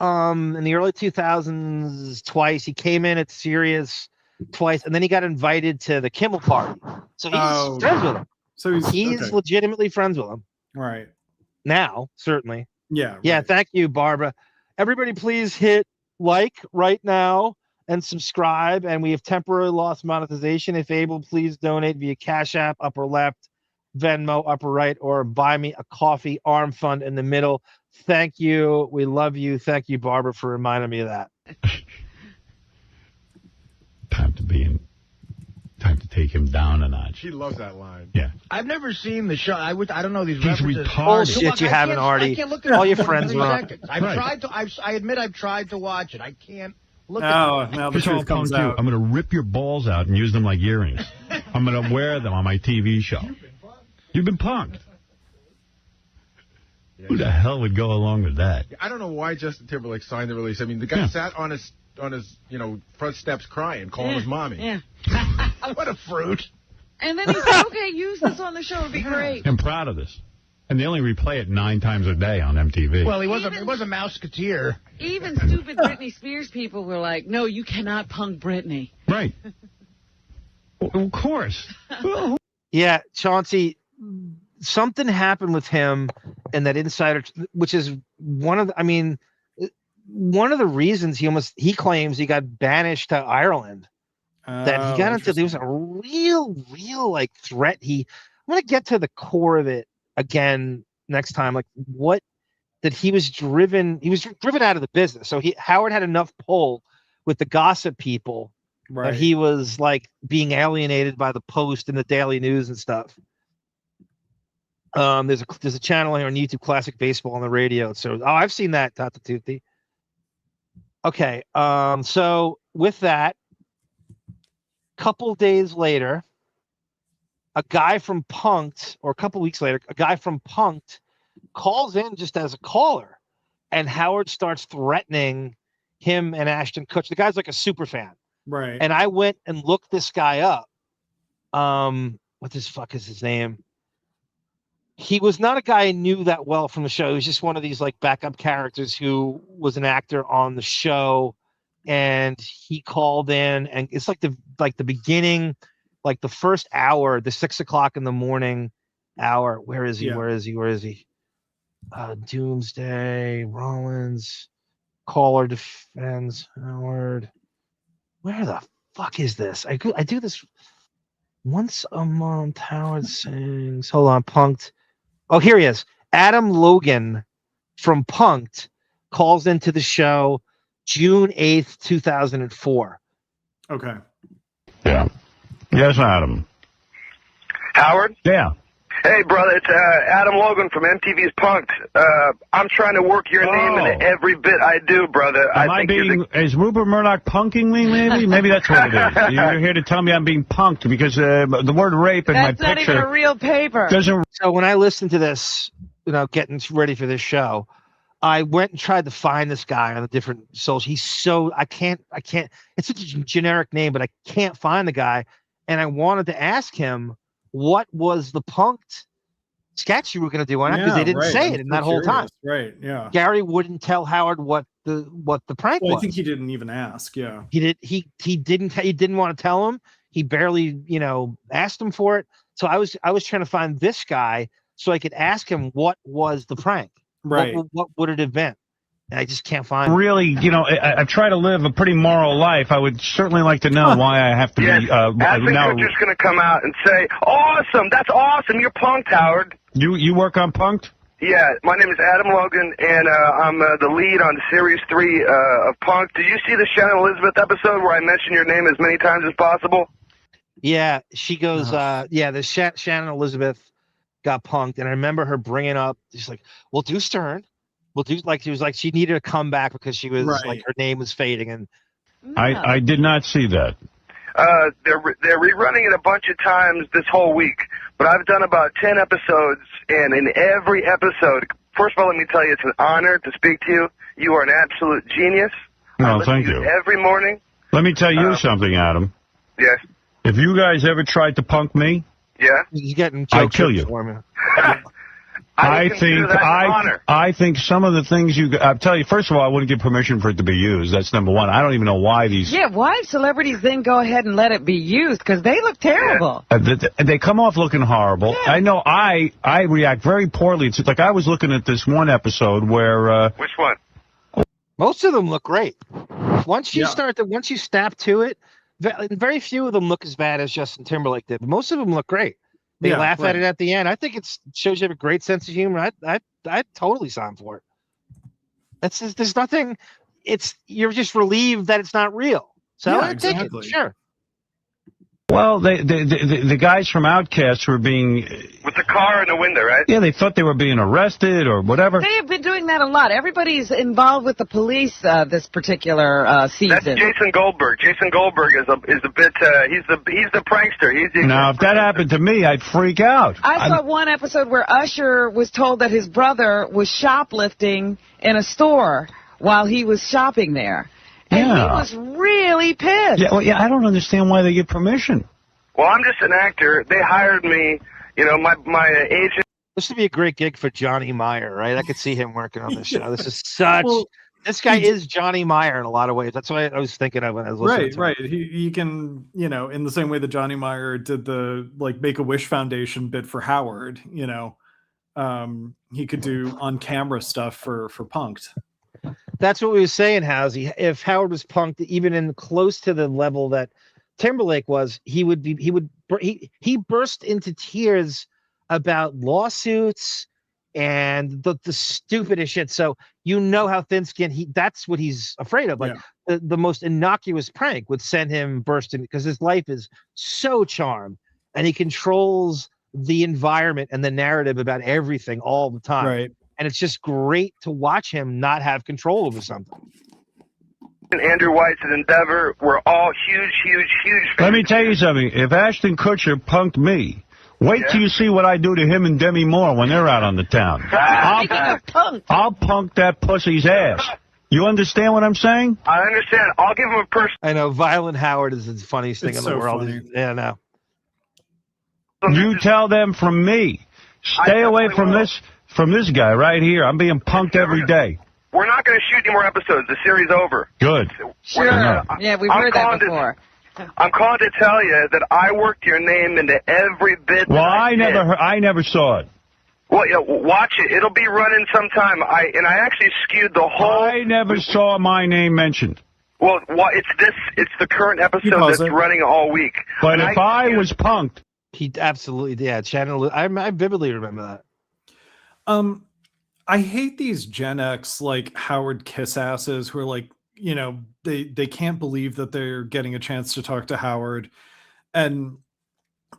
in the early 2000s twice. He came in at Sirius twice, and then he got invited to the Kimmel party. So he's friends with him. So he's okay. Legitimately friends with him. Right. Now, certainly. Yeah. Yeah. Right. Thank you, Barbara. Everybody, please hit like right now and subscribe. And we have temporarily lost monetization. If able, please donate via Cash App, upper left, Venmo, upper right, or buy me a coffee, arm fund in the middle. Thank you. We love you. Thank you, Barbara, for reminding me of that. Time to take him down a notch. She loves that line. Yeah. I've never seen the show. I don't know these He's references. retarded. Bullshit, you haven't already. All your friends were on. I admit I've tried to watch it. I can't look now at it. Now the truth comes out. I'm going to rip your balls out and use them like earrings. I'm going to wear them on my TV show. You've been punked. Yeah. Who the hell would go along with that? I don't know why Justin Timberlake signed the release. I mean, the guy sat on his front steps crying, calling his mommy. Yeah. What a fruit. And then he said, okay, use this on the show. It'd be great. I'm proud of this. And they only replay it 9 times a day on MTV. Well, he was a Mouseketeer. Even stupid Britney Spears people were like, no, you cannot punk Britney. Right. Of course. Yeah, Chauncey, something happened with him and that insider, which is one of the reasons he claims he got banished to Ireland. That he got into, there was a real like threat. I'm going to get to the core of it again next time. Like he was driven out of the business. So Howard had enough pull with the gossip people. Right. That he was like being alienated by the Post and the Daily News and stuff. There's a channel here on YouTube, Classic Baseball on the radio. So I've seen that, Tata Tutti. Okay. So with that, couple days later, a guy from Punk'd, or a couple weeks later, a guy from Punk'd calls in just as a caller, and Howard starts threatening him and Ashton Kutcher. The guy's like a super fan. Right. And I went and looked this guy up. What the fuck is his name? He was not a guy I knew that well from the show. He was just one of these like backup characters who was an actor on the show. And he called in, and it's like the beginning, like the first hour, the 6 o'clock in the morning hour. Where is he? Yeah. Where is he? Doomsday, Rollins, caller defends Howard. Where the fuck is this? I do this once a month. Howard sings. Hold on, Punk'd. Oh, here he is. Adam Logan from Punk'd calls into the show. June 8th, 2004. Okay. Yeah. Yes, Adam. Howard? Yeah. Hey, brother, it's Adam Logan from MTV's Punk'd. I'm trying to work your name into every bit I do, brother. Is Rupert Murdoch punking me, maybe? Maybe that's what it is. You're here to tell me I'm being punked because the word rape in my picture... That's not even a real paper. So when I listened to this, getting ready for this show, I went and tried to find this guy on the different socials. He's so... I can't... It's such a generic name, but I can't find the guy. And I wanted to ask him, what was the punked sketch you were going to do on it? Because they didn't say it in that whole time. Right, yeah. Gary wouldn't tell Howard what the prank was. I think he didn't even ask, yeah. He didn't want to tell him. He barely, asked him for it. So I was trying to find this guy so I could ask him what was the prank. Right. What would it have been? And I just can't find it. Really, I try to live a pretty moral life. I would certainly like to know why I have to be... Ashton Kutcher's going to come out and say, awesome, that's awesome, you're punked, Howard. You work on Punk'd? Yeah, my name is Adam Logan, and I'm the lead on Series 3 of Punk'd. Did you see the Shannon Elizabeth episode where I mentioned your name as many times as possible? Yeah, she goes, the Shannon Elizabeth got punked, and I remember her bringing up, she's like, we'll do Stern. We'll do, she needed a comeback because she was, her name was fading. And I did not see that. They're rerunning it a bunch of times this whole week, but I've done about 10 episodes, and in every episode, first of all, let me tell you, it's an honor to speak to you. You are an absolute genius. No, thank you. Every morning. Let me tell you something, Adam. Yes. If you guys ever tried to punk me, I'd kill you. I think some of the things I'll tell you, first of all, I wouldn't give permission for it to be used. That's number one. I don't even know why these... Yeah, why celebrities then go ahead and let it be used? Because they look terrible. They come off looking horrible. Yeah. I know I react very poorly. It's like I was looking at this one episode where... Which one? Most of them look great. Once you snap to it, very few of them look as bad as Justin Timberlake did. But most of them look great. They laugh at it at the end. I think it shows you have a great sense of humor. I'd totally sign for it. There's nothing. You're just relieved that it's not real. So I take it. Sure. Well, the guys from Outkast were being... With the car in the window, right? Yeah, they thought they were being arrested or whatever. They have been doing that a lot. Everybody's involved with the police this particular season. That's Jason Goldberg. Jason Goldberg is a bit... he's the prankster. Now, if that happened to me, I'd freak out. I saw one episode where Usher was told that his brother was shoplifting in a store while he was shopping there. And he was really pissed. Yeah, I don't understand why they give permission. Well, I'm just an actor. They hired me. My agent. This would be a great gig for Johnny Meyer, right? I could see him working on this show. This is such... this guy is Johnny Meyer in a lot of ways. That's what I was thinking of when I was listening to him. Right. He can, in the same way that Johnny Meyer did the, Make-A-Wish Foundation bit for Howard, he could do on-camera stuff for Punk'd. That's what we were saying, Housey. If Howard was punked even in close to the level that Timberlake was, he burst into tears about lawsuits and the stupidest shit. So how thin-skinned that's what he's afraid of. The most innocuous prank would send him bursting because his life is so charmed and he controls the environment and the narrative about everything all the time. Right. And it's just great to watch him not have control over something. Andrew White's and Endeavor were all huge fans. Let me tell you something. If Ashton Kutcher punked me, wait till you see what I do to him and Demi Moore when they're out on the town. I'll punk that pussy's ass. You understand what I'm saying? I understand. I'll give him a person. I know. Violent Howard is the funniest thing in the world. Funny. Yeah, no. You tell them from me. Stay away from this. From this guy right here. I'm being punked every day. We're not going to shoot any more episodes. The series over. Good. Sure. Yeah, we've heard that before. I'm calling to tell you that I worked your name into every bit. Well, I never saw it. Well, watch it. It'll be running sometime. I actually skewed the whole... I never saw my name mentioned. Well, it's the current episode that's running all week. But if I was punked... He absolutely, Channel. I vividly remember that. I hate these Gen X Howard kiss asses who are you know, they can't believe that they're getting a chance to talk to Howard. And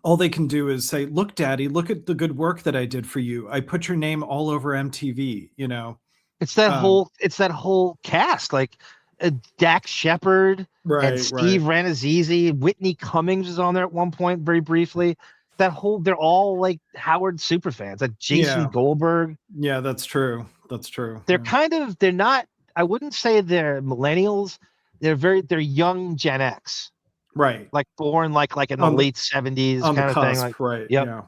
all they can do is say, look, Daddy, look at the good work that I did for you. I put your name all over MTV, you know. It's that whole cast, like Dax Shepard and Steve Ranazizi, Whitney Cummings was on there at one point very briefly. They're all like Howard super fans, like Jason Goldberg. Yeah, that's true. That's true. They're not, I wouldn't say they're millennials. They're young Gen X. Right. Like born like in the late 70s kind of thing. Like, right. Yep. Yeah.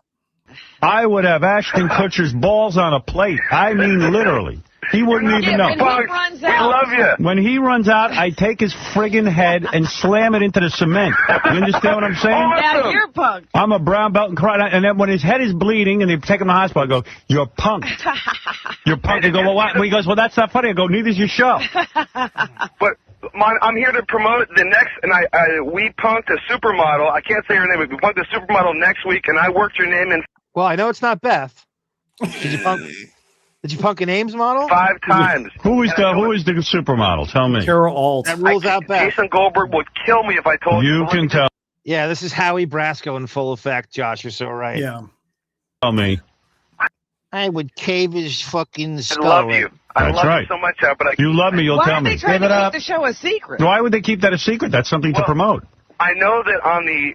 I would have Ashton Kutcher's balls on a plate. I mean, literally. He wouldn't even know. When he runs out, We love you. When he runs out, I take his friggin' head and slam it into the cement. You understand what I'm saying? now you're punked. I'm a brown belt and cry. And then when his head is bleeding and they take him to the hospital, I go, you're punked. You're punked. They go, well, what? He goes, well, that's not funny. I go, neither's your show. But I'm here to promote the next, and we punked a supermodel. I can't say her name, but we punked a supermodel next week, and I worked her name in. Well, I know it's not Beth. Did you punk an Ames model? 5 times. Who is the supermodel? Tell me. Carol Alt. That rules out Beth. Jason Goldberg would kill me if I told you. You can tell. Yeah, this is Howie Brasco in full effect, Josh. You're so right. Yeah. Tell me. I would cave his fucking skull. I love you. I That's love right. you so much, but I. You love me, you'll Why tell are me. they trying Give to it keep up. the show a secret? Why would they keep that a secret? That's something to promote. I know that on the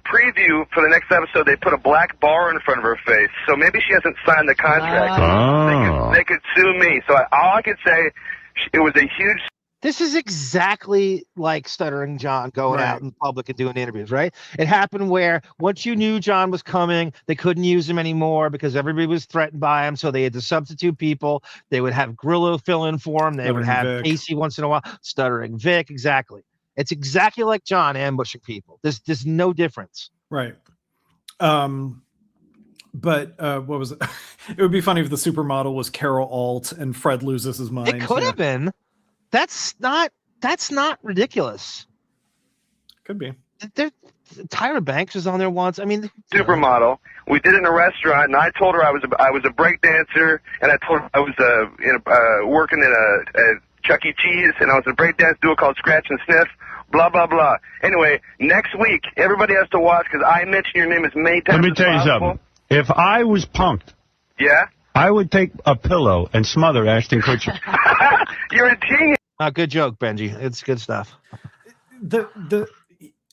preview for the next episode, they put a black bar in front of her face, so maybe she hasn't signed the contract. Oh. They could sue me. So all I could say, it was a huge. This is exactly like Stuttering John going out in public and doing interviews, right? It happened where once you knew John was coming, they couldn't use him anymore because everybody was threatened by him. So they had to substitute people. They would have Grillo fill in for him. They would have Casey once in a while. Stuttering Vic, exactly. It's exactly like John ambushing people. There's no difference. Right. But what was it? It would be funny if the supermodel was Carol Alt and Fred loses his mind. It could have been. That's not ridiculous. Could be. Tyra Banks was on there once. I mean, Supermodel. We did it in a restaurant, and I told her I was a break dancer, and I told her I was working in a Chuck E. Cheese, and I was a break dance duo called Scratch and Sniff. Blah blah blah. Anyway, next week everybody has to watch because I mention your name as many times. Let me tell you something. If I was punked, I would take a pillow and smother Ashton Kutcher. You're a genius. Good joke, Benji. It's good stuff. The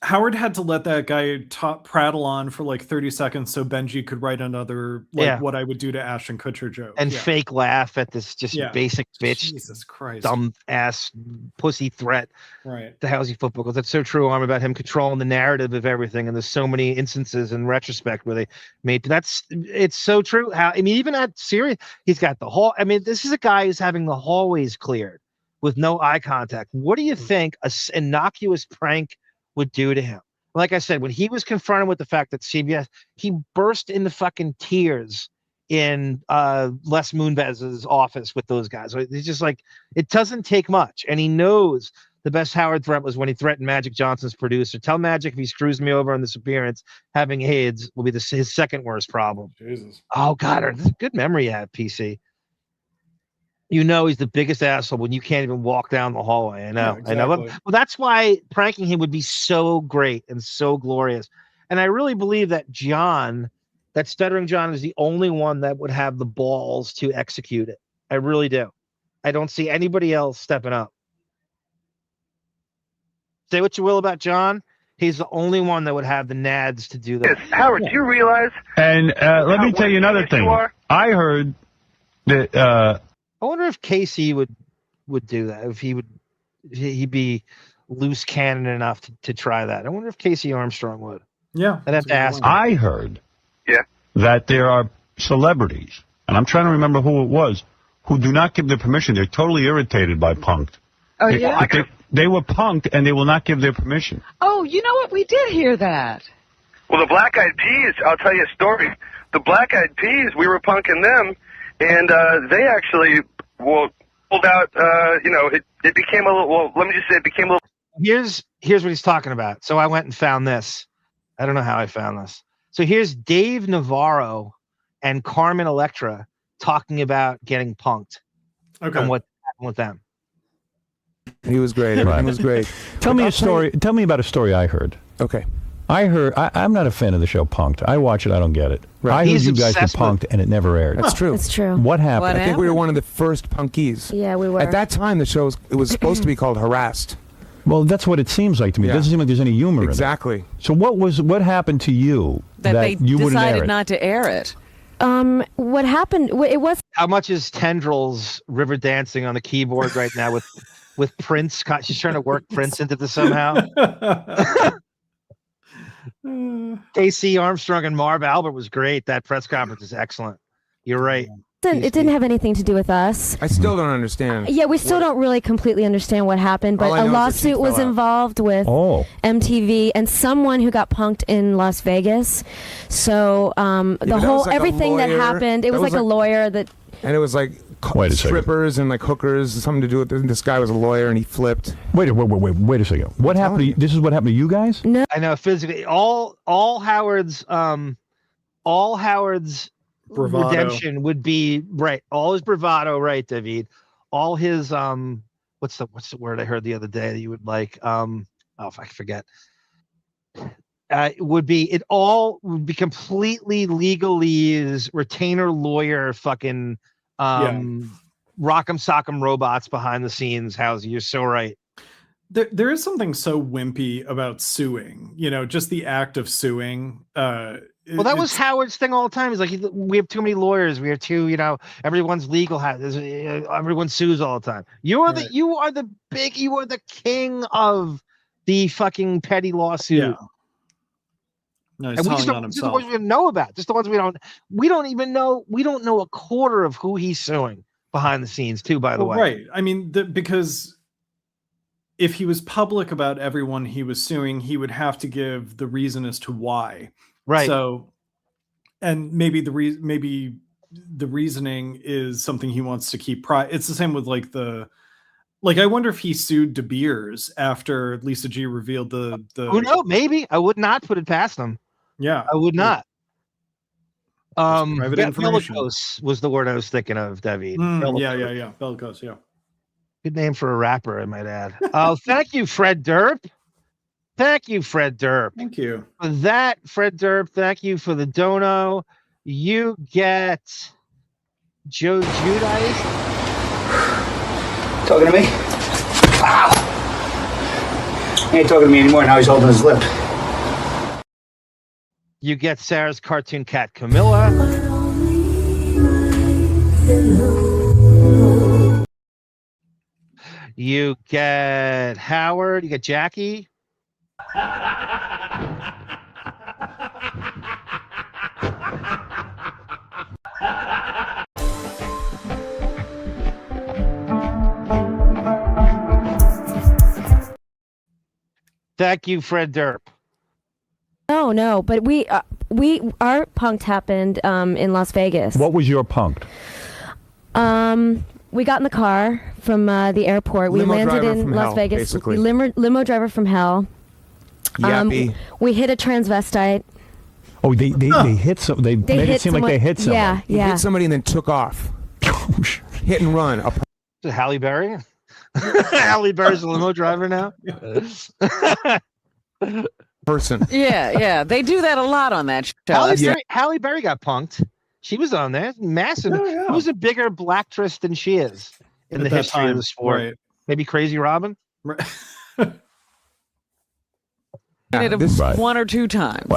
Howard had to let that guy prattle on for like 30 seconds so Benji could write another what I would do to Ashton Kutcher joke. And fake laugh at this just basic bitch. Jesus Christ. Dumb ass pussy threat. Right. The Housey football goes. That's so true. I'm about him controlling the narrative of everything. And there's so many instances in retrospect where they made it's so true. Even at Sirius, he's got the hall. I mean, this is a guy who's having the hallways cleared with no eye contact. What do you think an innocuous prank would do to him? Like I said, when he was confronted with the fact that CBS, he burst into fucking tears in Les Moonves' office with those guys. It's just like, it doesn't take much. And he knows the best Howard threat was when he threatened Magic Johnson's producer. Tell Magic if he screws me over on this appearance, having AIDS will be his second worst problem. Jesus. Oh, God, good memory you have, PC. You know he's the biggest asshole when you can't even walk down the hallway. I know. Yeah, exactly. I know. Well, that's why pranking him would be so great and so glorious. And I really believe that Stuttering John is the only one that would have the balls to execute it. I really do. I don't see anybody else stepping up. Say what you will about John. He's the only one that would have the nads to do that. Yes, Howard, do you realize? And let me tell you another thing. I heard that... I wonder if Casey would do that. If he'd be loose cannon enough to try that. I wonder if Casey Armstrong would. Yeah. I'd have to ask him. I heard that there are celebrities, and I'm trying to remember who it was, who do not give their permission. They're totally irritated by punked. Oh, yeah? They were punked, and they will not give their permission. Oh, you know what? We did hear that. Well, the Black Eyed Peas, I'll tell you a story. The Black Eyed Peas, we were punking them, and they actually pulled out, it became a little, well, let me just say it became a little. Here's what he's talking about. So I went and found this. I don't know how I found this. So here's Dave Navarro and Carmen Electra talking about getting punked. Okay. And what happened with them. He was great. Everything was great. Tell me a story. Tell me about a story I heard. Okay. I'm not a fan of the show Punk'd. I watch it. I don't get it. Right. I heard you guys were Punk'd, and it never aired. That's true. It's true. What happened? I think we were one of the first punkies. Yeah, we were. At that time, the show was supposed to be called Harassed. Well, that's what it seems like to me. It doesn't seem like there's any humor in it. Exactly. So what happened to you that they you wouldn't air decided it? not to air it? What happened? It was. How much is Tendrils river dancing on the keyboard right now with Prince? She's trying to work Prince into this somehow. KC Armstrong and Marv Albert was great. That press conference is excellent. You're right. It didn't have anything to do with us. I still don't understand. Yeah, we still don't really completely understand what happened, but a lawsuit was involved with MTV and someone who got punked in Las Vegas. So the whole everything that happened, it was like a lawyer that. And it was like strippers and like hookers, something to do with this guy was a lawyer and he flipped. Wait a second. What happened to you? This is what happened to you guys? No. I know physically all Howard's bravado. redemption would be right. All his bravado, right, David. All his what's the word I heard the other day that you would like? If I forget. It would be completely legalese retainer lawyer fucking rock'em sock'em robots behind the scenes. Howsy, you're so right. There is something so wimpy about suing, just the act of suing. Well, that was Howard's thing all the time. He's like, we have too many lawyers. We have too, everyone's legal. Everyone sues all the time. You are the king of the fucking petty lawsuit. Yeah. No, he's and telling on just the himself. ones we know about. Just the ones we don't even know. We don't know a quarter of who he's suing behind the scenes too, by the way. Right. I mean, because if he was public about everyone he was suing, he would have to give the reason as to why. Right. So, and maybe the reasoning is something he wants to keep private. It's the same with I wonder if he sued De Beers after Lisa G revealed the. Who knows? Maybe. I would not put it past him. Yeah, I would not. Private information bellicose was the word I was thinking of, David. Yeah. Bellicose, yeah. Good name for a rapper, I might add. Oh, thank you, Fred Durp. Thank you, Fred Durp. Thank you. For that, Fred Durp, thank you for the dono. You get Joe Judice. Talking to me? Wow. He ain't talking to me anymore. Now he's holding his lip. You get Sarah's cartoon cat, Camilla. You get Howard. You get Jackie. Thank you, Fred Durp. No, but our punked happened in Las Vegas. What was your punked? We got in the car from the airport. We landed in Las Vegas. Basically. Limo driver from hell. Yappy. We hit a transvestite. Oh, they hit some. They made it seem like they hit someone. Yeah. He hit somebody and then took off. Hit and run. Is it Halle Berry? Halle Berry's a limo driver now. Person. Yeah. They do that a lot on that show. Halle Berry got punked. She was on there. Massive. Who's a bigger black actress than she is in the history of the sport? Right. Maybe Crazy Robin? Right. One or two times.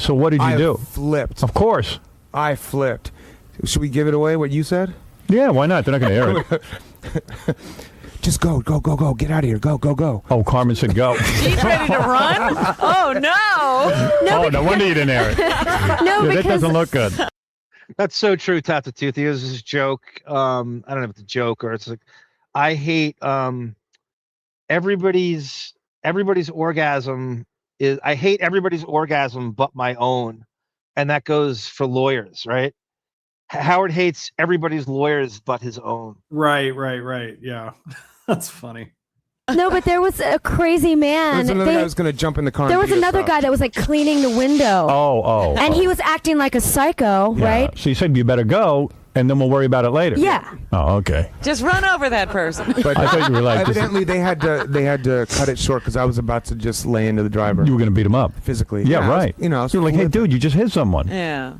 So what did you do? Flipped. Of course. I flipped. Should we give it away, what you said? Yeah, why not? They're not going to air it. Just go. Get out of here. Go. Oh, Carmen said go. She's ready to run? Oh, no. No wonder you didn't air it. That doesn't look good. That's so true, Tata Toothy. It was this joke. I don't know if it's a joke or it's like, I hate everybody's orgasm is, I hate everybody's orgasm but my own. And that goes for lawyers, right? Howard hates everybody's lawyers but his own. Right. Yeah. That's funny. No, but there was a crazy man. There was another guy who was going to jump in the car. There was another guy that was like cleaning the window. Oh. And he was acting like a psycho, right? So you said you better go. and then we'll worry about it later. Yeah. Oh, okay. Just run over that person. But I thought you were like, evidently they had to cut it short because I was about to just lay into the driver. You were going to beat him up physically. Yeah, right. You know, you're like, hey, dude, you just hit someone. Yeah.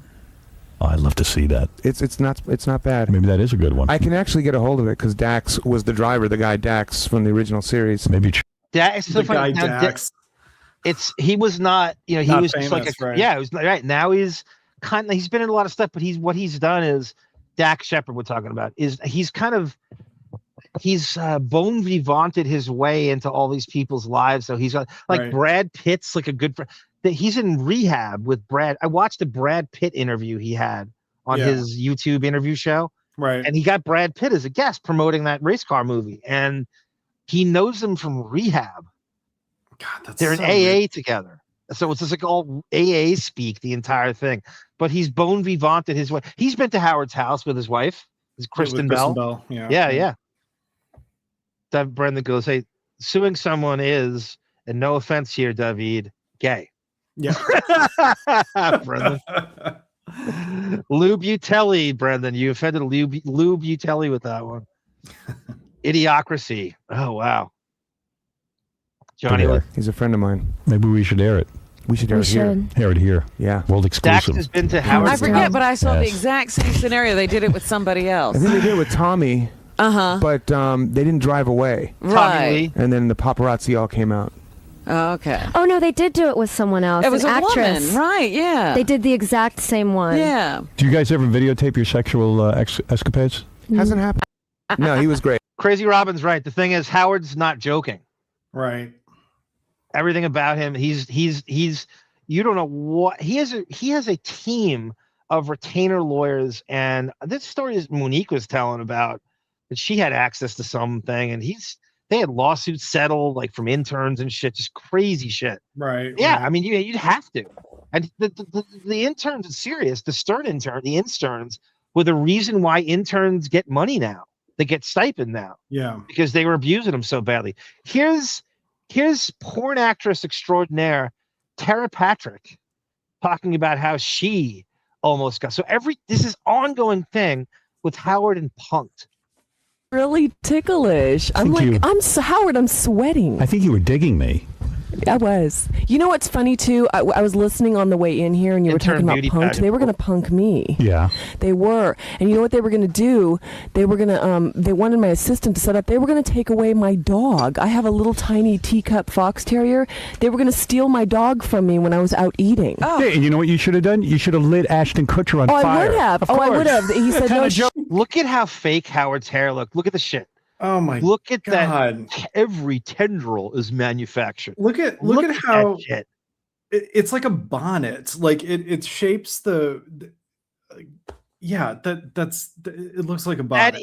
Oh, I'd love to see that. It's not bad. Maybe that is a good one. I can actually get a hold of it because Dax was the driver, the guy Dax from the original series. Maybe Dax, The guy Dax. He was not, he Not was famous, just like right. yeah, it was right. Now he's been in a lot of stuff, but what he's done is Dax Shepard we're talking about is he's bon vivanted his way into all these people's lives. So he's like Right. Brad Pitt's like a good friend. He's in rehab with Brad. I watched a Brad Pitt interview he had on his YouTube interview show. Right. And he got Brad Pitt as a guest promoting that race car movie. And he knows him from rehab. God, They're in so AA weird. together. So it's just like all AA speak, the entire thing. But he's bon vivanted his way. He's been to Howard's house with his wife, Kristen Bell. Yeah. Brendan goes, hey, suing someone is, and no offense here, David, gay. Yeah. Brendan. Lou Butelli, Brendan. You offended Lou Butelli with that one. Idiocracy. Oh, wow. Johnny, he's a friend of mine. Maybe we should air it. We should air it here. Air it here. Yeah. World exclusive. Dax has been to Howard. I forget, but I saw the Yes. exact same scenario. They did it with somebody else. I think they did it with Tommy. But they didn't drive away. Right. And then the paparazzi all came out. Oh, okay. Oh no, they did do it with someone else. It was an a actress. woman, right? Yeah. They did the exact same one. Yeah. Do you guys ever videotape your sexual escapades? Hasn't happened. No, he was great. Crazy Robin's right. The thing is, Howard's not joking. Right. Everything about him, he's you don't know what he has a team of retainer lawyers, and this story is Monique was telling about that she had access to something, and they had lawsuits settled like from interns and shit, just crazy shit. Right. Yeah, right. I mean you'd have to. And the interns at Sirius, the interns were the reason why interns get money now. They get stipend now. Yeah. Because they were abusing them so badly. Here's porn actress extraordinaire Tera Patrick talking about how she almost got this is ongoing thing with Howard and Punk'd. Really ticklish. I'm like, Howard, I'm sweating. I think you were digging me. I was. You know what's funny too? I was listening on the way in here, and you were talking about punked. They were going to punk me. Yeah. They were. And you know what they were going to do? They were going to. They wanted my assistant to set up. They were going to take away my dog. I have a little tiny teacup fox terrier. They were going to steal my dog from me when I was out eating. Oh. Hey, and you know what you should have done? You should have lit Ashton Kutcher on fire. I would have. I would have. He said no. Look at how fake Howard's hair looked. Look at the shit. Oh my! Look at God. that! Every tendril is manufactured. Look at how it's like a bonnet. Like it shapes the yeah. It looks like a bonnet.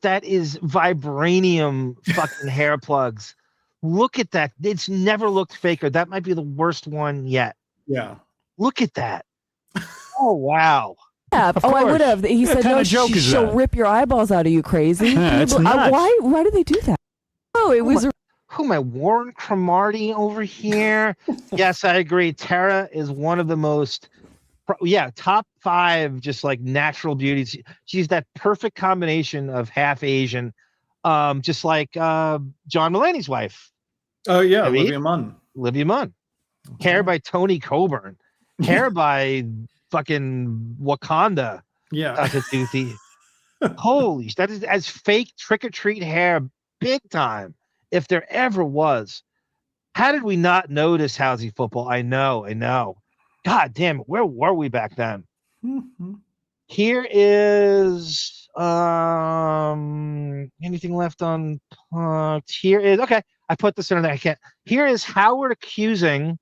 That is vibranium fucking hair plugs. Look at that! It's never looked faker. That might be the worst one yet. Yeah. Look at that! Oh wow! Yeah. I would have. He said, "No, she'll rip your eyeballs out of you, crazy." It's nuts. Why did they do that? Oh, it was. Who am I? Warren Cromartie over here. Yes, I agree. Tara is one of the most, top 5, just like natural beauties. She's that perfect combination of half Asian, just like John Mulaney's wife. Oh yeah, Olivia Munn. Hair by Tony Coburn. Hair by fucking Wakanda. Yeah. Holy, that is as fake trick or treat hair, big time. If there ever was. How did we not notice Housey football? I know. God damn it. Where were we back then? Mm-hmm. Here is anything left on here is okay. I put this in there. I can't. Here is Howard accusing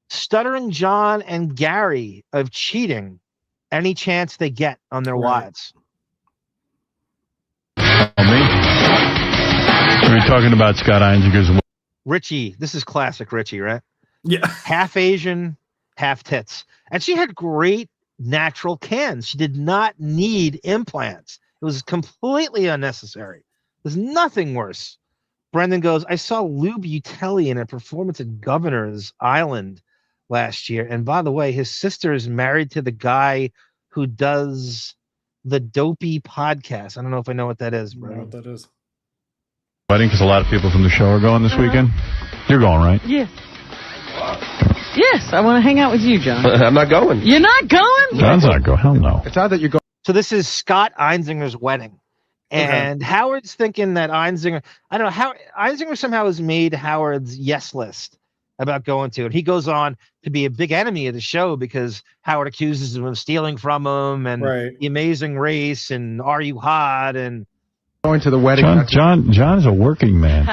Stuttering John and Gary of cheating any chance they get on their wives. We were talking about Scott Einzinger's. Richie, this is classic Richie, right? Yeah. Half Asian, half tits. And she had great natural cans. She did not need implants. It was completely unnecessary. There's nothing worse. Brendan goes, I saw Lou Butelli in a performance at Governor's Island last year. And by the way, his sister is married to the guy who does the Dopey Podcast. I don't know if I know what that is, bro. I don't know what that is. Wedding, because a lot of people from the show are going this weekend. You're going, right? Yes. Yes, I want to hang out with you, John. I'm not going. You're not going? John's not going. Hell no. It's not that you're going. So this is Scott Einzinger's wedding. And Howard's thinking that Einzinger, I don't know, how Einzinger somehow has made Howard's yes list about going to it. He goes on to be a big enemy of the show because Howard accuses him of stealing from him and The Amazing Race and Are You Hot and going to the wedding. John's a working man.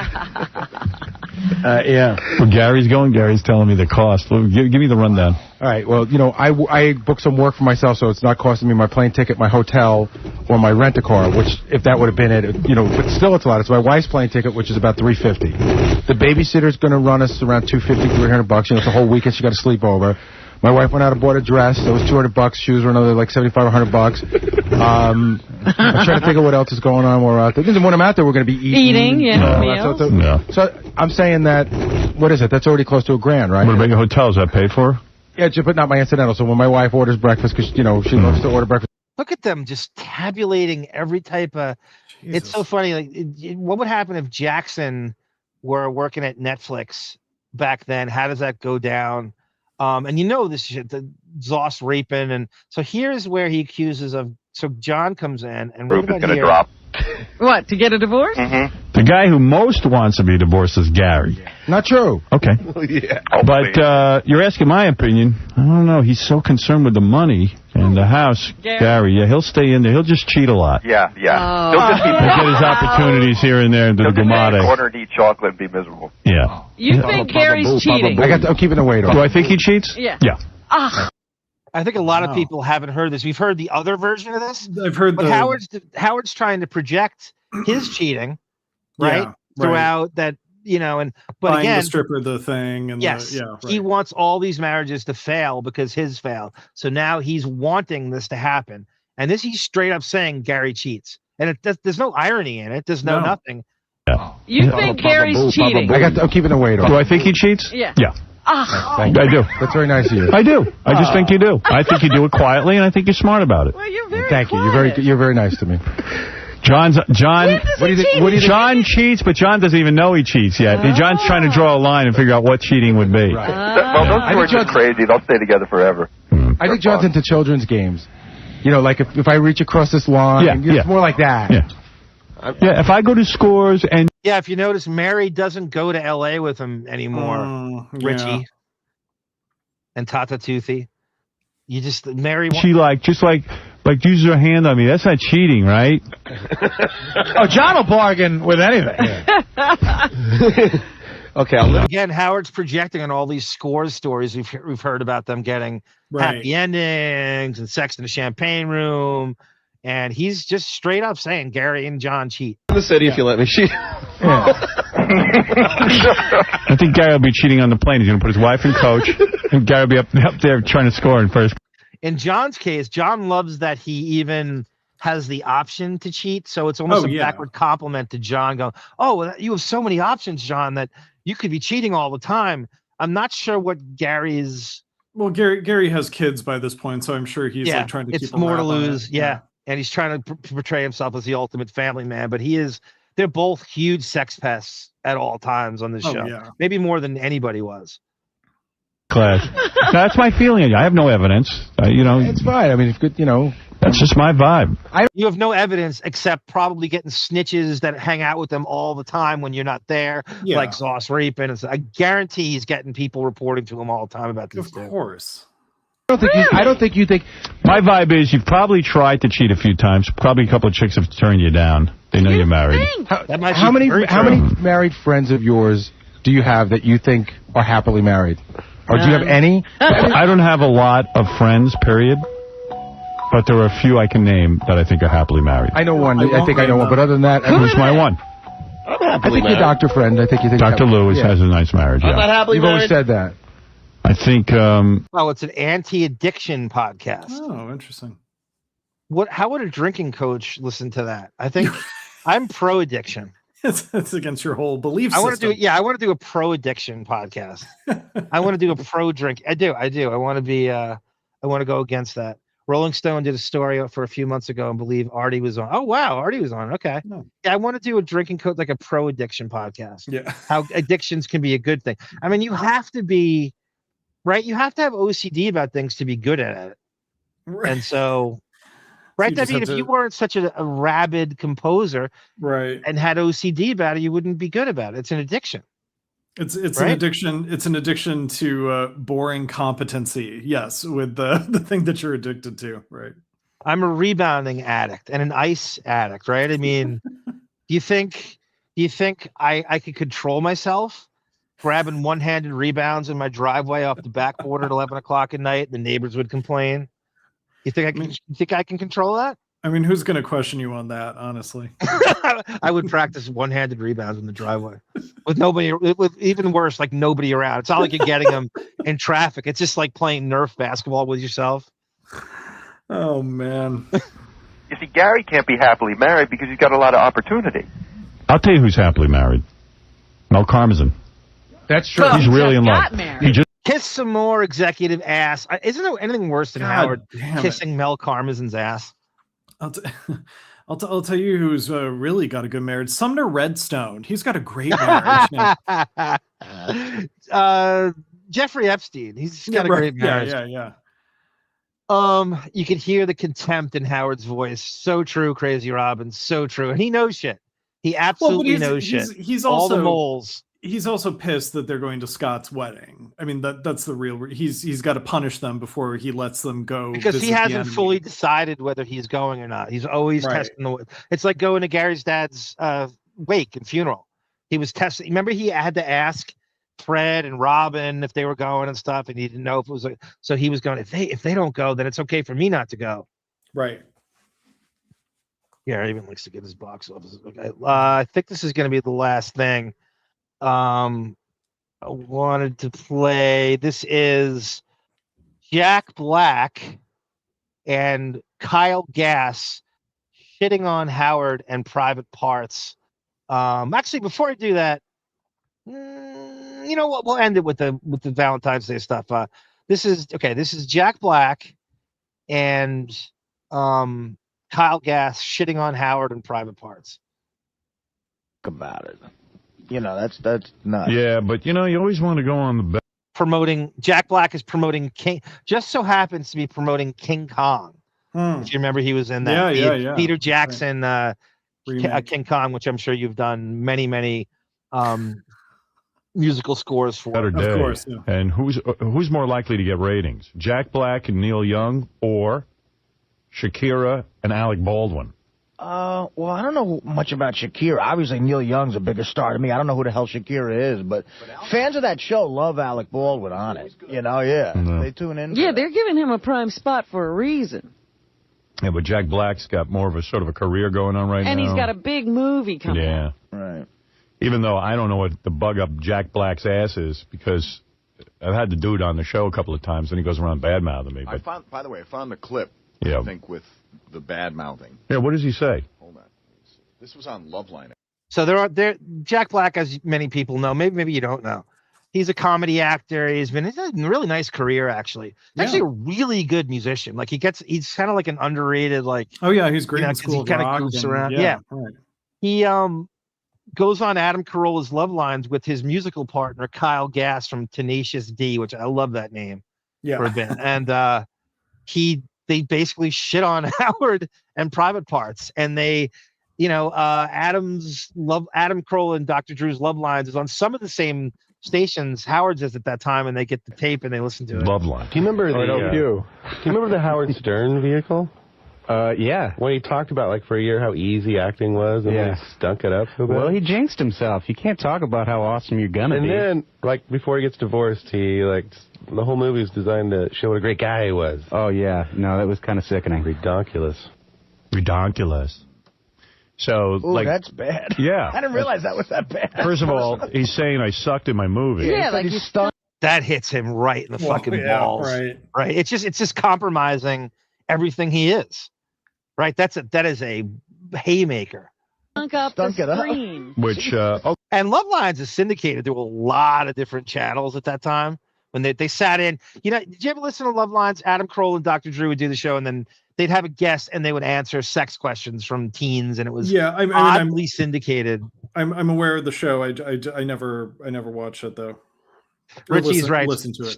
Yeah. Well, Gary's going. Gary's telling me the cost. Well, give me the rundown. All right. Well, I booked some work for myself, so it's not costing me my plane ticket, my hotel, or my rent-a-car, which, if that would have been it, but still it's a lot. It's my wife's plane ticket, which is about $350. The babysitter's going to run us around $250, $300. It's a whole weekend. She got to sleep over. My wife went out and bought a dress. That was $200. Shoes were another like $75 or $100. I'm trying to think of what else is going on while we're out there. When I'm out there, we're going to be eating. So I'm saying that, what is it? That's already close to $1,000, right? What about your hotels? That paid for? Yeah, but not my incidental. So when my wife orders breakfast, because, she loves to order breakfast. Look at them just tabulating every type of... Jesus. It's so funny. Like, what would happen if Jackson were working at Netflix back then? How does that go down? And this shit, the Zoss raping. And so here's where he accuses of... So John comes in and... Proof is going to drop. What, to get a divorce? Mm-hmm. The guy who most wants to be divorced is Gary. Not true. Okay. Yeah. But you're asking my opinion. I don't know. He's so concerned with the money and the house. Gary, yeah, he'll stay in there. He'll just cheat a lot. Yeah. He'll just He'll get his opportunities here and there into the Gumade. Corner and eat chocolate and be miserable. Yeah. You think Gary's cheating? I'm keeping the weight on. Do I think he cheats? Yeah. Yeah. I think a lot of people haven't heard this. We've heard the other version of this. I've heard but Howard's trying to project his cheating, right? Throughout that, but buying again, the stripper, the thing, and he wants all these marriages to fail because his failed. So now he's wanting this to happen, and he's straight up saying Gary cheats, and there's no irony in it. There's nothing. Yeah. You think Gary's cheating? I'm keeping the weight on. Do I think he cheats? Yeah. Yeah. I do. That's very nice of you. I do. I just think you do. I think you do it quietly, and I think you're smart about it. Well, you're very Thank quiet. you. You're very nice to me. John. What do you think? John cheats, but John doesn't even know he cheats yet. John's trying to draw a line and figure out what cheating would be. Right. Well, those two are just crazy. They'll stay together forever. I think John's into children's games. Like if I reach across this line, it's more like that. Yeah. Yeah, if I go to Scores and... Yeah, if you notice, Mary doesn't go to L.A. with him anymore, Richie and Tata Toothy. You just... Mary... She just uses her hand on me. That's not cheating, right? Oh, John will bargain with anything. Okay, again, Howard's projecting on all these Scores stories we've heard about them getting happy endings and sex in the champagne room. And he's just straight up saying Gary and John cheat. In the city, if you let me cheat. I think Gary will be cheating on the plane. He's going to put his wife in coach, and Gary will be up there trying to score in first. In John's case, John loves that he even has the option to cheat. So it's almost a backward compliment to John going, oh, you have so many options, John, that you could be cheating all the time. I'm not sure what Gary's... Well, Gary has kids by this point, so I'm sure he's trying to keep it's more to lose. Yeah. And he's trying to portray himself as the ultimate family man, but they're both huge sex pests at all times on this show. Yeah. Maybe more than anybody was. Class. That's my feeling. I have no evidence. It's fine. I mean, it's good, That's just my vibe. You have no evidence except probably getting snitches that hang out with them all the time when you're not there, like Zoss raping. And I guarantee he's getting people reporting to him all the time about this. Of course. I don't think you think... My vibe is you've probably tried to cheat a few times. Probably a couple of chicks have turned you down. They know you're married. How many married friends of yours do you have that you think are happily married? Or do you have any? I don't have a lot of friends, period. But there are a few I can name that I think are happily married. I know one. I think I know one. But other than that... Who's my one? I think your doctor friend. I think you think... Dr. Lewis has a nice marriage, I'm not happily married. You've always said that. I think... Well, it's an anti-addiction podcast. Oh, interesting. How would a drinking coach listen to that? I think I'm pro-addiction. It's against your whole belief system. I want to do a pro-addiction podcast. I want to do a pro-drink. I do. I want to be... I want to go against that. Rolling Stone did a story for a few months ago and believe Artie was on. Oh, wow. Artie was on. Okay. No. Yeah, I want to do a drinking code, like a pro addiction podcast. Yeah. How addictions can be a good thing. I mean, you have to be, right? You have to have OCD about things to be good at it. Right. And so, right? I mean, if you weren't such a rabid composer, right, and had OCD about it, you wouldn't be good about it. It's an addiction. It's right? an addiction. It's an addiction to boring competency. Yes, with the thing that you're addicted to. Right. I'm a rebounding addict and an ice addict. Right. I mean, do you think I could control myself grabbing one-handed rebounds in my driveway off the backboard at 11 o'clock at night? The neighbors would complain. You think I can control that? I mean, who's going to question you on that, honestly? I would practice one-handed rebounds in the driveway with nobody, with even worse, like nobody around. It's not like you're getting them in traffic. It's just like playing Nerf basketball with yourself. Oh, man. You see, Gary can't be happily married because he's got a lot of opportunity. I'll tell you who's happily married. Mel Karmazin. That's true. He's really in love. He just Kiss some more executive ass. Isn't there anything worse than Howard kissing Mel Karmazin's ass? I'll tell you who's really got a good marriage. Sumner Redstone. He's got a great marriage. Jeffrey Epstein. He's got a great marriage. Yeah. You could hear the contempt in Howard's voice. So true, Crazy Robin. So true. And he knows shit. He absolutely knows shit. He's all also the moles. He's also pissed that they're going to Scott's wedding. I mean, that's the real. He's got to punish them before he lets them go, because he hasn't fully decided whether he's going or not. He's always testing the. It's like going to Gary's dad's wake and funeral. He was testing. Remember, he had to ask Fred and Robin if they were going and stuff, and he didn't know if it was. So he was going. If they don't go, then it's okay for me not to go. Right. Yeah, he even likes to get his box office. Okay. I think this is going to be the last thing. I wanted to play. This is Jack Black and Kyle Gass shitting on Howard and private parts. Actually, before I do that, you know what? We'll end it with the Valentine's Day stuff. This is Jack Black and Kyle Gass shitting on Howard and private parts. About it. You know, that's nuts. Yeah, but you know, you always want to go on the back. Jack Black is promoting King, just so happens to be promoting King Kong. If you remember, he was in that Peter Jackson King Kong, which I'm sure you've done many musical scores for. Better day. Of course. Yeah. And who's more likely to get ratings? Jack Black and Neil Young, or Shakira and Alec Baldwin? Well, I don't know much about Shakira. Obviously, Neil Young's a bigger star to me. I don't know who the hell Shakira is, but fans of that show love Alec Baldwin on it. You know, they tune in. Yeah, they're giving him a prime spot for a reason. Yeah, but Jack Black's got more of a sort of a career going on right now. And he's got a big movie coming out. Right. Even though I don't know what the bug up Jack Black's ass is, because I've had the dude on the show a couple of times, and he goes around bad-mouthing me. But By the way, I found the clip, Yeah. I think, with the bad-mouthing. Yeah, what does he say? Hold on. This was on Loveline. So Jack Black, as many people know, maybe you don't know, he's a comedy actor. He's had a really nice career, actually. He's actually a really good musician. Like he's kind of like an underrated, like. Oh yeah, he's great in School he kind of goofs around. Yeah. Right. He goes on Adam Carolla's Love Lines with his musical partner Kyle Gass from Tenacious D, which I love that name. Yeah. For a bit. And they basically shit on Howard and private parts, and they. Adam Carolla and Dr. Drew's Love Lines is on some of the same stations Howard's is at that time, and they get the tape and they listen to it. Love Line. Do you remember do you remember the Howard Stern vehicle? Yeah. When he talked about, like, for a year how easy acting was, and then he stunk it up so bad. Well, he jinxed himself. You can't talk about how awesome you're gonna be. And then, like, before he gets divorced, he, like, the whole movie was designed to show what a great guy he was. Oh, yeah. No, that was kind of sickening. Redonkulous. So, Ooh, that's bad. Yeah. I didn't realize that was that bad. First of all, he's saying I sucked in my movie. Yeah, like you stunk. That hits him right in the fucking balls. Right. It's just compromising everything he is. Right. That is a haymaker. Stunk up the screen. Which and Love Lines is syndicated through a lot of different channels at that time. when they sat in. You know, did you ever listen to Love Lines? Adam Kroll and Dr. Drew would do the show, and then they'd have a guest, and they would answer sex questions from teens, and it was oddly syndicated. I'm aware of the show. I never watched it though. Richie's right. Listen to it.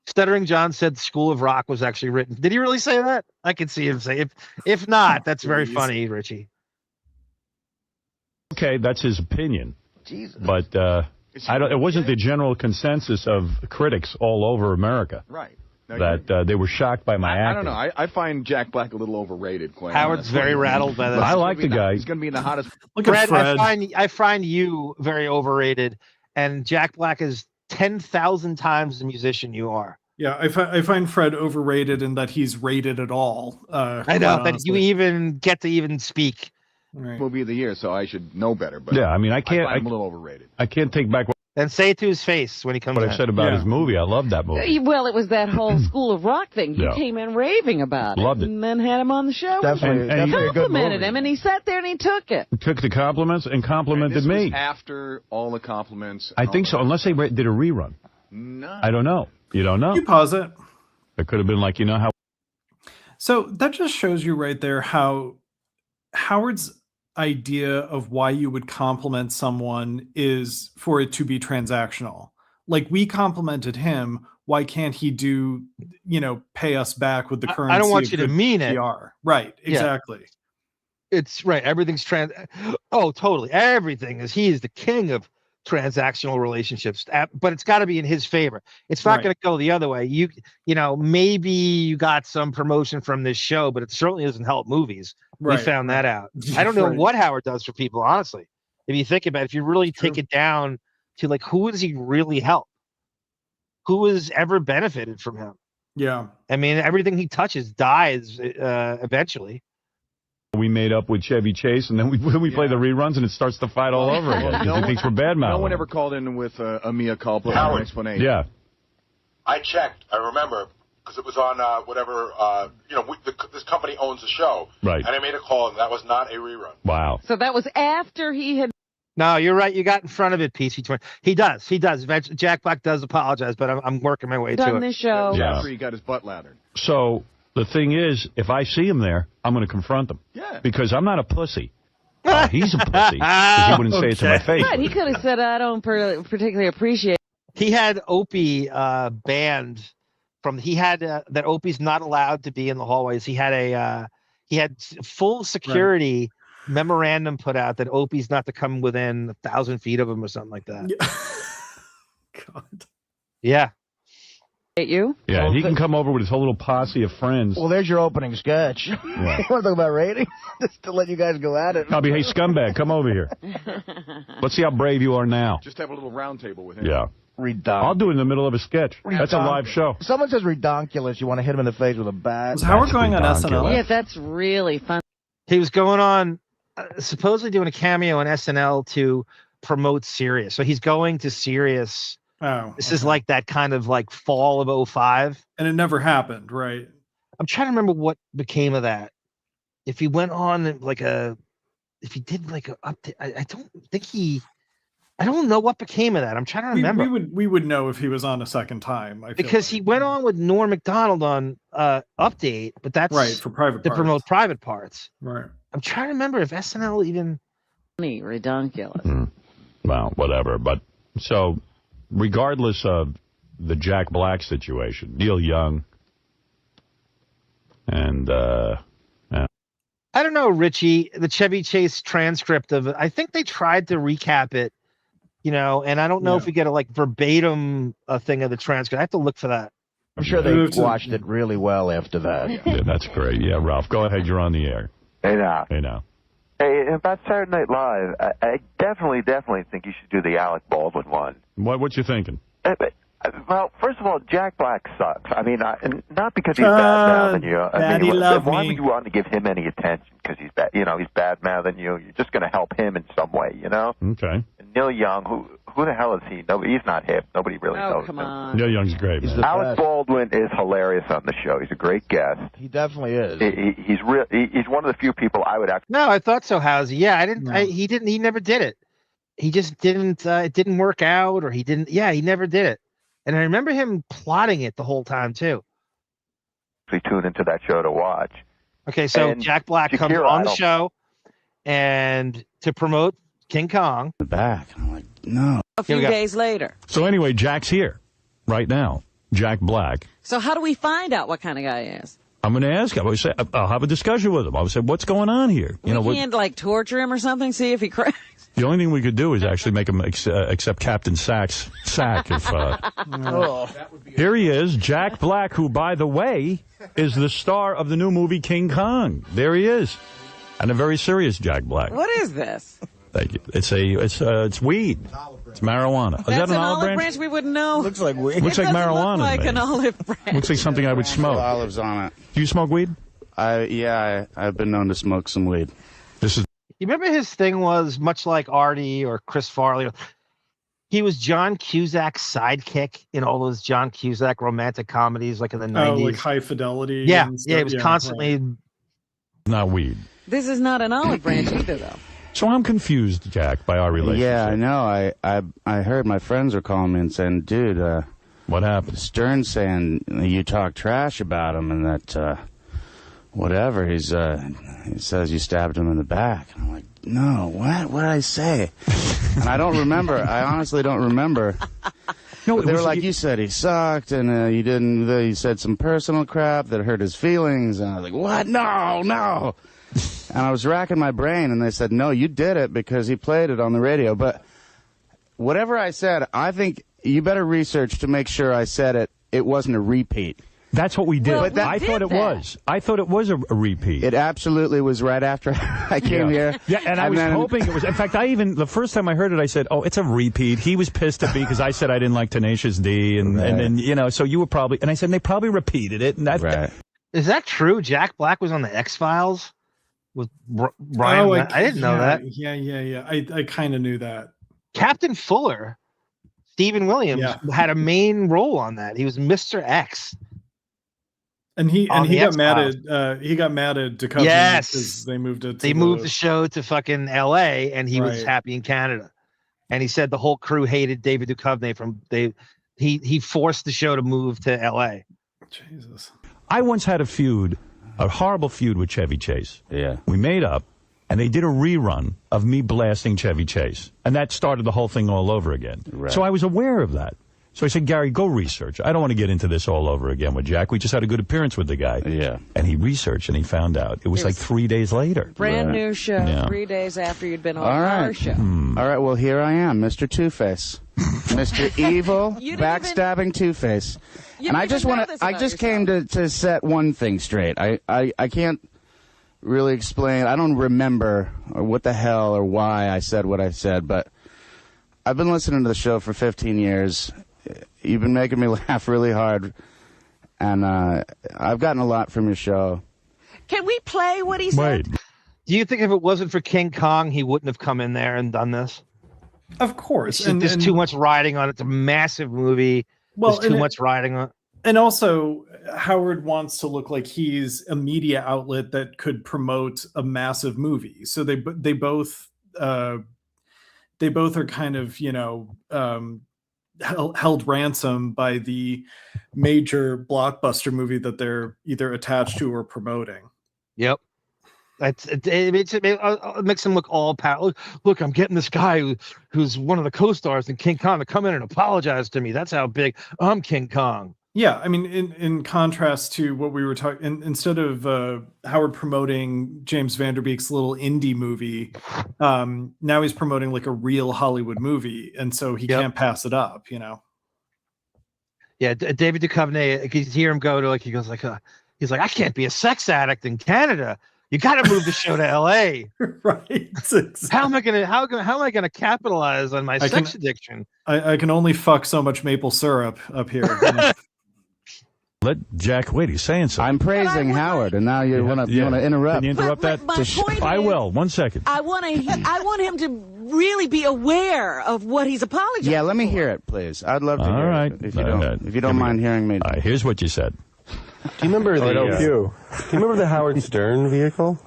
Stuttering John said School of Rock was actually written. Did he really say that? I could see him say it. If not, that's very funny, Richie. Okay, that's his opinion. Jesus. But it wasn't the general consensus of critics all over America. Right. That they were shocked by my acting. I don't know. I find Jack Black a little overrated. Howard's very rattled by this. I like the guy. He's going to be in the hottest. Look at Fred. I find you very overrated, and Jack Black is 10,000 times the musician you are. Yeah, I find Fred overrated in that he's rated at all. I know that you even get to even speak. Right. Movie of the year, so I should know better. But yeah, I mean, I can't. I'm a little overrated. I can't take back Then say it to his face when he comes. What I said about his movie. I love that movie. Well, it was that whole School of Rock thing. You Yeah. came in raving about Loved it. and then had him on the show. Definitely a good Complimented movie. him, and he sat there and he took it. Took the compliments and complimented This me. was after all the compliments. I think so, unless they did a rerun. No. I don't know. You don't know. You pause it. It could have been like, you know how. So that just shows you right there how Howard's idea of why you would compliment someone is for it to be transactional. Like, we complimented him. Why can't he pay us back with the currency? I don't want of you to good mean it. PR. Right. Exactly. It's right. Everything's Oh, totally. Everything is. He is the king of transactional relationships, but it's got to be in his favor. It's not going to go the other way. You know, maybe you got some promotion from this show, but it certainly doesn't help movies. Right. We found that out. I don't know what Howard does for people, honestly. If you think about it, if you really take it down to like, who does he really help? Who has ever benefited from him? Yeah. I mean, everything he touches dies eventually. We made up with Chevy Chase, and then we play the reruns, and it starts to fight all over again because he thinks we're bad mouthing. No one ever called in with a mea culpa or an explanation. Yeah. I checked. I remember because it was on this company owns the show. Right. And I made a call, and that was not a rerun. Wow. So that was after he had. No, you're right. You got in front of it, PC20. He does. Jack Black does apologize, but I'm working my way to it. Done this show. After he got his butt lathered. So the thing is, if I see him there, I'm going to confront him. Yeah. Because I'm not a pussy. He's a pussy because he wouldn't say it to my face. Right, he could have said, I don't particularly appreciate. He had Opie banned from. He had that Opie's not allowed to be in the hallways. He had full security memorandum put out that Opie's not to come within 1,000 feet of him or something like that. God. Yeah. You? Yeah, he can come over with his whole little posse of friends. Well, there's your opening sketch. Yeah. You want to talk about ratings? Just to let you guys go at it. I'll be, hey, scumbag, come over here. Let's see how brave you are now. Just have a little round table with him. Yeah. Redonkulous. I'll do it in the middle of a sketch. That's a live show. Someone says redonkulous. You want to hit him in the face with a bat. Was Howard going on SNL? Yeah, that's really fun. He was going on, supposedly doing a cameo on SNL to promote Sirius. So he's going to Sirius. Oh, this is like that kind of like fall of 2005. And it never happened, right? I'm trying to remember what became of that. If he went on if he did like a update, I don't know what became of that. I'm trying to remember. We would know if he was on a second time. I feel because he went on with Norm Macdonald on Update, but that's right for private to parts. promote private parts. Right. I'm trying to remember if SNL even redonkulous. Well, whatever. But so, regardless of the Jack Black situation, Neil Young and I don't know, Richie, the Chevy Chase transcript of it. I think they tried to recap it, and I don't know if we get a like verbatim thing of the transcript. I have to look for that. I'm sure they watched it really well after that. Yeah, that's great. Yeah, Ralph, go ahead. You're on the air. Hey now. Hey now. Hey, about Saturday Night Live, I definitely think you should do the Alec Baldwin one. What you thinking? Well, first of all, Jack Black sucks. I mean, not because he's bad-mouthing you. Why would you want to give him any attention? Because he's bad. He's bad-mouthing you. You're just going to help him in some way. Okay. And Neil Young, who the hell is he? He's not hip. Nobody really knows come him. on. Neil Young's great. Alec Baldwin is hilarious on the show. He's a great guest. He definitely is. He's one of the few people I would actually. No, I thought so, Housey. Yeah, I didn't. No. He never did it. He just didn't. It didn't work out, or he didn't. Yeah, he never did it. And I remember him plotting it the whole time, too. We tune into that show to watch. Okay, so And Jack Black comes Shakira, on the show and to promote King Kong. The back. I'm like, no. A few days later. So anyway, Jack's here right now. Jack Black. So how do we find out what kind of guy he is? I'm going to ask him. I'll have a discussion with him. I'll say, what's going on here? We can't, like, torture him or something, see if he cracks. The only thing we could do is actually make him accept Captain Sack's sack. Here he is, Jack Black, who, by the way, is the star of the new movie King Kong. There he is. And a very serious Jack Black. What is this? Thank you. It's weed. It's marijuana. Is that an olive branch? We wouldn't know. Looks like weed. Looks like marijuana. Look like an olive branch. Looks like something I would smoke. Olives on it. Do you smoke weed? I've been known to smoke some weed. This is. You remember his thing was much like Artie or Chris Farley. He was John Cusack's sidekick in all those John Cusack romantic comedies, like in the 90s. Oh, like High Fidelity. Yeah, yeah. He was constantly not weed. This is not an olive branch either, though. So I'm confused, Jack, by our relationship. Yeah, I know. I heard my friends were calling me and saying, dude, what happened? Stern's saying you talk trash about him and that, whatever, he says you stabbed him in the back. And I'm like, no, what did I say? And I don't remember. I honestly don't remember. No, they were like, you said he sucked, and you didn't. You said some personal crap that hurt his feelings. And I was like, what? No. And I was racking my brain, and they said, no, you did it because he played it on the radio. But whatever I said, I think you better research to make sure I said it wasn't a repeat. That's what we did. Well, I thought it was. I thought it was a repeat. It absolutely was right after I came here. Yeah, and I was hoping it was. In fact, the first time I heard it, I said, oh, it's a repeat. He was pissed at me because I said I didn't like Tenacious D. And then, so you were probably, and I said, they probably repeated it. And that, Is that true? Jack Black was on the X-Files with Brian? I didn't know that. Yeah. I kind of knew that. Captain Fuller, Stephen Williams, had a main role on that. He was Mr. X. And he got mad at Duchovny because they moved it. Moved the show to fucking L.A. and he was happy in Canada. And he said the whole crew hated David Duchovny he forced the show to move to L.A. Jesus. I once had a horrible feud with Chevy Chase. Yeah. We made up, and they did a rerun of me blasting Chevy Chase, and that started the whole thing all over again. Right. So I was aware of that. So I said, Gary, go research. I don't want to get into this all over again with Jack. We just had a good appearance with the guy. Yeah. And he researched, and he found out. It was like 3 days later. Brand new show, 3 days after you'd been on our show. All right, well, here I am, Mr. Two-Face. Mr. Evil, backstabbing Two-Face. And I just came to set one thing straight. I can't really explain. I don't remember what the hell or why I said what I said, but I've been listening to the show for 15 years. You've been making me laugh really hard, and I've gotten a lot from your show. Can we play what he said? Do you think if it wasn't for King Kong, he wouldn't have come in there and done this? Of course. There's too much riding on it. It's a massive movie. There's too much riding on it. And also, Howard wants to look like he's a media outlet that could promote a massive movie. So they both are kind of, held ransom by the major blockbuster movie that they're either attached to or promoting. Yep. It makes him look all powerful. Look, I'm getting this guy who's one of the co-stars in King Kong to come in and apologize to me. That's how big I'm King Kong. Yeah, I mean, in contrast to what we were talking, instead of Howard promoting James Van Der Beek's little indie movie, now he's promoting like a real Hollywood movie, and so he can't pass it up, Yeah, David Duchovny, you hear him go to he's like, I can't be a sex addict in Canada. You got to move the show to L.A. Right. Exactly. How am I gonna capitalize on my sex addiction? I can only fuck so much maple syrup up here. Let Jack wait. He's saying something. I'm praising Howard, and now you want to interrupt. Can you interrupt that? I will. 1 second. I want him to really be aware of what he's apologizing. Yeah, let me hear it, please. I'd love to hear it. If you don't mind hearing me. All right, here's what you said. Do you remember the Howard Stern vehicle?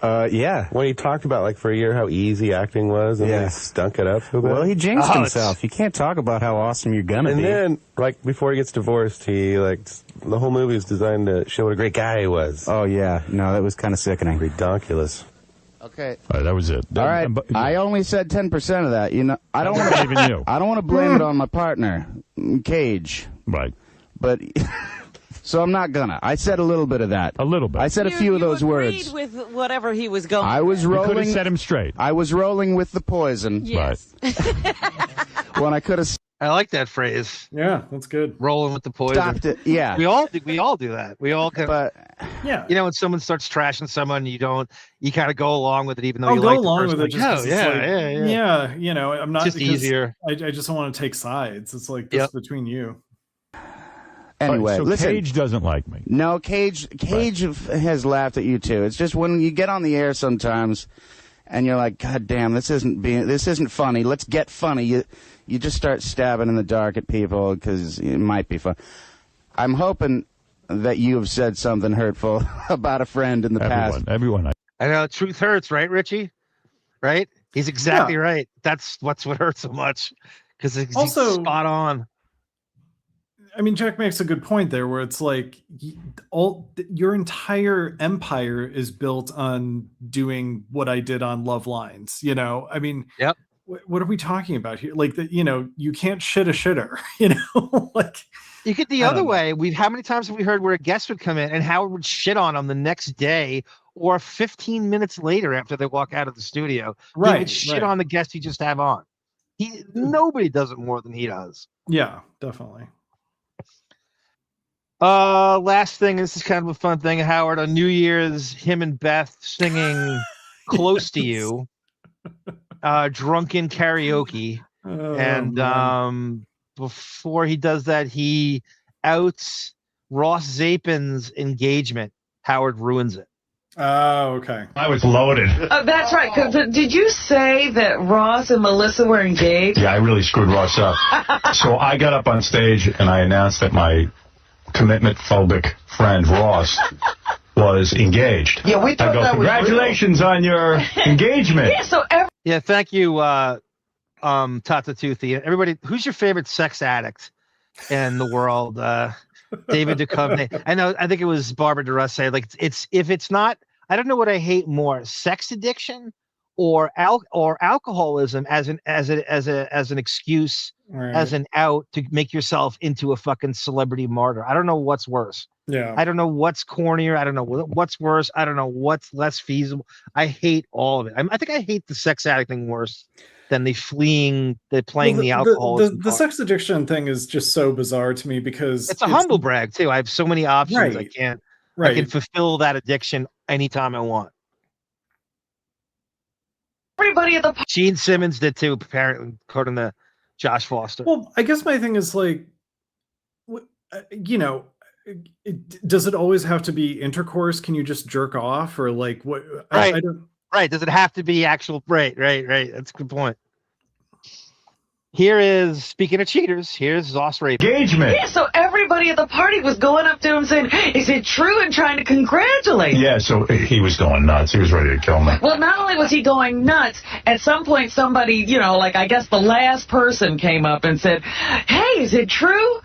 Yeah. When he talked about, like, for a year how easy acting was, and he stunk it up so bad. Well, he jinxed himself. You can't talk about how awesome you're gonna be. And then, like, before he gets divorced, he, like, the whole movie is designed to show what a great guy he was. Oh, yeah. No, that was kind of sickening. Ridiculous. Okay. All right, that was it. All right. I only said 10% of that. You know, I don't want Not even you. I don't want to blame it on my partner, Cage. Right. But so I'm not gonna. I said a little bit of that. A little bit. I said a few of those agreed words. with whatever he was going. I was rolling. You could have set him straight. I was rolling with the poison. Yes. When I could have. I like that phrase. Yeah, that's good. Rolling with the poison. Stopped it. Yeah. We all do that. We all kind But yeah. You know, when someone starts trashing someone, you kind of go along with it, even though I'll you go like along the person. with it. Just 'cause it's like, yeah. You know, I'm not Just because easier. I just don't want to take sides. It's like this between you. Anyway, so listen. Cage doesn't like me. No, Cage has laughed at you too. It's just when you get on the air sometimes, and you're like, God damn, this isn't funny. Let's get funny. You just start stabbing in the dark at people because it might be fun. I'm hoping that you have said something hurtful about a friend in the past. Everyone. I know truth hurts, right, Richie? Right? He's exactly right. That's what hurts so much because he's Also, spot on. I mean, Jack makes a good point there, where it's like your entire empire is built on doing what I did on Love Lines. You know, I mean, what are we talking about here? Like that, you know, you can't shit a shitter. You know, like you get the other way. How many times have we heard where a guest would come in and Howard would shit on him the next day or 15 minutes later after they walk out of the studio? He would shit on the guest he just have on. Nobody does it more than he does. Yeah, definitely. Last thing, this is kind of a fun thing, Howard. On New Year's, him and Beth singing "Close to You," drunken karaoke, and before he does that, he outs Ross Zapin's engagement. Howard ruins it. Oh, okay. I was loaded. That's right. 'Cause did you say that Ross and Melissa were engaged? Yeah, I really screwed Ross up. So I got up on stage and I announced that my commitment-phobic friend Ross was engaged. Yeah, we thought that was congratulations on your engagement. Yeah, thank you, Tata Toothy. Everybody, who's your favorite sex addict in the world? David Duchovny. I think it was Barbara DeRusse. Like, if it's not, I don't know what I hate more: sex addiction or alcoholism as an excuse, as an out to make yourself into a fucking celebrity martyr. I don't know what's worse. Yeah. I don't know what's cornier. I don't know what's worse. I don't know what's less feasible. I hate all of it. I think I hate the sex addict thing worse than the playing the alcoholism. The sex addiction thing is just so bizarre to me because it's a humble brag too. I have so many options. Right. I can fulfill that addiction anytime I want. Everybody at the Gene Simmons did too, apparently, according to Josh Foster. Well, I guess my thing is like, you know, does it always have to be intercourse? Can you just jerk off or like what? Right. I don't. Right. Does it have to be actual? Right. That's a good point. Here is, speaking of cheaters, here's Zoss Rapin. Engagement. Yeah, so everybody at the party was going up to him saying, "Is it true?" and trying to congratulate him. Yeah, so he was going nuts. He was ready to kill me. Well, not only was he going nuts, at some point somebody, you know, like I guess the last person came up and said, "Hey, is it true?"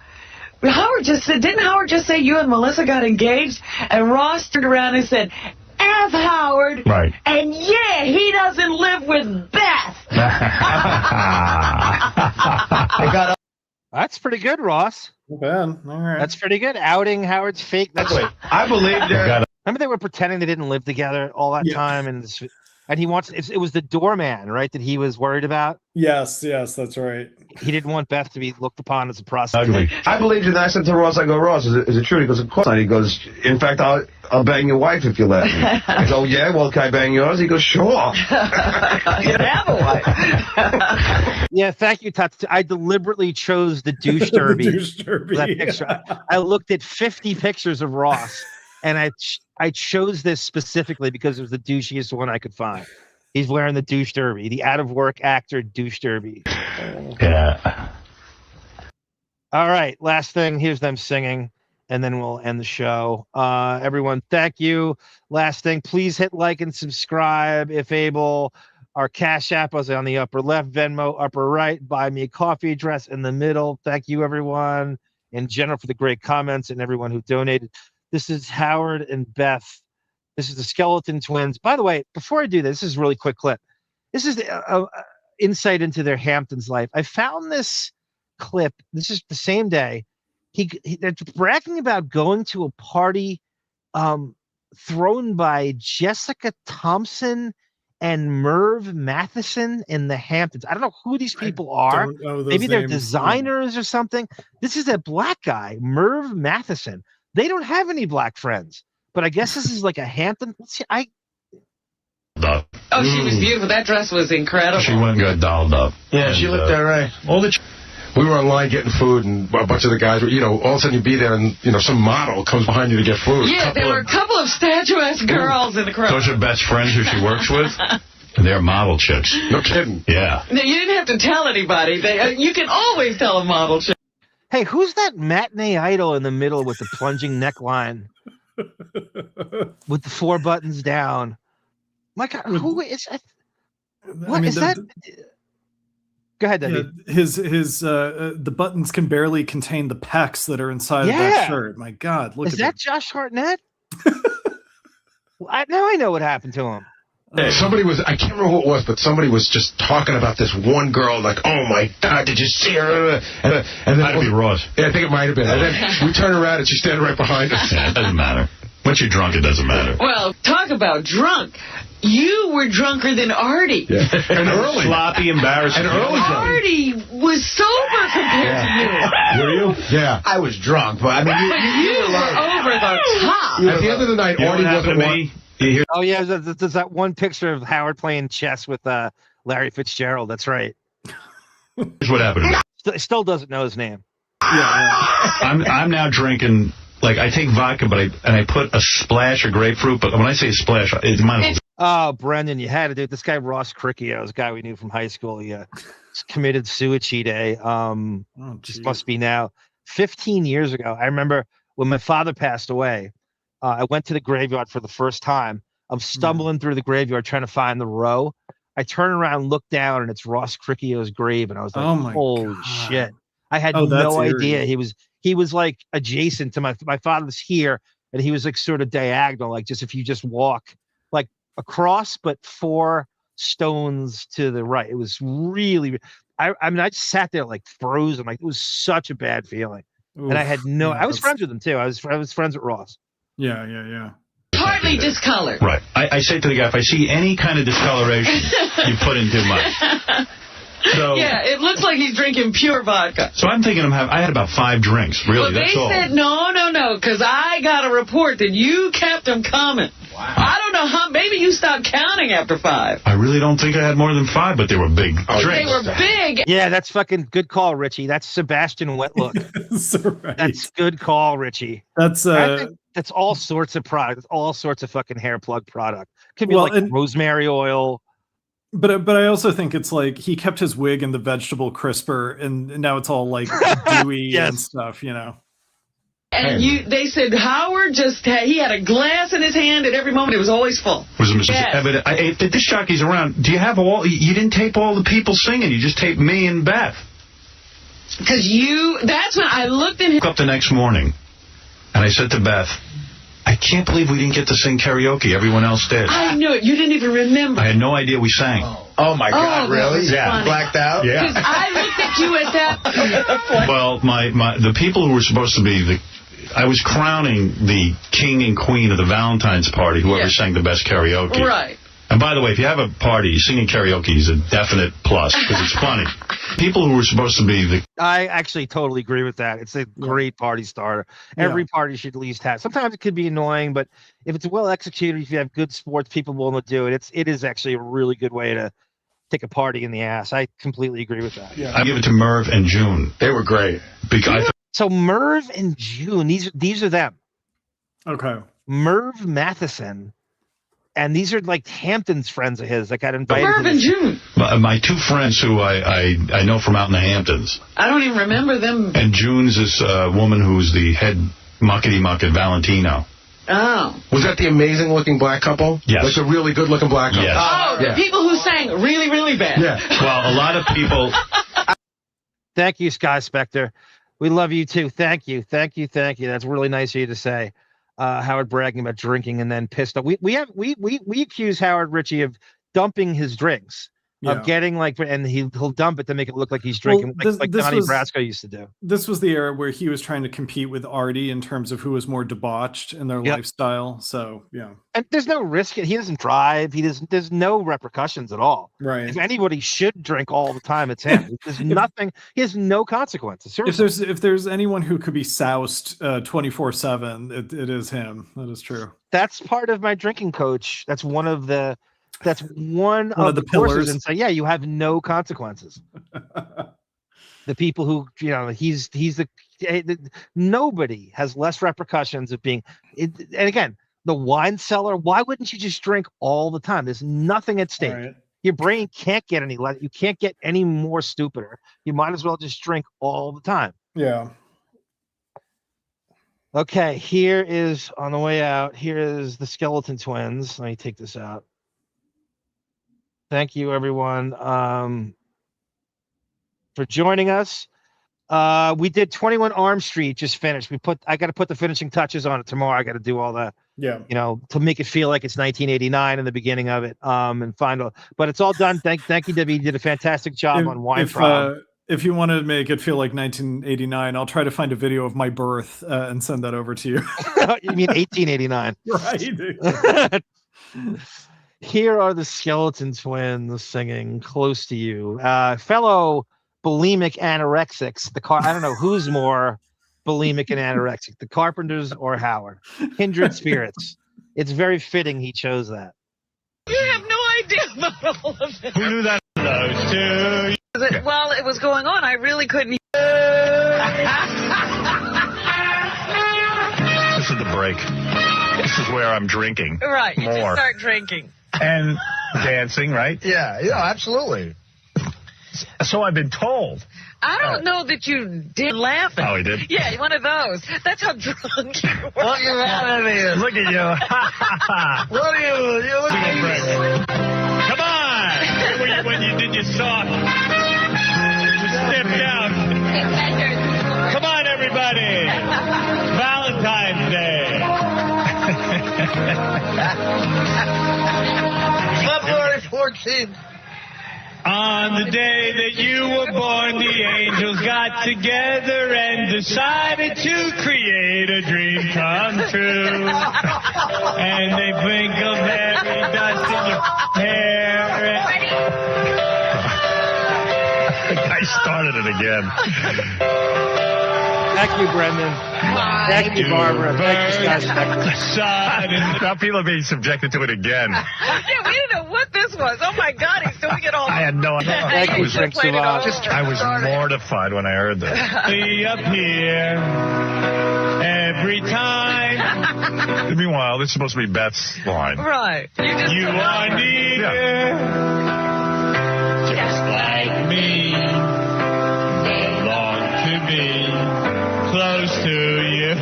Didn't Howard just say you and Melissa got engaged? And Ross turned around and said, F Howard. Right. And yeah, he doesn't live with Beth. That's pretty good, Ross. Not bad. All right. That's pretty good. Outing Howard's fake. I believe there. Remember they were pretending they didn't live together all that time, and he wants. It was the doorman, right? That he was worried about. Yes, that's right. He didn't want Beth to be looked upon as a prostitute. Ugly. I believed it. And I said to Ross, I go, Ross, is it true? He goes, of course not. He goes, in fact, I'll bang your wife if you let me. I go, yeah, well, can I bang yours? He goes, sure. You have a wife. Yeah, thank you, Tats. I deliberately chose the douche derby. The douche derby. That picture. I looked at 50 pictures of Ross, and I chose this specifically because it was the douchiest one I could find. He's wearing the douche derby, the out-of-work actor douche derby. Yeah. All right, last thing. Here's them singing. and then we'll end the show. Everyone, thank you. Last thing, please hit like and subscribe if able. Our Cash App is on the upper left, Venmo upper right, buy me a coffee address in the middle. Thank you, everyone, in general, for the great comments and everyone who donated. This is Howard and Beth. This is the Skeleton Twins. By the way, before I do this is a really quick clip. This is the insight into their Hamptons life. I found this clip. This is the same day. They're bragging about going to a party thrown by Jessica Thompson and Merv Matheson in the Hamptons. I don't know who these people are. Maybe they're designers or something. This is a black guy, Merv Matheson. They don't have any black friends, but I guess this is like a Hampton. Let's see, Oh, she was beautiful. That dress was incredible. She went and got dolled up. Yeah, she looked all right. We were online getting food, and a bunch of the guys, all of a sudden you'd be there, and, some model comes behind you to get food. Yeah, there were a couple of statuesque girls in the crowd. Those are best friends who she works with? They're model chicks. No kidding. Yeah. No, you didn't have to tell anybody. You can always tell a model chick. Hey, who's that matinee idol in the middle with the plunging neckline? With the 4 buttons down? My God, who is that? What is that? Go ahead, David. The buttons can barely contain the pecs that are inside of that shirt. My God, look at that. Is that Josh Hartnett? Now I know what happened to him. Yeah, somebody was, I can't remember who it was, but somebody was just talking about this one girl, like, oh my God, did you see her? And then might be Ross. Yeah, I think it might have been. And then we turn around and she's standing right behind us. Yeah, it doesn't matter. Once you're drunk, it doesn't matter. Well, talk about drunk. You were drunker than Artie. Yeah. And early. Sloppy, embarrassing. And early. Artie was sober compared to you. Were you? Yeah. I was drunk, but I mean, you were over the top. At the end of the night, Artie wasn't one. Oh, yeah, there's that one picture of Howard playing chess with Larry Fitzgerald. That's right. Here's what happened. Still doesn't know his name. Yeah. I'm now drinking, like, I take vodka, but I put a splash of grapefruit. But when I say splash, it's mine. Oh, Brendan, you had to do it. This guy, Ross Cricchio, is a guy we knew from high school. He committed suicide. Just must be now 15 years ago. I remember when my father passed away, I went to the graveyard for the first time. I'm stumbling through the graveyard trying to find the row. I turn around, look down, and it's Ross Cricchio's grave. And I was like, holy shit. I had no idea. He was like adjacent to my father was here, and he was like sort of diagonal, like just if you just walk like across, but 4 stones to the right. It was really, I mean, I just sat there like frozen. Like it was such a bad feeling. Oof, and I had I was friends with him too. I was friends with Ross. Yeah. Partly discolored. Right. I say to the guy, if I see any kind of discoloration, you put in too much. So, yeah, it looks like he's drinking pure vodka. So I'm thinking I had about 5 drinks, really, well, that's all. They said, no, because I got a report that you kept them coming. Wow. I don't know how, maybe you stopped counting after 5. I really don't think I had more than 5, but they were big drinks. They were big. Yeah, that's fucking good call, Richie. That's Sebastian Wetlook. Right. That's good call, Richie. That's I think that's all sorts of product. All sorts of fucking hair plug product. Could be like rosemary oil. But I also think it's like he kept his wig in the vegetable crisper, and now it's all like dewy and stuff, And they said Howard he had a glass in his hand at every moment. It was always full. Was evident. If the disc jockey's around, do you have you didn't tape all the people singing. You just taped me and Beth. Because that's when I looked at him. Up the next morning, and I said to Beth, I can't believe we didn't get to sing karaoke. Everyone else did. I knew it. You didn't even remember. I had no idea we sang. Oh my God, really? Yeah. Funny. Blacked out? Yeah. I looked at you at that. Well, the people who were supposed to be I was crowning the king and queen of the Valentine's party, whoever sang the best karaoke. Right. And by the way, if you have a party, singing karaoke is a definite plus, because it's funny. People who were supposed to be I actually totally agree with that. It's a great party starter. Every party should at least have. Sometimes it could be annoying, but if it's well executed, if you have good sports people willing to do it, it is actually a really good way to take a party in the ass. I completely agree with that. I give it to Merv and June. They were great. Because so Merv and June, these are them. Okay. Merv Matheson. And these are like Hamptons friends of his that got invited. Merv and June. My 2 friends who I know from out in the Hamptons. I don't even remember them. And June's this woman who's the head muckety-muck at Valentino. Oh. Was that the amazing-looking black couple? Yes. Like the really good-looking black couple? Yes. Oh, the people who sang really, really bad. Yeah. Well, a lot of people... Thank you, Sky Spectre. We love you, too. Thank you. Thank you. Thank you. That's really nice of you to say. Howard bragging about drinking and then pissed off. We accuse Howard Ritchie of dumping his drinks. Of getting and he'll dump it to make it look like he's drinking, like Donnie Brasco used to do. This was the era where he was trying to compete with Artie in terms of who was more debauched in their lifestyle. So yeah, and there's no risk. He doesn't drive. There's no repercussions at all. Right. If anybody should drink all the time, it's him. There's nothing. He has no consequences. Seriously. If there's anyone who could be soused 24/7, it is him. That is true. That's part of my drinking coach. That's one of the. That's one of the pillars, and say, yeah, you have no consequences. The people who, he's the nobody has less repercussions of being. And again, the wine cellar. Why wouldn't you just drink all the time? There's nothing at stake. Right. Your brain can't get any less. You can't get any more stupider. You might as well just drink all the time. Yeah. Okay, here is on the way out. Here is the Skeleton Twins. Let me take this out. Thank you, everyone, for joining us. We did 21 Arm Street, just finished. I got to put the finishing touches on it tomorrow. I got to do all that, to make it feel like it's 1989 in the beginning of it, and but it's all done. Thank you, Debbie. You did a fantastic job on Wine Prom. If you want to make it feel like 1989, I'll try to find a video of my birth and send that over to you. You mean 1889? Right. Here are the Skeleton Twins singing "Close to You." Fellow bulimic anorexics. I don't know who's more bulimic and anorexic, the Carpenters or Howard. Kindred spirits. It's very fitting he chose that. You have no idea about all of it. Who knew that? Those two. While it was going on, I really couldn't. This is the break. This is where I'm drinking. Right. You more. just start drinking. And dancing, right? Yeah, absolutely. So I've been told. I don't know that you did laughing. Oh, he did? Yeah, one of those. That's how drunk you were. Look at that. Look at you. What are you looking at? Come on. When you did your song. You stepped out. Come on, everybody. Valentine's Day. February 14th. On the day that you were born, the angels got together and decided to create a dream come true. And they sprinkled every dust in your hair. I started it again. Thank you, Brendan. Thank you, Barbara. Thank you, Scott. Now people are being subjected to it again. Yeah, we didn't know what this was. Oh, my God, he's doing it all. I had no idea. Thank you, I was mortified when I heard this. Be up here every time. Meanwhile, this is supposed to be Beth's line. Right. You are near, just like me. Belong to me. Close to you.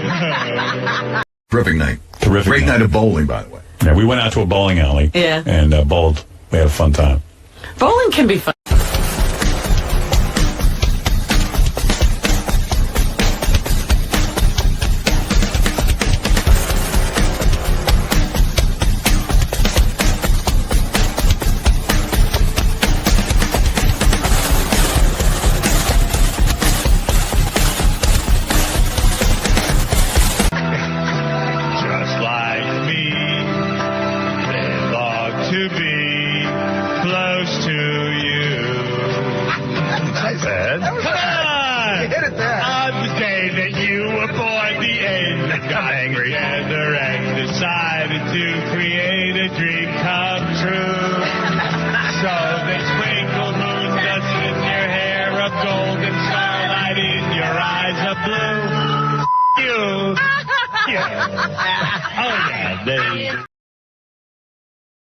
Terrific night. Terrific Great night of bowling, by the way. Yeah, we went out to a bowling alley. Yeah. And bowled. We had a fun time. Bowling can be fun. Oh, yeah.